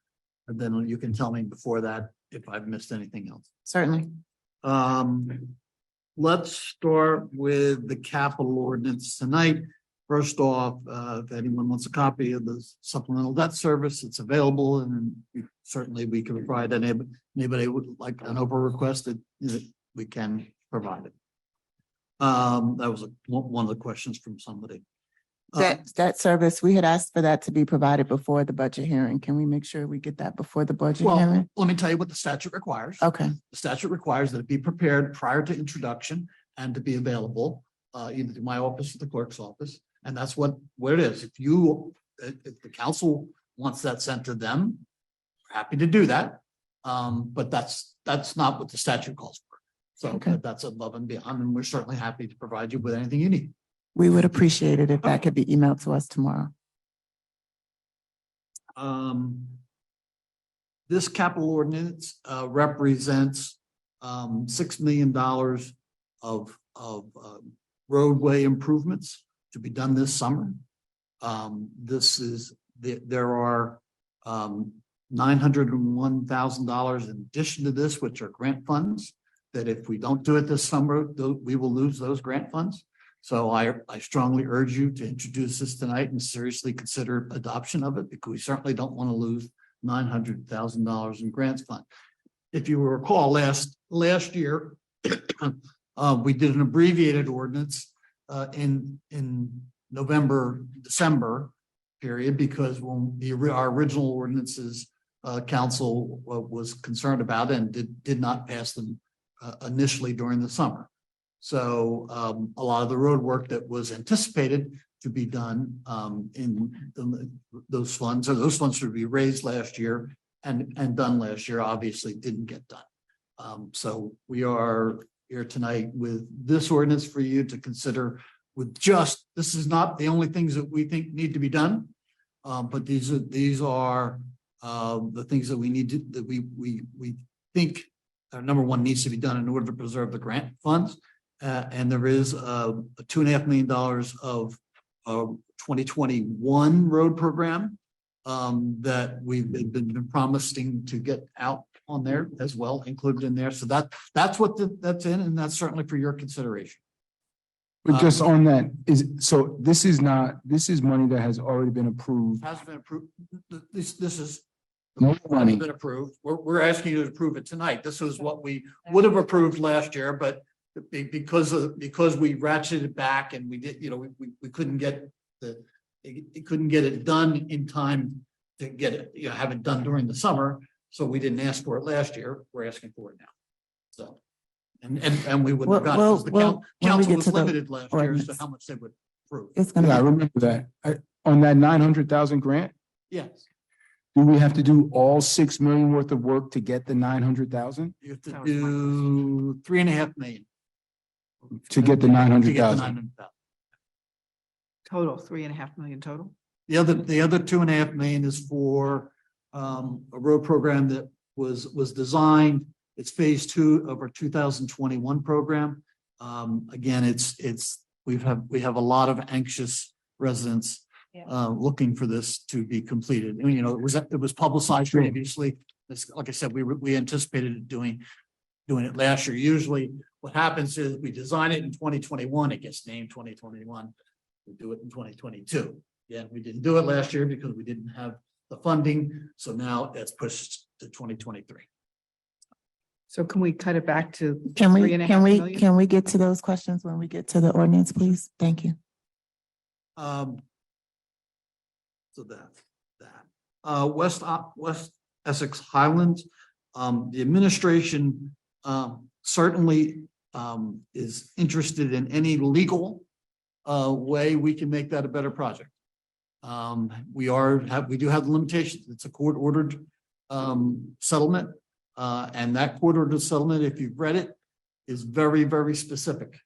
and then you can tell me before that if I've missed anything else. Certainly. Let's start with the capital ordinance tonight. First off, if anyone wants a copy of the supplemental debt service, it's available, and certainly we can provide anybody would like an over request that we can provide it. That was one of the questions from somebody. That service, we had asked for that to be provided before the budget hearing. Can we make sure we get that before the budget hearing? Let me tell you what the statute requires. Okay. The statute requires that it be prepared prior to introduction and to be available either to my office or the clerk's office. And that's what it is. If the council wants that sent to them, we're happy to do that. But that's not what the statute calls for. So that's above and beyond, and we're certainly happy to provide you with anything you need. We would appreciate it if that could be emailed to us tomorrow. This capital ordinance represents $6 million of roadway improvements to be done this summer. There are $901,000 in addition to this, which are grant funds, that if we don't do it this summer, we will lose those grant funds. So I strongly urge you to introduce this tonight and seriously consider adoption of it, because we certainly don't want to lose $900,000 in grants fund. If you recall, last year, we did an abbreviated ordinance in November, December period, because when our original ordinances council was concerned about and did not pass them initially during the summer. So a lot of the road work that was anticipated to be done in those funds should be raised last year and done last year, obviously didn't get done. So we are here tonight with this ordinance for you to consider. This is not the only things that we think need to be done, but these are the things that we need to, that we think number one needs to be done in order to preserve the grant funds. And there is a $2.5 million of 2021 road program that we've been promising to get out on there as well, included in there. So that's what that's in, and that's certainly for your consideration. But just on that, this is money that has already been approved. Has been approved. This is no money been approved. We're asking you to approve it tonight. This is what we would have approved last year, but because we ratcheted it back and we did, we couldn't get it done in time to get it, have it done during the summer. So we didn't ask for it last year. We're asking for it now. So, and we wouldn't have got it because the council was limited last year as to how much they would approve. I remember that. On that 900,000 grant? Yes. Do we have to do all 6 million worth of work to get the 900,000? You have to do $3.5 million. To get the 900,000. Total, 3.5 million total. The other 2.5 million is for a road program that was designed. It's phase 2 of our 2021 program. Again, we have a lot of anxious residents looking for this to be completed. And, it was publicized previously. Like I said, we anticipated doing it last year. Usually what happens is we design it in 2021, it gets named 2021. We do it in 2022. Yeah, we didn't do it last year because we didn't have the funding. So now it's pushed to 2023. So can we cut it back to can we get to those questions when we get to the ordinance, please? Thank you. So West Essex Highlands, the administration certainly is interested in any legal way we can make that a better project. We do have the limitations. It's a court-ordered settlement, and that court-ordered settlement, if you've read it, is very, very specific.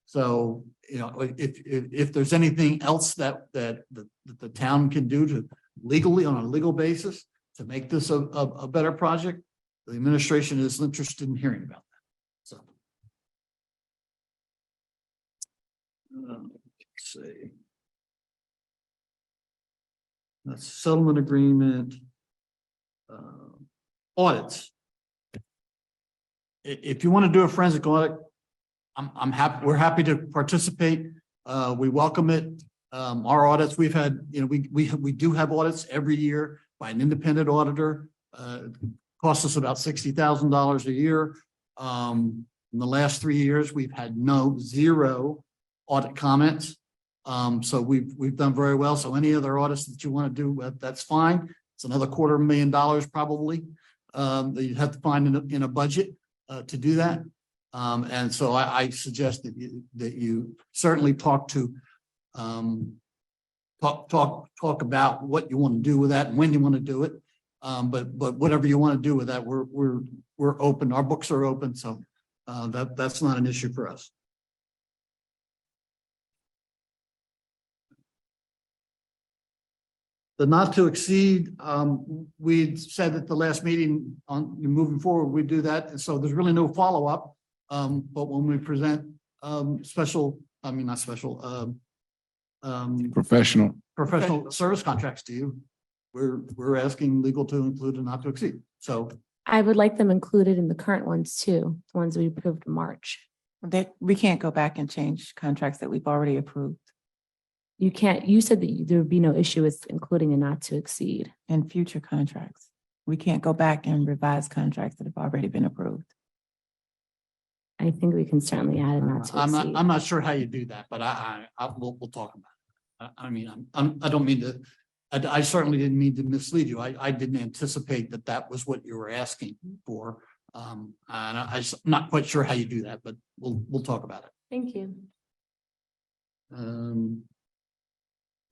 So, you know, if there's anything else that the town can do to legally, on a legal basis, to make this a better project, the administration is interested in hearing about that. So, let's see. That's settlement agreement. Audits. If you want to do a forensic audit, I'm happy. We're happy to participate. We welcome it. Our audits, we've had, you know, we do have audits every year by an independent auditor. Costs us about $60,000 a year. In the last 3 years, we've had zero audit comments. So we've done very well. So any other audits that you want to do, that's fine. It's another $250,000 probably that you have to find in a budget to do that. And so I suggest that you certainly talk about what you want to do with that and when you want to do it. But whatever you want to do with that, we're open. Our books are open, so that's not an issue for us. The not to exceed, we said at the last meeting on moving forward, we do that. And so there's really no follow up. But when we present professional service contracts to you, we're asking legal to include and not to exceed. So I would like them included in the current ones too, the ones we approved in March. We can't go back and change contracts that we've already approved. You can't, you said that there would be no issue with including a not to exceed. In future contracts. We can't go back and revise contracts that have already been approved. I think we can certainly add a not to exceed. I'm not sure how you do that, but we'll talk about it. I mean, I don't mean to, I certainly didn't mean to mislead you. I didn't anticipate that was what you were asking for. And I'm not quite sure how you do that, but we'll talk about it. Thank you.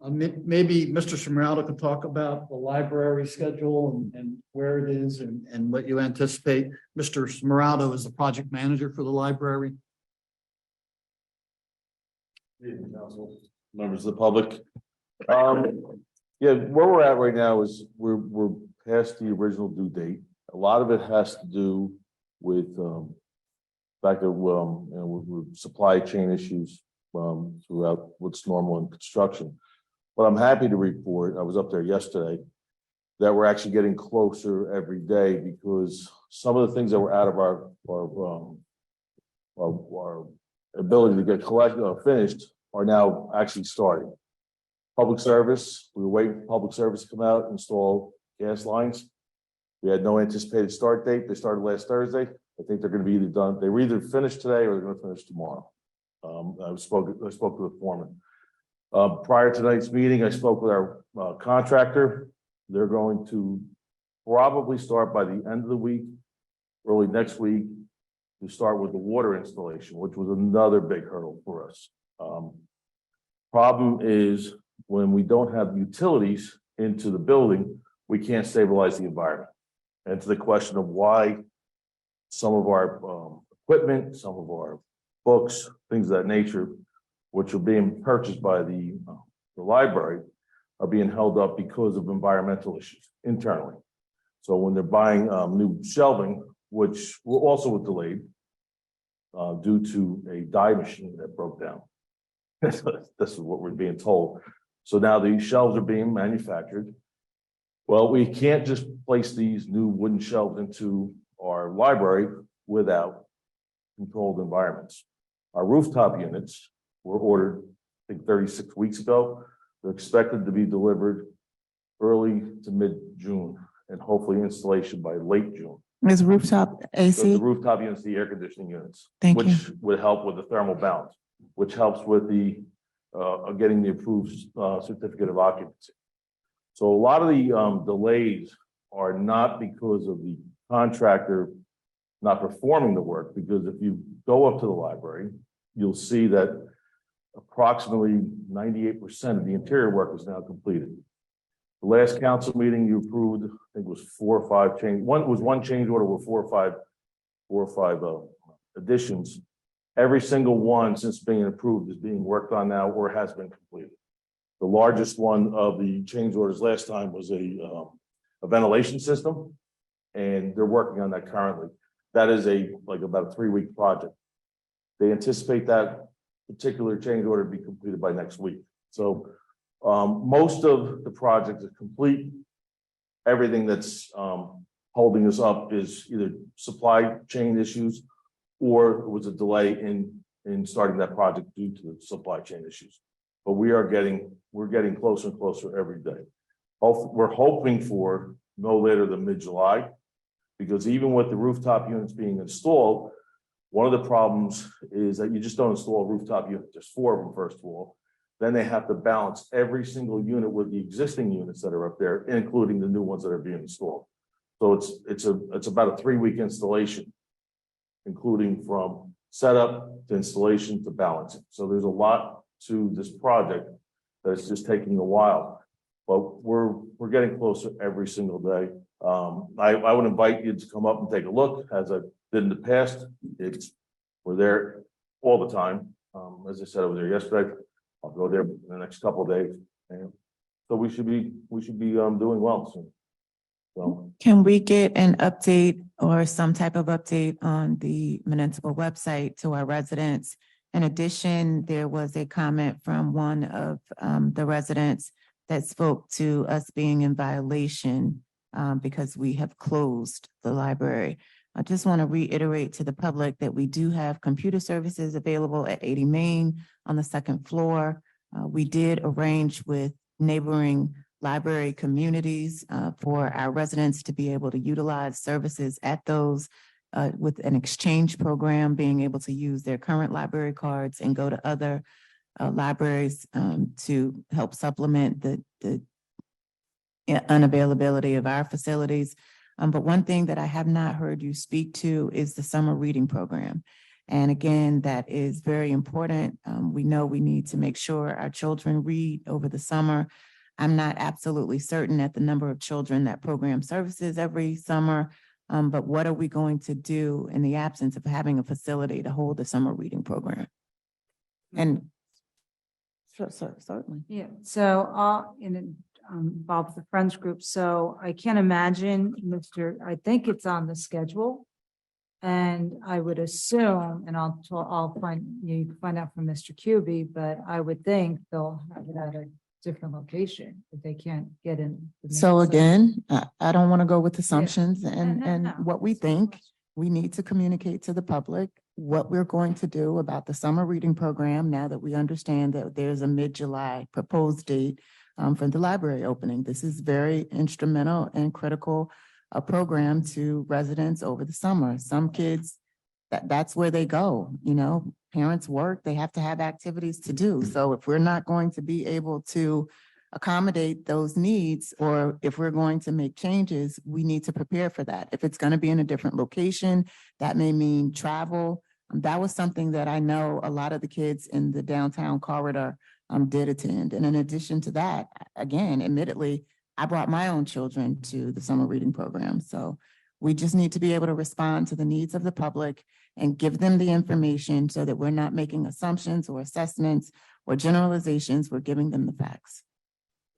Maybe Mr. Smeraldo could talk about the library schedule and where it is and what you anticipate. Mr. Smeraldo is the project manager for the library. Council, members of the public. Yeah, where we're at right now is we're past the original due date. A lot of it has to do with the fact that with supply chain issues throughout what's normal in construction. But I'm happy to report, I was up there yesterday, that we're actually getting closer every day because some of the things that were out of our ability to get finished are now actually starting. Public service, we were waiting for public service to come out and install gas lines. We had no anticipated start date. They started last Thursday. I think they're going to be either done. They were either finished today or they're going to finish tomorrow. I spoke to the foreman. Prior to tonight's meeting, I spoke with our contractor. They're going to probably start by the end of the week, early next week, to start with the water installation, which was another big hurdle for us. Problem is when we don't have utilities into the building, we can't stabilize the environment. And to the question of why some of our equipment, some of our books, things of that nature, which are being purchased by the library, are being held up because of environmental issues internally. So when they're buying new shelving, which also was delayed due to a die machine that broke down. This is what we're being told. So now these shelves are being manufactured. Well, we can't just place these new wooden shelves into our library without controlled environments. Our rooftop units were ordered, I think 36 weeks ago. They're expected to be delivered early to mid-June and hopefully installation by late June. Is rooftop AC? So the rooftop units, the air conditioning units, Thank you. which would help with the thermal balance, which helps with the getting the approved certificate of occupancy. So a lot of the delays are not because of the contractor not performing the work, because if you go up to the library, you'll see that approximately 98% of the interior work is now completed. The last council meeting you approved, I think it was 4 or 5 change. One change order with 4 or 5 additions. Every single one since being approved is being worked on now or has been completed. The largest one of the change orders last time was a ventilation system, and they're working on that currently. That is about a 3-week project. They anticipate that particular change order to be completed by next week. So most of the project is complete. Everything that's holding us up is either supply chain issues or it was a delay in starting that project due to the supply chain issues. But we're getting closer and closer every day. We're hoping for no later than mid-July, because even with the rooftop units being installed, one of the problems is that you just don't install a rooftop unit. There's 4 of them, first of all. Then they have to balance every single unit with the existing units that are up there, including the new ones that are being installed. So it's about a 3-week installation, including from setup to installation to balancing. So there's a lot to this project that's just taking a while, but we're getting closer every single day. I would invite you to come up and take a look, as I did in the past. We're there all the time. As I said, I was there yesterday. I'll go there in the next couple of days, and so we should be doing well soon. So, can we get an update or some type of update on the municipal website to our residents? In addition, there was a comment from one of the residents that spoke to us being in violation because we have closed the library. I just want to reiterate to the public that we do have computer services available at 80 Main on the 2nd floor. We did arrange with neighboring library communities for our residents to be able to utilize services at those with an exchange program, being able to use their current library cards and go to other libraries to help supplement the unavailability of our facilities. But one thing that I have not heard you speak to is the summer reading program. And again, that is very important. We know we need to make sure our children read over the summer. I'm not absolutely certain at the number of children that program services every summer, but what are we going to do in the absence of having a facility to hold the summer reading program? And sure, certainly. Yeah, so involved the Friends group. So I can't imagine, I think it's on the schedule. And I would assume, and I'll you can find out from Mr. Cubey, but I would think they'll have it at a different location if they can't get in. So again, I don't want to go with assumptions and what we think. We need to communicate to the public what we're going to do about the summer reading program now that we understand that there's a mid-July proposed date for the library opening. This is very instrumental and critical a program to residents over the summer. Some kids, that's where they go. You know, parents work, they have to have activities to do. So if we're not going to be able to accommodate those needs, or if we're going to make changes, we need to prepare for that. If it's going to be in a different location, that may mean travel. That was something that I know a lot of the kids in the downtown corridor did attend. And in addition to that, again, admittedly, I brought my own children to the summer reading program. So we just need to be able to respond to the needs of the public and give them the information so that we're not making assumptions or assessments or generalizations. We're giving them the facts.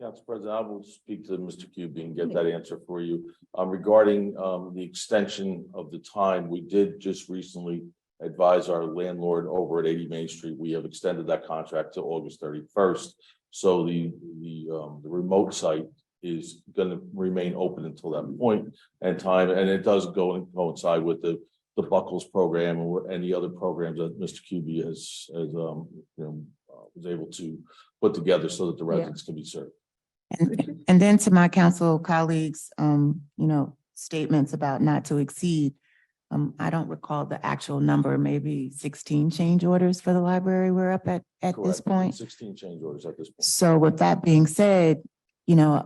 Council President, I will speak to Mr. Cubey and get that answer for you. Regarding the extension of the time, we did just recently advise our landlord over at 80 Main Street. We have extended that contract to August 31st. So the remote site is going to remain open until that point and time, and it does go and coincide with the Buckles program or any other programs that Mr. Cubey was able to put together so that the residents can be served. And then to my council colleagues, statements about not to exceed. I don't recall the actual number, maybe 16 change orders for the library we're up at this point. 16 change orders at this point. So with that being said,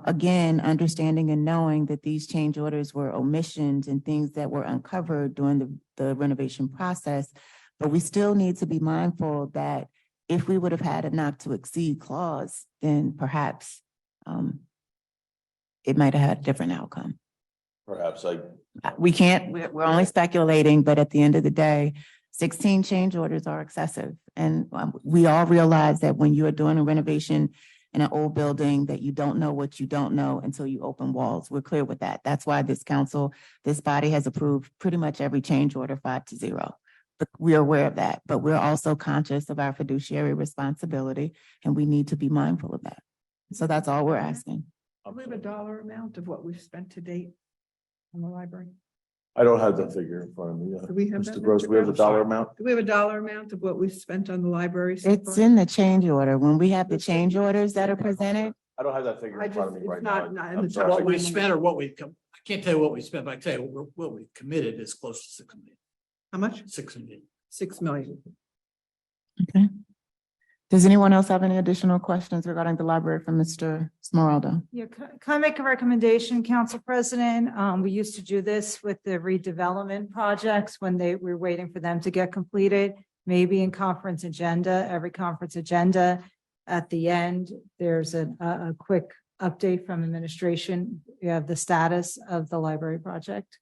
again, understanding and knowing that these change orders were omissions and things that were uncovered during the the renovation process. But we still need to be mindful that if we would have had a not to exceed clause, then perhaps it might have had a different outcome. Perhaps We can't, we're only speculating, but at the end of the day, 16 change orders are excessive. And we all realize that when you are doing a renovation in an old building, that you don't know what you don't know until you open walls. We're clear with that. That's why this council, this body has approved pretty much every change order 5-0. But we're aware of that, but we're also conscious of our fiduciary responsibility, and we need to be mindful of that. So that's all we're asking. Do we have a dollar amount of what we've spent to date on the library? I don't have that figure in front of me. Do we have Mr. that, Gross, Mr. we have the Gross? dollar amount? Do we have a dollar amount of what we've spent on the library? so It's far? in the change order. When we have the change orders that are presented, I don't have that figure in front of me it's right not- now. not in I'm the sorry. top What we line. spent or what we come, I can't tell you what we spent, but I can tell you what we committed is close to 6 million. How much? 6 million. 6 million. okay. Does anyone else have any additional questions regarding the library from Mr. Smeraldo? Yeah, can I make a recommendation, Council President? We used to do this with the redevelopment projects when we're waiting for them to get completed. Maybe in conference agenda, every conference agenda, at the end, there's a quick update from administration. You have the status of the library project.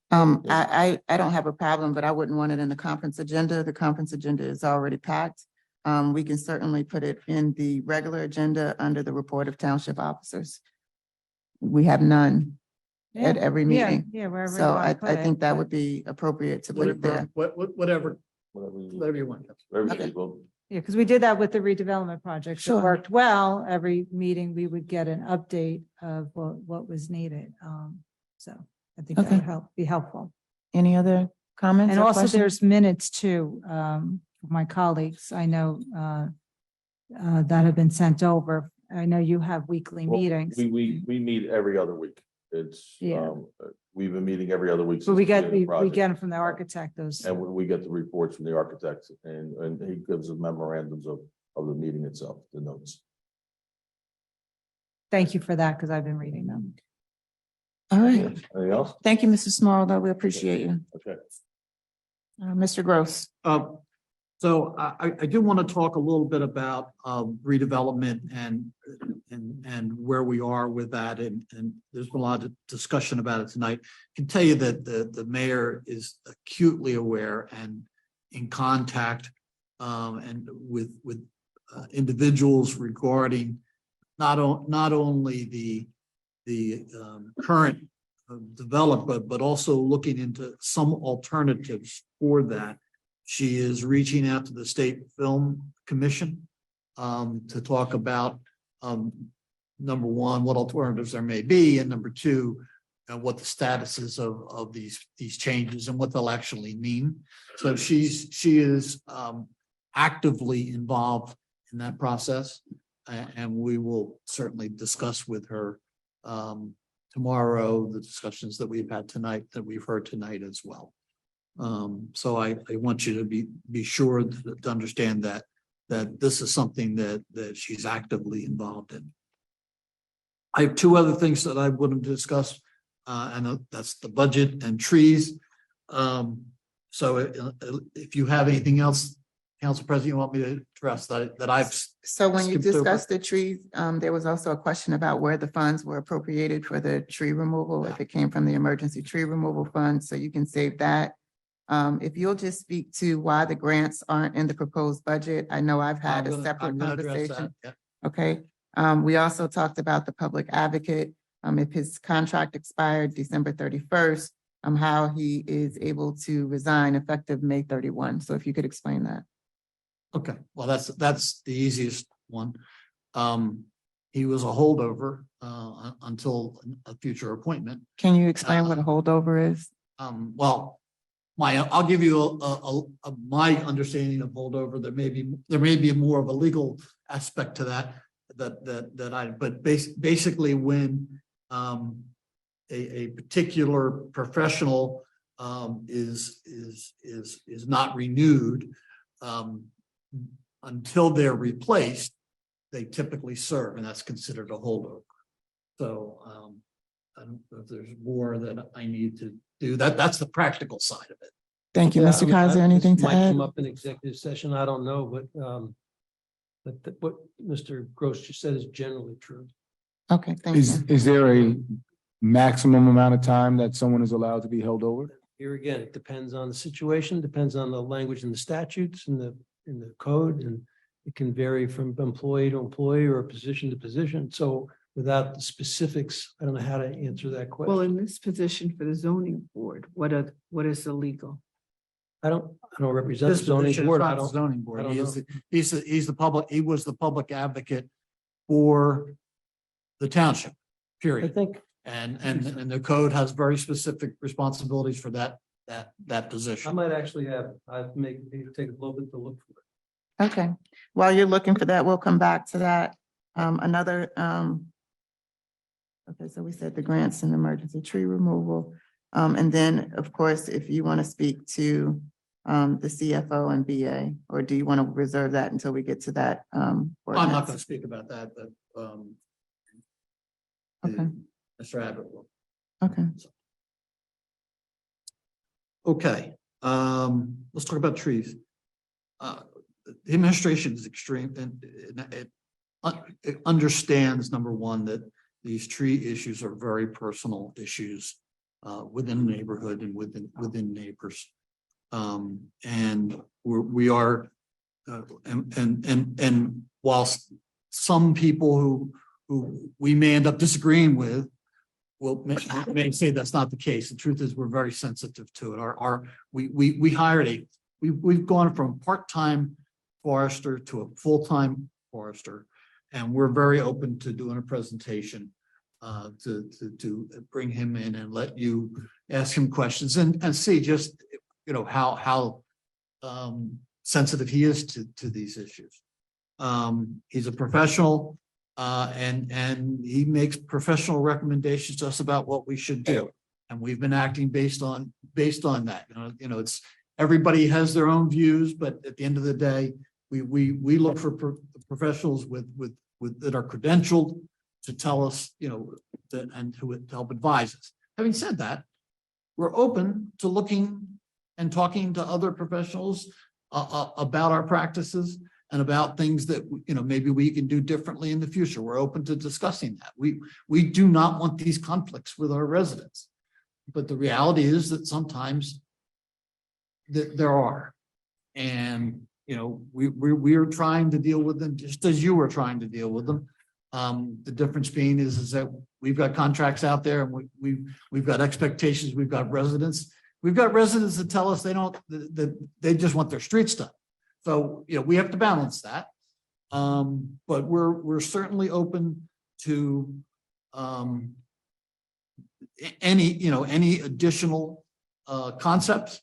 I don't have a problem, but I wouldn't want it in the conference agenda. The conference agenda is already packed. We can certainly put it in the regular agenda under the report of township officers. We have none at every meeting. Yeah, wherever. So you wanna I put it. think that would be appropriate to put it there. Whatever you want. Okay. Yeah, because we did that with the redevelopment project. Sure. It worked well. Every meeting, we would get an update of what was needed. So I think that Okay. would be helpful. Any other comments? And or also questions? there's minutes too, my colleagues, I know, that have been sent over. I know you have weekly Well, meetings. We meet every other week. It's, Yeah. we've been meeting every other week. But since we the get, beginning of the we project. get them from the architect, those. And we get the reports from the architects and he gives us memorandums of the meeting itself, the notes. Thank you for that, because I've been reading them. All right. Anything else? Thank you, Mr. Smeraldo. We appreciate you. Okay. Mr. Gross. So I do want to talk a little bit about redevelopment and where we are with that. And there's been a lot of discussion about it tonight. I can tell you that the mayor is acutely aware and in contact and with individuals regarding not only the current development, but also looking into some alternatives for that. She is reaching out to the State Film Commission to talk about number one, what alternatives there may be, and number two, what the status is of these changes and what they'll actually mean. So she is actively involved in that process, and we will certainly discuss with her tomorrow the discussions that we've had tonight, that we've heard tonight as well. So I want you to be sure to understand that this is something that she's actively involved in. I have two other things that I want to discuss, and that's the budget and trees. So if you have anything else, Council President, you want me to address that I've. So when you skipped over? discussed the trees, there was also a question about where the funds were appropriated for the tree removal, if it came from the emergency tree removal fund, so you can save that. If you'll just speak to why the grants aren't in the proposed budget, I know I've had a separate I'm gonna address conversation. that, Okay, we also talked about the public advocate, if his contract expired December 31st, how he is able to resign effective May 31. So if you could explain that. Okay, well, that's the easiest one. He was a holdover until a future appointment. Can you explain what a holdover is? Well, I'll give you my understanding of holdover. There may be more of a legal aspect to that, but basically when a particular professional is not renewed until they're replaced, they typically serve, and that's considered a holdover. So I don't know if there's more that I need to do. That's the practical side of it. Thank you, Yeah, Mr. I mean, Kaiser. this Anything to might add? come up in executive session, I don't know, but what Mr. Gross just said is generally true. Okay, thank you. Is there a maximum amount of time that someone is allowed to be held over? Here again, it depends on the situation, depends on the language in the statutes and in the code, and it can vary from employee to employee or position to position. So without the specifics, I don't know how to answer that question. Well, in this position for the zoning board, what is illegal? I don't represent the This zoning position is board. not I the don't, zoning I board. don't know. He's the public, he was the public advocate for the township, I period. think, And the code has very specific responsibilities for that I position. might actually take a little bit to look for it. Okay, while you're looking for that, we'll come back to that. Okay, so we said the grants and emergency tree removal. And then, of course, if you want to speak to the CFO and BA, or do you want to reserve that until we get to that? I'm not ordinance? going to speak about that, but Okay, Mr. Abbott will. okay. Okay, let's talk about trees. The administration is extreme and it understands, number one, that these tree issues are very personal issues within the neighborhood and within neighbors. And we are, and whilst some people who we may end up disagreeing with may say that's not the case. The truth is we're very sensitive to it. We hired we've gone from part-time forester to a full-time forester, and we're very open to doing a presentation to bring him in and let you ask him questions and see just, you know, how sensitive he is to these issues. He's a professional. And he makes professional recommendations to us about what we should do, and we've been acting based on that. You know, it's everybody has their own views, but at the end of the day, we look for professionals that are credentialed to tell us, you know, and to help advise us. Having said that, we're open to looking and talking to other professionals about our practices and about things that, you know, maybe we can do differently in the future. We're open to discussing that. We do not want these conflicts with our residents, but the reality is that sometimes there are, and you know, we're trying to deal with them just as you were trying to deal with them. The difference being is that we've got contracts out there, and we've got expectations. We've got residents. We've got residents that tell us they just want their streets done. So, you know, we have to balance that. But we're certainly open to any additional concepts.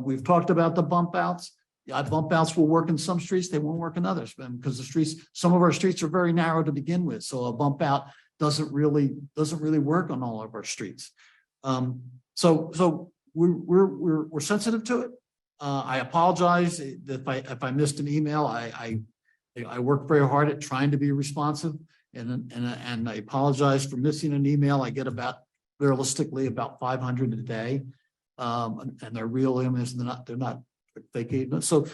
We've talked about the bump outs. Yeah, bump outs will work in some streets, they won't work in others, because some of our streets are very narrow to begin with. So a bump out doesn't really work on all of our streets. So we're sensitive to it. I apologize if I missed an email. I work very hard at trying to be responsive, and I apologize for missing an email. I get realistically about 500 a day, and they're real emails. They're not fake emails. So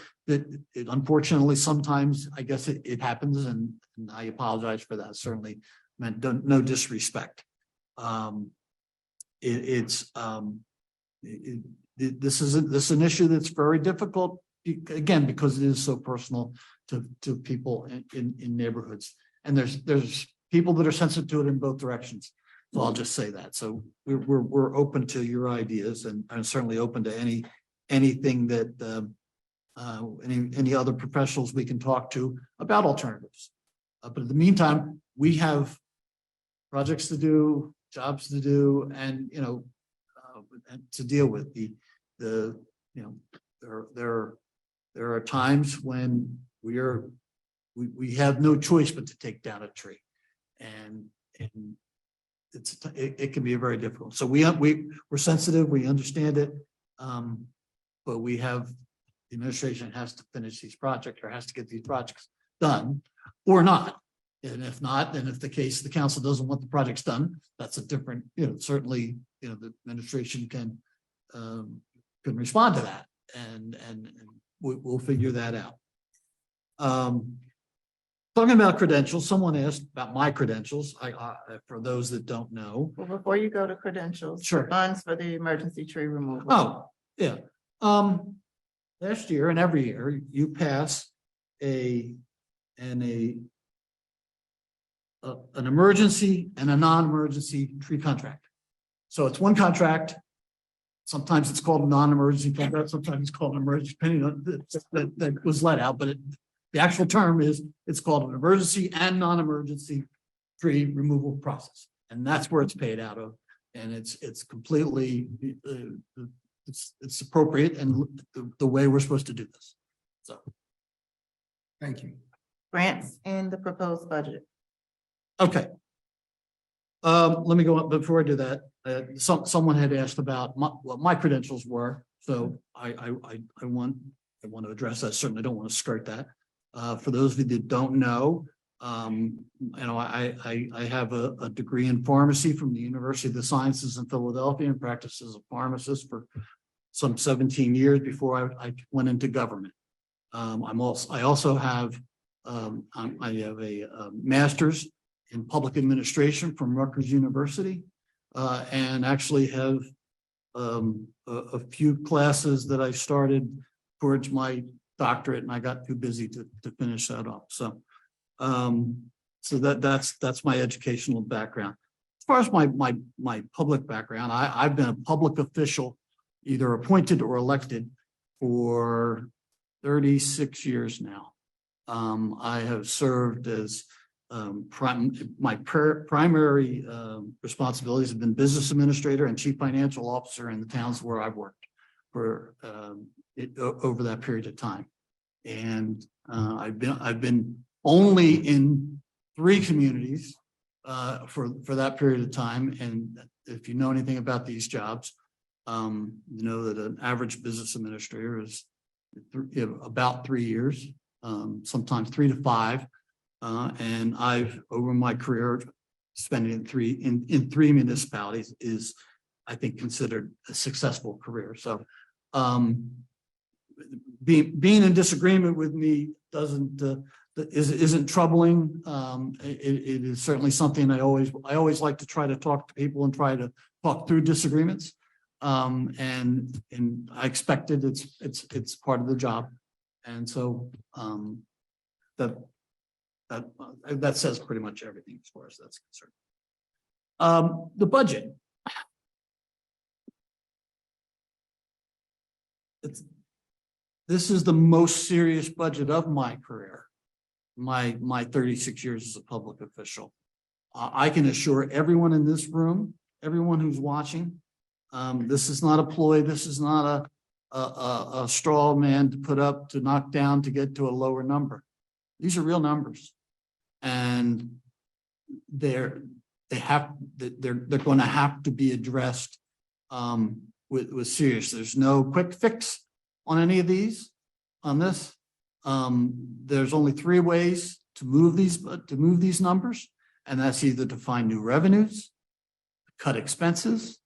unfortunately, sometimes I guess it happens, and I apologize for that. Certainly meant no disrespect. This is an issue that's very difficult, again, because it is so personal to people in neighborhoods, and there's people that are sensitive to it in both directions. So I'll just say that. So we're open to your ideas, and certainly open to anything that any other professionals we can talk to about alternatives. But in the meantime, we have projects to do, jobs to do, and and to deal with there are times when we have no choice but to take down a tree, and it can be very difficult. So we're sensitive, we understand it, but the administration has to finish these projects, or has to get these projects done, or not. And if not, then if the council doesn't want the projects done, that's a different, certainly, the administration can respond to that. and we'll figure that out. Talking about credentials, someone asked about my credentials. For those that don't know. Well, before you go to credentials. Sure. Funds for the emergency tree removal. Oh, yeah. Last year and every year you pass an emergency and a non-emergency tree contract. So it's one contract. Sometimes it's called a non-emergency contract. Sometimes it's called an emergency, depending on that was let out. But the actual term is it's called an emergency and non-emergency tree removal process, and that's where it's paid out of. And it's completely it's appropriate and the way we're supposed to do this. So, Thank you. Grants in the proposed budget. okay. Let me go up before I do that. Someone had asked about what my credentials were, so I want to address that. Certainly don't want to skirt that. For those of you that don't know, I have a degree in pharmacy from the University of the Sciences in Philadelphia and practiced as a pharmacist for some 17 years before I went into government. I also have a master's in public administration from Rutgers University, and actually have a few classes that I started towards my doctorate, and I got too busy to finish that up. So, that's my educational background. As far as my public background, I've been a public official, either appointed or elected, for 36 years now. I have served as my primary responsibilities have been business administrator and chief financial officer in the towns where I've worked for over that period of time. And I've been only in 3 communities for that period of time. And if you know anything about these jobs, you know that an average business administrator is about 3 years, sometimes 3 to 5. And I've, over my career, spending in three municipalities is, I think, considered a successful career. So, being in disagreement with me isn't troubling. It is certainly something I always like to try to talk to people and try to talk through disagreements. And I expect it's part of the job. And so, that says pretty much everything as far as that's concerned. The budget. This is the most serious budget of my career, my 36 years as a public official. I can assure everyone in this room, everyone who's watching, this is not a ploy. This is not a straw man to put up, to knock down, to get to a lower number. These are real numbers, and they're going to have to be addressed with serious. There's no quick fix on any of these. On this, there's only 3 ways to move these numbers, and that's either to find new revenues, cut expenses,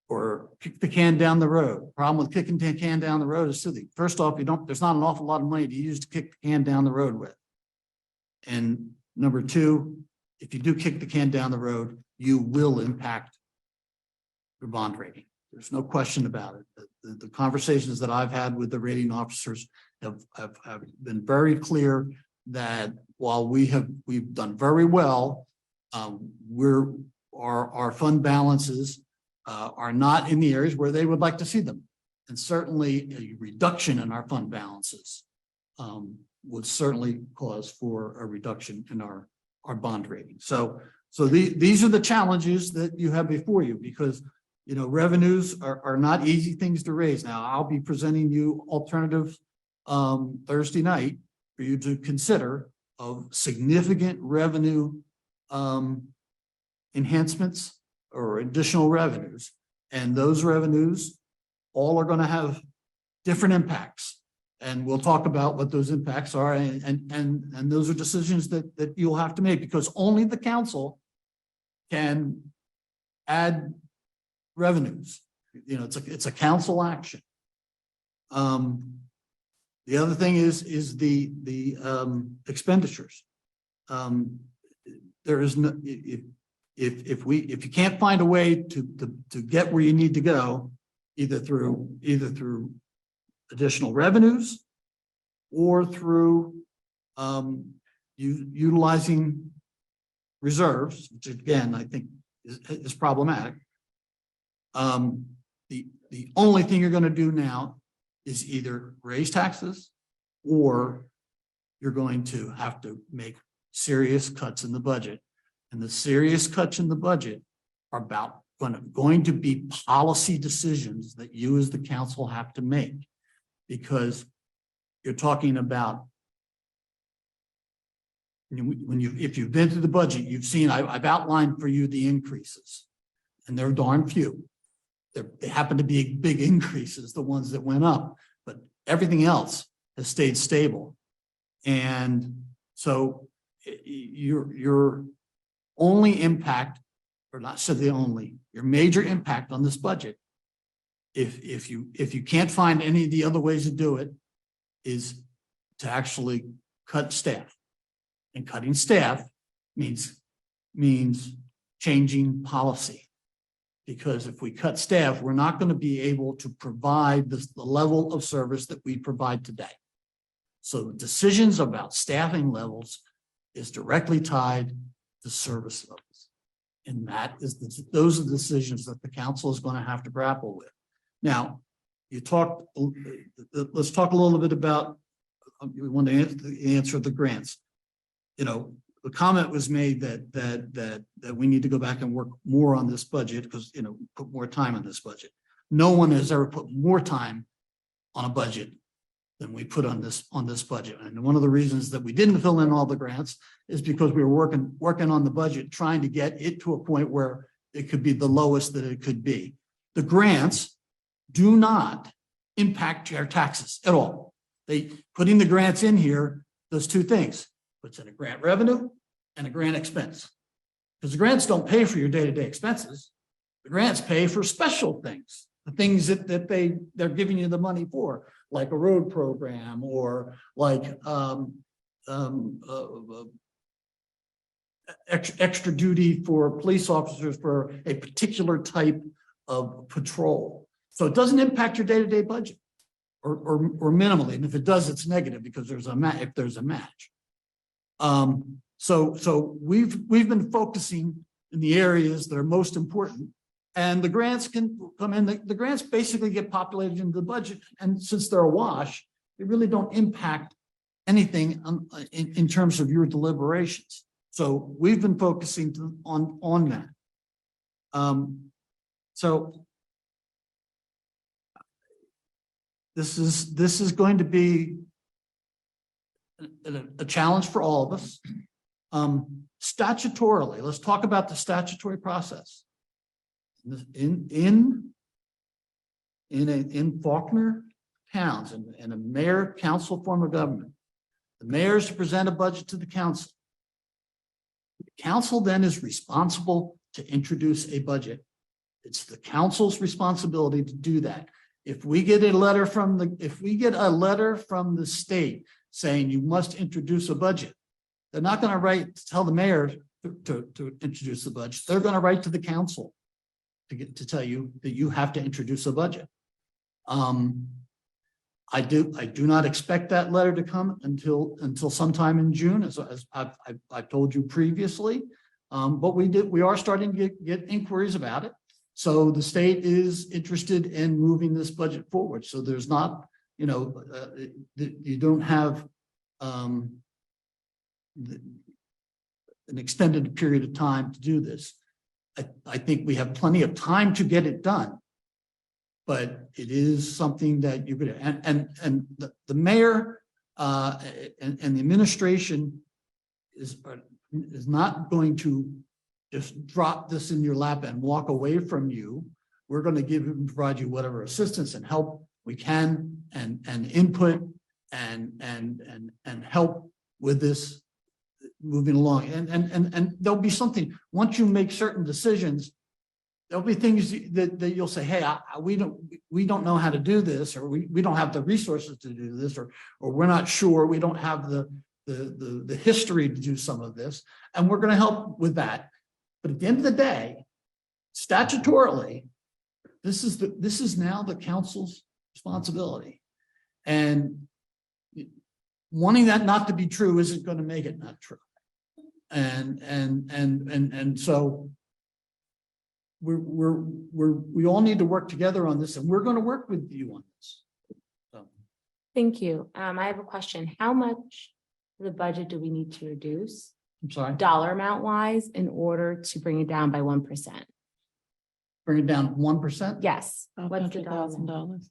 or kick the can down the road. Problem with kicking the can down the road is silly. First off, there's not an awful lot of money to use to kick the can down the road with. And number 2, if you do kick the can down the road, you will impact your bond rating. There's no question about it. The conversations that I've had with the rating officers have been very clear that while we've done very well, our fund balances are not in the areas where they would like to see them. And certainly a reduction in our fund balances would certainly cause for a reduction in our bond rating. So these are the challenges that you have before you, because revenues are not easy things to raise. Now, I'll be presenting you alternatives Thursday night for you to consider of significant revenue enhancements or additional revenues. And those revenues all are going to have different impacts. And we'll talk about what those impacts are. And those are decisions that you'll have to make, because only the council can add revenues. It's a council action. The other thing is the expenditures. There is no, if you can't find a way to get where you need to go, either through additional revenues or through utilizing reserves, which again I think is problematic. The only thing you're going to do now is either raise taxes or you're going to have to make serious cuts in the budget. And the serious cuts in the budget are going to be policy decisions that you as the council have to make, because you're talking about if you've been through the budget, you've seen I've outlined for you the increases, and they're darn few. They happen to be big increases, the ones that went up, but everything else has stayed stable. And so your only impact, or not so the only, your major impact on this budget, if you can't find any of the other ways to do it, is to actually cut staff. And cutting staff means changing policy. Because if we cut staff, we're not going to be able to provide the level of service that we provide today. So decisions about staffing levels is directly tied to service levels. And those are the decisions that the council is going to have to grapple with. Now, let's talk a little bit about, we want to answer the grants. The comment was made that we need to go back and work more on this budget because, put more time on this budget. No one has ever put more time on a budget than we put on this budget. And one of the reasons that we didn't fill in all the grants is because we were working on the budget, trying to get it to a point where it could be the lowest that it could be. The grants do not impact your taxes at all. Putting the grants in here does two things. Puts in a grant revenue and a grant expense. Because the grants don't pay for your day-to-day expenses. The grants pay for special things, the things that they're giving you the money for, like a road program or like extra duty for police officers for a particular type of patrol. So it doesn't impact your day-to-day budget or minimally. And if it does, it's negative because there's a match. So we've been focusing in the areas that are most important, and the grants can come in. The grants basically get populated into the budget, and since they're a wash, they really don't impact anything in terms of your deliberations. So we've been focusing on that. So this is going to be a challenge for all of us. Statutorily, let's talk about the statutory process. In Faulkner towns and a mayor council form of government, the mayor is to present a budget to the council. The council then is responsible to introduce a budget. It's the council's responsibility to do that. If we get a letter from the state saying you must introduce a budget, they're not going to tell the mayor to introduce the budget. They're going to write to the council to tell you that you have to introduce a budget. I do not expect that letter to come until sometime in June, as I've told you previously. But we are starting to get inquiries about it. So the state is interested in moving this budget forward. So there's not, you don't have an extended period of time to do this. I think we have plenty of time to get it done, but it is something that you're going to, and the mayor and the administration is not going to just drop this in your lap and walk away from you. We're going to provide you whatever assistance and help we can, and input and help with this moving along. And there'll be something, once you make certain decisions, there'll be things that you'll say, hey, we don't know how to do this, or we don't have the resources to do this, or we're not sure, we don't have the history to do some of this, and we're going to help with that. But at the end of the day, statutorily, this is now the council's responsibility. And wanting that not to be true isn't going to make it not true. And so we all need to work together on this, and we're going to work with you on this. So. Thank you. I have a question. How much of the budget do we need to reduce? I'm sorry. Dollar amount wise, in order to bring it down by 1%? Bring it down 1%? Yes. What's the dollar amount?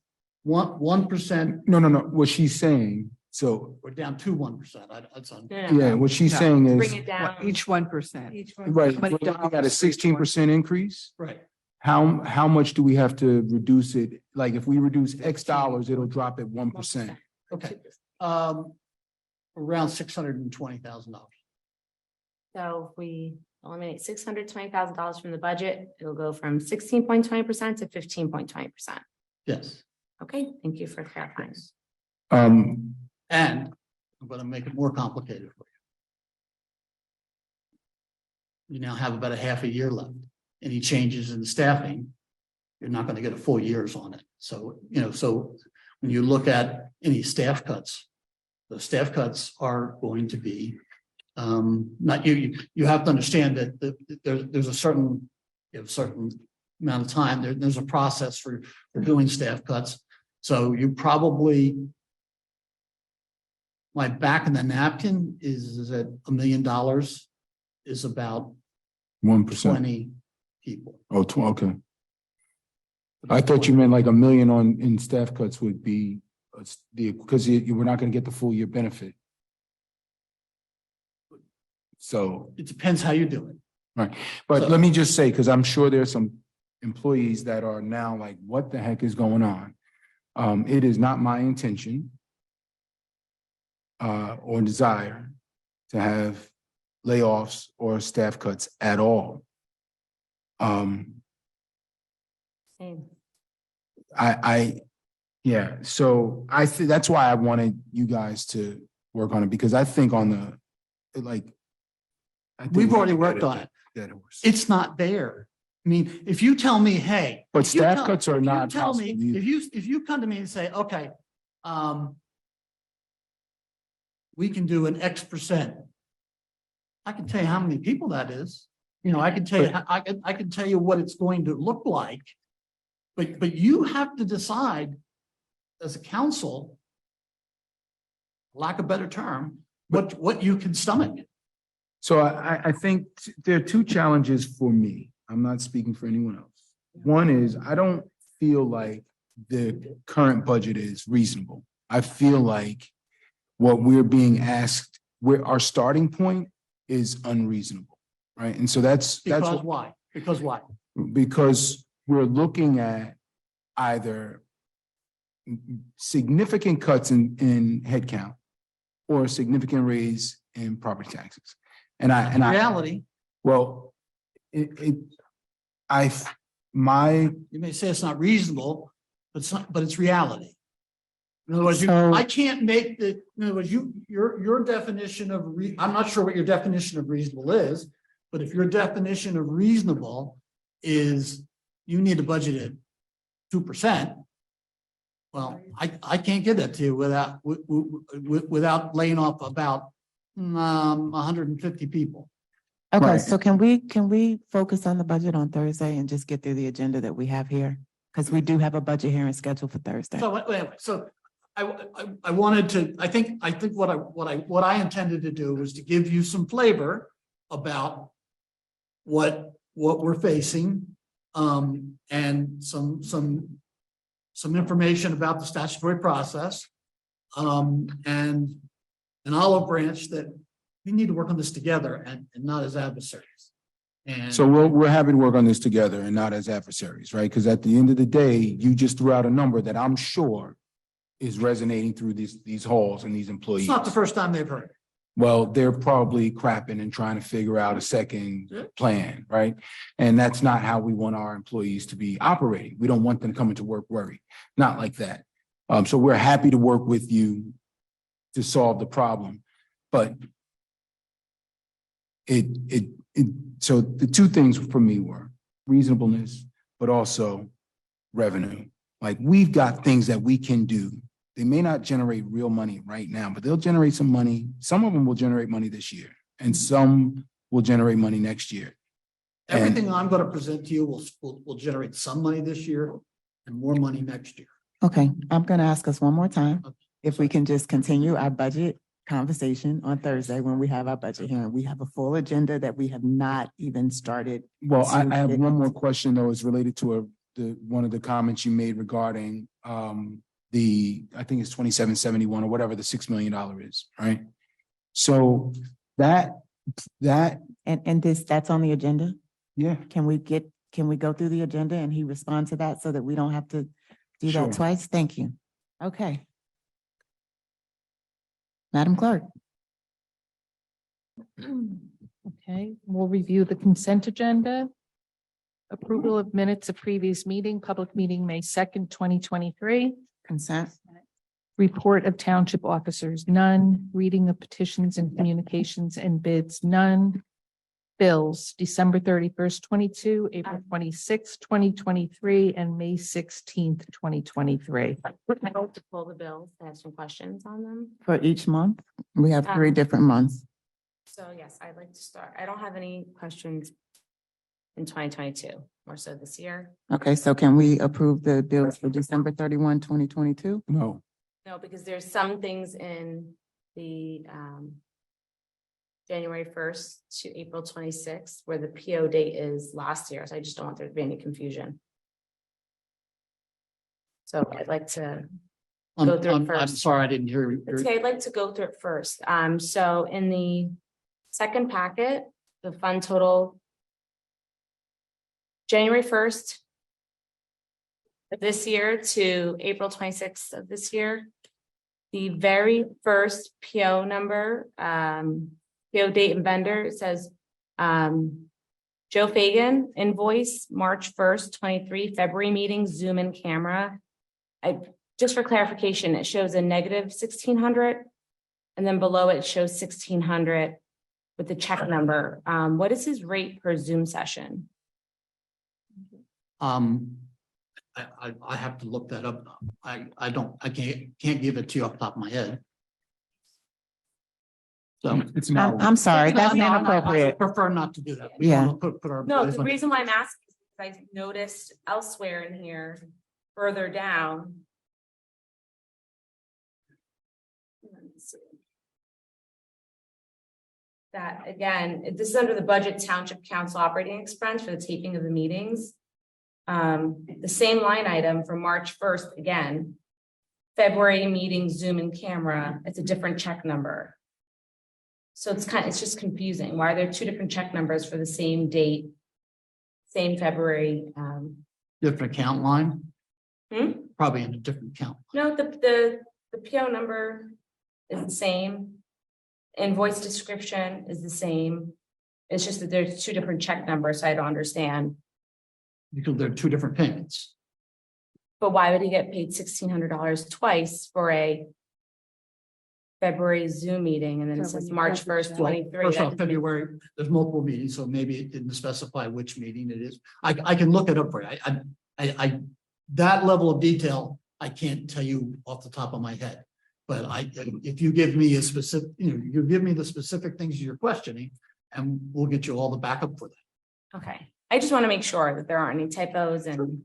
1%. No. What she's saying, so, We're down to 1%. That's on. yeah, what she's saying Bring is, it down. Each 1%. right, we're looking at a 16% increase. Right. How much do we have to reduce it? Like, if we reduce X dollars, it'll drop at 1%. Okay. Around $620,000. So if we eliminate $620,000 from the budget, it'll go from 16.20% to 15.20%. Yes. Okay, thank you for clarifying. And I'm going to make it more complicated for you. You now have about a half a year left. Any changes in the staffing, you're not going to get a full year's on it. So, so when you look at any staff cuts, the staff cuts are going to be not you have to understand that there's a certain amount of time. There's a process for doing staff cuts. So you probably, my back in the napkin is at $1 million is about 1%. 20 people. Oh, okay. I thought you meant like $1 million in staff cuts would be because you were not going to get the full year benefit. So it depends how you do it. Right. But let me just say, because I'm sure there's some employees that are now like, what the heck is going on? It is not my intention or desire to have layoffs or staff cuts at all. Same. Yeah, so I think that's why I wanted you guys to work on it, because I think we've already worked on it. It's not there. I mean, if you tell me, hey, but staff cuts are not. Tell me if you come to me and say, okay, we can do an X%. I can tell you how many people that is. I can tell you. I can tell you what it's going to look like. But you have to decide as a council, lack of a better term, what you can stomach. So I think there are two challenges for me. I'm not speaking for anyone else. One is I don't feel like the current budget is reasonable. I feel like what we're being asked, our starting point is unreasonable, right? And so that's why? Because why? Because we're looking at either significant cuts in headcount or a significant raise in property taxes. And reality. Well, you may say it's not reasonable, but it's reality. In other words, I can't make in other words, your definition of I'm not sure what your definition of reasonable is, but if your definition of reasonable is you need to budget at 2%, well, I can't give that to you without laying off about 150 people. Okay, Right. so can we focus on the budget on Thursday and just get through the agenda that we have here? Because we do have a budget hearing scheduled for Thursday. So anyway, I wanted to. I think what I intended to do was to give you some flavor about what we're facing, and some information about the statutory process, and an olive branch that we need to work on this together and not as adversaries. And so we're happy to work on this together and not as adversaries, right? Because at the end of the day, you just threw out a number that I'm sure is resonating through these halls and these employees. it's not the first time they've heard it. Well, they're probably crapping and trying to figure out a second plan, right? And that's not how we want our employees to be operating. We don't want them coming to work worried, not like that. So we're happy to work with you to solve the problem, but so the two things for me were reasonableness, but also revenue. Like, we've got things that we can do. They may not generate real money right now, but they'll generate some money. Some of them will generate money this year, and some will generate money next year. Everything I'm going to present to you will generate some money this year and more money next year. Okay, I'm gonna ask us one more time, if we can just continue our budget conversation on Thursday when we have our budget hearing. We have a full agenda that we have not even started. Well, I have one more question, though. It's related to one of the comments you made regarding I think it's 2771 or whatever the $6 million is, right? So that's on the agenda? Yeah. Can we go through the agenda and he respond to that so that we don't have to do Sure. that twice? Thank you. Okay. Madam Clerk. Okay, we'll review the consent agenda. Approval of minutes of previous meeting, public meeting, May 2nd, 2023. Consent. Report of township officers, none. Reading of petitions and communications and bids, none. Bills, December 31st, 22, April 26th, 2023, and May 16th, 2023. I'd like to pull the bills. I have some questions on them. For each month, we have 3 different months. So yes, I'd like to start. I don't have any questions in 2022, more so this year. Okay, so can we approve the bills for December 31, 2022? No. No, because there's some things in the January 1st to April 26th where the PO date is last year. So I just don't want there to be any confusion. So I'd like to go through it first. I'm sorry, I didn't hear you. Okay, I'd like to go through it first. So in the second packet, the fund total January 1st of this year to April 26th of this year, the very first PO number, PO date and vendor says Joe Fagan invoice March 1st, 23, February meeting, Zoom and camera. Just for clarification, it shows a negative 1,600 and then below it shows 1,600 with the check number. What is his rate per Zoom session? I have to look that up. I can't give it to you off the top of my head. So it's not. I'm sorry, that's inappropriate. I prefer not to do that. We Yeah. want to put our. No, the reason why I'm asking is because I noticed elsewhere in here, further down. Let me see. That again, this is under the budget township council operating expense for the taping of the meetings. The same line item for March 1st, again, February meeting, Zoom and camera, it's a different check number. So it's just confusing. Why are there 2 different check numbers for the same date, same February? Different account line? Probably in a different account. No, the PO number is the same. Invoice description is the same. It's just that there's 2 different check numbers, so I don't understand. Because they're 2 different payments. But why would he get paid $1,600 twice for a February Zoom meeting and then it says March 1st, 23? First off, February, there's multiple meetings, so maybe it didn't specify which meeting it is. I can look it up for you. I that level of detail, I can't tell you off the top of my head. But if you give me a specific, you give me the specific things you're questioning, and we'll get you all the backup for that. Okay. I just want to make sure that there aren't any typos and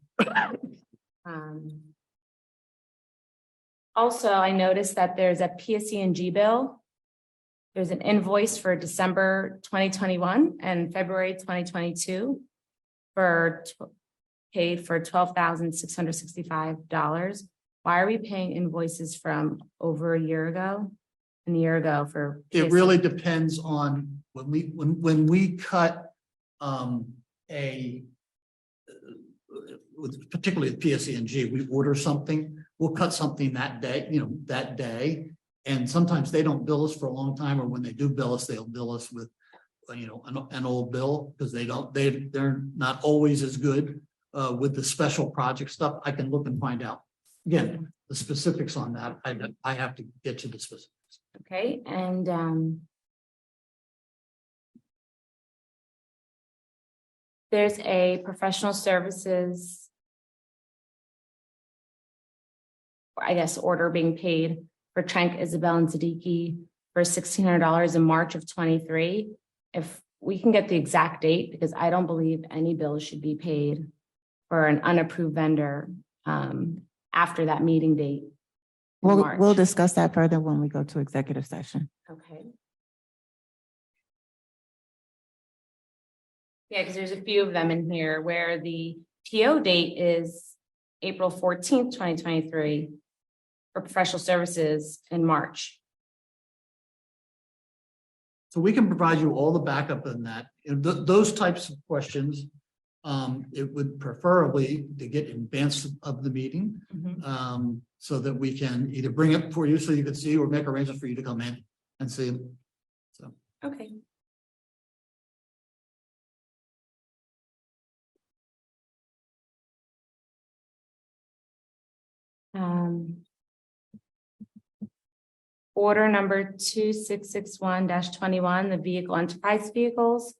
also I noticed that there's a PSE&G bill. There's an invoice for December 2021 and February 2022 paid for $12,665. Why are we paying invoices from over a year ago and a year ago for It really depends on when we cut particularly at PSE&G, we order something, we'll cut something that day, And sometimes they don't bill us for a long time, or when they do bill us, they'll bill us with, an old bill, because they're not always as good with the special project stuff. I can look and find out. Again, the specifics on that, I have to get you the specifics. Okay, and there's a professional services, I guess, order being paid for Trank, Isabel, and Siddiqui for $1,600 in March of 23. If we can get the exact date, because I don't believe any bills should be paid for an unapproved vendor after that meeting date. We'll discuss that further when we go to executive session. Okay. Yeah, because there's a few of them in here where the PO date is April 14th, 2023 for professional services in March. So we can provide you all the backup in that. Those types of questions, it would preferably to get in advance of the meeting, so that we can either bring it for you so you can see, or make arrangements for you to come in and see it. So. Okay. Order number 2661-21, the vehicle enterprise vehicles.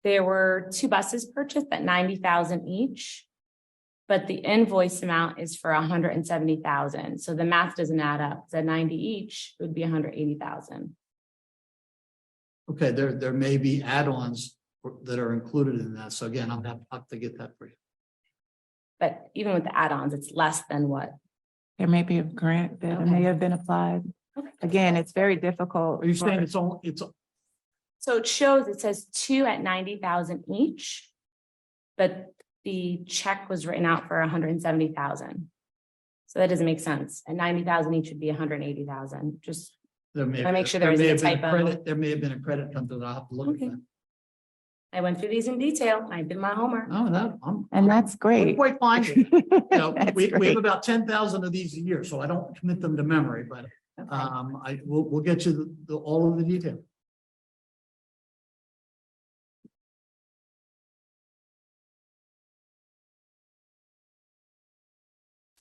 There were 2 buses purchased at $90,000 each, but the invoice amount is for $170,000. So the math doesn't add up. At 90 each, it would be $180,000. Okay, there may be add-ons that are included in that. So again, I'll have to get that for you. But even with the add-ons, it's less than what? There may be a grant that may have been applied. Again, it's very difficult. Are you saying it's all, So it shows, it says 2 at 90,000 each, but the check was written out for 170,000. So that doesn't make sense. At 90,000 each would be 180,000. Just there may I make sure there isn't a typo. There may have been a credit come to that. I'll have to look at that. I went through these in detail. I did my homework. Oh, no, And that's great. Quite fine. We have about 10,000 of these a year, so I don't commit them to memory, but we'll get you all of the detail.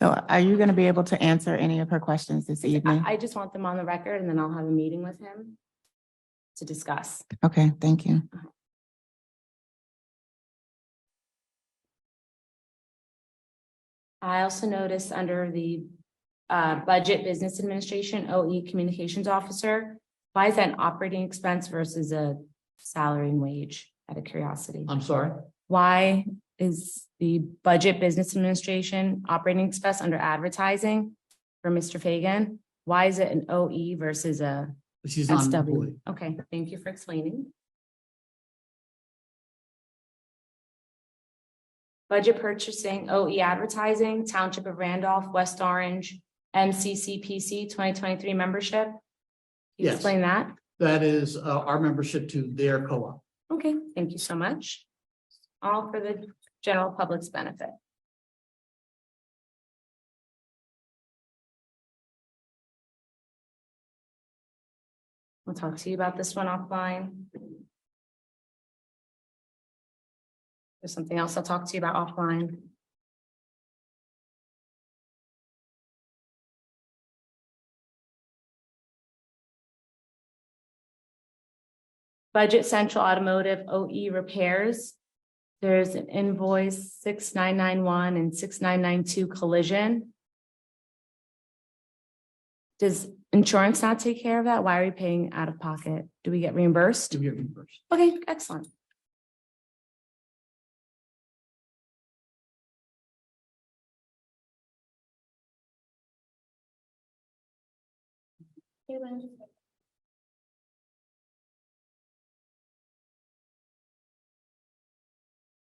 So are you going to be able to answer any of her questions this evening? I just want them on the record, and then I'll have a meeting with him to discuss. Okay, thank you. I also noticed under the Budget Business Administration, OE Communications Officer, why is that an operating expense versus a salary and wage, out of curiosity? I'm sorry? Why is the Budget Business Administration operating expense under advertising for Mr. Fagan? Why is it an OE versus a She's not an SW? employee. Okay, thank you for explaining. Budget purchasing, OE advertising, Township of Randolph, West Orange, MCCPC 2023 membership. Can you Yes. explain that? That is our membership to their co-op. Okay, thank you so much. All for the general public's benefit. We'll talk to you about this one offline. There's something else I'll talk to you about offline. Budget Central Automotive OE repairs. There's an invoice 6991 and 6992 collision. Does insurance not take care of that? Why are we paying out of pocket? Do we get reimbursed? Do we get reimbursed? Okay, excellent.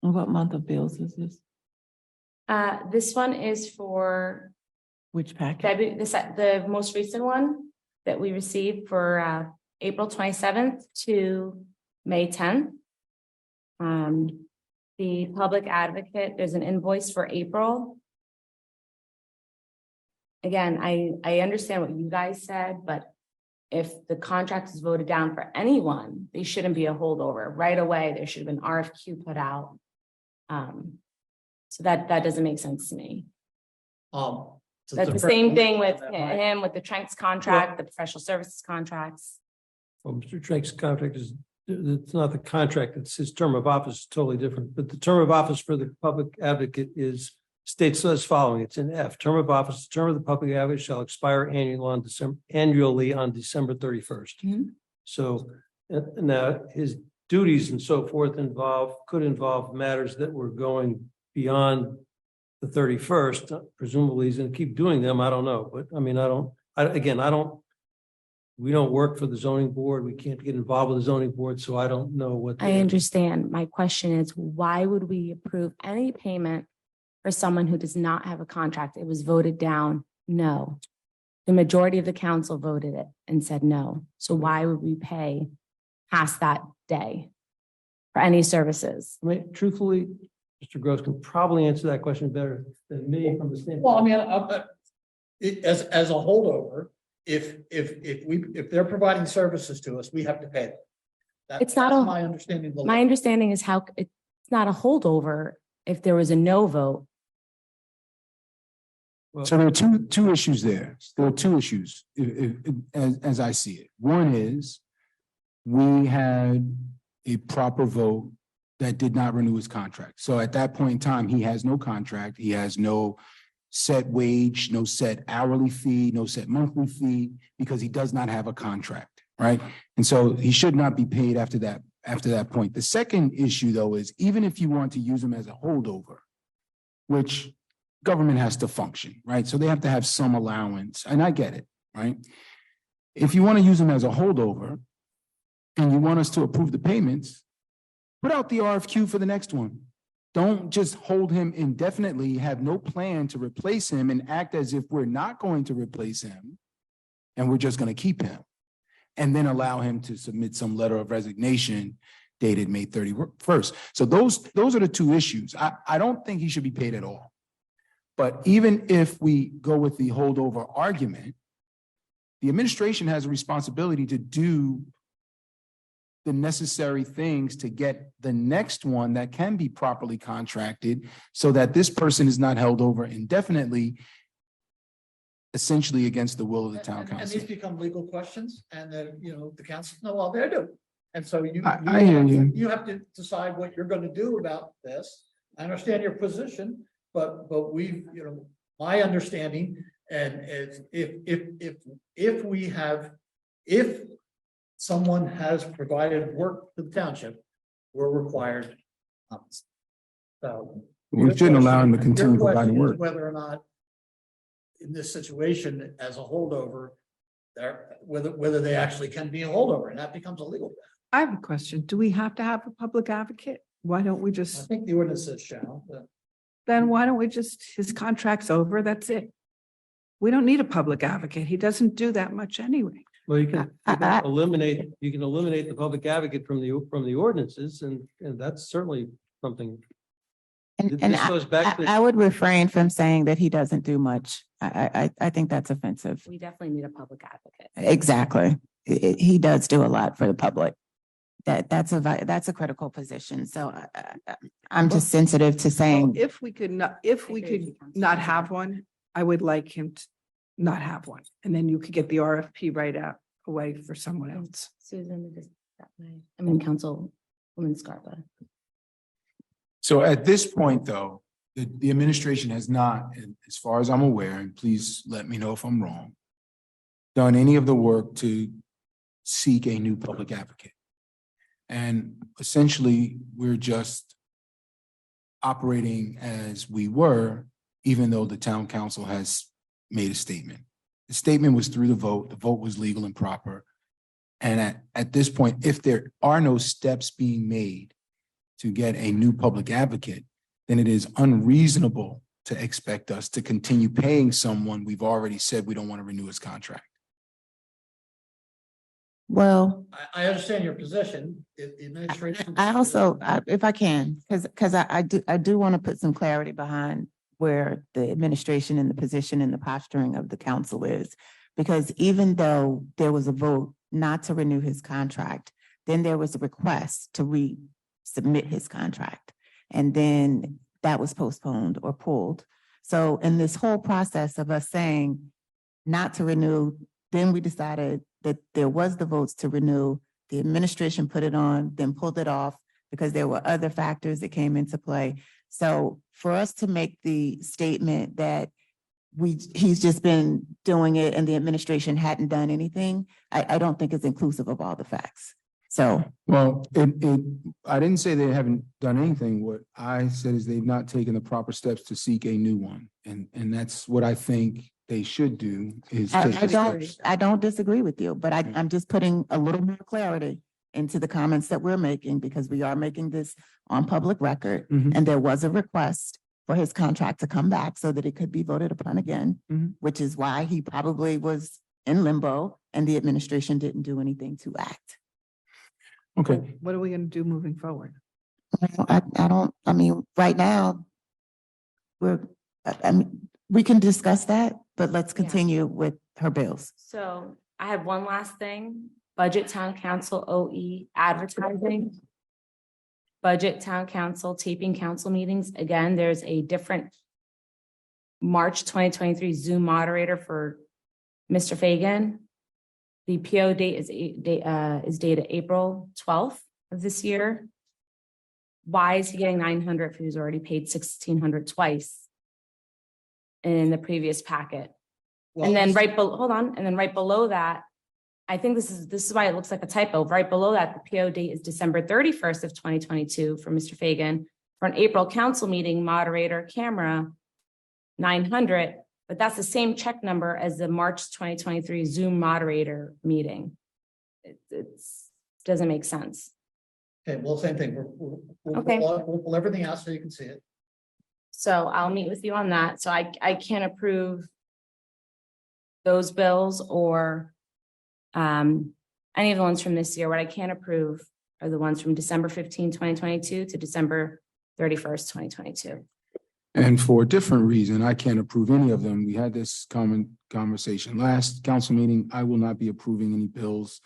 What month of bills is this? This one is for Which packet? the most recent one that we received for April 27th to May 10th. The public advocate, there's an invoice for April. Again, I understand what you guys said, but if the contract is voted down for anyone, they shouldn't be a holdover. Right away, there should have been RFQ put out. So that doesn't make sense to me. That's the same thing with him, with the Tranks contract, the professional services contracts. Well, Mr. Trake's contract is, it's not the contract, it's his term of office is totally different, but the term of office for the public advocate states as following, it's in F, term of office, the term of the public advocate shall expire annually on December 31st. So now his duties and so forth could involve matters that were going beyond the 31st. Presumably he's going to keep doing them. I don't know, but I mean, we don't work for the zoning board. We can't get involved with the zoning board. So I don't know what. I understand. My question is, why would we approve any payment for someone who does not have a contract? It was voted down. No, the majority of the council voted it and said no. So why would we pay past that day for any services? I mean, truthfully, Mr. Gross can probably answer that question better than me from the standpoint. Well, I mean, as a holdover, if they're providing services to us, we have to pay them. It's not my understanding. Of the my law. understanding is how it's not a holdover if there was a no vote. So there are two issues there. There are two issues as I see it. One is we had a proper vote that did not renew his contract. So at that point in time, he has no contract. He has no set wage, no set hourly fee, no set monthly fee, because he does not have a contract, right? And so he should not be paid after that point. The second issue, though, is even if you want to use him as a holdover, which government has to function, right? So they have to have some allowance, and I get it, right? If you want to use him as a holdover and you want us to approve the payments, put out the RFQ for the next one. Don't just hold him indefinitely, have no plan to replace him and act as if we're not going to replace him and we're just going to keep him, and then allow him to submit some letter of resignation dated May 31st. So those are the two issues. I don't think he should be paid at all. But even if we go with the holdover argument, the administration has a responsibility to do the necessary things to get the next one that can be properly contracted so that this person is not held over indefinitely, essentially against the will of the town council. And these become legal questions, and then, the council know all they do. And so you have to decide what you're going to do about this. I understand your position, but my understanding, and if someone has provided work to the township, we're required. So we shouldn't allow him to continue providing work. Whether or not in this situation as a holdover, whether they actually can be a holdover, and that becomes illegal. I have a question. Do we have to have a public advocate? Why don't we I just, think the ordinance says shall. then why don't we just, his contract's over, that's it. We don't need a public advocate. He doesn't do that much anyway. Well, you can eliminate the public advocate from the ordinances, and that's certainly something. And This goes back to. I would refrain from saying that he doesn't do much. I think that's offensive. We definitely need a public advocate. Exactly. He does do a lot for the public. That's a critical position. So I'm just sensitive to saying. If we could not have one, I would like him to not have one. And then you could get the RFP right out away for someone else. Susan, Councilwoman Scarpa. So at this point, though, the administration has not, as far as I'm aware, and please let me know if I'm wrong, done any of the work to seek a new public advocate. And essentially, we're just operating as we were, even though the town council has made a statement. The statement was through the vote was legal and proper. And at this point, if there are no steps being made to get a new public advocate, then it is unreasonable to expect us to continue paying someone we've already said we don't want to renew his contract. Well, I understand your position. The administration. I also, if I can, because I do want to put some clarity behind where the administration and the position and the posturing of the council is. Because even though there was a vote not to renew his contract, then there was a request to resubmit his contract. And then that was postponed or pulled. So in this whole process of us saying not to renew, then we decided that there was the votes to renew. The administration put it on, then pulled it off because there were other factors that came into play. So for us to make the statement that he's just been doing it and the administration hadn't done anything, I don't think it's inclusive of all the facts. So. Well, I didn't say they haven't done anything. What I said is they've not taken the proper steps to seek a new one. And that's what I think they should do is take the steps. I don't disagree with you, but I'm just putting a little more clarity into the comments that we're making because we are making this on public record. And there was a request for his contract to come back so that it could be voted upon again, which is why he probably was in limbo and the administration didn't do anything to act. Okay. What are we going to do moving forward? I mean, right now, we can discuss that, but let's continue with her bills. So I have one last thing, budget town council OE advertising. Budget town council taping council meetings. Again, there's a different March 2023 Zoom moderator for Mr. Fagan. The PO date is dated April 12th of this year. Why is he getting 900 if he was already paid 1,600 twice in the previous packet? Well, and then hold on, and then right below that, I think this is why it looks like a typo. Right below that, the PO date is December 31st of 2022 for Mr. Fagan for an April council meeting moderator camera 900. But that's the same check number as the March 2023 Zoom moderator meeting. It doesn't make sense. Okay, well, same thing. We'll pull everything out so you can see it. So I'll meet with you on that. So I can't approve those bills or any of the ones from this year. What I can't approve are the ones from December 15, 2022 to December 31st, 2022. And for a different reason, I can't approve any of them. We had this common conversation last council meeting. I will not be approving any bills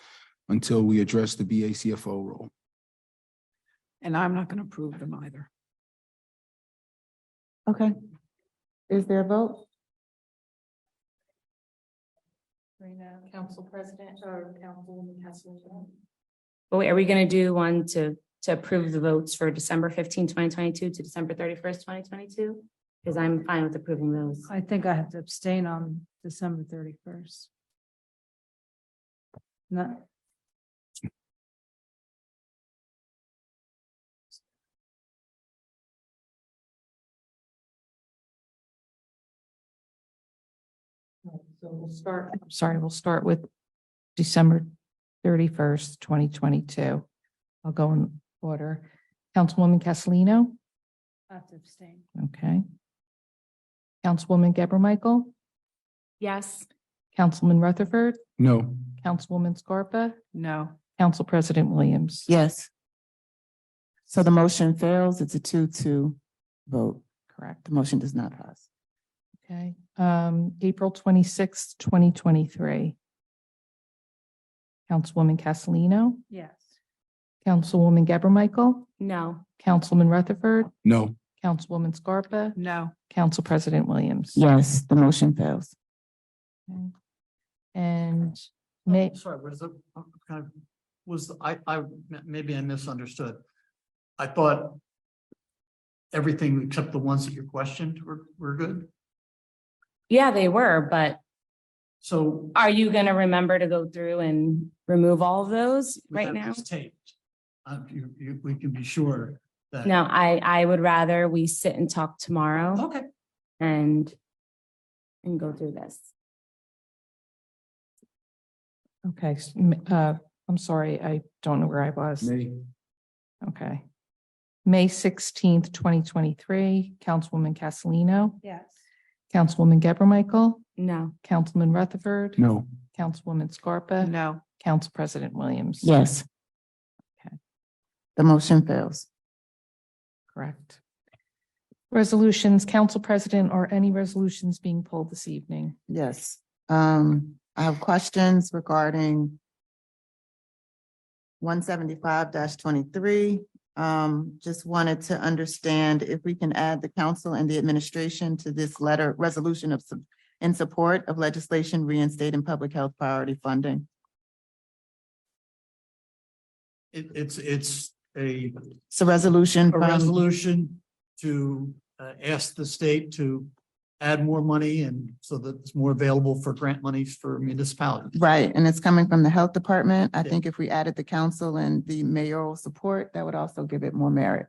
until we address the BACFO role. And I'm not going to approve them either. Okay. Is there a vote? Council President or Councilwoman Castellino. But wait, are we going to do one to approve the votes for December 15, 2022 to December 31st, 2022? Because I'm fine with approving those. I think I have to abstain on December 31st. No. So we'll start with December 31st, 2022. I'll go in order. Councilwoman Castellino. I have to abstain. Okay. Councilwoman Geber Michael. Yes. Councilman Rutherford. No. Councilwoman Scarpa. No. Council President Williams. Yes. So the motion fails. It's a 2-2 vote. Correct. The motion does not pass. Okay. April 26th, 2023. Councilwoman Castellino. Yes. Councilwoman Geber Michael. No. Councilman Rutherford. No. Councilwoman Scarpa. No. Council President Williams. Yes, the motion fails. Okay. And Sorry, maybe I misunderstood. I thought everything except the ones that you questioned were good. Yeah, they were, but so are you going to remember to go through and remove all of those right now? Taped. We can be sure that. No, I would rather we sit and talk tomorrow. Okay. And go through this. okay. I'm sorry, I don't know where I was. May. Okay. May 16th, 2023, Councilwoman Castellino. Yes. Councilwoman Geber Michael. No. Councilman Rutherford. No. Councilwoman Scarpa. No. Council President Williams. Yes. Okay. The motion fails. Correct. Resolutions, Council President, or any resolutions being pulled this evening? Yes. I have questions regarding 175-23. Just wanted to understand if we can add the council and the administration to this resolution in support of legislation reinstating public health priority funding. It's a resolution. A resolution to ask the state to add more money and so that it's more available for grant monies for municipalities. Right, and it's coming from the health department. I Yeah. think if we added the council and the mayoral support, that would also give it more merit.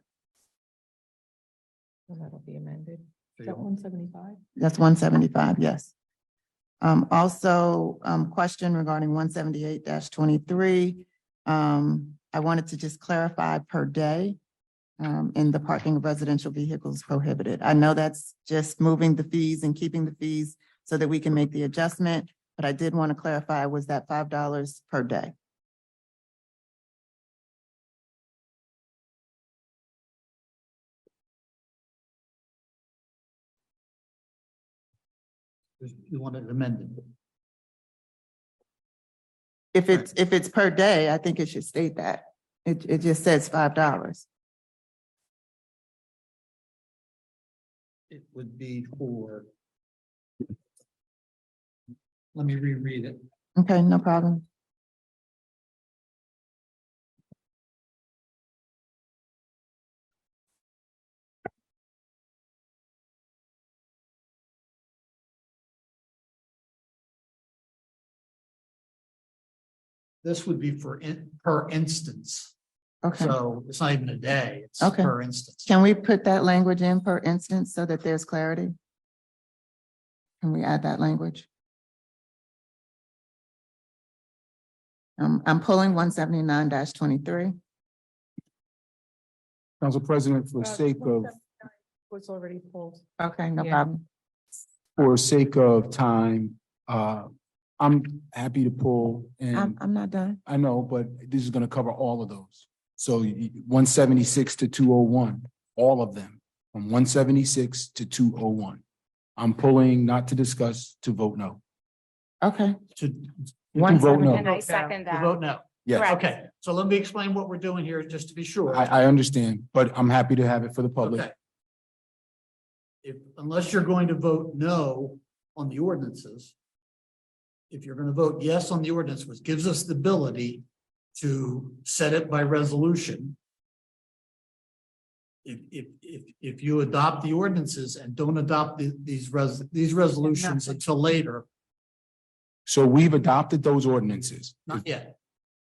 That'll be amended. Is that 175? That's 175, yes. Also, question regarding 178-23. I wanted to just clarify per day in the parking of residential vehicles prohibited. I know that's just moving the fees and keeping the fees so that we can make the adjustment, but I did want to clarify, was that $5 per day? You want it amended. If it's per day, I think it should state that. It just says $5. It would be for. Let me reread it. Okay, no problem. This would be for per instance. Okay. So it's not even a day, it's Okay. per instance. Can we put that language in per instance so that there's clarity? Can we add that language? I'm pulling 179-23. Council President, for sake of, Was already pulled. Okay, no Yeah. problem. for sake of time, I'm happy to pull and I'm not done. I know, but this is gonna cover all of those. So 176 to 201, all of them, from 176 to 201. I'm pulling not to discuss, to vote no. Okay. To To vote no. And I second to that. vote no. Yes, Correct. Okay, so let me explain what we're doing here, just to be sure. I understand, but I'm happy to have it for the public. Okay. Unless you're going to vote no on the ordinances, if you're going to vote yes on the ordinance, which gives us the ability to set it by resolution. If you adopt the ordinances and don't adopt these resolutions until later, So we've adopted those ordinances. not yet,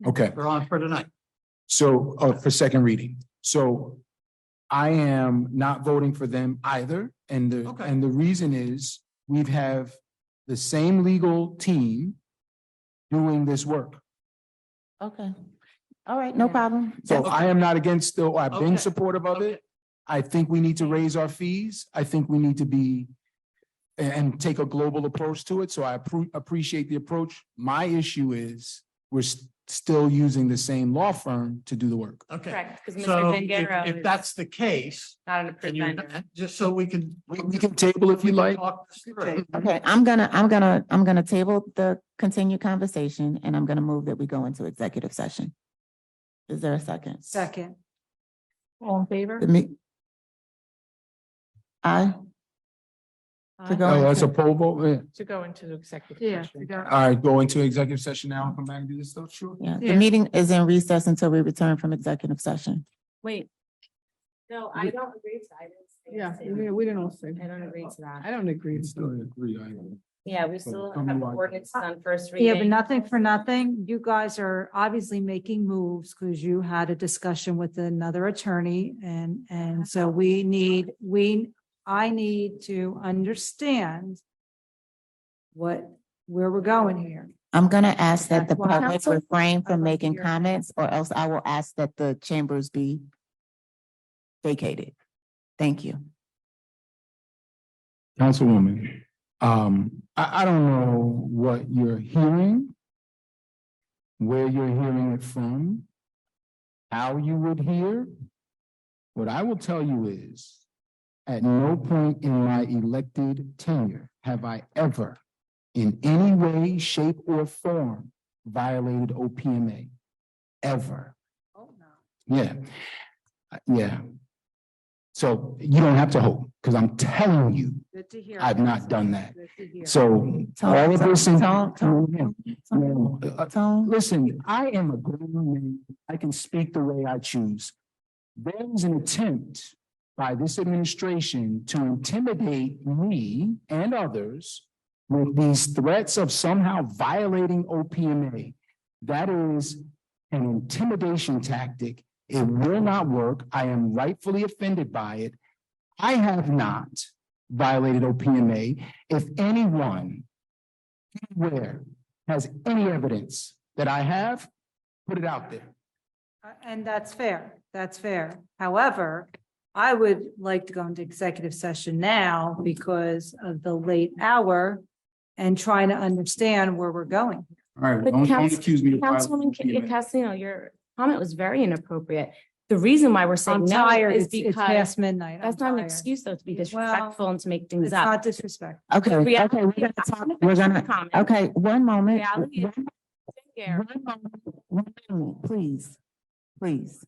Okay. they're on for tonight. So, for second reading. So I am not voting for them either. And Okay. the reason is we have the same legal team doing this work. Okay. All right, no problem. So That's- I am not against, I've been Okay. supportive of it. I think we need to raise our fees. I think we need to be and take a global approach to it. So I appreciate the approach. My issue is we're still using the same law firm to do the work. Okay. Correct, because Mr. So Vingaro if is that's the case, not an then approved you're, vendor. just so we can. We can table if you like. Talk this through. Okay, I'm gonna table the continued conversation and I'm gonna move that we go into executive session. Is there a second? Second. All in favor? Aye. To go Oh, that's a into- poll vote? Yeah. To go into executive Yeah. session. All right, go into executive session now and come back and do this stuff, sure. Yeah, the Yeah. meeting is in recess until we return from executive session. Wait. No, I don't agree to that. Yeah, we didn't all say. I don't agree to that. I don't agree. I still agree, I Yeah, we still Tell me have why. ordinances on first Yeah, reading. but nothing for nothing. You guys are obviously making moves because you had a discussion with another attorney and so I need to understand where we're going here. I'm gonna ask that the That's why- public refrain from I'd like to making hear- comments or else I will ask that the chambers be vacated. Thank you. Councilwoman, I don't know what you're hearing, where you're hearing it from, how you would hear. What I will tell you is, at no point in my elected tenure have I ever in any way, shape, or form violated OPMA, ever. Yeah, yeah. So you don't have to hope, because I'm telling you, Good to hear. I've not done that. Good to hear. So all of this, Tone. listen, I am a grown man. I can speak the way I choose. There was an attempt by this administration to intimidate me and others with these threats of somehow violating OPMA. That is an intimidation tactic. It will not work. I am rightfully offended by it. I have not violated OPMA. If anyone anywhere has any evidence that I have, put it out there. And that's fair. That's fair. However, I would like to go into executive session now because of the late hour and trying to understand where we're going. All right, But well, don't accuse me of Councilwoman violating OPMA. Castellino, your comment was very inappropriate. The reason why we're saying I'm no tired. is It's past because midnight. that's I'm not an tired. excuse though to be Well, disrespectful and to make things It's up. not disrespect. Okay, okay, Reality- we're gonna talk, I'm we're gonna, comment. okay, one moment. Reality is- Gare, One moment, please, please,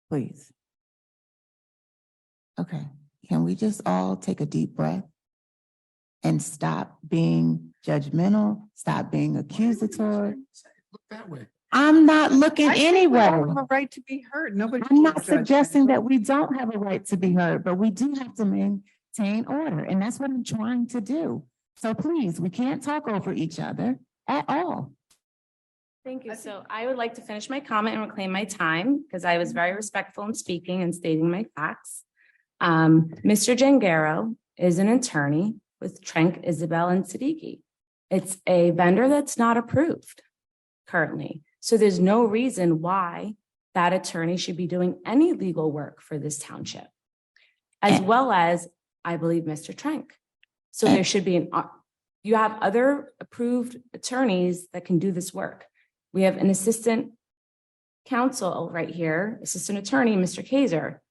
please. Okay, can we just all take a deep breath and stop being judgmental, stop being accusatory? Look that way. I'm not looking I think we anywhere. all have a right to be heard. Nobody. I'm not suggesting that we don't have a right to be heard, but we do have to maintain order, and that's what I'm trying to do. So please, we can't talk over each other at all. Thank you. So I would like to finish my comment and reclaim my time because I was very respectful in speaking and stating my facts. Mr. Gengaro is an attorney with Trenk, Isabel, and Siddiqui. It's a vendor that's not approved currently. So there's no reason why that attorney should be doing any legal work for this township, as well as, I believe, Mr. Trenk. So there should be you have other approved attorneys that can do this work. We have an assistant counsel right here, assistant attorney, Mr. Kaiser.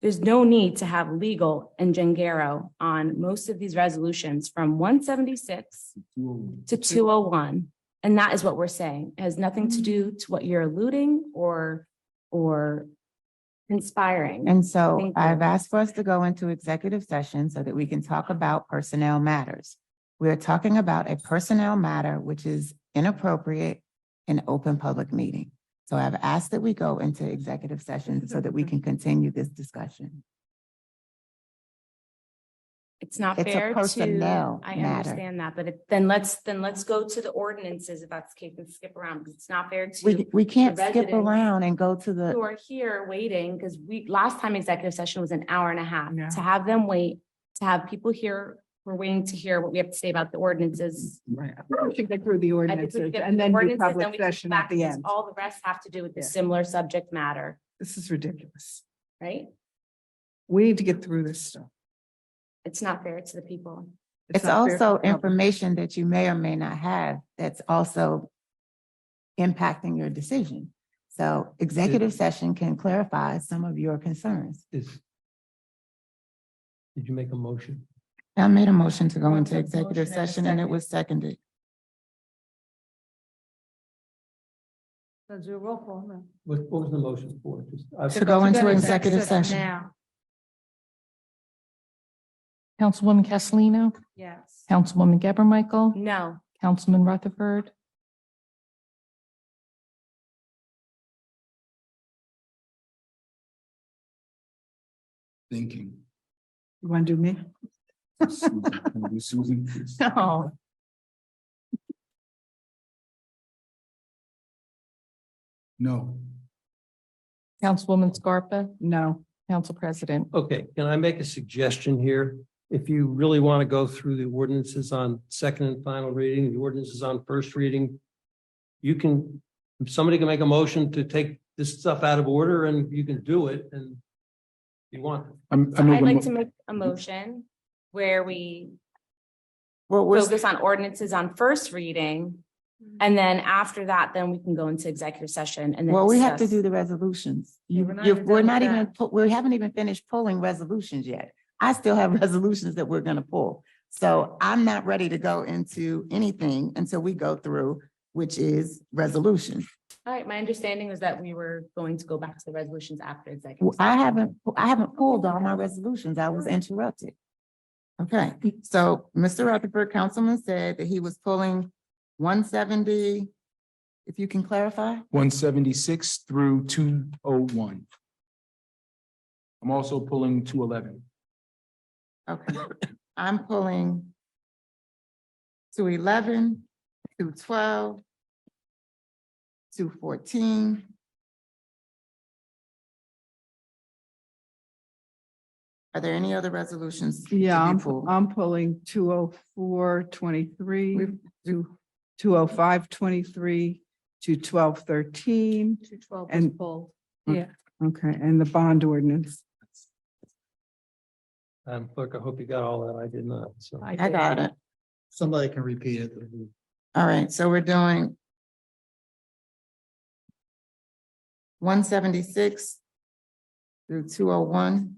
There's no need to have legal and Gengaro on most of these resolutions from 176 to 201. And that is what we're saying. It has nothing to do to what you're alluding or inspiring. And so Thank you. I've asked for us to go into executive session so that we can talk about personnel matters. We're talking about a personnel matter which is inappropriate in open public meeting. So I've asked that we go into executive session so that we can continue this discussion. It's not It's a fair to, personnel I matter. understand that, but then let's go to the ordinances if that's the case and skip around because it's not fair to. We can't the skip residents around and go to Who the, are here waiting because last time executive session was an hour and a half. To have them wait, to have people here, we're waiting to hear what we have to say about the ordinances. Right. I think we should get through the I think we ordinances should get and through then the do ordinances, then public we can session come at back the because end. all the rest have to do with the Yeah. similar subject matter, This is ridiculous. right? We need to get through this stuff. It's not fair to the people. it's not fair also to the public. information that you may or may not have that's also impacting your decision. So executive session can clarify some of your concerns. Did you make a motion? I made a motion to go into Motion executive and a session and it second. was seconded. Let's do a roll call now. What was the motion for? To go into executive session. Now, Councilwoman Castellino, yes. Councilwoman Geber Michael, No. Councilman Rutherford, Thinking. You want to do me? Susan, can we do Susan, please? no, No. Councilwoman Scarpa, No. Council President. Okay, can I make a suggestion here? If you really want to go through the ordinances on second and final reading, the ordinances on first reading, you can, somebody can make a motion to take this stuff out of order and you can do it and you want. I'd like to make a motion where we focus on ordinances on first reading. And then after that, then we can go into executive session and then. Well, we have to discuss. do the resolutions. we're not We're even not done even, with we haven't even finished pulling resolutions yet. I still have resolutions that we're gonna pull. So I'm not ready to go into anything until we go through, which is resolutions. All right, my understanding was that we were going to go back to the resolutions after executive. I haven't pulled all my resolutions. I was interrupted. Okay, so Mr. Rutherford, Councilman said that he was pulling 170. If you can clarify? 176 through 201. I'm also pulling 211. Okay, I'm pulling 211, 212, 214. Are there any other resolutions? to Yeah, be pulled? I'm pulling 204-23, 205-23, 212-13. 212 was And- pulled. Yeah. Okay, and the bond ordinance. Clerk, I hope you got all that. I did not, so. I got it. Somebody can repeat it. All right, so we're doing 176 through 201.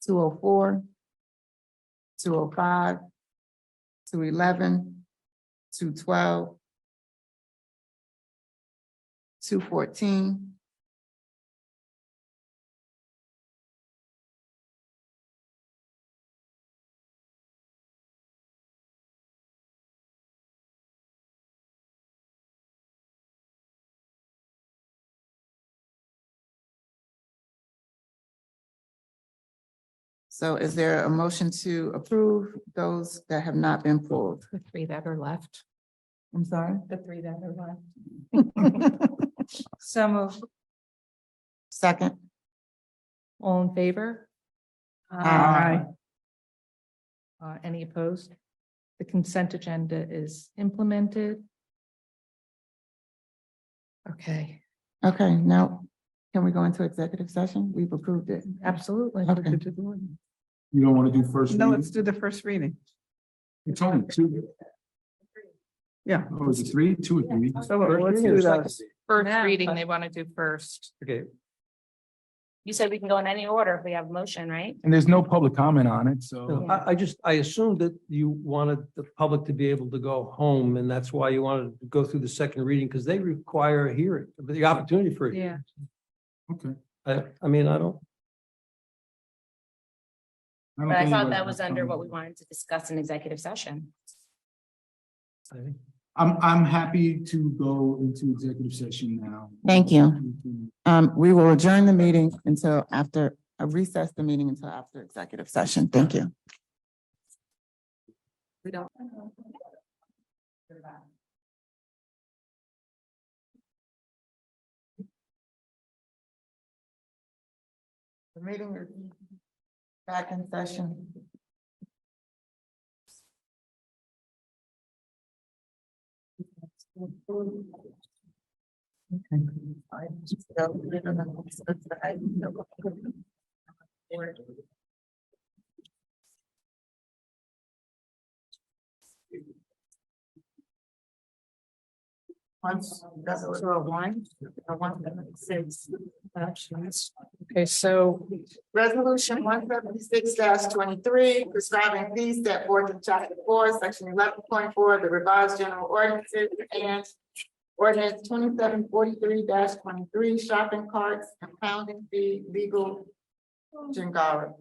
204, 205, 211, 212, 214. So is there a motion to approve those that have not been pulled? The three that are left. I'm sorry? The three that are left. So moved. Second. All in favor? Aye. Any opposed? The consent agenda is implemented. Okay, Okay, now, can we go into executive session? We've approved it. absolutely. Okay. You don't want to do first No, reading? let's do the first reading. It's only two. Yeah. Oh, is it three? Two or three? So let's do those. First reading, they want to do first. Okay, You said we can go in any order if we have a motion, right? And there's no public comment on it, so. I assumed that you wanted the public to be able to go home, and that's why you wanted to go through the second reading, because they require a hearing, the opportunity for a hearing. Okay. I mean, I don't. But I thought that was under what we wanted to discuss in executive session. I'm happy to go into executive session now. Thank you. We will adjourn the meeting until after, recess the meeting until after executive session. Thank you. We don't. The meeting is back in session. Okay, so Resolution 176-23, prescribing fees set forth in chapter 4, section 11.4 of the revised general ordinances, and ordinance 2743-23, shopping carts and pounding fee legal jingara.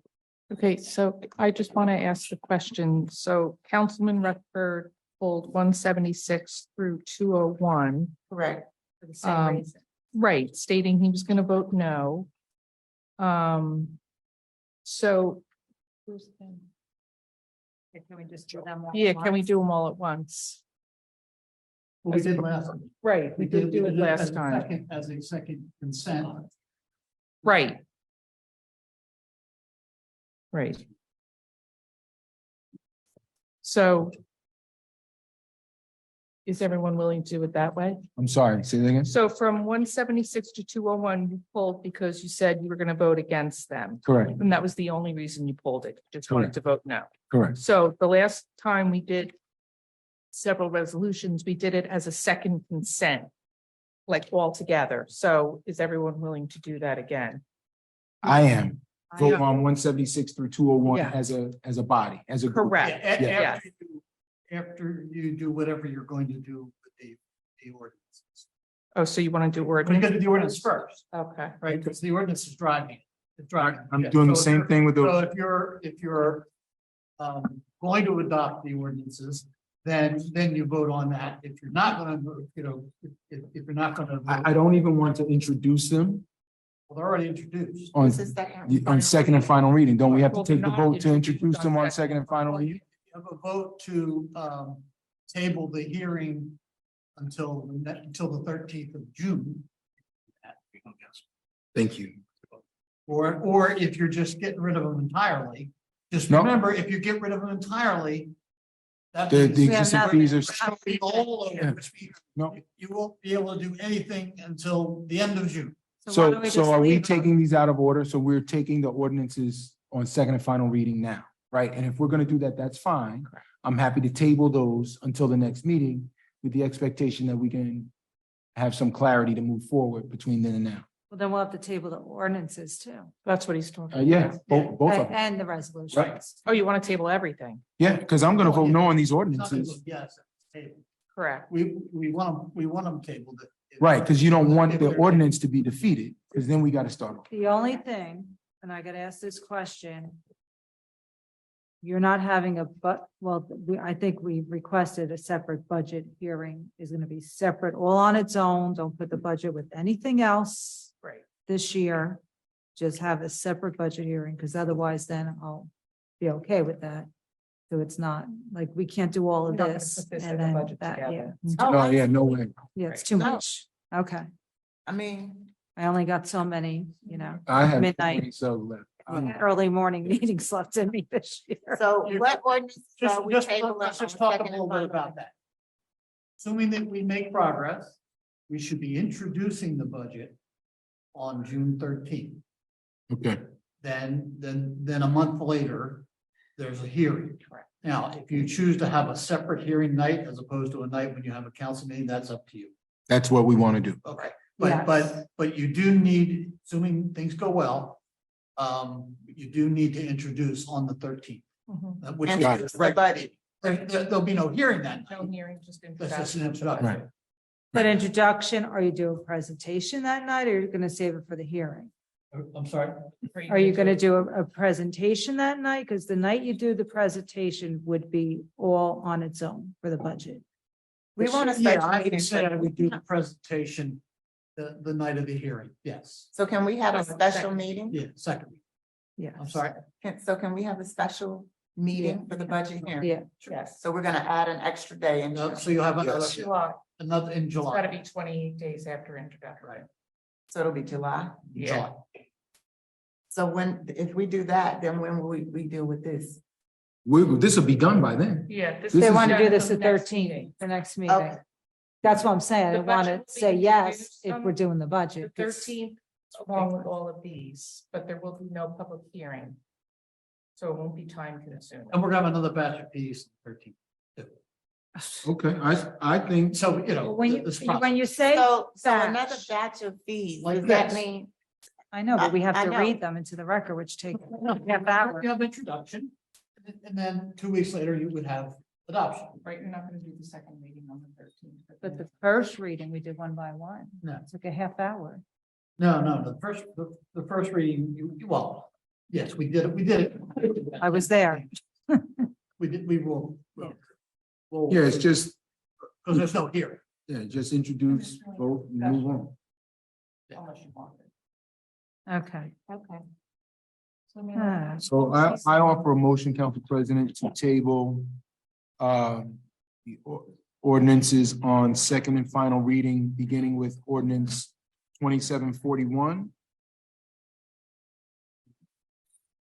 okay, so I just want to ask the question. So Councilman Rutherford pulled 176 through 201. Correct. For the same reason. Right, stating he was going to vote no. So. Can we just do them? all Yeah, at can we once? do them all at once? We did last time. Right, we did do it last time. As a second consent. Right. Right. So. Is everyone willing to do it that way? I'm sorry, say that again? So from 176 to 201, you pulled because you said you were going to vote against them. Correct, And that was the only reason you pulled it, just wanted to vote no. correct. So the last time we did several resolutions, we did it as a second consent, like all together. So is everyone willing to do that again? I am. vote on 176 through 201 Yeah. as a body, as a group. Correct. Yeah. After you do whatever you're going to do with the ordinances. Oh, so you want to do We're going to do the ordinance first, Okay. right? Because the ordinance is driving. It's driving. I'm Yeah. doing the So if same you're- thing with So the, if you're going to adopt the ordinances, then you vote on that. If you're not going to, if you're not going to. I don't even want to introduce them Well, they're already introduced. on, This is second. on second and final reading. Don't we have to Well, take the not vote to introduced introduce them on on second and final reading? You have a vote to table the hearing until the 13th of June. Thank you. Or if you're just getting rid of them entirely, just No. remember, if you get rid of them entirely. that The means- existing nothing. fees are, It'll be all over, Yeah. which means no. you won't be able to do anything until the end of June. why So, don't we so just are we leave them? taking these out of order? So we're taking the ordinances on second and final reading now, right? And if we're gonna do that, that's fine. I'm happy to table those until the next meeting with the expectation that we can have some clarity to move forward between then and now. Well, then we'll have to table the ordinances too, That's what he's talking Yeah, about. both of them. and the resolutions. Right. Oh, you want to table everything? Yeah, because I'm gonna vote no on these It's not gonna ordinances. look- Yes, table. Correct. We want them tabled. Right, because you don't want If the they're- ordinance to be defeated, because then we gotta start over. The only thing, and I got asked this question. You're not having I think we requested a separate budget hearing is gonna be separate, all on its own. Don't put the budget with anything else. Right. This year. Just have a separate budget hearing, because otherwise then I'll be okay with that. So it's not, like, we can't do all of We're not gonna this put this and in the then budget that, together. yeah. Oh, yeah, no way. Yeah, it's too No. much. Okay. I mean, I only got so many, I have Midnight. 27 left. early morning meetings left in me this year. so what ordinance are we Let's tabling just on talk a second and little bit final? about that. Assuming that we make progress, we should be introducing the budget on June 13th. Okay, Then a month later, there's a hearing. Now, if you choose to have a separate hearing night as opposed to a night when you have a council meeting, that's up to you. that's what we want to do. Okay, Yes. but you do need, assuming things go well, you do need to introduce on the 13th. Which And Got is the budget. there'll be no hearing that No night. hearing, just That's just an introduction. introduction. Right. But introduction, are you doing a presentation that night, or are you gonna save it for the hearing? I'm sorry. Are you gonna do a presentation that night? Because the night you do the presentation would be all on its own for the budget. We want a Yeah, special I meeting. can say we do the presentation the night of the hearing, yes. So can we have a special meeting? Yeah, second. Yeah. I'm sorry. So can we have a special meeting for the budget hearing? Yeah. Yes. So we're gonna add an extra day in. No, So you'll have Yes. another in It's got to July. be 28 days after introduction. Right. So it'll be July. Yeah. July. So if we do that, then when will we deal with this? This will be done by then. Yeah. This They is- want to do this the at next 13th, meeting. the next meeting. Okay. That's what I'm saying. I The want budget to will say be yes introduced if on we're doing the The budget. 13th, along with all of these, but there will be no public hearing. So it won't be time consuming. And we're gonna have another batch of fees 13th. Okay, I think, So, you know. When this you say So batch. another batch of fees, Like does that this. mean? I know, but we have I to know. read them into the record, which take half hour. You have introduction, and then 2 weeks later, you would have adoption. Right, you're not going to do the second meeting on the 13th. But the first reading, we did one by one. No. It took a half hour. No, the first reading, well, yes, we did it. I was there. We will. yeah, it's just, Because there's no hearing. yeah, just introduce, vote, and move on. Unless you want it. Okay. Okay. So I offer a motion, Council President, to table the ordinances on second and final reading, beginning with ordinance 2741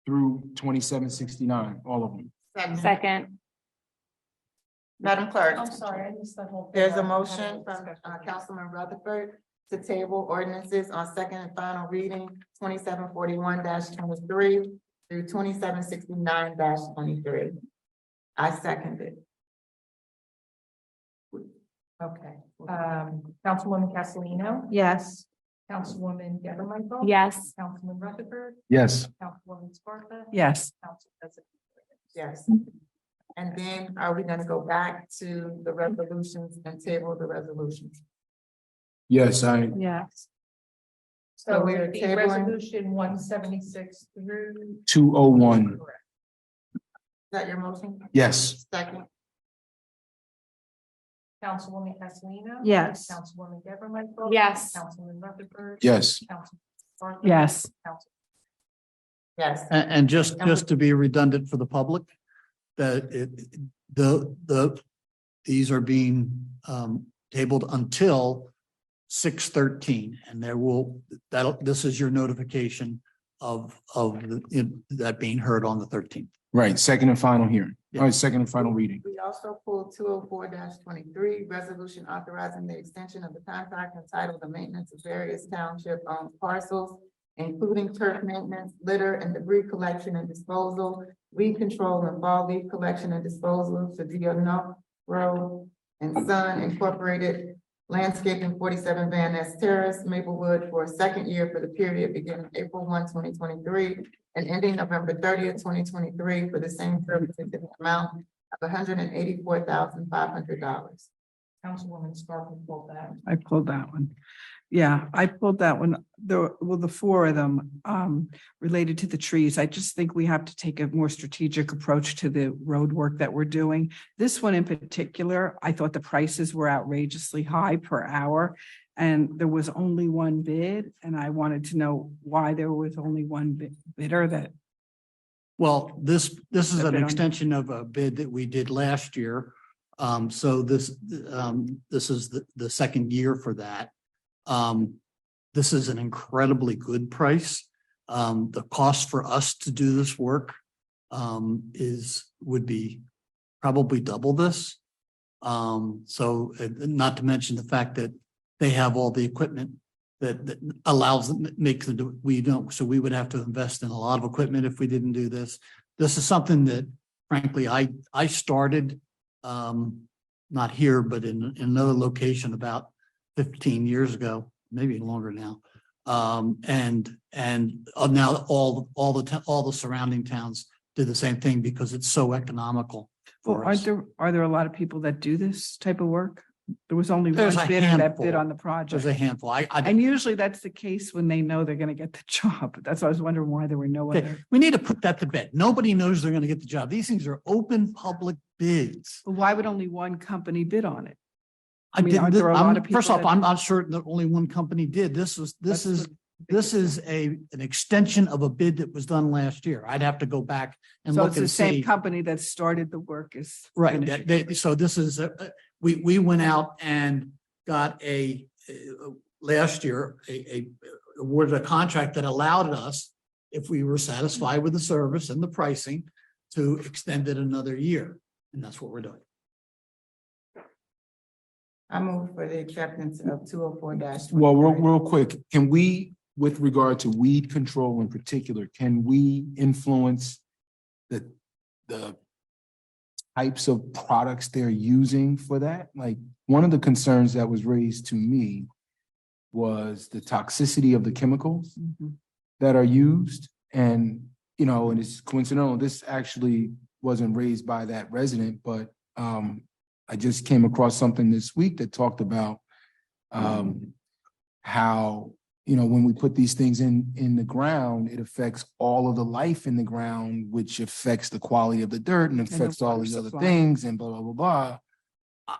through 2769, all of them. Second. Madam Clerk. I'm sorry, I missed that whole. thing. There's a I had motion from discussion. Councilman Rutherford to table ordinances on second and final reading, 2741-23 through 2769-23. I second it. Okay, Councilwoman Castellino, Yes. Councilwoman Geber Michael. Yes. Councilman Rutherford. Yes. Councilwoman Scarpa. Yes. Council President. Yes. And then are we gonna go back to the resolutions and table the resolutions? Yes, I, Yes. So we are the tabling resolution 176 through. 201. Correct. Is that your motion? Yes. Second. Councilwoman Castellino. Yes. Councilwoman Geber Michael. Yes. Councilman Rutherford. Yes. Councilman Scarpa. Yes. Council. Yes. And just to be redundant for the public, that these are being tabled until 6/13, and this is your notification of that being heard on the 13th. Right, second and final hearing. All right, second and final reading. We also pulled 204-23, resolution authorizing the extension of the contract entitled the maintenance of various township owned parcels, including turf maintenance, litter and debris collection and disposal, weed control and fall leaf collection and disposal to Diono Road and Son Incorporated Landscaping 47 Van Ness Terrace, Maplewood, for a second year for the period beginning April 1, 2023 and ending November 30th, 2023 for the same services in the amount of $184,500. Councilwoman Scarpa pulled that. I pulled that one. Yeah, I pulled that one. The four of them related to the trees. I just think we have to take a more strategic approach to the road work that we're doing. This one in particular, I thought the prices were outrageously high per hour. And there was only one bid, and I wanted to know why there was only one bidder that. Well, this is That an bid on- extension of a bid that we did last year. So this is the second year for that. This is an incredibly good price. The cost for us to do this work would be probably double this. So not to mention the fact that they have all the equipment that allows them, makes them, we don't, so we would have to invest in a lot of equipment if we didn't do this. This is something that frankly, I started, not here, but in another location about 15 years ago, maybe longer now. And now all the surrounding towns do the same thing because it's so economical. Well, are there a lot of people that do this type of work? There was only one There's a bidder that handful. bid on the project. There's a handful. And usually that's the case when they know they're going to get the job. That's why I was wondering why there were no Okay, other. we need to put that to bed. Nobody knows they're going to get the job. These things are open public bids. But why would only one company bid on it? I mean, aren't there a lot of people First off, that- I'm not certain that only one company did. This is an extension of a bid that was done last year. I'd have to go back and So look it's the and same see. company that started the work is. Right, finishing. so this is, we went out and got last year, awarded a contract that allowed us, if we were satisfied with the service and the pricing, to extend it another year. And that's what we're doing. I move for the acceptance of 204-23. Well, real quick, can we, with regard to weed control in particular, can we influence the types of products they're using for that? Like, one of the concerns that was raised to me was the toxicity of the chemicals that are used. And, and it's coincidental, this actually wasn't raised by that resident, but I just came across something this week that talked about how, when we put these things in the ground, it affects all of the life in the ground, which affects the quality of the dirt and affects all these other things and blah, blah, blah, blah.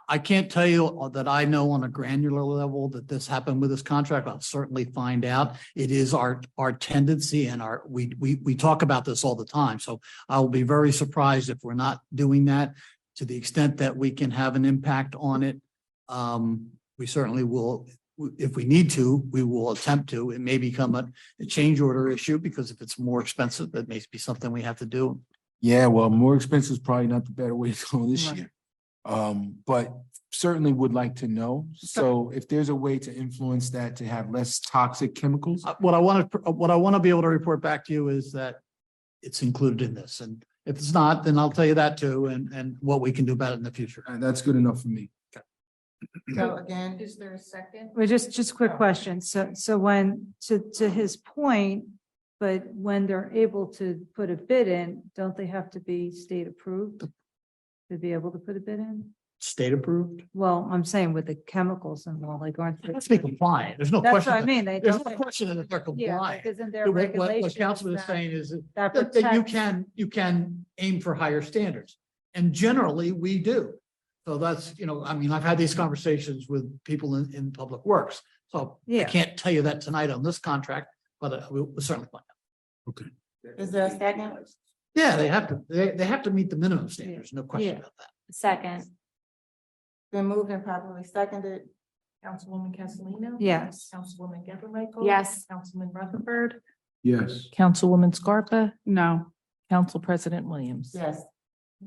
I can't tell you that I know on a granular level that this happened with this contract. I'll certainly find out. It is our tendency and we talk about this all the time. So I will be very surprised if we're not doing that. To the extent that we can have an impact on it, we certainly will. If we need to, we will attempt to. It may become a change order issue because if it's more expensive, that may be something we have to do. Yeah, well, more expensive is probably not the better way to go this year. But certainly would like to know. So if there's a way to influence that to have less toxic chemicals. What I want to be able to report back to you is that it's included in this. And if it's not, then I'll tell you that too, and what we can do about it in the future. That's good enough for me. So again, Is there a second? Well, just a quick question. So when, to his point, but when they're able to put a bid in, don't they have to be state approved to be able to put a bid in? State approved. Well, I'm saying with the chemicals involved, like aren't. Let's be compliant. There's no That's question. what I mean. There's no question that they're Yeah, compliant. like, isn't there What regulations Councilman is that- saying is that that protects- you can aim for higher standards. And generally we do. So that's, I mean, I've had these conversations with people in public works. So I Yeah. can't tell you that tonight on this contract, but we'll certainly find out. Okay. is there a second? Yeah, they have to meet the minimum standards, no question Yeah. about that. Second. Been moved and properly seconded. Councilwoman Castellino? Yes. Councilwoman Geber Michael? Yes. Councilman Rutherford? Yes. Councilwoman Scarpa? No. Council President Williams? Yes.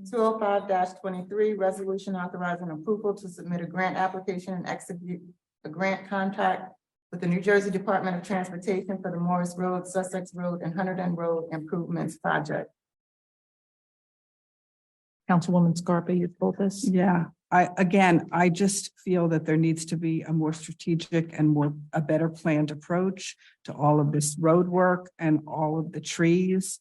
205-23, resolution authorizing approval to submit a grant application and execute a grant contract with the New Jersey Department of Transportation for the Morris Road, Sussex Road, and Hunterdon Road Improvements Project. Councilwoman Scarpa, you told us? Yeah, I just feel that there needs to be a more strategic and a better planned approach to all of this road work and all of the trees.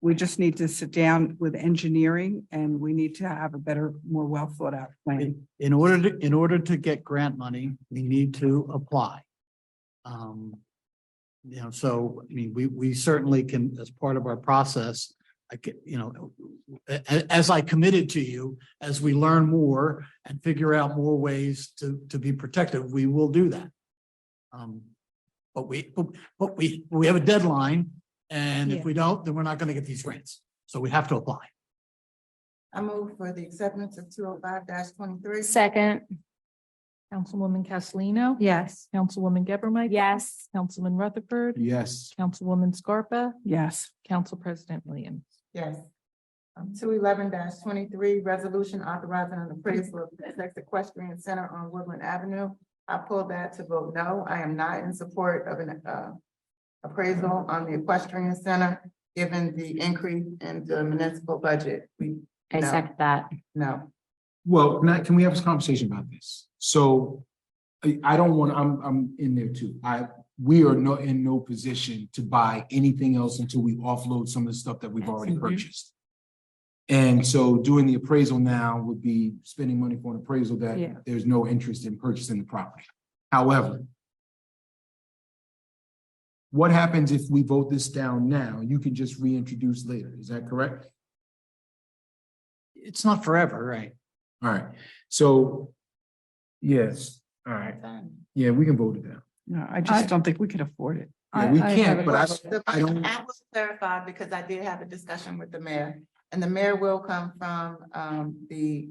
We just need to sit down with engineering and we need to have a better, more well thought out plan. In order to get grant money, we need to apply. So I mean, we certainly can, as part of our process, as I committed to you, as we learn more and figure out more ways to be protective, we will do that. But we have a deadline, and if we don't, then we're not going to get these grants. So we have to apply. I move for the acceptance of 205-23. Second. Councilwoman Castellino? Yes. Councilwoman Geber Michael? Yes. Councilman Rutherford? Yes. Councilwoman Scarpa? Yes. Council President Williams? Yes. 211-23, resolution authorizing an appraisal of the Equestrian Center on Woodland Avenue. I pulled that to vote no. I am not in support of an appraisal on the Equestrian Center, given the increase in the municipal budget. I second that. No. Well, can we have a conversation about this? So I don't want, I'm in there too. We are in no position to buy anything else until we offload some of the stuff that we've already purchased. And so doing the appraisal now would be spending money for an appraisal that there's no interest in purchasing the property. However, what happens if we vote this down now? You can just reintroduce later. Is that correct? It's not forever, right? All right. So, yes. All right. Yeah, we can vote it down. No, I just don't think we could afford it. Yeah, we can't, but I don't. I will clarify because I did have a discussion with the mayor, and the mayor will come from the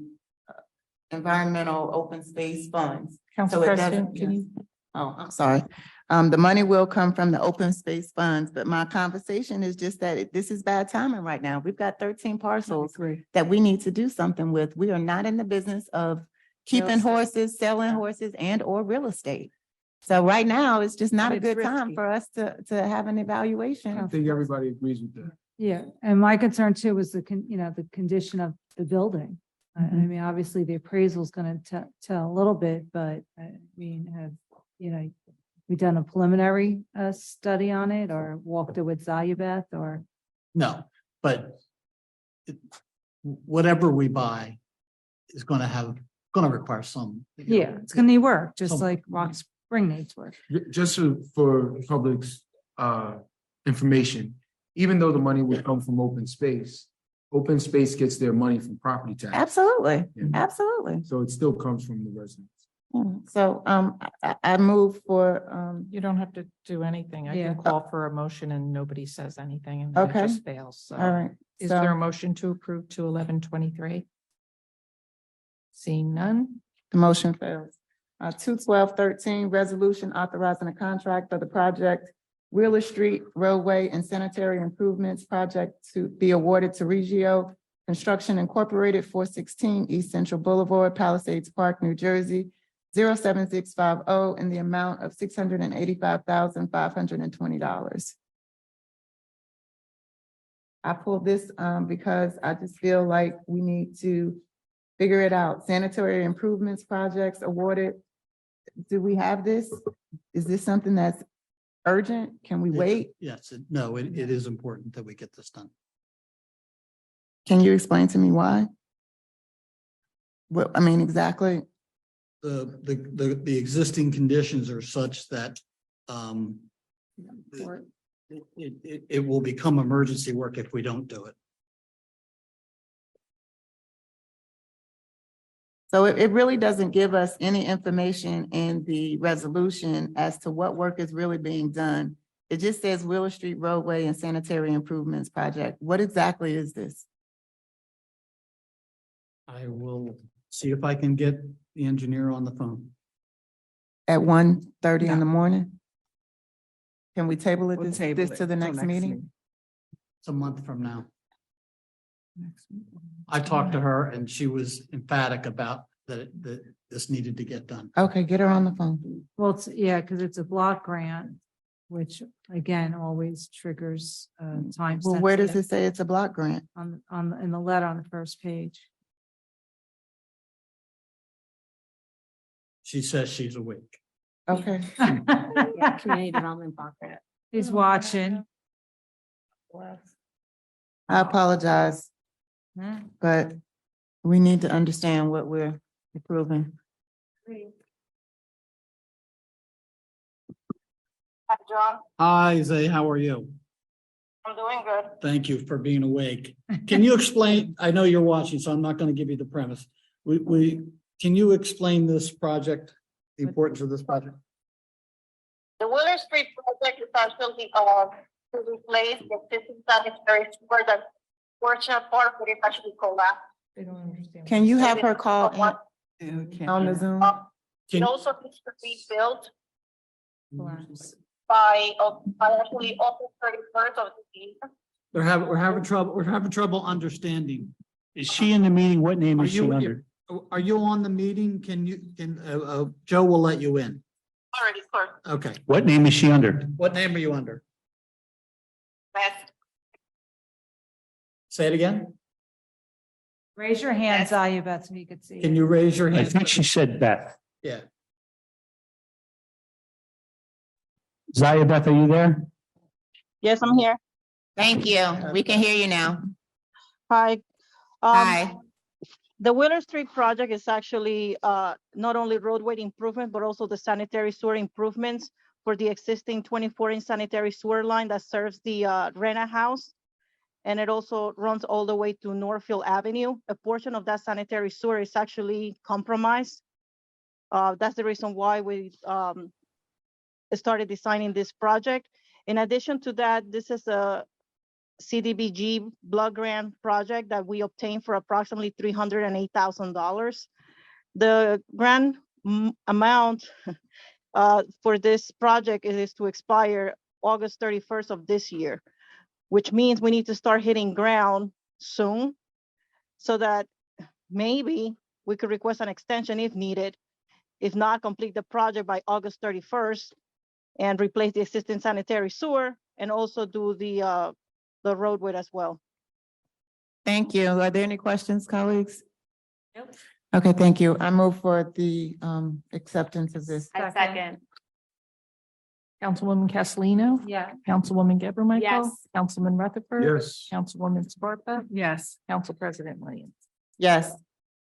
environmental open space funds. Council So it President, doesn't- can you? Oh, I'm sorry. The money will come from the open space funds, but my conversation is just that this is bad timing right now. We've got 13 parcels that we need to do something with. We are not in the business of keeping horses, selling horses, and or real estate. So right now, it's just not a good time for us to have an evaluation. I think everybody agrees with that. Yeah, and my concern too was the condition of the building. I mean, obviously the appraisal is going to tell a little bit, but I mean, have, we done a preliminary study on it or walked it with Zayabeth or? No, but whatever we buy is going to require some. Yeah, it's going to need work, just like Rock Spring needs work. Just for public's information, even though the money would come from open space gets their money from property tax. Absolutely, Yeah. absolutely. So it still comes from the residents. So I move for You don't have to do anything. I Yeah. can call for a motion and nobody says anything and then it Okay. just fails. So all right. is So there a motion to approve 211-23? Seeing none? the motion fails. 212-13, resolution authorizing a contract for the project Wheeler Street Roadway and Sanitary Improvements Project to be awarded to Regio Construction Incorporated, 416 East Central Boulevard, Palisades Park, New Jersey, 07650 in the amount of $685,520. I pulled this because I just feel like we need to figure it out. Sanitary improvements projects awarded. Do we have this? Is this something that's urgent? Can we wait? Yes, no, it is important that we get this done. Can you explain to me why? What, I mean, exactly. The existing conditions are such that it will become emergency work if we don't do it. So it really doesn't give us any information in the resolution as to what work is really being done. It just says Wheeler Street Roadway and Sanitary Improvements Project. What exactly is this? I will see if I can get the engineer on the phone. At 1:30 in the morning? Can we table it We'll this table it to the till next meeting? It's a month from now. I talked to her and she was emphatic about that this needed to get done. Okay, get her on the phone. Well, it's, yeah, because it's a block grant, which again, always triggers time. Well, where does sensitive it say it's a block grant? in the letter on the first page. She says she's awake. Okay. Yeah, community development block grant. He's watching. I apologize, Hmm. but we need to understand what we're approving. Hi, John. Hi, Zay, how are you? I'm doing good. Thank you for being awake. Can you explain, I know you're watching, so I'm not going to give you the premise. Can you explain this project, the importance of this project? The Wheeler Street project is actually to replace the existing sanitary sewer that portion part of it actually collapsed. They don't understand. Can you have her call on the Zoom? It also needs to be built by actually August 31st of this year. We're having trouble understanding. Is she in the meeting? What name is she under? Are you on the meeting? Joe will let you in. Already, sir. Okay. What name is she under? What name are you under? Best. Say it again. Raise your hand, Zayabeth, so you could see. Can you raise your I hand? think she said Beth. Yeah. Zayabeth, are you there? Yes, I'm here. Thank you. We can hear you now. Hi. Hi. The Wheeler Street project is actually not only roadway improvement, but also the sanitary sewer improvements for the existing 24-inch sanitary sewer line that serves the Rena House. And it also runs all the way to Northfield Avenue. A portion of that sanitary sewer is actually compromised. That's the reason why we started designing this project. In addition to that, this is a CDBG block grant project that we obtained for approximately $308,000. The grant amount for this project is to expire August 31st of this year, which means we need to start hitting ground soon so that maybe we could request an extension if needed, if not complete the project by August 31st and replace the existing sanitary sewer and also do the roadway as well. Thank you. Are there any questions, colleagues? Nope. Okay, thank you. I move for the acceptance of this. I second. Councilwoman Castellino? Yeah. Councilwoman Geber Michael? Yes. Councilman Rutherford? Yes. Councilwoman Scarpa? Yes. Council President Williams? Yes.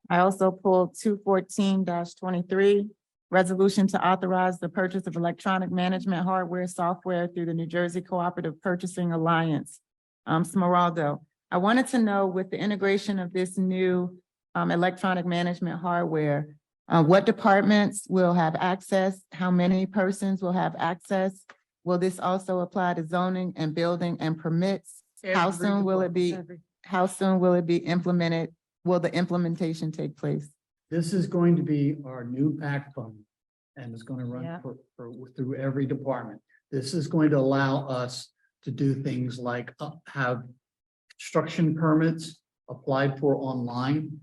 I also pulled 214-23, resolution to authorize the purchase of electronic management hardware software through the New Jersey Cooperative Purchasing Alliance. Smeraldo, I wanted to know with the integration of this new electronic management hardware, what departments will have access? How many persons will have access? Will this also apply to zoning and building and permits? How soon will it be? How soon will it be implemented? Will the implementation take place? This is going to be our new backbone and it's going to run through every department. This is going to allow us to do things like have construction permits applied for online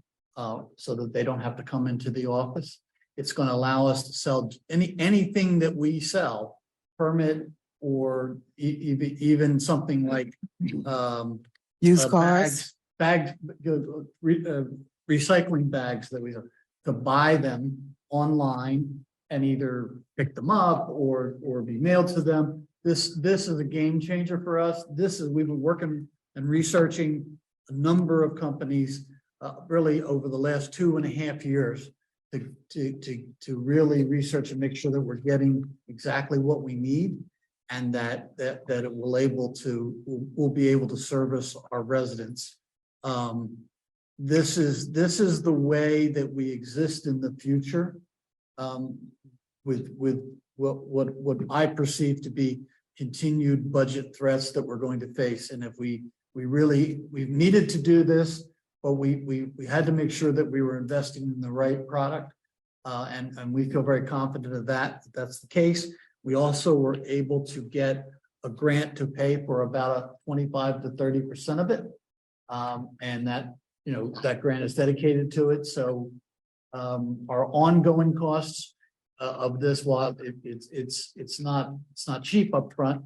so that they don't have to come into the office. It's going to allow us to sell anything that we sell, permit or even something like used cars, bags, recycling bags that we have to buy them online and either pick them up or be mailed to them. This is a game changer for us. We've been working and researching a number of companies really over the last 2.5 years to really research and make sure that we're getting exactly what we need, and that it will be able to service our residents. This is the way that we exist in the future, with what I perceive to be continued budget threats that we're going to face. And if we've needed to do this, but we had to make sure that we were investing in the right product. And we feel very confident of that's the case. We also were able to get a grant to pay for about 25 to 30% of it. And that grant is dedicated to it. So our ongoing costs of this, while it's not cheap up front,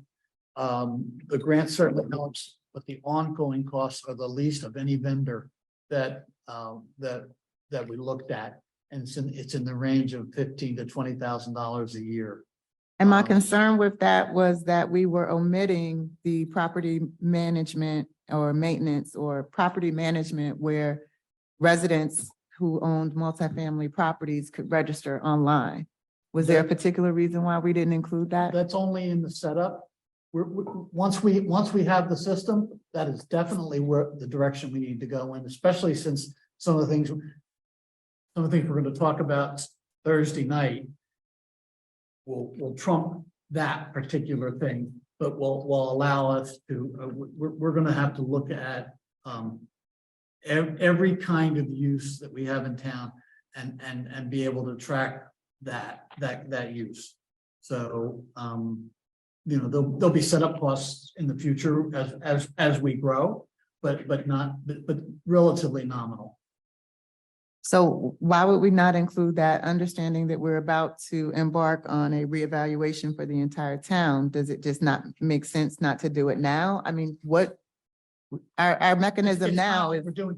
the grant certainly helps, but the ongoing costs are the least of any vendor that we looked at, and it's in the range of $15,000 to $20,000 a year. And my concern with that was that we were omitting the property management or maintenance or property management where residents who owned multifamily properties could register online. Was there a particular reason why we didn't include that? That's only in the setup. Once we have the system, that is definitely where the direction we need to go in, especially since some of the things we're going to talk about Thursday night will trump that particular thing, but will allow us to, we're going to have to look at every kind of use that we have in town and be able to track that use. So, there'll be setup costs in the future as we grow, but relatively nominal. So why would we not include that, understanding that we're about to embark on a reevaluation for the entire town? Does it just not make sense not to do it now? I mean, what our mechanism now is. We're doing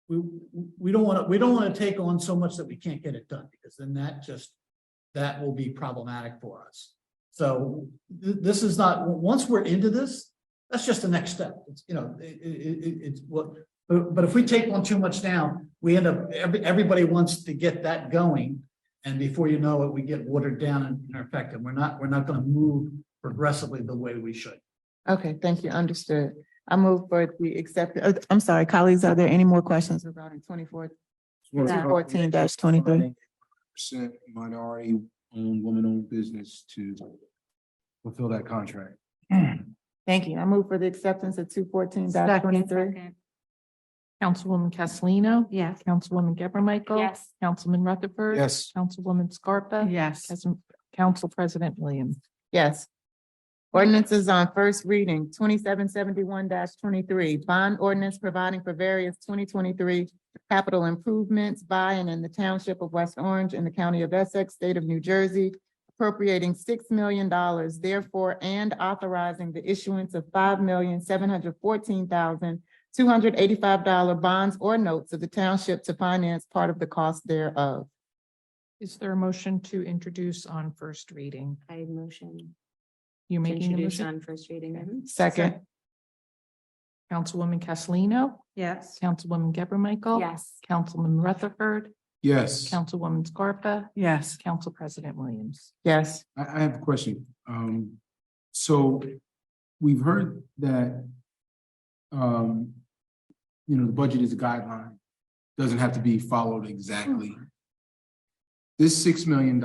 we don't want to take on so much that we can't get it done, because then that will be problematic for us. So this is not, once we're into this, that's just the next step. It's, it's what, but if we take on too much now, we end up, everybody wants to get that going. And before you know it, we get watered down and ineffective. We're not going to move progressively the way we should. Okay, thank you. Understood. I move for the acceptance. I'm sorry, colleagues, are there any more questions regarding 214-23? Minority owned, woman-owned business to fulfill that contract. Thank you. I move for the acceptance of 214-23. Councilwoman Castellino? Yes. Councilwoman Geber Michael? Yes. Councilman Rutherford? Yes. Councilwoman Scarpa? Yes. Council President Williams? Yes. Ordinances on first reading, 2771-23, bond ordinance providing for various 2023 capital improvements by and in the township of West Orange in the county of Essex, state of New Jersey, appropriating $6 million, therefore, and authorizing the issuance of $5,714,285 bonds or notes of the township to finance part of the cost thereof. Is there a motion to introduce on first reading? I motion You to making the introduce motion? on first reading. Second. Councilwoman Castellino? Yes. Councilwoman Geber Michael? Yes. Councilman Rutherford? Yes. Councilwoman Scarpa? Yes. Council President Williams? Yes. I have a question. So we've heard that, the budget is a guideline, doesn't have to be followed exactly. This $6 million,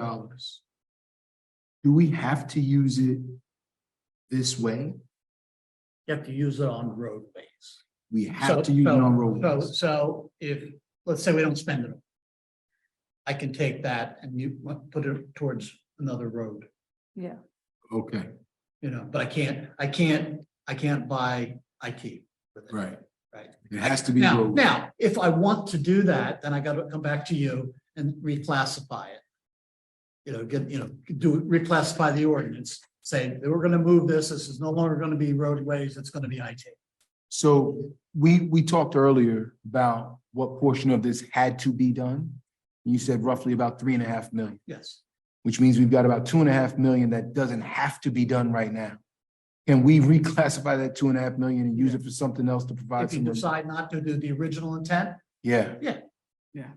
do we have to use it this way? You have to use it on roadways. We have to use it on roadways. So if, let's say we don't spend it, I can take that and you put it towards another road. Yeah. Okay. But I can't buy IT with it. Right. Right. It has to be. Now, if I want to do that, then I got to come back to you and reclassify it. Reclassify the ordinance, say that we're going to move this. This is no longer going to be roadways. It's going to be IT. So we talked earlier about what portion of this had to be done. You said roughly about 3.5 million, Yes. which means we've got about 2.5 million that doesn't have to be done right now. Can we reclassify that 2.5 million and use it for something else to provide If you some? decide not to do the original intent, Yeah. yeah. Yeah.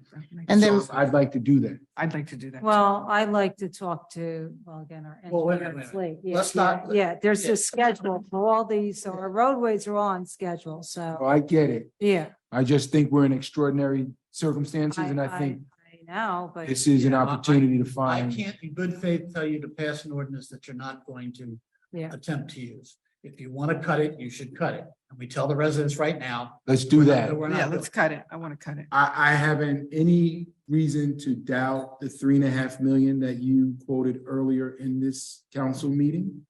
And then- So I'd like to do that. I'd like to do that. Well, I'd like to talk to, well, again, our Well, wait a engineer. minute, It's wait a minute. late. Yeah, Let's yeah, not- Yeah, there's yeah. a schedule for all these, so our roadways are all on schedule, Oh, so, I get it. yeah. I just think we're in extraordinary circumstances and I think I know, but. this is an Yeah, opportunity to I find. can't in good faith tell you to pass an ordinance that you're not going to Yeah. attempt to use. If you want to cut it, you should cut it. And we tell the residents right now. Let's do that. we're not Yeah, doing let's it. cut it. I want to cut it. I haven't any reason to doubt the 3.5 million that you quoted earlier in this council meeting.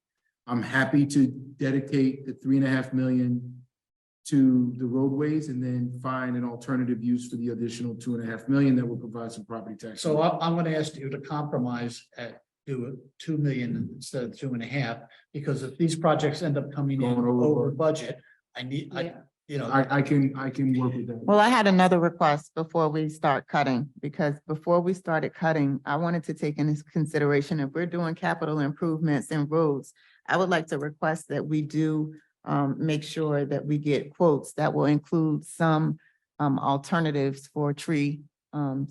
I'm happy to dedicate the 3.5 million to the roadways and then find an alternative use for the additional 2.5 million that will provide some property tax. So I'm going to ask you to compromise at do 2 million instead of 2.5, because if these projects end up coming in Going over over budget, I need, I can work with that. Well, I had another request before we start cutting, because before we started cutting, I wanted to take into consideration if we're doing capital improvements in roads, I would like to request that we do make sure that we get quotes that will include some alternatives for tree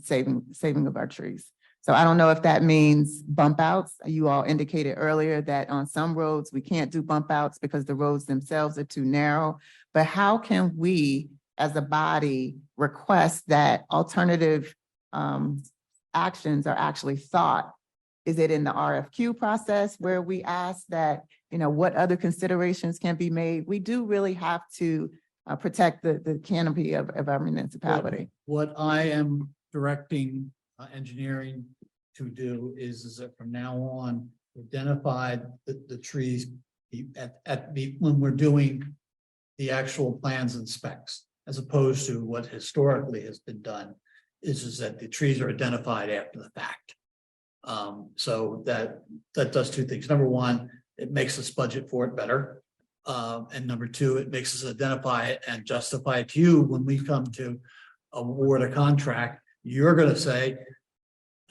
saving of our trees. So I don't know if that means bump outs. You all indicated earlier that on some roads, we can't do bump outs because the roads themselves are too narrow. But how can we, as a body, request that alternative actions are actually thought? Is it in the RFQ process where we ask that, what other considerations can be made? We do really have to protect the canopy of our municipality. What I am directing engineering to do is that from now on, identify the trees when we're doing the actual plans and specs, as opposed to what historically has been done, is that the trees are identified after the fact. So that does two things. Number one, it makes us budget for it better. And number two, it makes us identify it and justify it to you when we come to award a contract. You're going to say,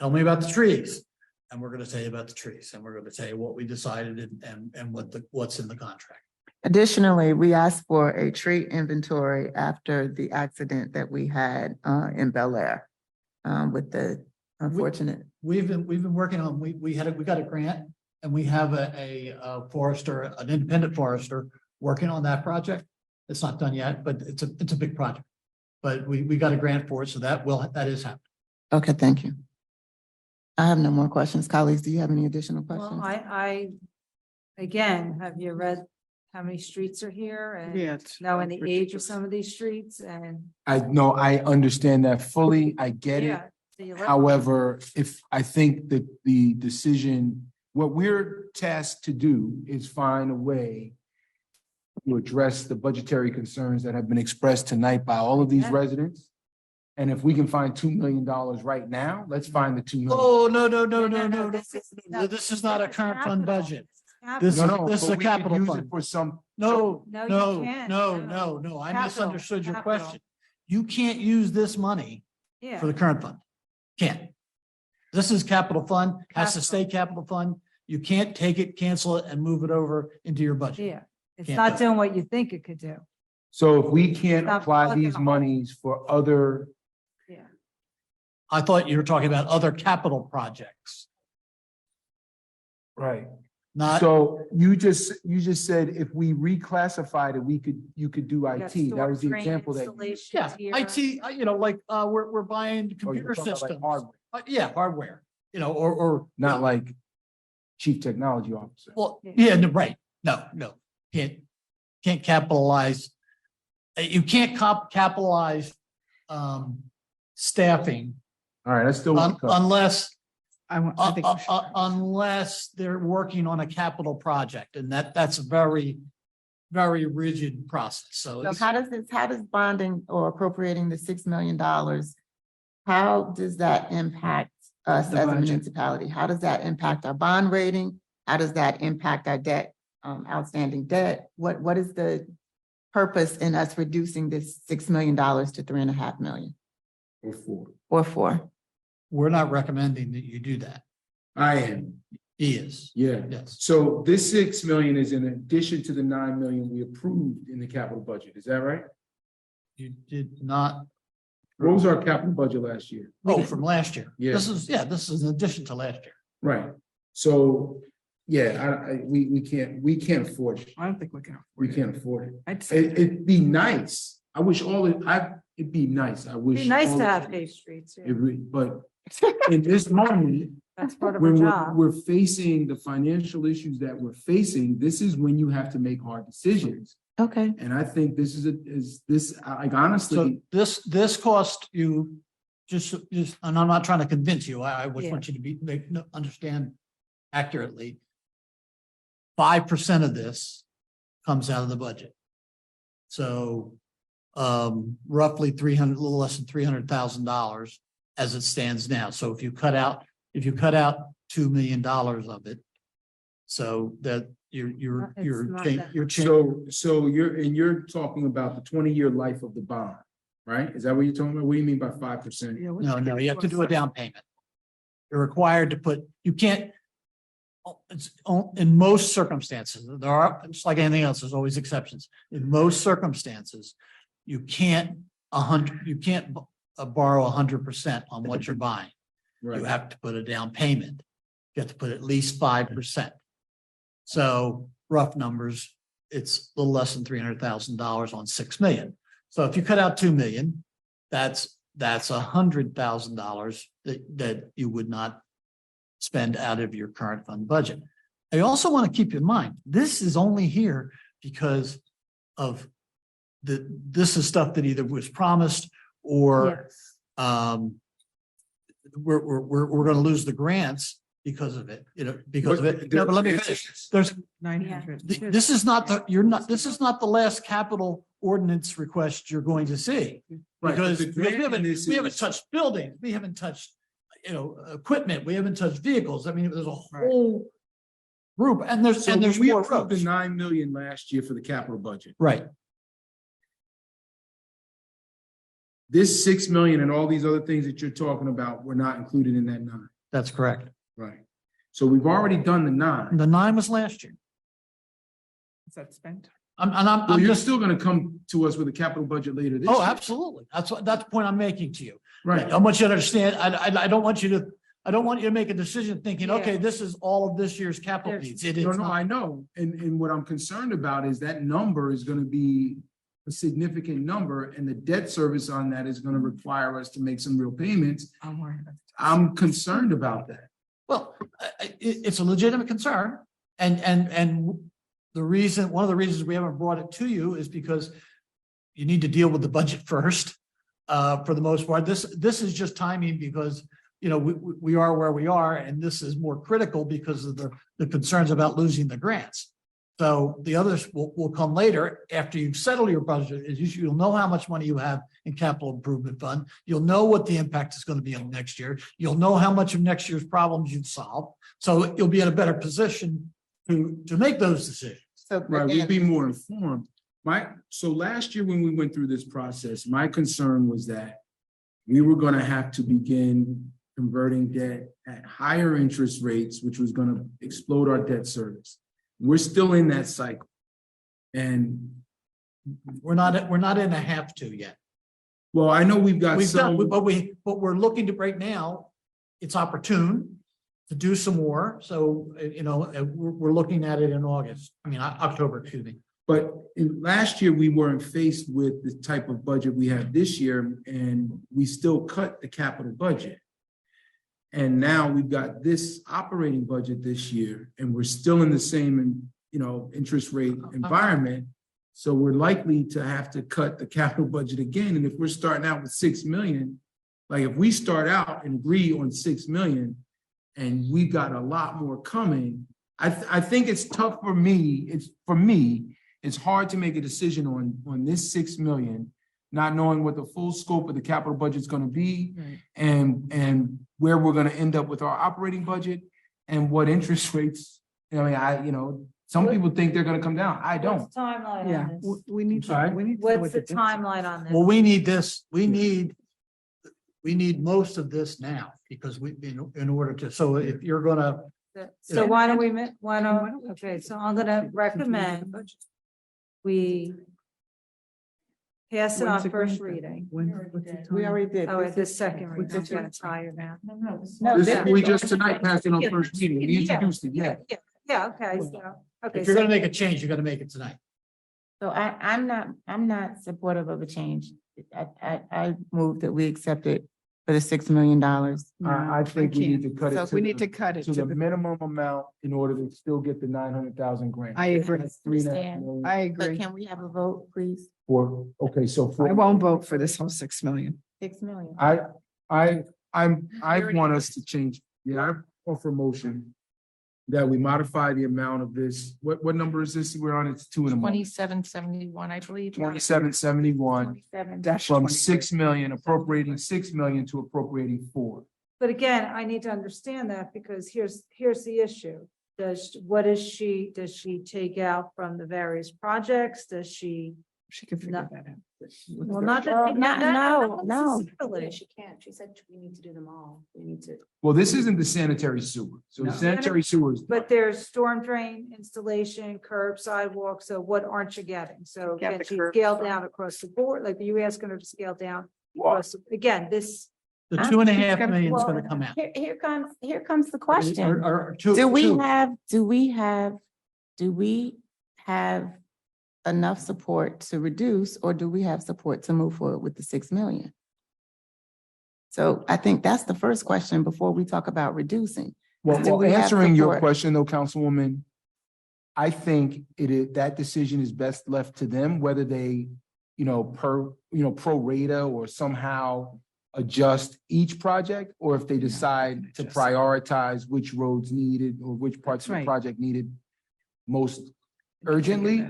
tell me about the trees. And we're going to tell you about the trees. And we're going to tell you what we decided and what's in the contract. Additionally, we asked for a tree inventory after the accident that we had in Bel Air with the unfortunate. We've been working on, we got a grant and we have a forester, an independent forester working on that project. It's not done yet, but it's a big project. But we got a grant for it, so that is happening. Okay, thank you. I have no more questions. Colleagues, do you have any additional questions? Well, again, have you read how many streets are here and Yeah, knowing the age of some of these streets and. I know, I understand that fully. I get it. Yeah, so you let- However, if I think that the decision, what we're tasked to do is find a way to address the budgetary concerns that have been expressed tonight by all of these Yeah. residents. And if we can find $2 million right now, let's find the $2 million. Oh, no. This is not a current fund capital. budget. This This is No, this is but a we could capital use fund. it for some. No. No, you can't. No. I Capital, misunderstood your capital. question. You can't use this money Yeah. for the current fund. Can't. This is capital fund, has to stay capital fund. You can't take it, cancel it, and move it over into your budget. Yeah, it's Can't not do it. doing what you think it could do. So if we can't Stop apply plugging these holes. monies for other, Yeah. I thought you were talking about other capital projects, right? not. So you just said if we reclassified it, you could do got IT. That was the storm drain example that. installations Yeah, here. IT, like, we're buying Oh, you're computer talking about like systems. hardware, Yeah, hardware, or. not like chief technology officer. Well, Yeah. yeah, no, right. No, can't capitalize. You can't capitalize, staffing All right, that's still. unless, I think we should. unless they're working on a capital project, and that's a very, very rigid process. So So it's, how does bonding or appropriating the $6 million, how does that impact us The as a budget. municipality? How does that impact our bond rating? How does that impact our debt, outstanding debt? What is the purpose in us reducing this $6 million to $3.5 million Or 4. or 4? We're not recommending that you do that. I am. He is. Yeah. Yes. So this 6 million is in addition to the 9 million we approved in the capital budget. Is that right? You did not. What was our capital budget last year? Oh, from last year. Yeah. This is in addition to last year. Right. So, yeah, we can't afford it. I don't think we can. We can't afford it. I'd say It'd be nice. I wish it'd be nice. I wish. Be nice all to of have it- paved streets. Yeah. it would- But in this moment, That's part of our when job. we're facing the financial issues that we're facing, this is when you have to make hard decisions. Okay. And I think this is like honestly, So this cost you just, and I'm not trying to convince you, I just Yeah. want you to understand accurately. 5% of this comes out of the budget. So roughly a little less than $300,000 as it stands now. So if you cut out $2 million of it, so that you're so you're talking about the 20-year life of the bond, right? Is that what you're talking about? What do you mean by 5%? No, you have to do a down payment. You're required to you can't, in most circumstances, there are, it's like anything else, there's always exceptions. In most circumstances, you can't borrow 100% on what you're buying. Right. You have to put a down payment. You have to put at least 5%. So rough numbers, it's a little less than $300,000 on 6 million. So if you cut out 2 million, that's $100,000 that you would not spend out of your current fund budget. I also want to keep in mind, this is only here because of this is stuff that either was promised or we're going to lose the grants because of it, because of it. No, but let me finish. There's 900. this is not the last capital ordinance request you're going to see. Right, Because but the we grant in this haven't is- touched buildings, we haven't touched, equipment, we haven't touched vehicles. I mean, there's a whole group and there's we more approved the roads. 9 million last year for the capital budget. Right. This 6 million and all these other things that you're talking about were not included in that 9. That's correct. Right. So we've already done the 9. The 9 was last year. Is that spent? Well, you're still going to come to us with a capital budget later this year. Oh, absolutely. That's the point I'm making to you. Right. I want you to understand, I don't want you to make a decision thinking, okay, this is all of this year's capital needs. It is No, not. I know. And what I'm concerned about is that number is going to be a significant number and the debt service on that is going to require us to make some real payments. I'm worried about I'm concerned about that. Well, it's a legitimate concern. And one of the reasons we haven't brought it to you is because you need to deal with the budget first. For the most part, this is just timing because, we are where we are, and this is more critical because of the concerns about losing the grants. So the others will come later after you settle your budget. You'll know how much money you have in capital improvement fund. You'll know what the impact is going to be on next year. You'll know how much of next year's problems you've solved. So you'll be in a better position to make those decisions. Right, we'll be more informed. So last year when we went through this process, my concern was that we were going to have to begin converting debt at higher interest rates, which was going to explode our debt service. We're still in that cycle. And we're not in a have to yet. Well, I know we've got but we're looking to right now, it's opportune to do some more. So, we're looking at it in October, excuse me. But last year, we weren't faced with the type of budget we have this year, and we still cut the capital budget. And now we've got this operating budget this year, and we're still in the same, interest rate environment. So we're likely to have to cut the capital budget again. And if we're starting out with 6 million, like if we start out and agree on 6 million, and we got a lot more coming, I think it's tough for me. It's hard to make a decision on this 6 million, not knowing what the full scope of the capital budget is going to be, and where we're going to end up with our operating budget and what interest rates. Some people think they're gonna come down. I don't. What's the timeline Yeah, on this? we need. sorry? We need to know What's what the timeline on this? Well, we need this, we need most of this now, because we, in order to, so if you're gonna, So why don't we, okay, so I'm gonna recommend we pass it on first reading. We already did. Oh, at the second reading, I'm getting tired now. We just tonight passed it on first reading. We introduced it, yeah. Yeah, okay, so, okay. if you're so- gonna make a change, you gotta make it tonight. So I'm not supportive of a change. I move that we accept it for the $6 million. I think we need to cut it. So we need to cut it to the minimum amount in order to still get the 900,000 grant. I agree. That's 3.5 million. I But agree. can we have a vote, please? For, okay, so I for, won't vote for this whole 6 million. 6 million. I want us to change, I offer a motion that we modify the amount of this, what number is this? We're on, it's 2 in a month. 2771, I believe. 2771 from 6 million, appropriating 6 million to appropriating 4. But again, I need to understand that because here's the issue. Does she take out from the various projects? Does she? She can figure that out. Well, not Well, that. no. She can't. She said we need to do them all. We need to. Well, this isn't the sanitary sewer. So the No. sanitary sewer is. But there's storm drain installation, curb, sidewalk. So what aren't you getting? So Get can the she curb. scale down across the board? Like, are you asking her to scale down? across the- Again, this. The I'm- 2.5 million is gonna come out. Here comes the question. Or two- Do we two. have enough support to reduce, or do we have support to move forward with the 6 million? So I think that's the first question before we talk about reducing. Do Well, we have answering your support? question though, Councilwoman, I think that decision is best left to them, whether they, pro rata or somehow adjust each project, or if they decide to prioritize which roads needed or which parts of the project needed most urgently.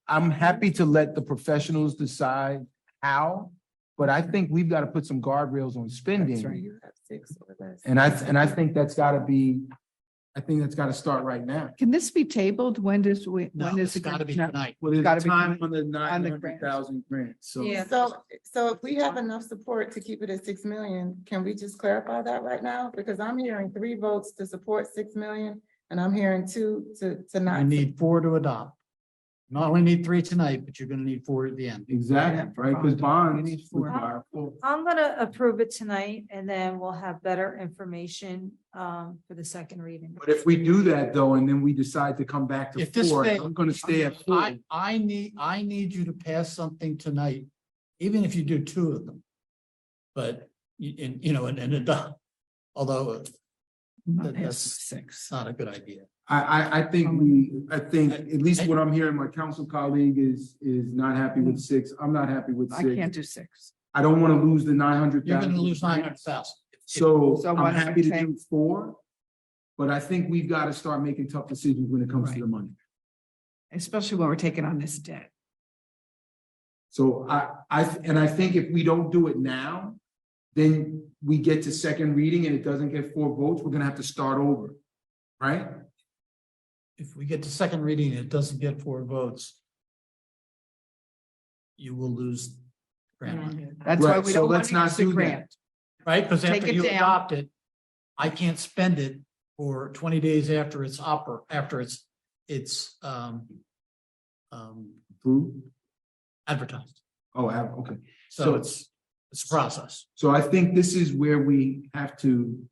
I'm happy to let the professionals decide how, but I think we've got to put some guardrails on spending. You have 6 or less. And I think that's gotta start right now. Can this be tabled? When No, is it's it? gotta be no. tonight. Well, there's Gotta a be time on the on the 900,000 grant, so. Yeah. So if we have enough support to keep it at 6 million, can we just clarify that right now? Because I'm hearing 3 votes to support 6 million, and I'm hearing 2 to not. I need 4 to adopt. Not only need 3 tonight, but you're gonna need 4 at the end. Exactly, right, because bonds four. require 4. I'm gonna approve it tonight and then we'll have better information for the second reading. But if we do that though, and then we decide to come back to If this 4, fails, I'm gonna stay at 4. I need you to pass something tonight, even if you do 2 of them. But, and adopt, although that's 6. not a good idea. I think at least what I'm hearing, my council colleague is not happy with 6. I'm not happy with 6. I can't do 6. I don't want to lose the 900,000. You're gonna lose 900,000. So So why I'm don't happy we to do 4, but I think we've got to start making tough decisions when it comes to the money. Especially when we're taking on this debt. So I think if we don't do it now, then we get to second reading and it doesn't get 4 votes, we're gonna have to start over, right? If we get to second reading and it doesn't get 4 votes, you will lose grant money. That's why Right, we so don't want let's to not use the do that. grant. Right? Because Take after it you down. adopt it, I can't spend it for 20 days after it's Approved? advertised. Oh, okay. So it's a process. So I think this is where we have to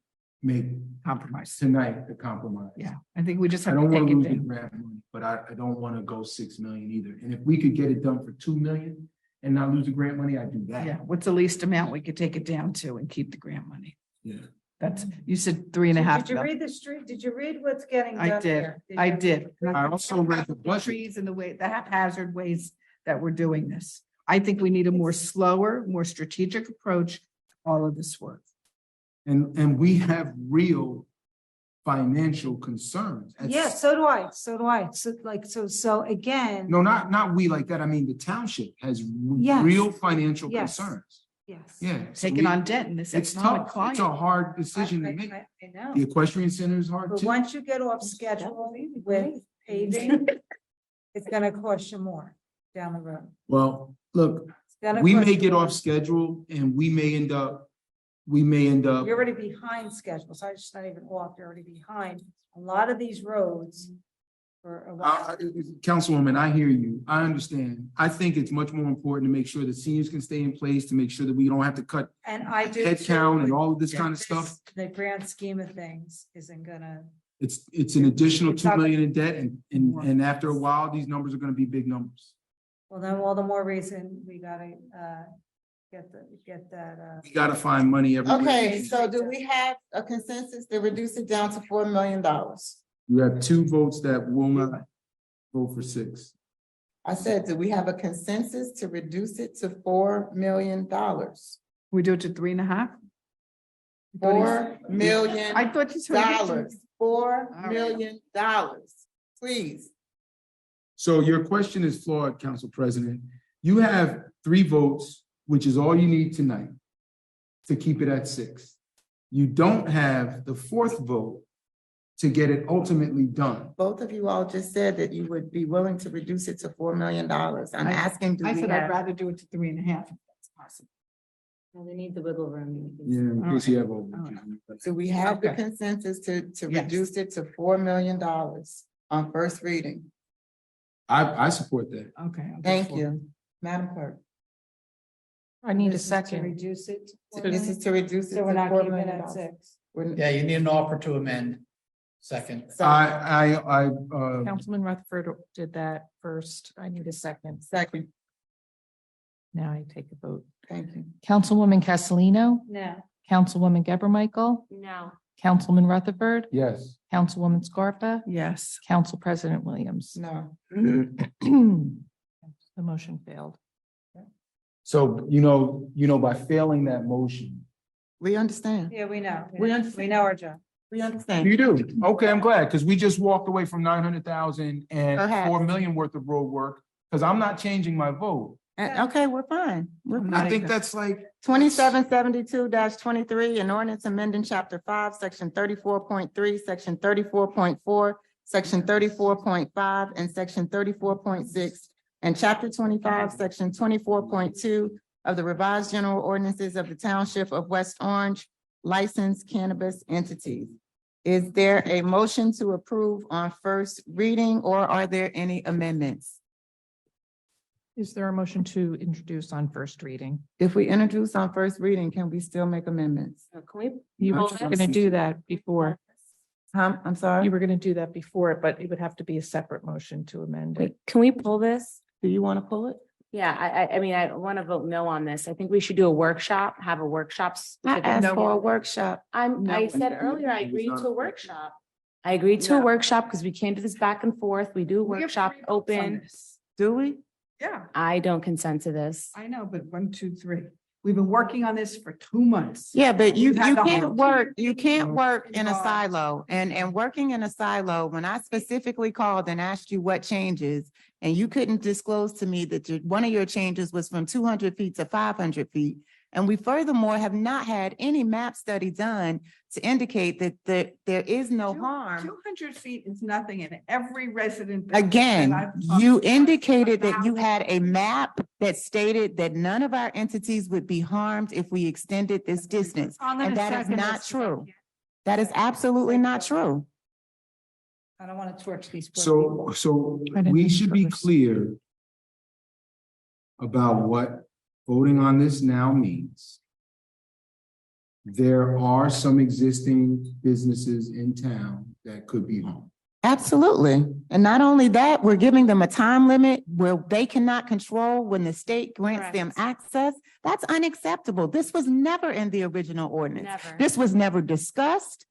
make Compromise. tonight the compromise. Yeah, I think we just I have to don't want take to it lose the down. grant money, but I don't want to go 6 million either. And if we could get it done for 2 million and not lose the grant money, I'd do that. Yeah, what's the least amount we could take it down to and keep the grant money? Yeah. That's, you said 3.5. Did you read the street? Did you read what's getting done I did, here? I you? did. I also read the budget. Trees and the way, the haphazard ways that we're doing this. I think we need a more slower, more strategic approach to all of this work. And we have real financial concerns. Yeah, so do I. So again. No, not we like that. I mean, the township has Yes. real financial Yes. concerns. Yes. Yeah. so Taking we- on debt in this It's economic tough. climate. It's a hard decision to make. I know. The equestrian center is hard But too. once you get off schedule with paving, it's gonna cost you more down the road. Well, look, It's gonna we cost may you get more. off schedule and we may end up. You're already behind schedule, so I just not even off, you're already behind. A lot of these roads for a while. Councilwoman, I hear you. I understand. I think it's much more important to make sure that seniors can stay in place, to make sure that we don't have to cut And I do. head too, count and but all of this kind of stuff. The grand scheme of things isn't gonna, It's an additional It's 2 not- million in debt and after a while, these numbers are gonna be big numbers. well, then all the more reason we gotta, get that. We gotta find money everywhere. Okay, so do we have a consensus to reduce it down to $4 million? You have 2 votes that will not vote for 6. I said, do we have a consensus to reduce it to $4 million? We do it to 3.5? $4 million. I thought you said. $4 million, please. So your question is flawed, Council President. You have 3 votes, which is all you need tonight to keep it at 6. You don't have the 4th vote to get it ultimately done. Both of you all just said that you would be willing to reduce it to $4 million. I'm asking, do I we said I'd have? rather do it to 3.5 if that's possible. Well, they need the wiggle room. Yeah, in case you have all. Do we have the Okay. consensus to Yes. reduce it to $4 million on first reading? I support that. Okay. I'll go Thank for it. you, Madam Clerk. I need a This is to second. reduce it. to This is to reduce it to So we're not $4 keeping it million. at 6. Yeah, you need an offer to amend. Second. Councilman Rutherford did that first. I need a second. Second, Now I take a vote. thank you. Councilwoman Castellino, No. Councilwoman Geber Michael, No. Councilman Rutherford, Yes. Councilwoman Scarpa, Yes. Council President Williams. No. The motion failed. So, by failing that motion. We understand. Yeah, we know. We understand. We know our job. We understand. You do? Okay, I'm glad, because we just walked away from 900,000 and Perhaps. 4 million worth of road work, because I'm not changing my vote. Okay, we're fine. We're I'm fine. not I think that's like, 2772-23, an ordinance amending chapter 5, section 34.3, section 34.4, section 34.5, and section 34.6, and chapter 25, section 24.2 of the revised general ordinances of the Township of West Orange, licensed cannabis entities. Is there a motion to approve on first reading, or are there any amendments? Is there a motion to introduce on first reading? If we introduce on first reading, can we still make amendments? Can we? You were Okay. going to do that before. I'm sorry. You were going to do that before, but it would have to be a separate motion to amend it. Wait, can we pull this? Do you want to pull it? Yeah, I mean, I want to vote no on this. I think we should do a workshop, have a workshop. I asked for a workshop. I said earlier, I agreed to a workshop. I agreed to a workshop because we can't do this back and forth. We do a workshop open. Do we? Yeah, I don't consent to this. I know, but 1, 2, 3. We've been working on this for 2 months. Yeah, but you We've had the can't whole- work in a Yeah. silo, and working in a silo, when I specifically called and asked you what changes, and you couldn't disclose to me that one of your changes was from 200 feet to 500 feet. And we furthermore have not had any map study done to indicate that there is no harm. 200 feet is nothing, and every resident. Again, you indicated that you had a map that stated that none of our entities would be harmed if we extended this distance. I'm gonna And that is second not this. true. That is absolutely not true. I don't want to torch these. poor so I didn't we think should be first. clear about what voting on this now means. There are some existing businesses in town that could be harmed. Absolutely. And not only that, we're giving them a time limit where they cannot control when the state grants them access. That's unacceptable. This was never in the original ordinance. Never. This was never discussed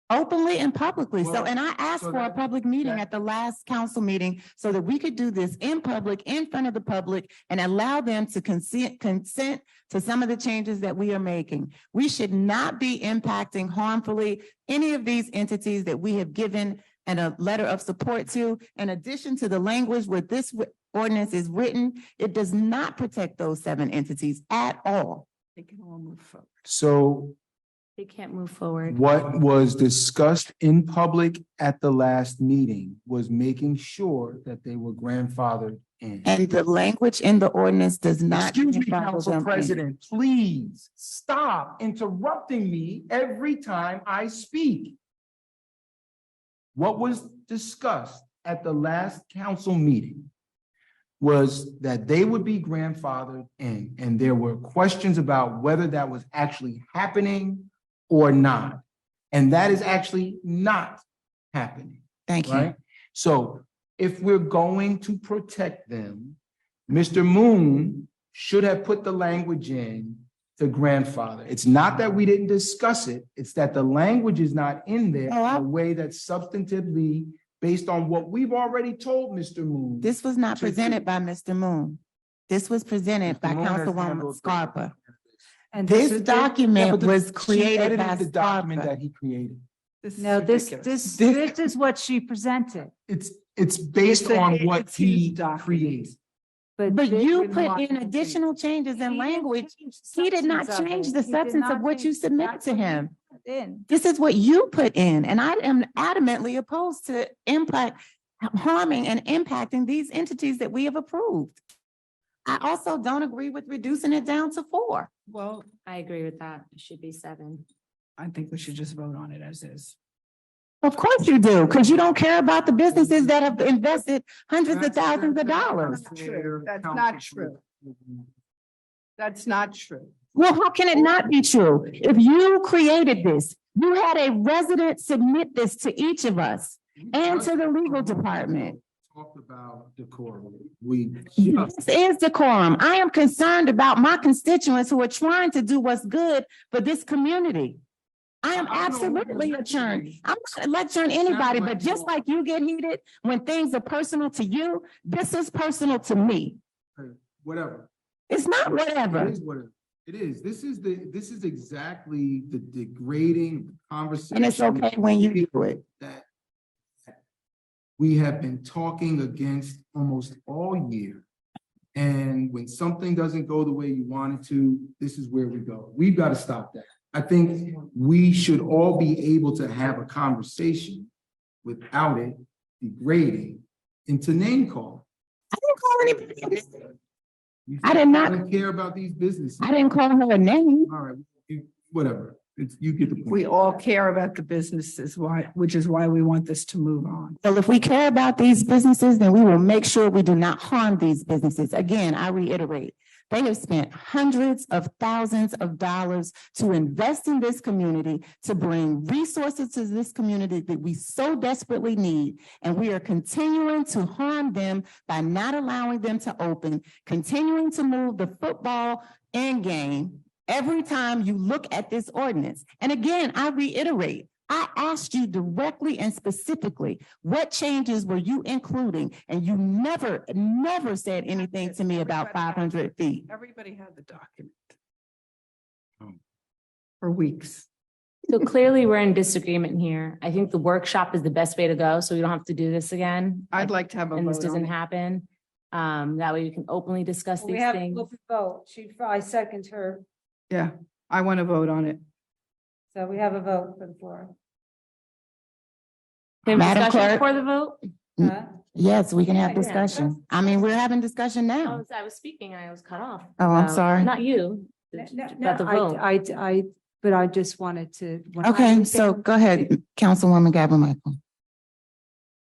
openly and publicly. Well, And I asked so for a that- public meeting at the last council meeting so that we could do this in public, in front of the public, and allow them to consent to some of the changes that we are making. We should not be impacting harmfully any of these entities that we have given and a letter of support to. In addition to the language where this ordinance is written, it does not protect those 7 entities at all. They can all move forward. So They can't move forward. What was discussed in public at the last meeting was making sure that they were grandfathered in. And the language in the ordinance does not. Excuse me, grandfather Council them in. President, please stop interrupting me every time I speak. What was discussed at the last council meeting was that they would be grandfathered in, and there were questions about whether that was actually happening or not. And that is actually not happening. Thank you. Right? So if we're going to protect them, Mr. Moon should have put the language in to grandfather. It's not that we didn't discuss it, it's that the language is not in there in a way that's substantively based on what we've already told Mr. Moon. This was not presented by Mr. Moon. This was presented by Moon has Councilwoman handled Scarpa. And This is- document was She created edited by the document Scarpa. that he created. No, this is what she presented. It's based on what it's his he document. created. But you we're put not in gonna additional changes in language. He did not change the He did substance of not what you change- submitted that's to what he him. put in. This is what you put in, and I am adamantly opposed to harming and impacting these entities that we have approved. I also don't agree with reducing it down to 4. Well, I agree with that. It should be 7. I think we should just vote on it as is. Of course you do, because you don't care about the businesses that have invested hundreds of thousands of dollars. That's not true. That's not true. Well, how can it not be true? If you created this, you had a resident submit this to each of us and to the legal department. Talked about decorum. We. This is decorum. I am concerned about my constituents who are trying to do what's good for this community. I am absolutely adjourned. I'm not lecturing anybody, but just like you get heated when things are personal to you, this is personal to me. Whatever. It's not whatever. It is whatever. It is. This is exactly the degrading conversation. And it's okay when you do it. That we have been talking against almost all year. And when something doesn't go the way you want it to, this is where we go. We've got to stop that. I think we should all be able to have a conversation without it degrading into name call. I didn't call anybody. I did not. don't care about these businesses. I didn't call her a name. All right, whatever. You get the point. We all care about the businesses, which is why we want this to move on. Well, if we care about these businesses, then we will make sure we do not harm these businesses. Again, I reiterate, they have spent hundreds of thousands of dollars to invest in this community, to bring resources to this community that we so desperately need. And we are continuing to harm them by not allowing them to open, continuing to move the football end game every time you look at this ordinance. And again, I reiterate, I asked you directly and specifically, what changes were you including? And you never said anything to me about 500 feet. Everybody had the document for weeks. So clearly we're in disagreement here. I think the workshop is the best way to go, so we don't have to do this again. I'd like to have a And this vote on doesn't it. happen. That way we can openly discuss We these have things. to vote. I second her. Yeah, I want to vote on it. So we have a vote for the floor. Can we have Madam discussion Clerk. for the vote? Huh? Yes, we can have Yeah. discussion. I mean, we're having discussion now. I was speaking and I was cut off. Oh, I'm sorry. Not you, about the vote. But I just wanted to. Okay, so go ahead, Councilwoman Gabor Michael.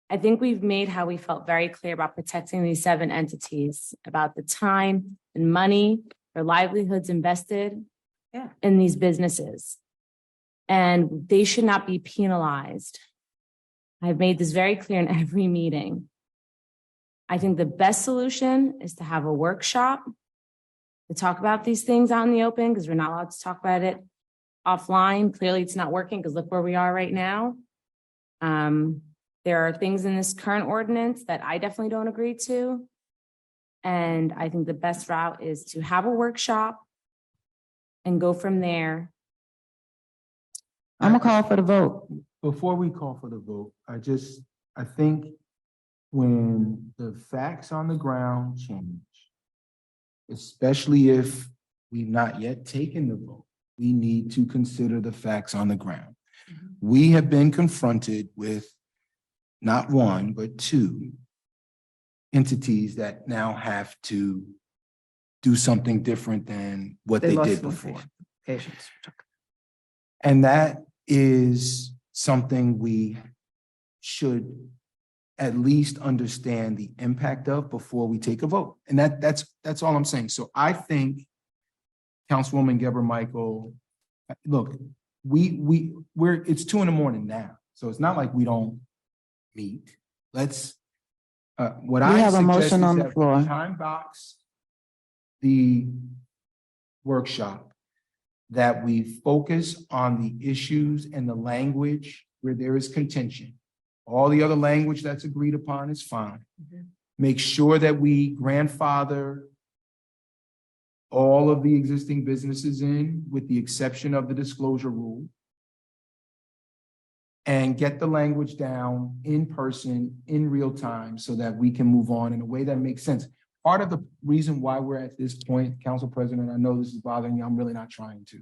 I think we've made how we felt very clear about protecting these 7 entities, about the time and money, their livelihoods invested in these businesses. And they should not be penalized. I've made this very clear in every meeting. I think the best solution is to have a workshop to talk about these things out in the open, because we're not allowed to talk about it offline. Clearly it's not working, because look where we are right now. There are things in this current ordinance that I definitely don't agree to. And I think the best route is to have a workshop and go from there. I'm gonna call for the vote. Before we call for the vote, I think when the facts on the ground change, especially if we've not yet taken the vote, we need to consider the facts on the ground. We have been confronted with not one, but two entities that now have to do something different than what they did before. Patients. And that is something we should at least understand the impact of before we take a vote. And that's all I'm saying. So I think Councilwoman Geber Michael, look, we're it's 2 a.m. now. So it's not like we don't meet. Let's what I have a suggest motion is on the that floor. we time box the workshop, that we focus on the issues and the language where there is contention. All the other language that's agreed upon is fine. Make sure that we grandfather all of the existing businesses in, with the exception of the disclosure rule, and get the language down in person, in real time, so that we can move on in a way that makes sense. Part of the reason why we're at this point, Council President, I know this is bothering you, I'm really not trying to.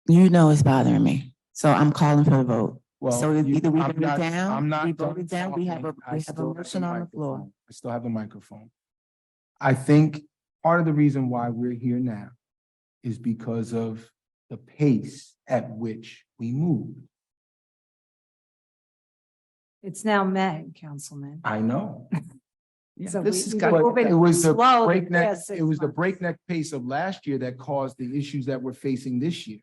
You know it's bothering me, so I'm calling for the vote. Well, So either we I'm vote it not- down, I'm not we vote done it down, we have a talking. I still have motion a on the floor. microphone. I still have a microphone. I think part of the reason why we're here now is because of the pace at which we move. It's now May, Councilman. I know. So this we- has we got- were But moving it was the slow the breakneck, past 6 it was the months. breakneck pace of last year that caused the issues that we're facing this year.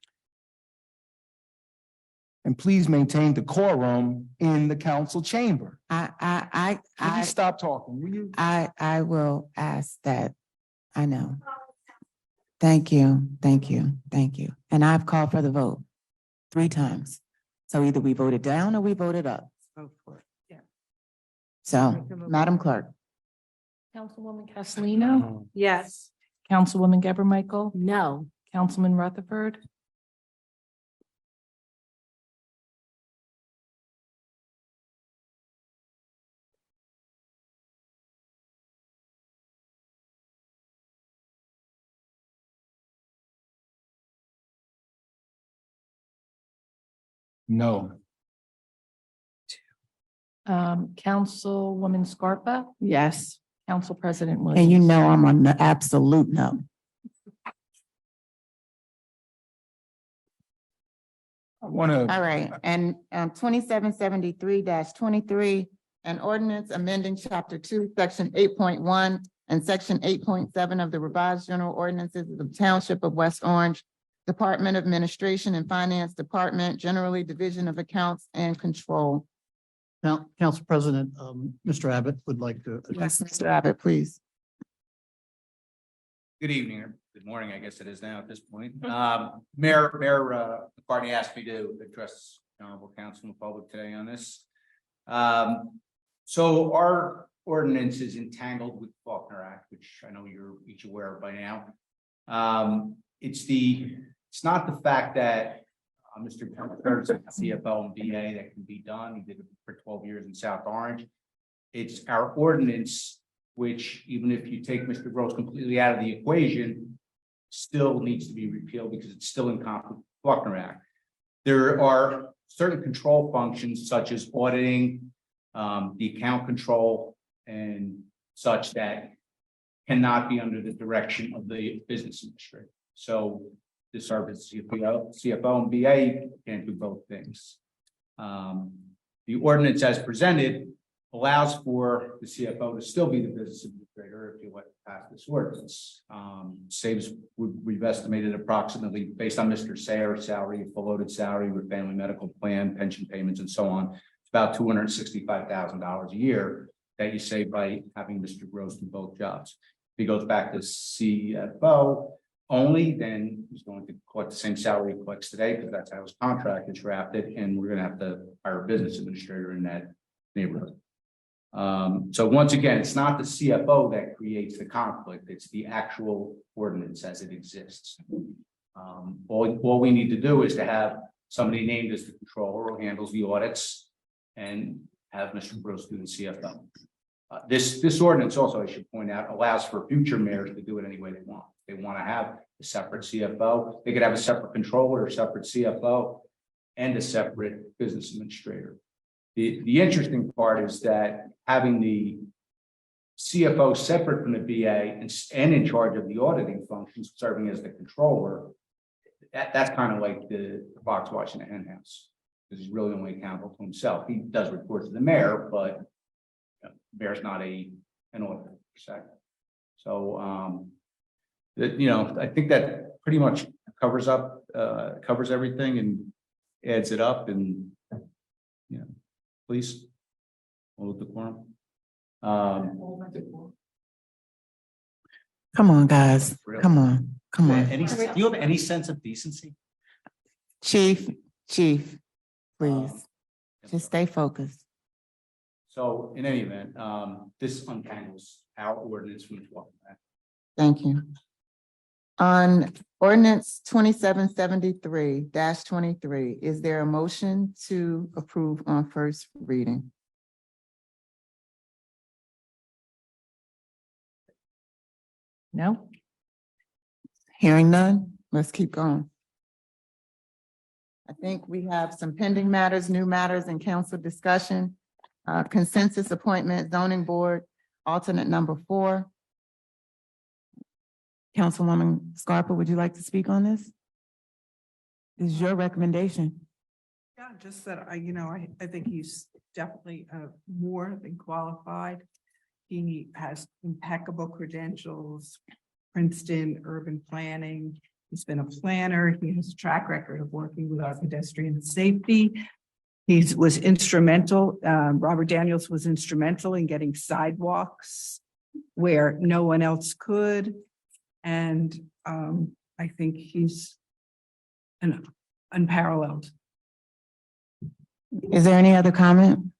And please maintain decorum in the council chamber. Will you stop talking, will you? I will ask that. I know. Thank you, thank you, thank you. And I've called for the vote 3 times. So either we vote it down or we vote it up. Vote for it. Yeah. So, Madam Clerk. Councilwoman Castellino? Yes. Councilwoman Geber Michael? No. Councilman Rutherford? No. Councilwoman Scarpa? Yes. Council President Williams? And you know I'm on the absolute no. I want to. All right, and 2773-23, an ordinance amending chapter 2, section 8.1 and section 8.7 of the revised general ordinances of the Township of West Orange, Department of Administration and Finance Department, generally Division of Accounts and Control. Now, Council President, Mr. Abbott would like to. Yes, Mr. Abbott, please. Good evening, or good morning, I guess it is now at this point. Mayor McCartney asked me to address honorable council and the public today on this. So our ordinance is entangled with the Faulkner Act, which I know you're each aware of by now. It's not the fact that Mr. Kurtz is CFO and BA that can be done. He did it for 12 years in South Orange. It's our ordinance, which even if you take Mr. Gross completely out of the equation, still needs to be repealed because it's still in conflict with the Faulkner Act. There are certain control functions such as auditing, the account control and such that cannot be under the direction of the business administrator. So the service CFO and BA can't do both things. The ordinance as presented allows for the CFO to still be the business administrator if you let pass this ordinance. Saves, we've estimated approximately based on Mr. Sayer's salary, full loaded salary with family medical plan, pension payments, and so on. It's about $265,000 a year that you save by having Mr. Gross do both jobs. If he goes back to CFO only, then he's going to collect the same salary he collects today because that's how his contract is drafted, and we're going to have to hire a business administrator in that neighborhood. So once again, it's not the CFO that creates the conflict, it's the actual ordinance as it exists. All we need to do is to have somebody named as the controller who handles the audits and have Mr. Gross do the CFO. This ordinance also, I should point out, allows for future mayors to do it any way they want. They want to have a separate CFO. They could have a separate controller, a separate CFO, and a separate business administrator. The interesting part is that having the CFO separate from the BA and in charge of the auditing functions, serving as the controller, that's kind of like the fox watching the hen house, because he's really only accountable to himself. He does report to the mayor, but mayor's not an auditor per se. So I think that pretty much covers everything and adds it up, and please hold the quorum. Come on, guys. Come on. Do you have any sense of decency? Chief, please, just stay focused. So in any event, this untangles our ordinance from the 12th. Thank you. On ordinance 2773-23, is there a motion to approve on first reading? No? Hearing none, let's keep going. I think we have some pending matters, new matters, and council discussion. Consensus appointment, zoning board, alternate number 4. Councilwoman Scarpa, would you like to speak on this? This is your recommendation. Yeah, just that I think he's definitely more than qualified. He has impeccable credentials, Princeton, urban planning. He's been a planner. He has a track record of working with our pedestrian safety. He was instrumental. Robert Daniels was instrumental in getting sidewalks where no one else could. And I think he's unparalleled. Is there any other comment?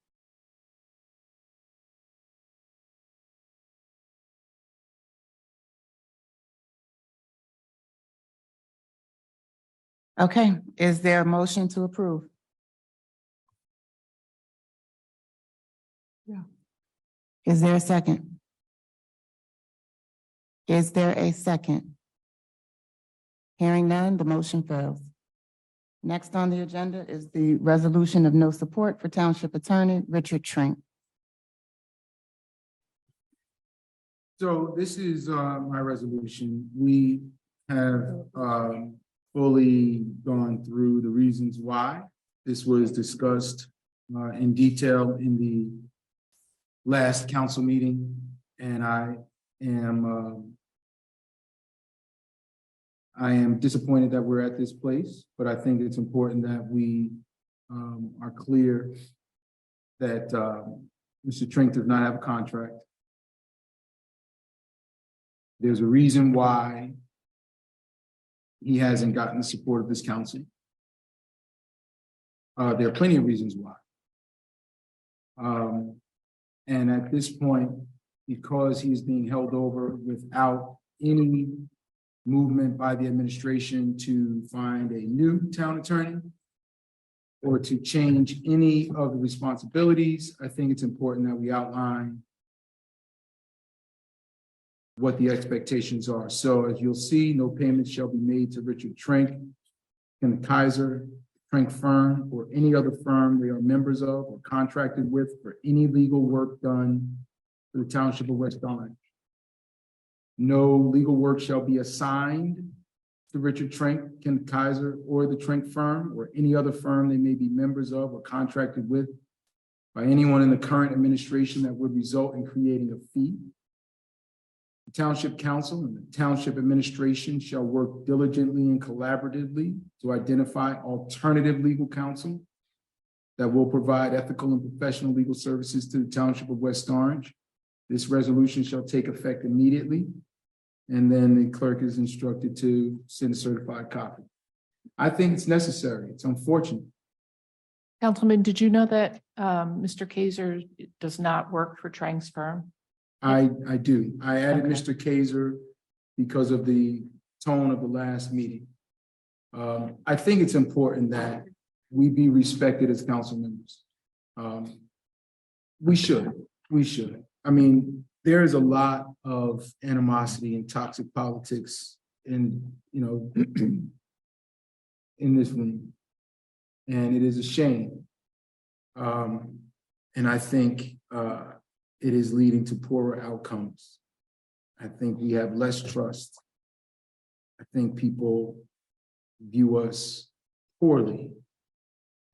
Okay, is there a motion to approve? Yeah. Is there a second? Is there a second? Hearing none, the motion fails. Next on the agenda is the resolution of no support for Township Attorney Richard Trink. So this is my resolution. We have fully gone through the reasons why. This was discussed in detail in the last council meeting, and I am disappointed that we're at this place, but I think it's important that we are clear that Mr. Trink does not have a contract. There's a reason why he hasn't gotten the support of this council. There are plenty of reasons why. And at this point, because he's being held over without any movement by the administration to find a new town attorney or to change any of the responsibilities, I think it's important that we outline what the expectations are. So as you'll see, no payments shall be made to Richard Trink and the Kaiser Trink firm or any other firm they are members of or contracted with for any legal work done for the Township of West Orange. No legal work shall be assigned to Richard Trink, Kenneth Kaiser, or the Trink firm or any other firm they may be members of or contracted with by anyone in the current administration that would result in creating a fee. The Township Council and the Township Administration shall work diligently and collaboratively to identify alternative legal counsel that will provide ethical and professional legal services to the Township of West Orange. This resolution shall take effect immediately, and then the clerk is instructed to send a certified copy. I think it's necessary. It's unfortunate. Councilman, did you know that Mr. Kaiser does not work for Trink's firm? I do. I added Okay. Mr. Kaiser because of the tone of the last meeting. I think it's important that we be respected as council members. We should. I mean, there is a lot of animosity and toxic politics in, in this room. And it is a shame. And I think it is leading to poorer outcomes. I think we have less trust. I think people view us poorly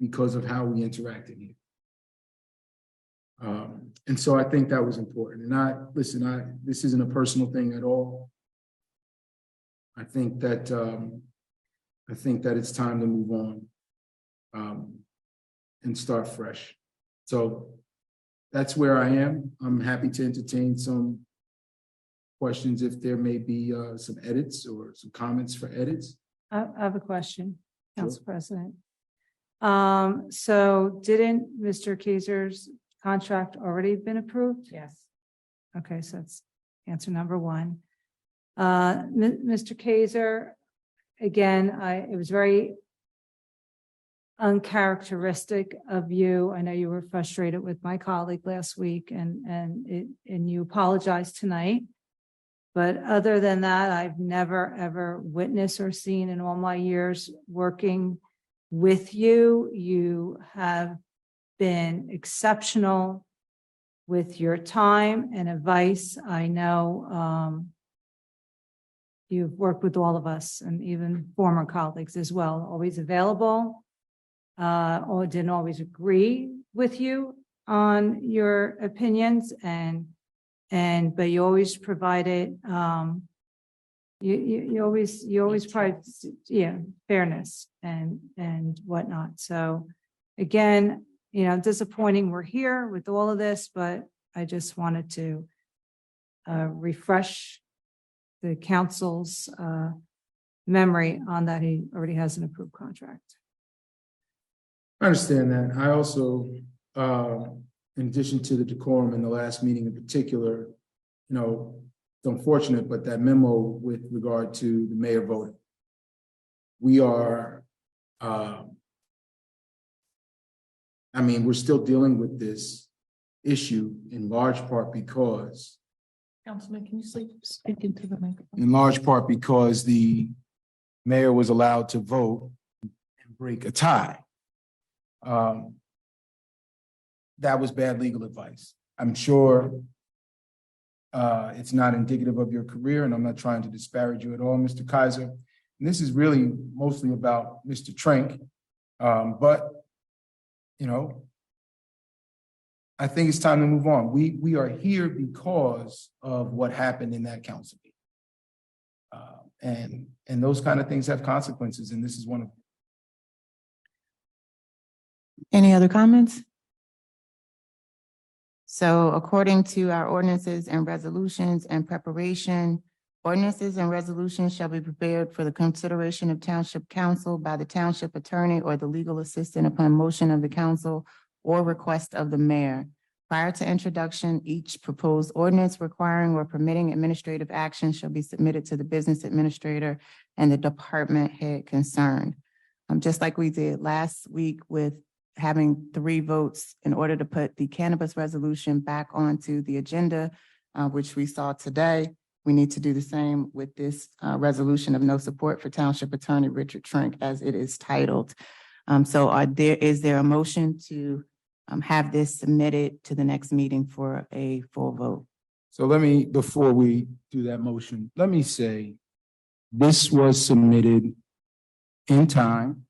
because of how we interacted here. And so I think that was important. And this isn't a personal thing at all. I think that it's time to move on and start fresh. So that's where I am. I'm happy to entertain some questions if there may be some edits or some comments for edits. I have a question, Sure. Council President. So didn't Mr. Kaiser's contract already been approved? Yes. Okay, so that's answer number one. Mr. Kaiser, again, it was very uncharacteristic of you. I know you were frustrated with my colleague last week and you apologized tonight. But other than that, I've never, ever witnessed or seen in all my years working with you. You have been exceptional with your time and advice. I know you've worked with all of us and even former colleagues as well, always available, or didn't always agree with you on your opinions but you always provided you always provide fairness and whatnot. So again, disappointing we're here with all of this, but I just wanted to refresh the council's memory on that he already has an approved contract. I understand that. I also, in addition to the decorum in the last meeting in particular, it's unfortunate, but that memo with regard to the mayor voting, we are, we're still dealing with this issue in large part because Councilman, can you speak into the microphone? in large part because the mayor was allowed to vote and break a tie. That was bad legal advice. I'm sure it's not indicative of your career, and I'm not trying to disparage you at all, Mr. Kaiser. And this is really mostly about Mr. Trank. But I think it's time to move on. We are here because of what happened in that council meeting. And those kind of things have consequences, and this is one of them. Any other comments? So according to our ordinances and resolutions and preparation, ordinances and resolutions shall be prepared for the consideration of township council by the township attorney or the legal assistant upon motion of the council or request of the mayor. Prior to introduction, each proposed ordinance requiring or permitting administrative action shall be submitted to the business administrator and the department head concerned. Just like we did last week with having 3 votes in order to put the cannabis resolution back onto the agenda, which we saw today. We need to do the same with this resolution of no support for Township Attorney Richard Trank as it is titled. So is there a motion to have this submitted to the next meeting for a full vote? So before we do that motion, let me say this was submitted in time.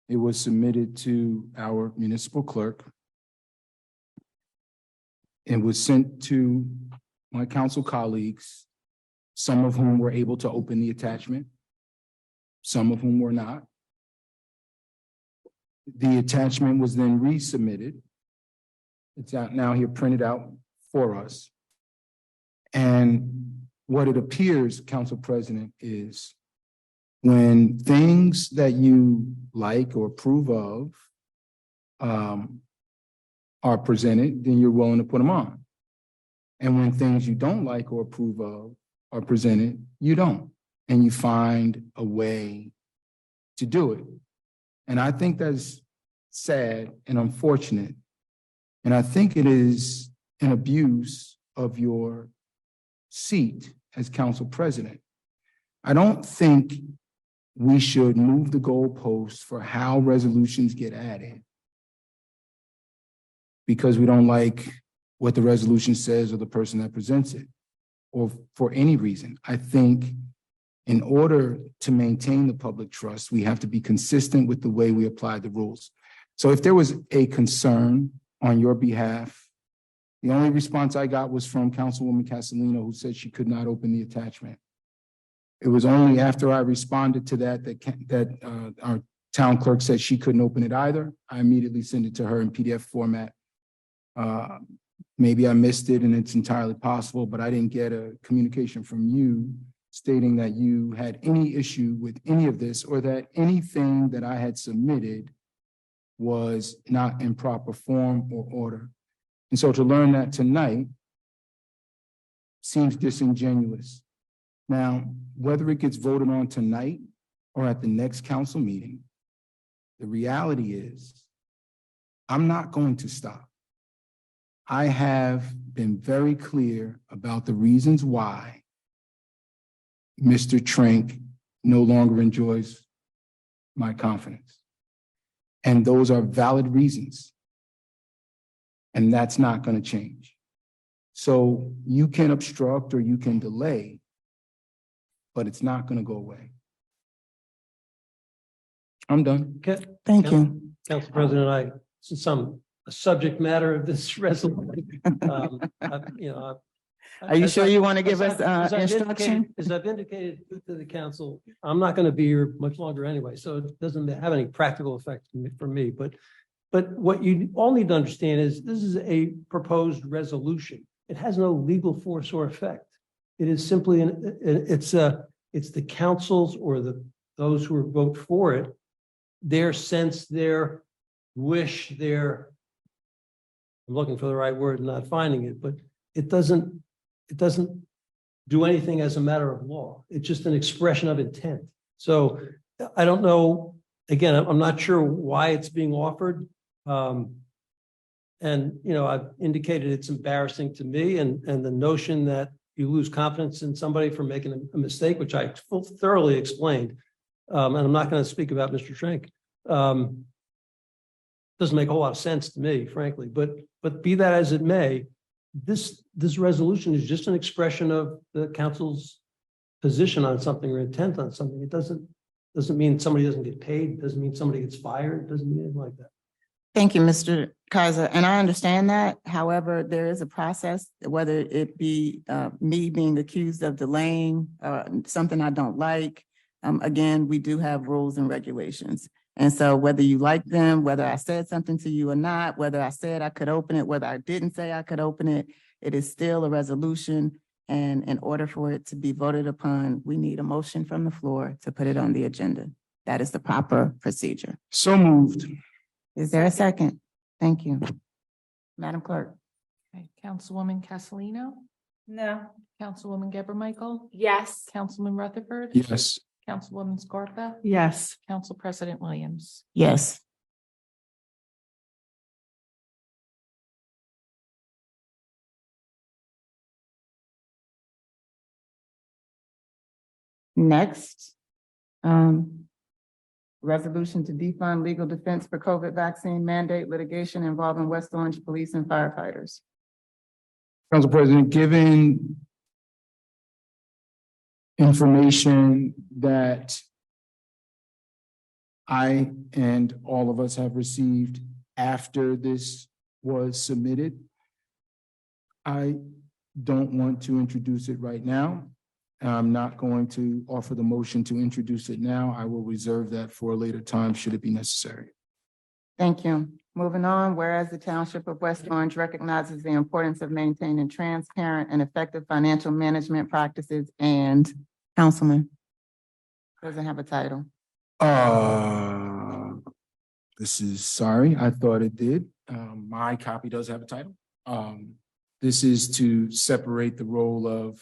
It was submitted to our municipal clerk. It was sent to my council colleagues, some of whom were able to open the attachment, some of whom were not. The attachment was then resubmitted. It's out now here printed out for us. And what it appears, Council President, is when things that you like or approve of are presented, then you're willing to put them on. And when things you don't like or approve of are presented, you don't. And you find a way to do it. And I think that's sad and unfortunate. And I think it is an abuse of your seat as council president. I don't think we should move the goalposts for how resolutions get added because we don't like what the resolution says or the person that presents it, or for any reason. I think in order to maintain the public trust, we have to be consistent with the way we apply the rules. So if there was a concern on your behalf, the only response I got was from Councilwoman Castellino, who said she could not open the attachment. It was only after I responded to that our town clerk said she couldn't open it either. I immediately sent it to her in PDF format. Maybe I missed it and it's entirely possible, but I didn't get a communication from you stating that you had any issue with any of this or that anything that I had submitted was not in proper form or order. And so to learn that tonight seems disingenuous. Now, whether it gets voted on tonight or at the next council meeting, the reality is I'm not going to stop. I have been very clear about the reasons why Mr. Trank no longer enjoys my confidence. And those are valid reasons. And that's not going to change. So you can obstruct or you can delay, but it's not going to go away. I'm done. Okay. Thank you. Council President, since I'm a subject matter of this resolution, Are you sure you want to give us instruction? As I've indicated to the council, I'm not going to be here much longer anyway, so it doesn't have any practical effect for me. But what you all need to understand is this is a proposed resolution. It has no legal force or effect. It is simply it's the council's or those who vote for it, their sense, their wish, I'm looking for the right word and not finding it, but it doesn't do anything as a matter of law. It's just an expression of intent. So I don't know, again, I'm not sure why it's being offered. And, I've indicated it's embarrassing to me and the notion that you lose confidence in somebody for making a mistake, which I thoroughly explained. And I'm not going to speak about Mr. Trank. Doesn't make a whole lot of sense to me, frankly, but be that as it may, this resolution is just an expression of the council's position on something or intent on something. It doesn't mean somebody doesn't get paid. It doesn't mean somebody gets fired. It doesn't mean anything like that. Thank you, Mr. Kaiser. And I understand that. However, there is a process, whether it be me being accused of delaying something I don't like. Again, we do have rules and regulations. And so whether you like them, whether I said something to you or not, whether I said I could open it, whether I didn't say I could open it, it is still a resolution. And in order for it to be voted upon, we need a motion from the floor to put it on the agenda. That is the proper procedure. So moved. Is there a second? Thank you. Madam Clerk. Okay, Councilwoman Castellino? No. Councilwoman Geber Michael? Yes. Councilman Rutherford? Yes. Councilwoman Scarpa? Yes. Council President Williams? Yes. Next, resolution to defund legal defense for COVID vaccine mandate litigation involving West Orange police and firefighters. Council President, given information that I and all of us have received after this was submitted, I don't want to introduce it right now. I'm not going to offer the motion to introduce it now. I will reserve that for a later time should it be necessary. Thank you. Moving on, whereas the Township of West Orange recognizes the importance of maintaining transparent and effective financial management practices and Councilman doesn't have a title. This is, sorry, I thought it did. My copy does have a title. This is to separate the role of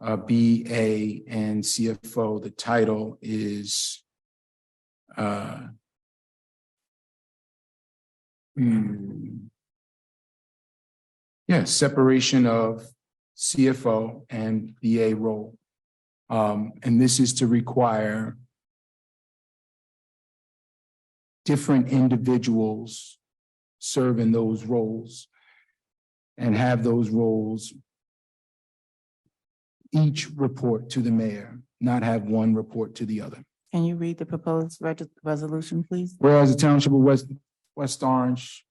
BA and CFO. The title is Yes, separation of CFO and BA role. And this is to require different individuals serve in those roles and have those roles each report to the mayor, not have one report to the other. Can you read the proposed resolution, please? Whereas the Township of West Orange,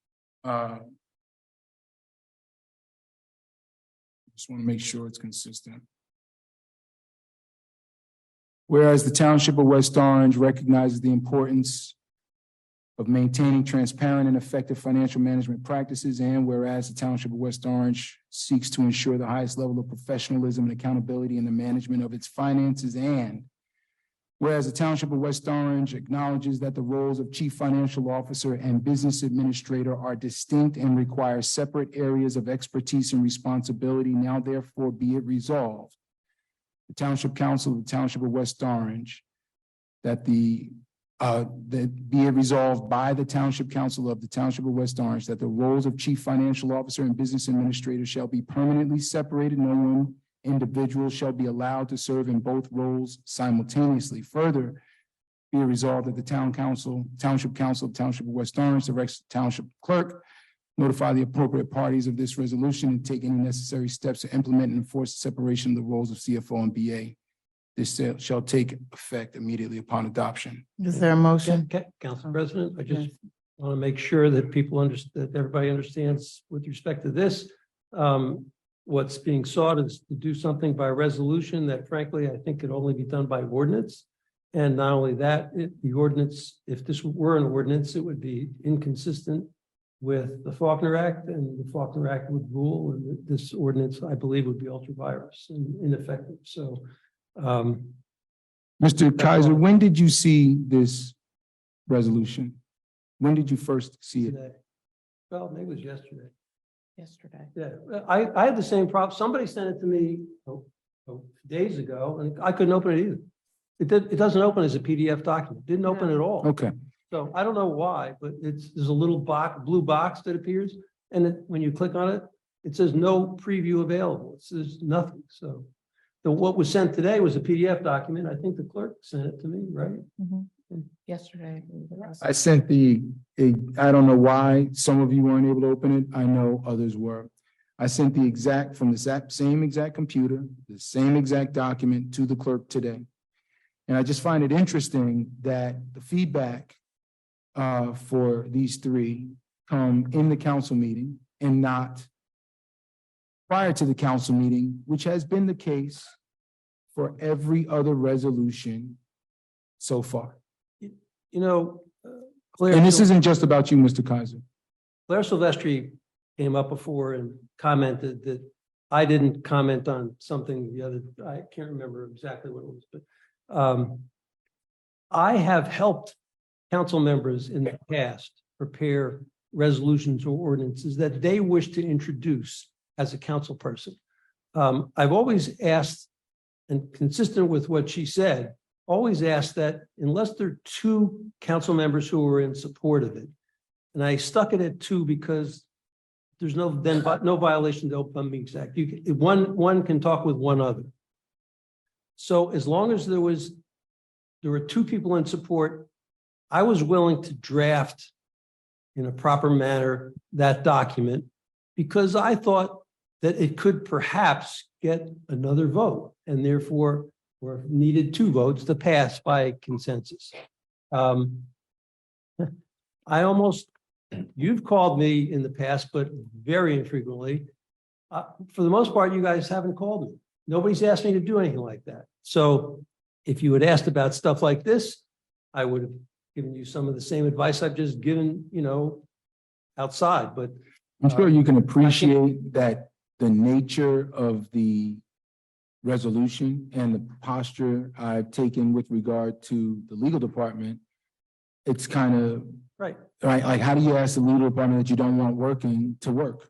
just want to make sure it's consistent. Whereas the Township of West Orange recognizes the importance of maintaining transparent and effective financial management practices, and whereas the Township of West Orange seeks to ensure the highest level of professionalism and accountability in the management of its finances, and whereas the Township of West Orange acknowledges that the roles of Chief Financial Officer and Business Administrator are distinct and require separate areas of expertise and responsibility, now therefore be it resolved, the Township Council of the Township of West Orange, that be it resolved by the Township Council of the Township of West Orange that the roles of Chief Financial Officer and Business Administrator shall be permanently separated. No one individual shall be allowed to serve in both roles simultaneously. Further, be it resolved that the Township Council of the Township of West Orange directs the Township Clerk notify the appropriate parties of this resolution and take any necessary steps to implement and enforce the separation of the roles of CFO and BA. This shall take effect immediately upon adoption. Is there a motion? Council President, I just want to make sure that people understand, that everybody understands with respect to this. What's being sought is to do something by resolution that frankly, I think could only be done by ordinance. And not only that, the ordinance, if this were an ordinance, it would be inconsistent with the Faulkner Act, and the Faulkner Act would rule, and this ordinance, I believe, would be ultra virus and ineffective. So Mr. Kaiser, when did you see this resolution? When did you first see it? today. Well, maybe it was yesterday. Yesterday. Yeah, I had the same problem. Somebody sent it to me days ago, and I couldn't open it either. It doesn't open as a PDF document. Didn't open at all. Okay. So I don't know why, but there's a little blue box that appears, and when you click on it, it says no preview available. It says nothing. So what was sent today was a PDF document. I think the clerk sent it to me, right? Yesterday. I sent I don't know why some of you weren't able to open it. I know others were. I sent from the same exact computer, the same exact document to the clerk today. And I just find it interesting that the feedback for these three come in the council meeting and not prior to the council meeting, which has been the case for every other resolution so far. You know, Claire. And this isn't just about you, Mr. Kaiser. Claire Silvestri came up before and commented that I didn't comment on something I can't remember exactly what it was, but I have helped council members in the past prepare resolutions or ordinances that they wish to introduce as a council person. I've always asked, and consistent with what she said, always asked that unless there are two council members who are in support of it, and I stuck it at two because there's no violation of the Open Meetings Act. One can talk with one other. So as long as there were two people in support, I was willing to draft in a proper manner that document because I thought that it could perhaps get another vote and therefore or needed two votes to pass by consensus. You've called me in the past, but very infrequently. For the most part, you guys haven't called me. Nobody's asked me to do anything like that. So if you had asked about stuff like this, I would have given you some of the same advice I've just given, outside, but. I'm sure you can appreciate that the nature of the resolution and the posture I've taken with regard to the legal department, it's kind of right. Like, how do you ask the legal department that you don't want working to work?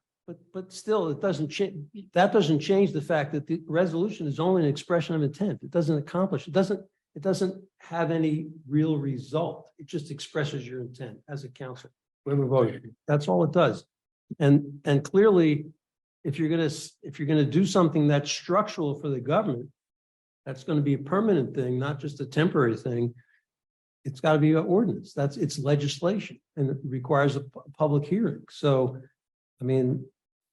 But still, it doesn't change. That doesn't change the fact that the resolution is only an expression of intent. It doesn't accomplish. It doesn't have any real result. It just expresses your intent as a council. Whoever voted. That's all it does. And clearly, if you're gonna do something that's structural for the government, that's gonna be a permanent thing, not just a temporary thing. It's got to be an ordinance. It's legislation and it requires a public hearing. So, I mean,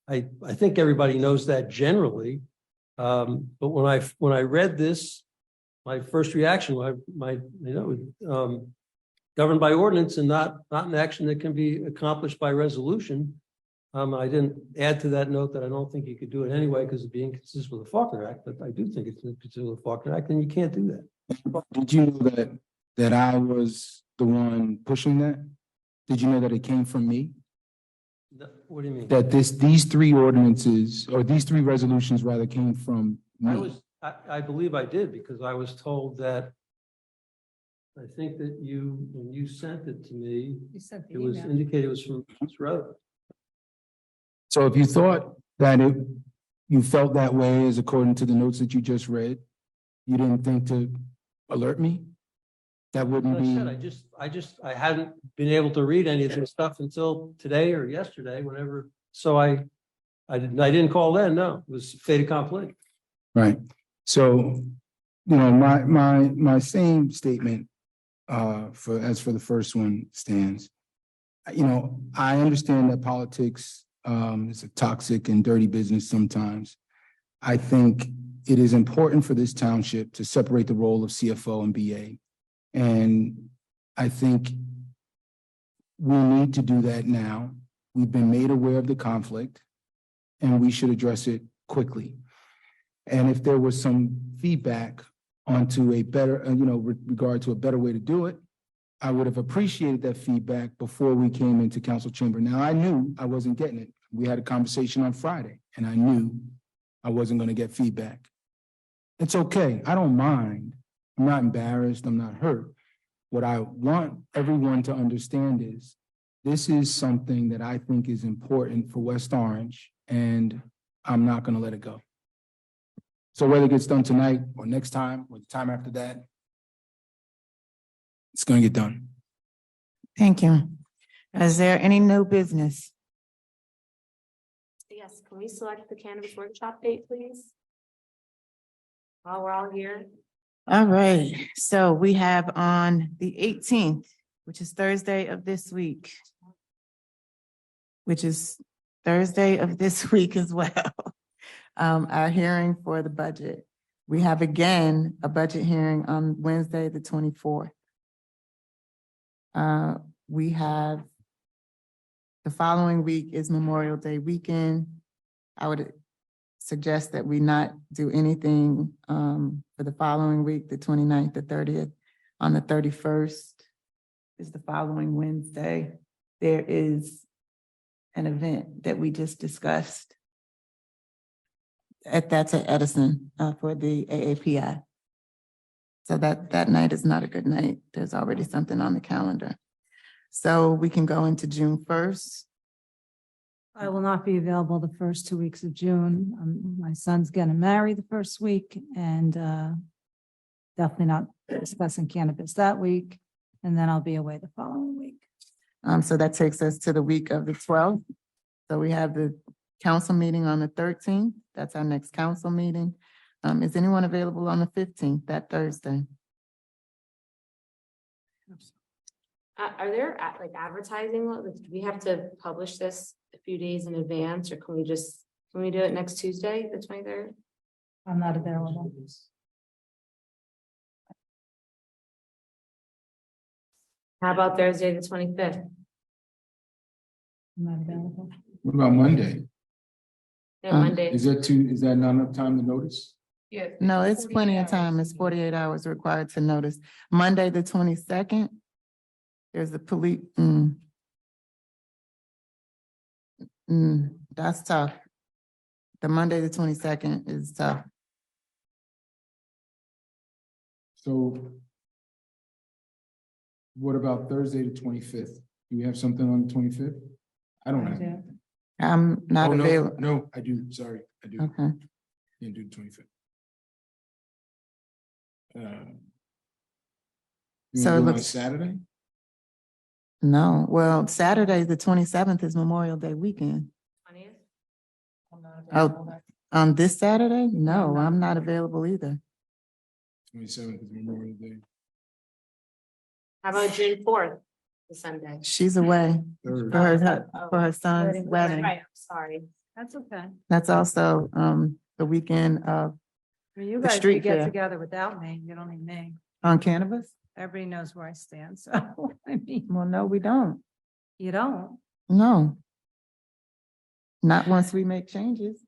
I think everybody knows that generally. But when I read this, my first reaction, governed by ordinance and not an action that can be accomplished by resolution. I didn't add to that note that I don't think you could do it anyway because it'd be inconsistent with the Faulkner Act, but I do think it's inconsistent with the Faulkner Act, and you can't do that. Did you know that I was the one pushing that? Did you know that it came from me? What do you mean? That these three ordinances, or these three resolutions rather, came from me? I believe I did, because I was told that, I think that when you sent it to me, it was indicated it was from Roadway. So if you thought that you felt that way, as according to the notes that you just read, you didn't think to alert me? That wouldn't be. I hadn't been able to read any of this stuff until today or yesterday, whenever. So I didn't call then. No, it was fait accompli. Right. So, my same statement for the first one stands. I understand that politics is a toxic and dirty business sometimes. I think it is important for this township to separate the role of CFO and BA. And I think we need to do that now. We've been made aware of the conflict and we should address it quickly. And if there was some feedback onto a better, with regard to a better way to do it, I would have appreciated that feedback before we came into council chamber. Now, I knew I wasn't getting it. We had a conversation on Friday and I knew I wasn't going to get feedback. It's okay. I don't mind. I'm not embarrassed. I'm not hurt. What I want everyone to understand is this is something that I think is important for West Orange, and I'm not going to let it go. So whether it gets done tonight or next time or the time after that, it's going to get done. Thank you. Is there any new business? Yes, can we select the cannabis workshop date, please? While we're all here. All right, so we have on the 18th, which is Thursday of this week, as well, our hearing for the budget. We have again a budget hearing on Wednesday, the 24th. We have the following week is Memorial Day weekend. I would suggest that we not do anything for the following week, the 29th, the 30th. On the 31st is the following Wednesday. There is an event that we just discussed. That's at Edison for the AAPI. So that night is not a good night. There's already something on the calendar. So we can go into June 1st. I will not be available the first 2 weeks of June. My son's getting married the first week, and definitely not discussing cannabis that week. And then I'll be away the following week. So that takes us to the week of the 12th. So we have the council meeting on the 13th. That's our next council meeting. Is anyone available on the 15th, that Thursday? Are there advertising? Do we have to publish this a few days in advance, or can we do it next Tuesday, the 23rd? I'm not available. How about Thursday, the 25th? I'm not available. What about Monday? Yeah, Monday. Is that not enough time to notice? Yeah. No, it's plenty of time. It's 48 hours required to notice. Monday, the 22nd, there's the police. That's tough. The Monday, the 22nd is tough. So what about Thursday, the 25th? Do we have something on the 25th? I don't have. I'm not available. No, I do. Sorry, I do. Okay. Can't do the 25th. So it looks Saturday? No, well, Saturday, the 27th is Memorial Day weekend. 20th? Oh, on this Saturday? No, I'm not available either. 27th is Memorial Day. How about June 4th, the Sunday? She's away Third. for her son's wedding. Right, I'm sorry. That's okay. That's also the weekend of I mean, you The guys street could get fair. together without me. You don't need me. on Cannabis. Everybody knows where I stand, so I mean, Well, no, we don't. you don't. No. Not once we make changes.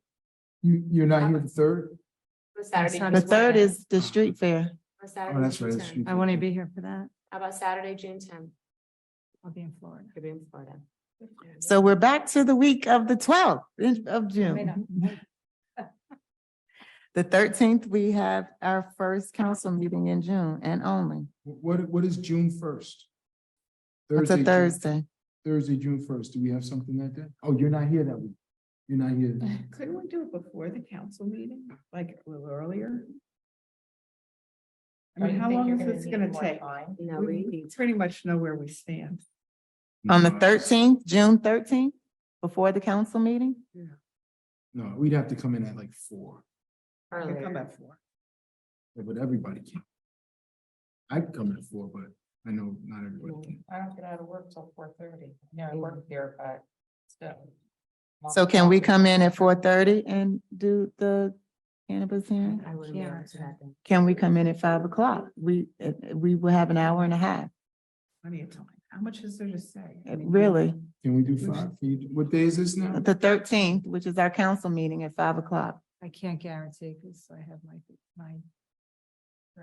You're not here the third? Saturday. The third is the street fair. Or Saturday, Oh, that's June right, it's 10th. street I want to be here for that. How about Saturday, June 10th? I'll be in Florida. Could be in Florida. So we're back to the week of the 12th of June. The 13th, we have our first council meeting in June and only. What is June 1st? It's a Thursday. Thursday, June 1st. Do we have something like that? Oh, you're not here that week. You're not here. Couldn't we do it before the council meeting, like a little earlier? I mean, how long is this gonna take? No, We pretty much know where we stand. On the 13th, June 13th, before the council meeting? No, we'd have to come in at like 4, We come Earlier. at 4. but everybody can. I can come at 4, but I know not everybody can. I don't get out of work till 4:30. Yeah, I work here, but still. So can we come in at 4:30 and do the cannabis hearing? I wouldn't be able to that then. Can we come in at 5 o'clock? We will have an hour and a half. Plenty of time. How much is there to say? Really? Can we do 5? What day is this now? The 13th, which is our council meeting at 5 o'clock. I can't guarantee because I have my.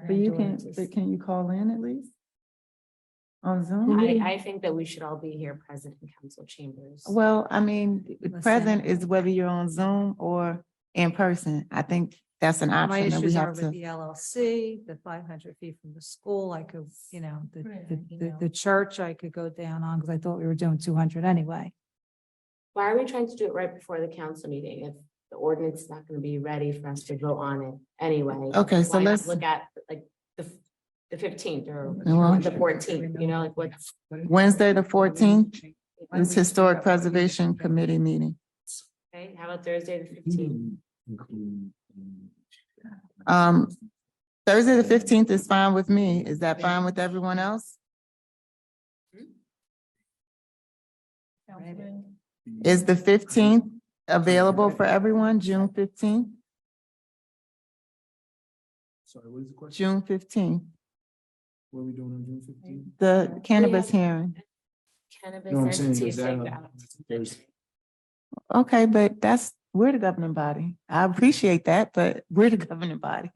But you can, granddaughters. but can you call in at least? On Zoom? I think that we should all be here present in council chambers. Well, I mean, Listen. present is whether you're on Zoom or in person. I think that's an My option that we issues are have with to. the LLC, the 500 feet from the school. I could, you know, Right, the church I could go down on because I thought we were doing 200 anyway. Why are we trying to do it right before the council meeting if the ordinance is not going to be ready for us to vote on it anyway? Okay, so Why not let's- look at like the 15th or Well- the 14th, you know, like what's. Wednesday, the 14th is Historic Preservation Committee meeting. Okay, how about Thursday, the 15th? Thursday, the 15th is fine with me. Is that fine with everyone else? Is the 15th available for everyone, June 15th? Sorry, what is the question? June 15th, What are we doing on June 15th? the cannabis hearing. Cannabis No, I'm and saying, is THC that route. Thursday? Okay, but we're the governing body. I appreciate that, but we're the governing body.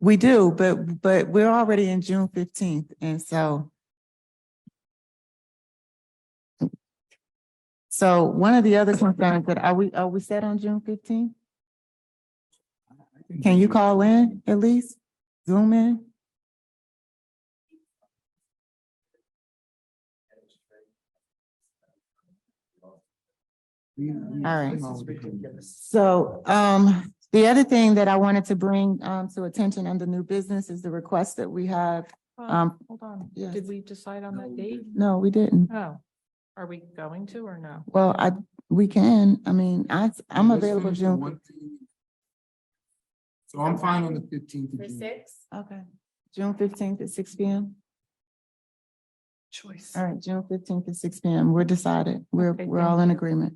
We do, but we're already in June 15th, and so. So one of the other concerns that are we set on June 15th? Can you call in at least? Zoom in? All right. So, the other thing that I wanted to bring, to attention under new business is the request that we have. Hold on. yes. Did we decide on that date? No, we didn't. Oh, are we going to or no? Well, we can, I mean, I'm Let's available finish the June. one thing. So I'm fine on the 15th of For June. 6? Okay, June 15th at 6 p.m. Choice. All right, June 15th at 6 p.m. We're decided. We're Okay, all thank in you. agreement.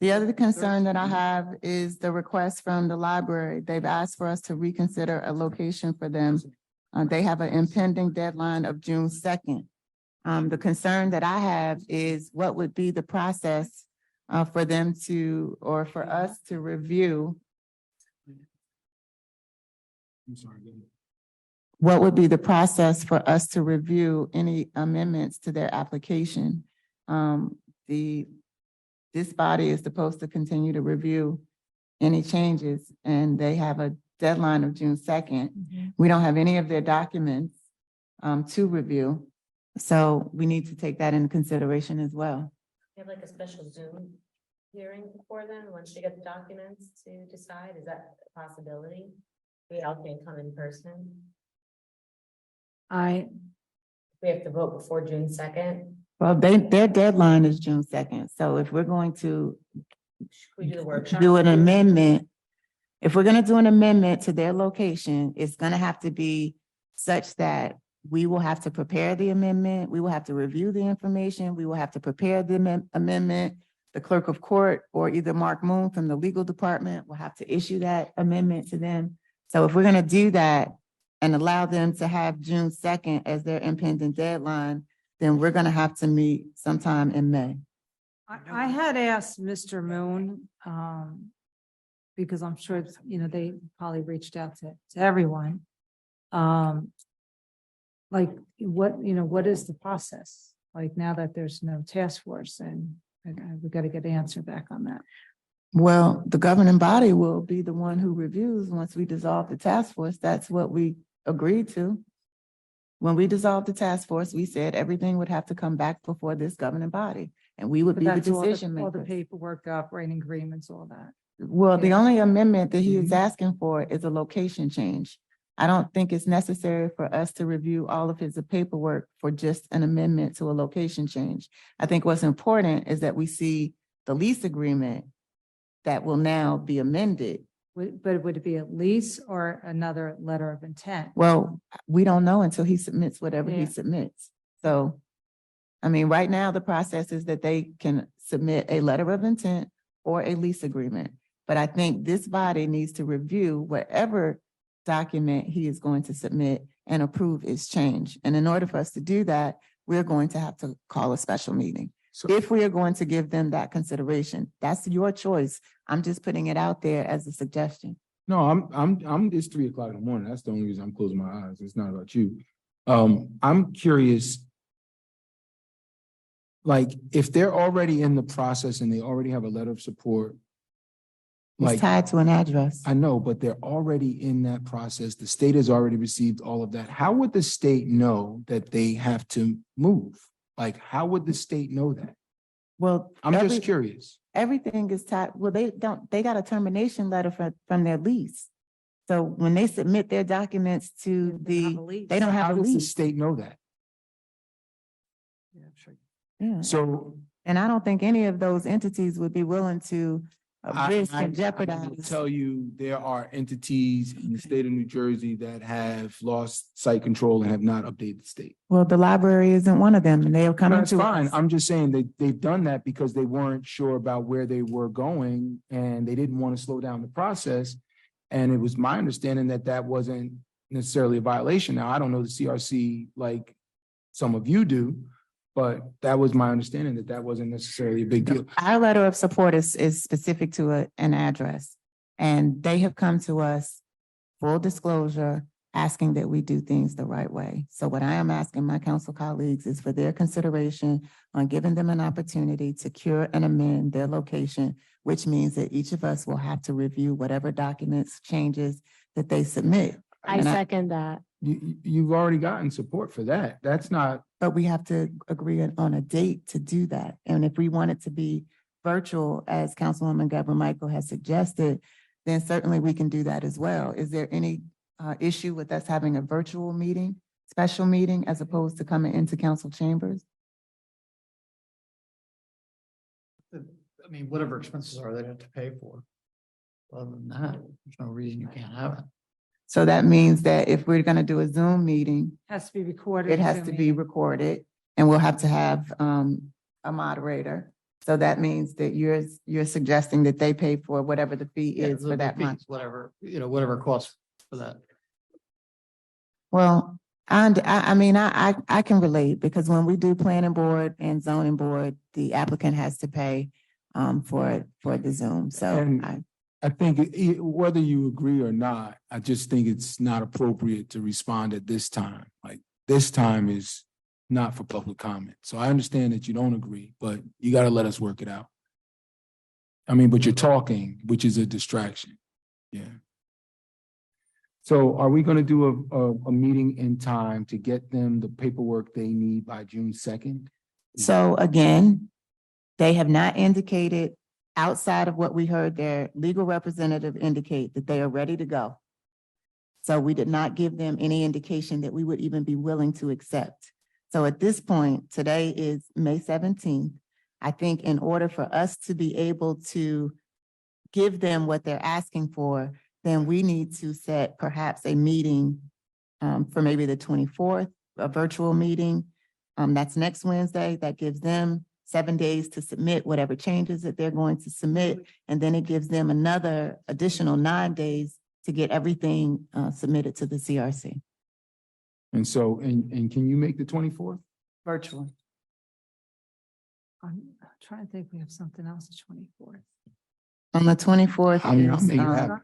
The other concern that I have is the request from the library. They've asked for us to reconsider a location for them. They have an impending deadline of June 2nd. The concern that I have is what would be the process for them to, or for us to review. I'm sorry. go ahead. What would be the process for us to review any amendments to their application? This body is supposed to continue to review any changes, and they have a deadline of June 2nd. We don't have any of their documents to review, so we need to take that into consideration as well. You have like a special Zoom hearing before then, once you get the documents to decide, is that a possibility? We all can come in person. We have to vote before June 2nd. Well, their deadline is June 2nd. So if we're going to do an amendment, if we're going to do an amendment to their location, it's going to have to be such that we will have to prepare the amendment. We will have to review the information. We will have to prepare the amendment. The clerk of court or either Mark Moon from the legal department will have to issue that amendment to them. So if we're going to do that and allow them to have June 2nd as their impending deadline, then we're going to have to meet sometime in May. I had asked Mr. Moon, because I'm sure, they probably reached out to everyone. Like what is the process? Like now that there's no task force, and we got to get an answer back on that. Well, the governing body will be the one who reviews once we dissolve the task force. That's what we agreed to. When we dissolved the task force, we said everything would have to come back before this governing body, and we would But be the that's decision all the makers. paperwork, the operating agreements, all that. Well, the Yeah. only amendment that he is asking for is a location change. I don't think it's necessary for us to review all of his paperwork for just an amendment to a location change. I think what's important is that we see the lease agreement that will now be amended. But would it be a lease or another letter of intent? Well, we don't know until he submits whatever he Yeah. submits. So, I mean, right now, the process is that they can submit a letter of intent or a lease agreement. But I think this body needs to review whatever document he is going to submit and approve its change. And in order for us to do that, we're going to have to call a special meeting. So- If we are going to give them that consideration, that's your choice. I'm just putting it out there as a suggestion. No, it's 3 o'clock in the morning. That's the only reason I'm closing my eyes. It's not about you. I'm curious. Like, if they're already in the process and they already have a letter of support. It's tied to an address. I know, but they're already in that process. The state has already received all of that. How would the state know that they have to move? Like, how would the state know that? Well, I'm just curious. Everything is tied. Well, they got a termination letter from their lease. So when they submit their documents to they don't have How a does the lease. state know that? Yeah. So And I don't think any of those entities would be willing to risk and I will jeopardize. tell you, there are entities in the state of New Jersey that have lost site control and have not updated the state. Well, the library isn't one of them, and they are coming That's to fine. us. I'm just saying they've done that because they weren't sure about where they were going and they didn't want to slow down the process. And it was my understanding that that wasn't necessarily a violation. Now, I don't know the CRC like some of you do, but that was my understanding that wasn't necessarily a big deal. Our letter of support is specific to an address, and they have come to us, full disclosure, asking that we do things the right way. So what I am asking my council colleagues is for their consideration on giving them an opportunity to cure and amend their location, which means that each of us will have to review whatever documents, changes that they submit. I second that. You've already gotten support for that. That's not. But we have to agree on a date to do that. And if we want it to be virtual, as Councilwoman Gabor Michael has suggested, then certainly we can do that as well. Is there any issue with us having a virtual meeting, special meeting, as opposed to coming into council chambers? I mean, whatever expenses are, they have to pay for. Other than that, there's no reason you can't have it. So that means that if we're going to do a Zoom meeting, Has to be recorded. it has to be recorded, and we'll have to have a moderator. So that means that you're suggesting that they pay for whatever the fee is for that month. Whatever, whatever it costs for that. Well, I mean, I can relate, because when we do planning board and zoning board, the applicant has to pay for the Zoom. So And I think whether you agree or not, I just think it's not appropriate to respond at this time. Like, this time is not for public comment. So I understand that you don't agree, but you got to let us work it out. I mean, but you're talking, which is a distraction. Yeah. So are we going to do a meeting in time to get them the paperwork they need by June 2nd? So again, they have not indicated, outside of what we heard their legal representative indicate, that they are ready to go. So we did not give them any indication that we would even be willing to accept. So at this point, today is May 17th. I think in order for us to be able to give them what they're asking for, then we need to set perhaps a meeting for maybe the 24th, a virtual meeting. That's next Wednesday. That gives them 7 days to submit whatever changes that they're going to submit. And then it gives them another additional 9 days to get everything submitted to the CRC. And so, and can you make the 24th? Virtual. I'm trying to think, we have something else the 24th. On the 24th. I mean, I'll is, make it um, happen.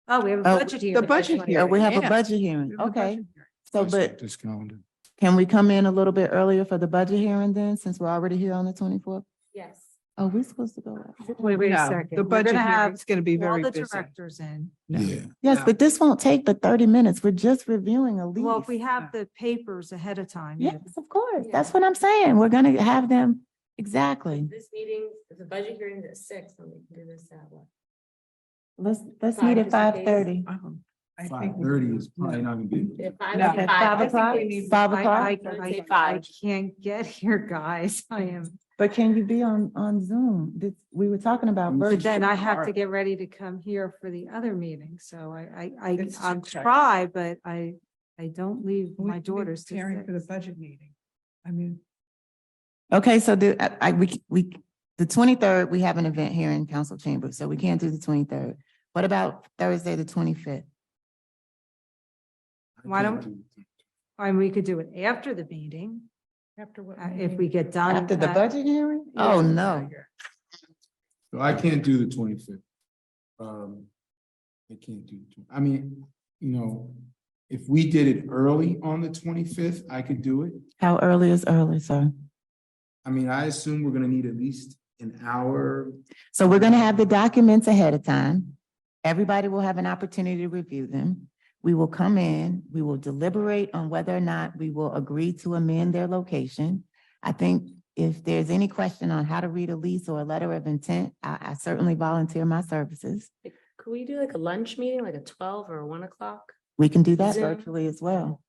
Oh, we have a Oh, budget hearing. the budget Yeah, we have a Yeah. budget hearing. We have a Okay. budget hearing. So, Let's but check this calendar. can we come in a little bit earlier for the budget hearing then, since we're already here on the 24th? Yes. Oh, we're supposed to go. Wait a No, second. the We're budget gonna have hearing's gonna be all very the busy. directors in. Yeah. Yes, Yeah. but this won't take but 30 minutes. We're just reviewing a lease. Well, if we have the papers ahead of time. Yes, of course. That's what I'm saying. We're gonna have them, exactly. This meeting, the budget hearing is at 6, and we can do this at what? Let's Five, meet at just in case. 5:30. I think 5:30 is probably not gonna be. Yeah, five, Okay, five. 5 I think o'clock? we need- 5 I o'clock? Say I five. can't get here, guys. I am, But can you be on Zoom? We were talking about but virtual. then I have to get ready to come here for the other meeting. So It's I'll too tight. try, but I don't leave We- my we daughters to preparing for the sit. budget meeting. I mean, Okay, so the 23rd, we have an event here in council chambers, so we can't do the 23rd. What about Thursday, the 25th? Why don't, and we could do it after the meeting, after what? if we get done. After the at- budget hearing? Oh, no. So I can't do the 25th. I can't do, I mean, if we did it early on the 25th, I could do it. How early is early, sir? I mean, I assume we're gonna need at least an hour. So we're gonna have the documents ahead of time. Everybody will have an opportunity to review them. We will come in, we will deliberate on whether or not we will agree to amend their location. I think if there's any question on how to read a lease or a letter of intent, I certainly volunteer my services. Could we do like a lunch meeting, like a 12 or 1 o'clock? We can do that Zoom. virtually as well.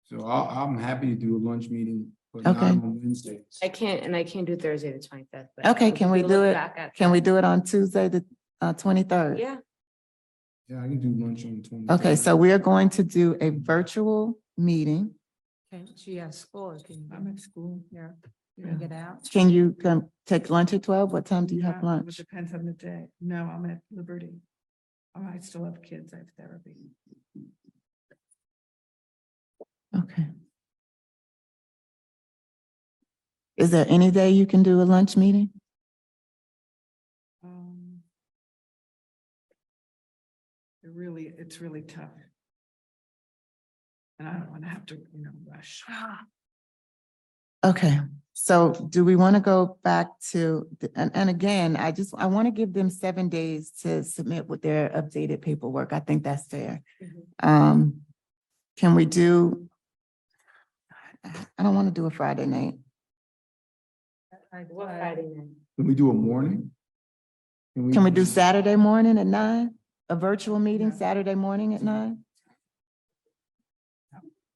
So I'm happy to do a lunch meeting, but not Okay. on Wednesdays. I can't do Thursday the 25th. but Okay, can we we'll do look it? back at Can we that. do it on Tuesday, the 23rd? Yeah. Yeah, I can do lunch on 20. Okay, so we are going to do a virtual meeting. Okay, she has school. I'm at school. Yeah. Can you get out? Can you come take lunch at 12? What time do you Yeah, have It lunch? depends on the day. No, I'm at Liberty. Oh, I still have kids. I have therapy. Okay. Is there any day you can do a lunch meeting? It's really tough. And I don't want to have to, rush. Okay, so do we want to go back to, and again, I want to give them 7 days to submit with their updated paperwork. I think that's fair. Can we do, I don't want to do a Friday night. What Friday night? Can we do a morning? Can we do Saturday morning at 9? A virtual meeting Saturday morning at 9?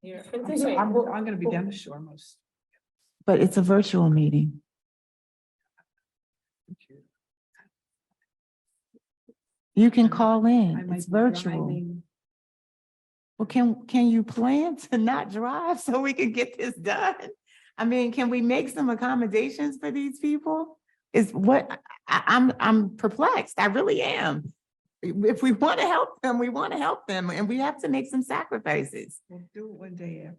I'm going to be down the shore most. But it's a virtual meeting. You can call in, it's virtual. Well, can you plan to not drive so we can get this done? I mean, can we make some accommodations for these people? Is what I'm perplexed. I really am. If we want to help them, we want to help them, and we have to make some sacrifices. We'll do it one day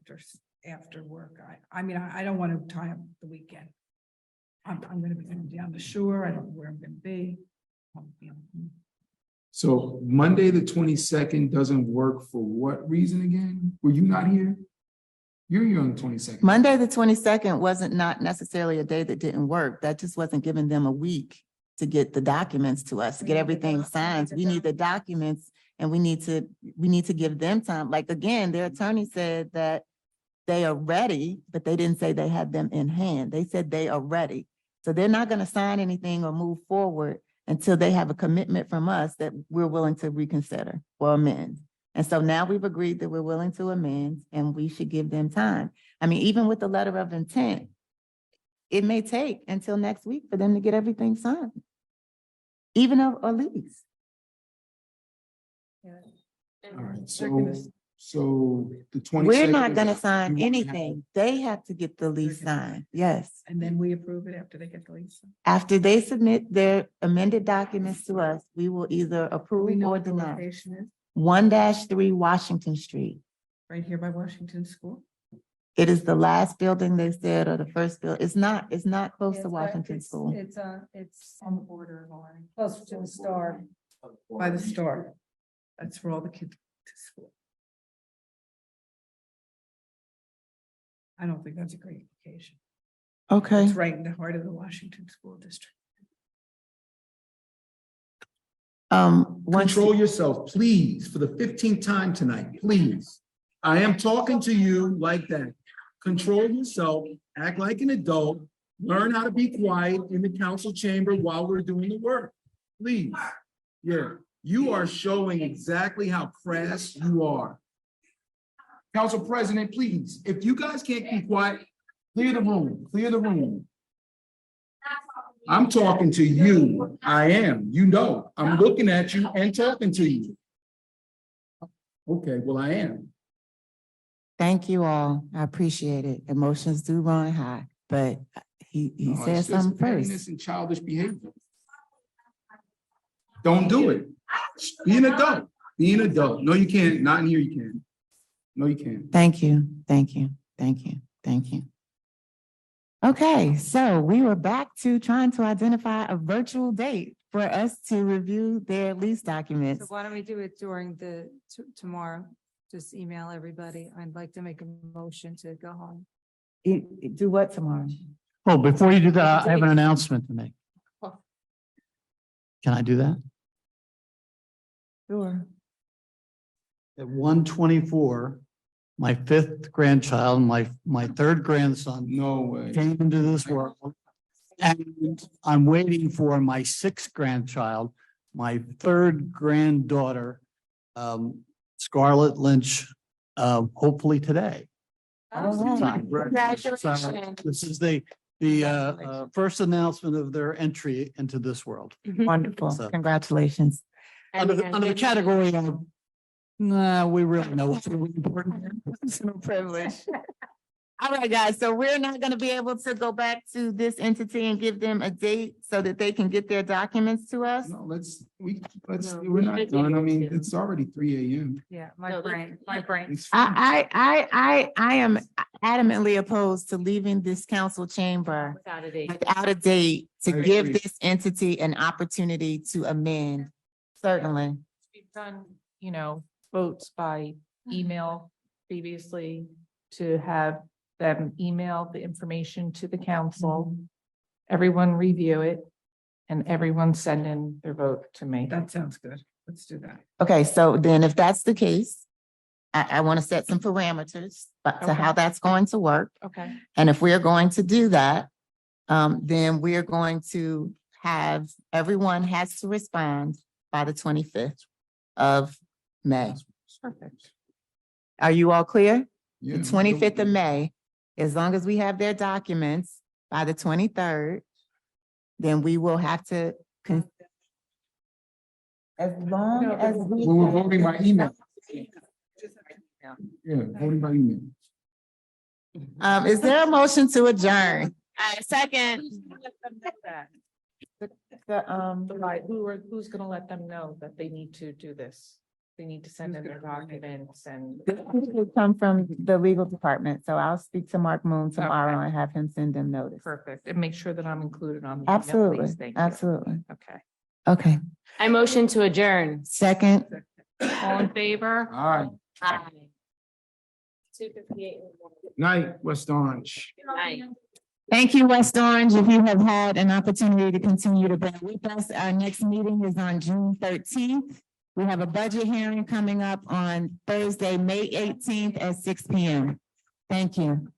after work. I mean, I don't want to tie up the weekend. I'm going to be down the shore. I don't know where I'm going to be. So Monday, the 22nd doesn't work for what reason again? Were you not here? You're here on the 22nd. Monday, the 22nd wasn't not necessarily a day that didn't work. That just wasn't giving them a week to get the documents to us, to get everything signed. We need the documents and we need to give them time. Like, again, their attorney said that they are ready, but they didn't say they had them in hand. They said they are ready. So they're not going to sign anything or move forward until they have a commitment from us that we're willing to reconsider or amend. And so now we've agreed that we're willing to amend and we should give them time. I mean, even with the letter of intent, it may take until next week for them to get everything signed. Even a lease. All right, so the 26th. We're not gonna sign anything. They have to get the lease signed, yes. And then we approve it after they get the lease. After they submit their amended documents to us, we will either We approve know or what the deny. location is, 1-3 Washington Street. right here by Washington School. It is the last building they said, or the first building. It's not close to Washington School. It's on the border of Orange, close to the Star. By the store. That's where all the kids to school. I don't think that's a great location. Okay. It's right in the heart of the Washington School District. Control yourself, please, for the 15th time tonight, please. I am talking to you like that. Control yourself, act like an adult, learn how to be quiet in the council chamber while we're doing the work, please. Yeah, you are showing exactly how crass you are. Council President, please, if you guys can't be quiet, clear the room, clear the room. I'm talking to you. I am, you know, I'm looking at you and talking to you. Okay, well, I am. Thank you all. I appreciate it. Emotions do run high, but he No, said it's just something pettiness first. and childish behavior. Don't do it. Be an adult. Be an adult. No, you can't. Not in here, you can. No, you can't. Thank you, thank you, thank you, thank you. Okay, so we were back to trying to identify a virtual date for us to review their lease So documents. why don't we do it during tomorrow? Just email everybody. I'd like to make a motion to go home. Do what tomorrow? Oh, before you do that, I have an announcement to make. Can I do that? Sure. At 1:24, my fifth grandchild, my third grandson No way. came into this world. And I'm waiting for my sixth grandchild, my third granddaughter, Scarlett Lynch, hopefully today. Congratulations. So this is the first announcement of their entry into this world. Wonderful, So- congratulations. Under the category of, nah, we really know what's really important. Personal privilege. All right, guys, so we're not gonna be able to go back to this entity and give them a date so that they can get their documents to us? No, we're not done. I mean, it's already 3 a.m. Yeah, my brain. It's fine. I am adamantly opposed to leaving this council chamber without a date to I give agree. this entity an opportunity to amend. Certainly. We've done, votes by email previously to have them email the information to the council. Everyone review it and everyone send in their vote to me. That sounds good. Let's do that. Okay, so then if that's the case, I want to set some parameters to how that's going to work. Okay. And if we're going to do that, then we're going to have, everyone has to respond by the 25th of May. Perfect. Are you all clear? Yeah, The 25th of May, as long as we have their documents by the 23rd, then we will have to. As long as we. We were voting by email. Yeah, voting by email. Is there a motion to adjourn? Second. Right, who's gonna let them know that they need to do this? They need to send in their documents and. This will come from the legal department, so I'll speak to Mark Moon tomorrow and have him send them notice. Perfect, and make sure that I'm included on. the email, Absolutely, please. Thank you. absolutely. Okay, Okay, I motion to adjourn. second. all in favor? All right. 2:58. Night, West Orange. Night. Thank you, West Orange. If you have had an opportunity to continue to bear with us, our next meeting is on June 13th. We have a budget hearing coming up on Thursday, May 18th at 6 p.m. Thank you.